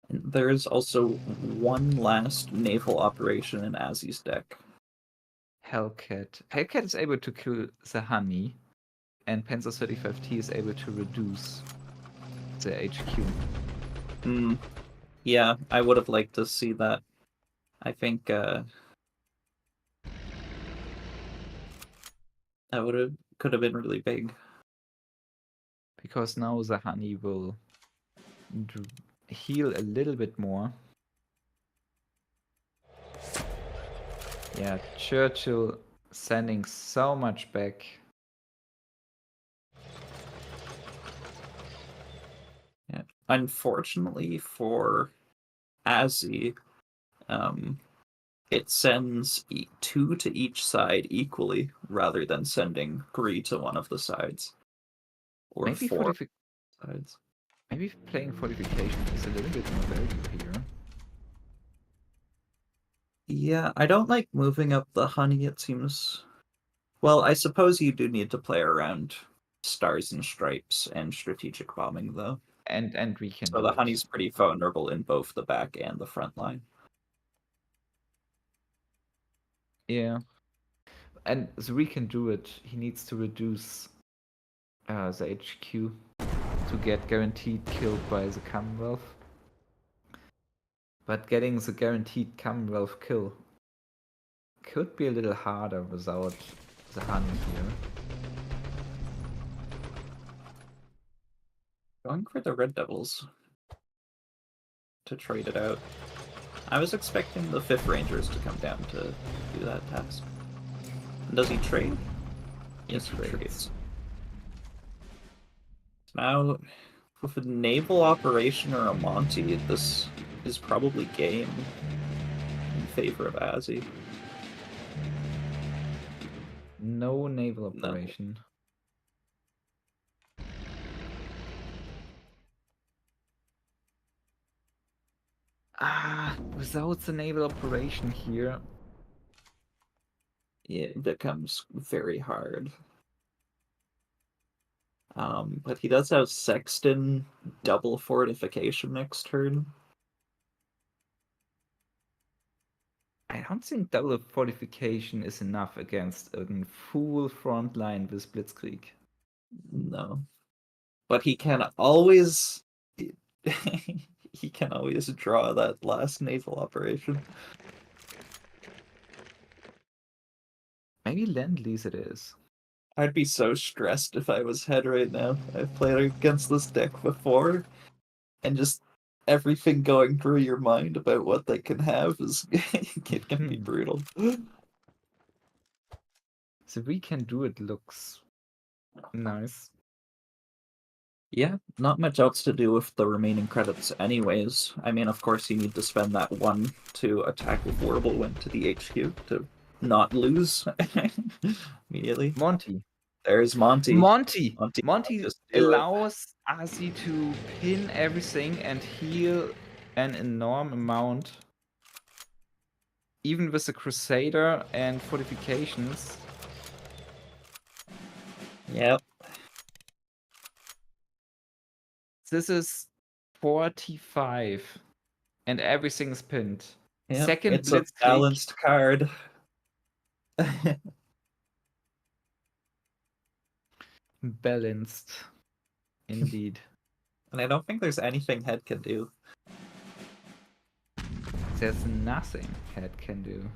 [SPEAKER 2] There's also one last naval operation in Ozzy's deck.
[SPEAKER 3] Hellcat. Hellcat is able to kill the honey, and Panzer 35T is able to reduce the HQ.
[SPEAKER 2] Yeah, I would have liked to see that. I think that could have been really big.
[SPEAKER 3] Because now the honey will heal a little bit more. Yeah, Churchill sending so much back.
[SPEAKER 2] Yeah. Unfortunately for Azzy, it sends 2 to each side equally, rather than sending 3 to one of the sides. Or
[SPEAKER 3] Maybe
[SPEAKER 2] 4 sides.
[SPEAKER 3] Maybe playing fortification is a little bit more value here.
[SPEAKER 2] Yeah, I don't like moving up the honey, it seems. Well, I suppose you do need to play around stars and stripes and strategic bombing, though.
[SPEAKER 3] And we can
[SPEAKER 2] So
[SPEAKER 3] do
[SPEAKER 2] the
[SPEAKER 3] it.
[SPEAKER 2] honey's pretty vulnerable in both the back and the front line.
[SPEAKER 3] Yeah. And so we can do it. He needs to reduce the HQ to get guaranteed killed by the Commonwealth. But getting the guaranteed Commonwealth kill could be a little harder without the honey here.
[SPEAKER 2] Going for the Red Devils to trade it out. I was expecting the 5th Rangers to come down to do that task. And does he trade? Yes, he trades. Now, with a naval operation or a Monty, this is probably game in favor of Azzy.
[SPEAKER 3] No naval operation. No. Without the naval operation here,
[SPEAKER 2] it becomes very hard. But he does have Sexton double fortification next turn.
[SPEAKER 3] I don't think double fortification is enough against a full front line with Blitzkrieg.
[SPEAKER 2] No. But he can always he can always draw that last naval operation.
[SPEAKER 3] Maybe Lend-Lease it is.
[SPEAKER 2] I'd be so stressed if I was head right now. I've played against this deck before, and just everything going through your mind about what they can have is it can be brutal.
[SPEAKER 3] So we can do it looks nice.
[SPEAKER 2] Yeah, not much else to do with the remaining credits anyways. I mean, of course, you need to spend that 1 to attack with Warble Wind to the HQ to not lose immediately.
[SPEAKER 3] Monty.
[SPEAKER 2] There's Monty.
[SPEAKER 3] Monty
[SPEAKER 2] just
[SPEAKER 3] allows Ozzy to pin everything and heal an enormous amount. Even with the Crusader and fortifications.
[SPEAKER 2] Yep.
[SPEAKER 3] This is 45. And everything's pinned.
[SPEAKER 2] Yep.
[SPEAKER 3] Second
[SPEAKER 2] it's a
[SPEAKER 3] Blitzkrieg.
[SPEAKER 2] balanced card.
[SPEAKER 3] Balanced. Indeed.
[SPEAKER 2] And I don't think there's anything Head can do.
[SPEAKER 3] There's nothing Head can do.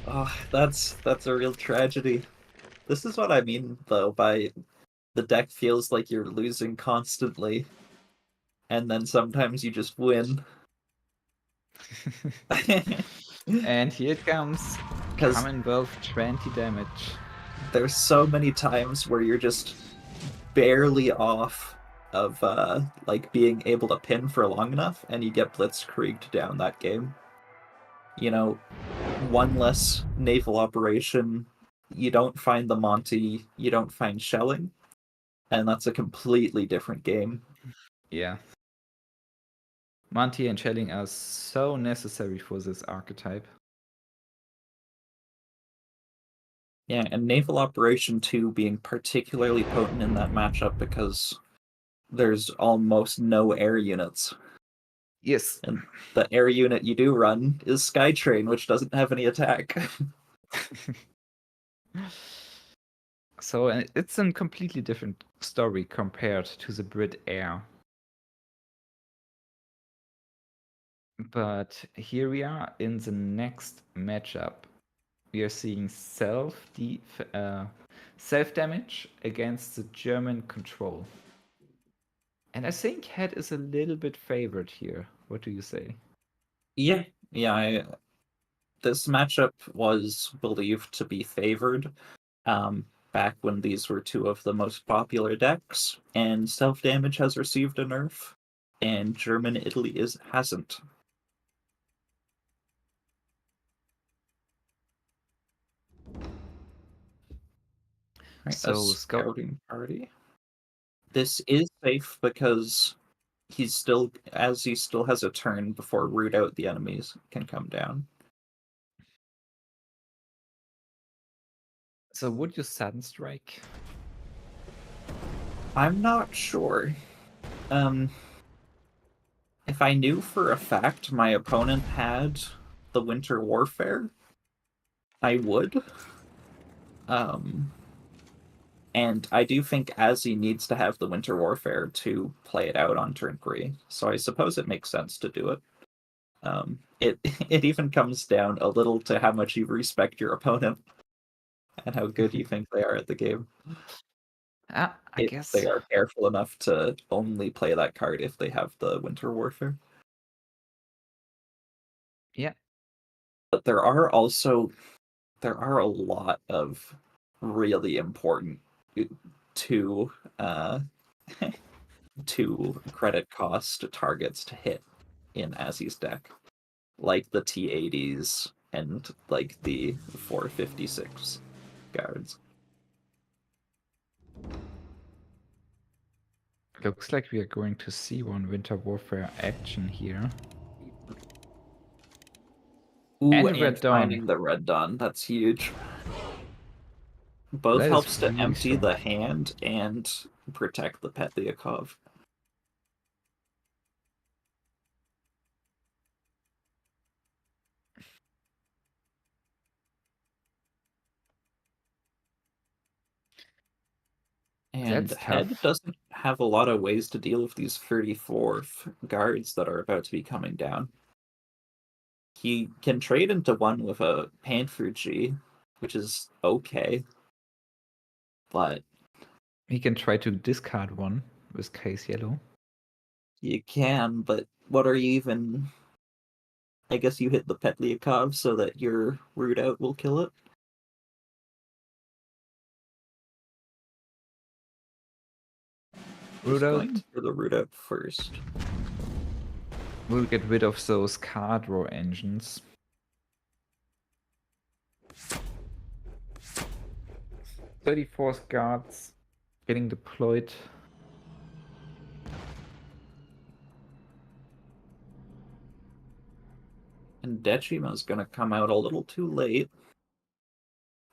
[SPEAKER 2] Oh, that's a real tragedy. This is what I mean, though, by the deck feels like you're losing constantly, and then sometimes you just win.
[SPEAKER 3] And here it comes. Commonwealth 20 damage.
[SPEAKER 2] There's so many times where you're just barely off of like being able to pin for long enough, and you get blitzkrieged down that game. You know, one less naval operation, you don't find the Monty, you don't find shelling, and that's a completely different game.
[SPEAKER 3] Yeah. Monty and Shelling are so necessary for this archetype.
[SPEAKER 2] Yeah, and Naval Operation 2 being particularly potent in that matchup because there's almost no air units.
[SPEAKER 3] Yes.
[SPEAKER 2] And the air unit you do run is Skytrain, which doesn't have any attack.
[SPEAKER 3] So it's a completely different story compared to the Brit Air. But here we are in the next matchup. We are seeing self-damage against the German control. And I think Head is a little bit favored here. What do you say?
[SPEAKER 2] Yeah, this matchup was believed to be favored back when these were two of the most popular decks, and self-damage has received a nerf, and German Italy hasn't. Right,
[SPEAKER 3] So
[SPEAKER 2] a scouting party. This is safe because he still has a turn before root out the enemies can come down.
[SPEAKER 3] So would you sudden strike?
[SPEAKER 2] I'm not sure. If I knew for a fact my opponent had the Winter Warfare, I would. And I do think Azzy needs to have the Winter Warfare to play it out on turn 3, so I suppose it makes sense to do it. It it even comes down a little to how much you respect your opponent and how good you think they are at the game.
[SPEAKER 3] I
[SPEAKER 2] If
[SPEAKER 3] guess
[SPEAKER 2] they are careful enough to only play that card if they have the Winter Warfare.
[SPEAKER 3] Yeah.
[SPEAKER 2] But there are a lot of really important two two credit cost targets to hit in Azzy's deck, like the T80s and like the 456 guards.
[SPEAKER 3] Looks like we are going to see one Winter Warfare action here.
[SPEAKER 2] Ooh,
[SPEAKER 3] And Red
[SPEAKER 2] and
[SPEAKER 3] Dawn.
[SPEAKER 2] finding the Red Dawn, that's huge. Both
[SPEAKER 3] That is
[SPEAKER 2] helps to
[SPEAKER 3] really
[SPEAKER 2] empty
[SPEAKER 3] strong.
[SPEAKER 2] the hand and protect the Petliakov. And
[SPEAKER 3] That's
[SPEAKER 2] Head
[SPEAKER 3] tough.
[SPEAKER 2] doesn't have a lot of ways to deal with these 34th guards that are about to be coming down. He can trade into one with a Panther G, which is okay. But
[SPEAKER 3] He can try to discard one with case yellow.
[SPEAKER 2] you can, but what are you even... I guess you hit the Petliakov so that your root out will kill it?
[SPEAKER 3] Root
[SPEAKER 2] Just
[SPEAKER 3] out.
[SPEAKER 2] going for the root out first.
[SPEAKER 3] We'll get rid of those card draw engines. 34th guards getting deployed.
[SPEAKER 2] And Dechima's gonna come out a little too late.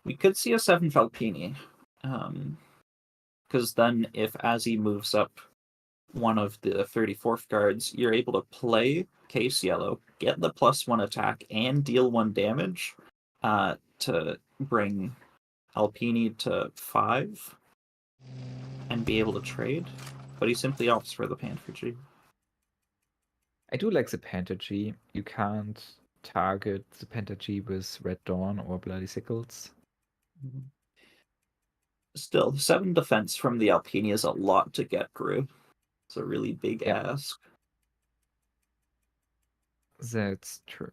[SPEAKER 2] We could see a 7 Falpini. Because then if Azzy moves up one of the 34th guards, you're able to play Case Yellow, get the +1 attack, and deal 1 damage to bring Alpini to 5 and be able to trade. But he simply opts for the Panther G.
[SPEAKER 3] I do like the Panther G. You can't target the Panther G with Red Dawn or Bloody Sickles.
[SPEAKER 2] Still, 7 defense from the Alpini is a lot to get through. It's a really big ask.
[SPEAKER 3] That's true.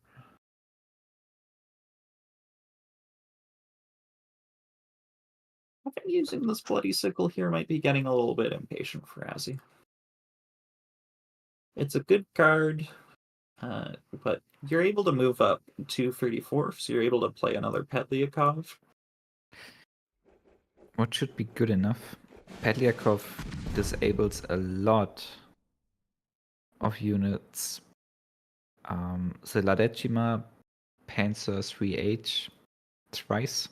[SPEAKER 2] I think using this Bloody Sickle here might be getting a little bit impatient for Azzy. It's a good card, but you're able to move up to 34, so you're able to play another Petliakov.
[SPEAKER 3] What should be good enough? Petliakov disables a lot of units The La Decima Panzer 3H thrice.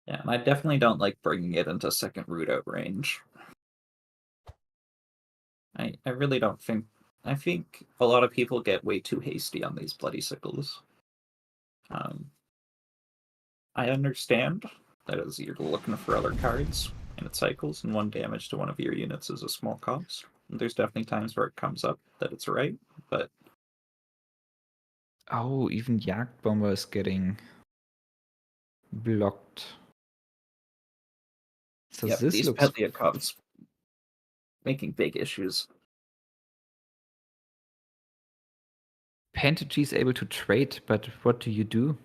[SPEAKER 2] Yeah, and I definitely don't like bringing it into second root-out range. I really don't think... I think a lot of people get way too hasty on these bloody sickles. I understand that as you're looking for other cards and it cycles, and 1 damage to one of your units is a small cost. There's definitely times where it comes up that it's right, but
[SPEAKER 3] Oh, even Jagdbomber is getting blocked. So
[SPEAKER 2] yep,
[SPEAKER 3] this
[SPEAKER 2] these
[SPEAKER 3] looks
[SPEAKER 2] Petliakovs making big issues.
[SPEAKER 3] Pentagy is able to trade, but what do you do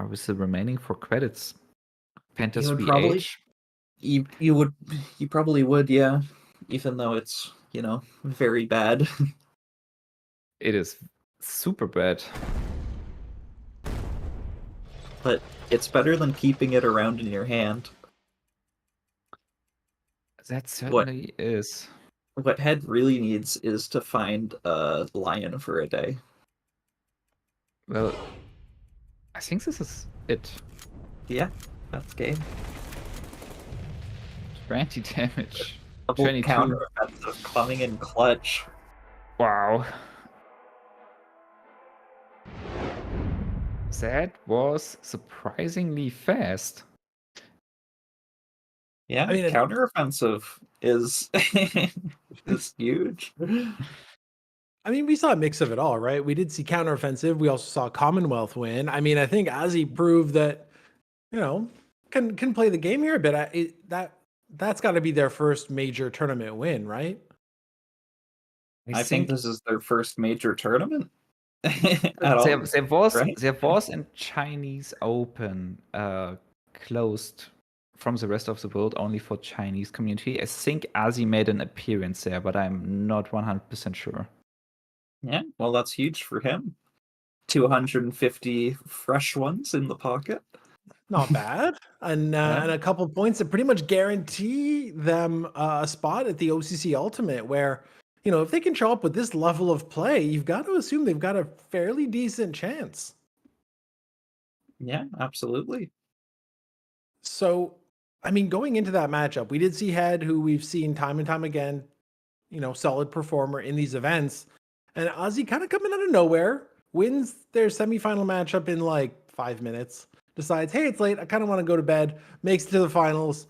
[SPEAKER 3] with the remaining 4 credits? Penta
[SPEAKER 2] You would
[SPEAKER 3] 3H?
[SPEAKER 2] you probably would, yeah. Even though it's, very bad.
[SPEAKER 3] It is super bad.
[SPEAKER 2] But it's better than keeping it around in your hand.
[SPEAKER 3] That certainly is.
[SPEAKER 2] What Head really needs is to find a lion for a day.
[SPEAKER 3] Well, I think this is it.
[SPEAKER 2] Yeah, that's game.
[SPEAKER 3] 20 damage.
[SPEAKER 2] Double
[SPEAKER 3] 22.
[SPEAKER 2] counter offensive coming in clutch.
[SPEAKER 3] Wow. That was surprisingly fast.
[SPEAKER 2] Yeah,
[SPEAKER 1] I mean,
[SPEAKER 2] counteroffensive is is huge.
[SPEAKER 1] I mean, we saw a mix of it all, right? We did see counteroffensive. We also saw Commonwealth win. I mean, I think Ozzy proved that, can play the game here a bit. That's got to be their first major tournament win, right?
[SPEAKER 2] I think this is their first major tournament at all.
[SPEAKER 3] There was a Chinese Open closed from the rest of the world only for Chinese community. I think Ozzy made an appearance there, but I'm not 100% sure.
[SPEAKER 2] Yeah, well, that's huge for him. 250 fresh ones in the pocket.
[SPEAKER 1] Not bad. And a couple points that pretty much guarantee them a spot at the OCC Ultimate where, if they can show up with this level of play, you've got to assume they've got a fairly decent chance.
[SPEAKER 2] Yeah, absolutely.
[SPEAKER 1] So, I mean, going into that matchup, we did see Head, who we've seen time and time again, solid performer in these events. And Ozzy kind of coming out of nowhere, wins their semifinal matchup in like 5 minutes, decides, hey, it's late, I kind of want to go to bed, makes it to the finals,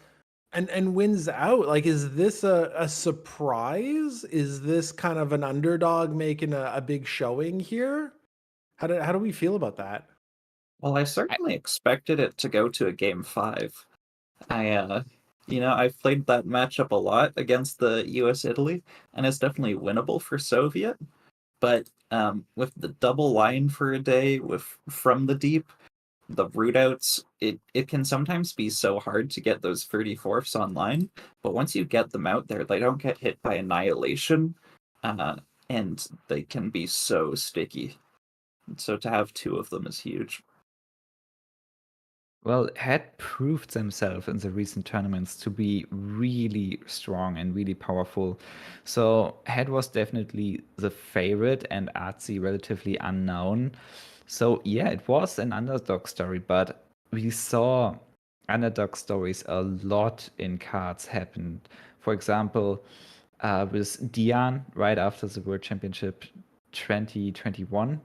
[SPEAKER 1] and wins out. Like, is this a surprise? Is this kind of an underdog making a big showing here? How do we feel about that?
[SPEAKER 2] Well, I certainly expected it to go to a game 5. I've played that matchup a lot against the US-Italy, and it's definitely winnable for Soviet. But with the double line for a day, with From the Deep, the rootouts, it can sometimes be so hard to get those 34ths online. But once you get them out there, they don't get hit by annihilation, and they can be so sticky. So to have 2 of them is huge.
[SPEAKER 3] Well, Head proved themselves in the recent tournaments to be really strong and really powerful. So Head was definitely the favorite and Artsy relatively unknown. So yeah, it was an underdog story, but we saw underdog stories a lot in cards happen. For example, with Dian right after the World Championship 2021,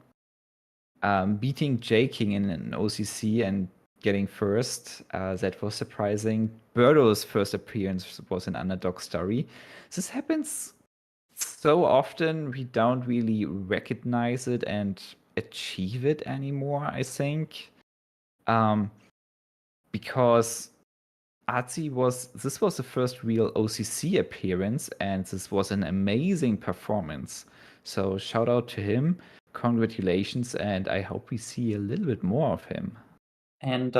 [SPEAKER 3] beating J King in an OCC and getting first. That was surprising. Berto's first appearance was an underdog story. This happens so often, we don't really recognize it and achieve it anymore, I think. Because this was the first real OCC appearance, and this was an amazing performance. So shout out to him. Congratulations, and I hope we see a little bit more of him.
[SPEAKER 2] And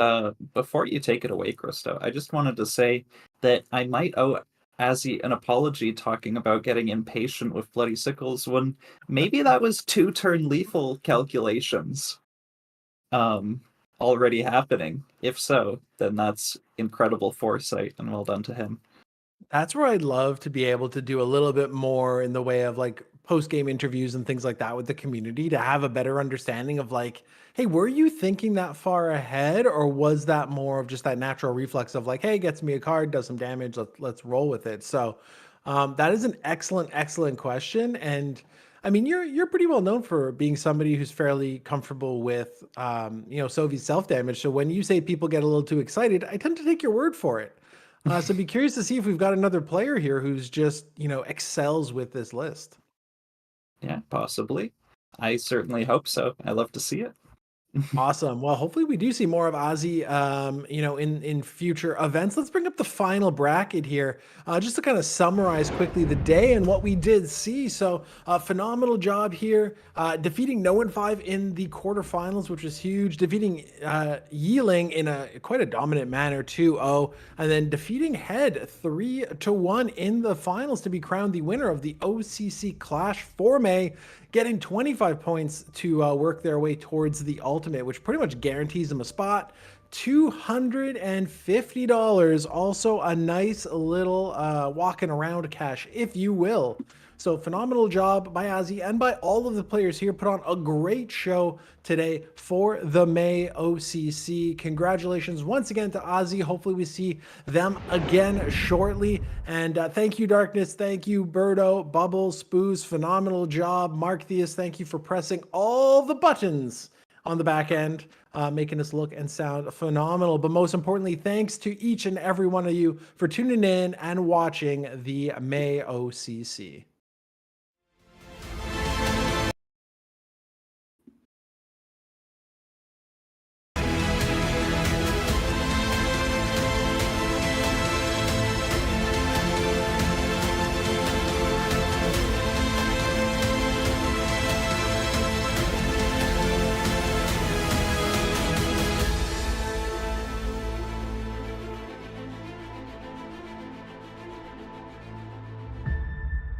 [SPEAKER 2] before you take it away, Christo, I just wanted to say that I might owe Azzy an apology talking about getting impatient with Bloody Sickles when maybe that was 2-turn lethal calculations already happening. If so, then that's incredible foresight and well done to him.
[SPEAKER 1] That's where I'd love to be able to do a little bit more in the way of like post-game interviews and things like that with the community to have a better understanding of like, hey, were you thinking that far ahead, or was that more of just that natural reflex of like, hey, gets me a card, does some damage, let's roll with it. So that is an excellent question. And I mean, you're pretty well known for being somebody who's fairly comfortable with Soviet self damage. So when you say people get a little too excited, I tend to take your word for it. So be curious to see if we've got another player here who's just, excels with this list.
[SPEAKER 2] Yeah, possibly. I certainly hope so. I love to see it.
[SPEAKER 1] Awesome. Well, hopefully we do see more of Ozzy, in future events. Let's bring up the final bracket here, just to kind of summarize quickly the day and what we did see. So, phenomenal job here, defeating No 5 in the quarterfinals, which was huge. Defeating Yeeling in quite a dominant manner, 2-0, and then defeating Head 3-1 in the finals to be crowned the winner of the OCC Clash for May, getting 25 points to work their way towards the ultimate, which pretty much guarantees them a spot. $250, also a nice little walking around cash, if you will. So phenomenal job by Ozzy and by all of the players here. Put on a great show today for the May OCC. Congratulations once again to Ozzy. Hopefully we see them again shortly. And thank you, Darkness. Thank you, Berto, Bubbles, Spooz. Phenomenal job. Mark Theus, thank you for pressing all the buttons on the back end, making us look and sound phenomenal. But most importantly, thanks to each and every one of you for tuning in and watching the May OCC.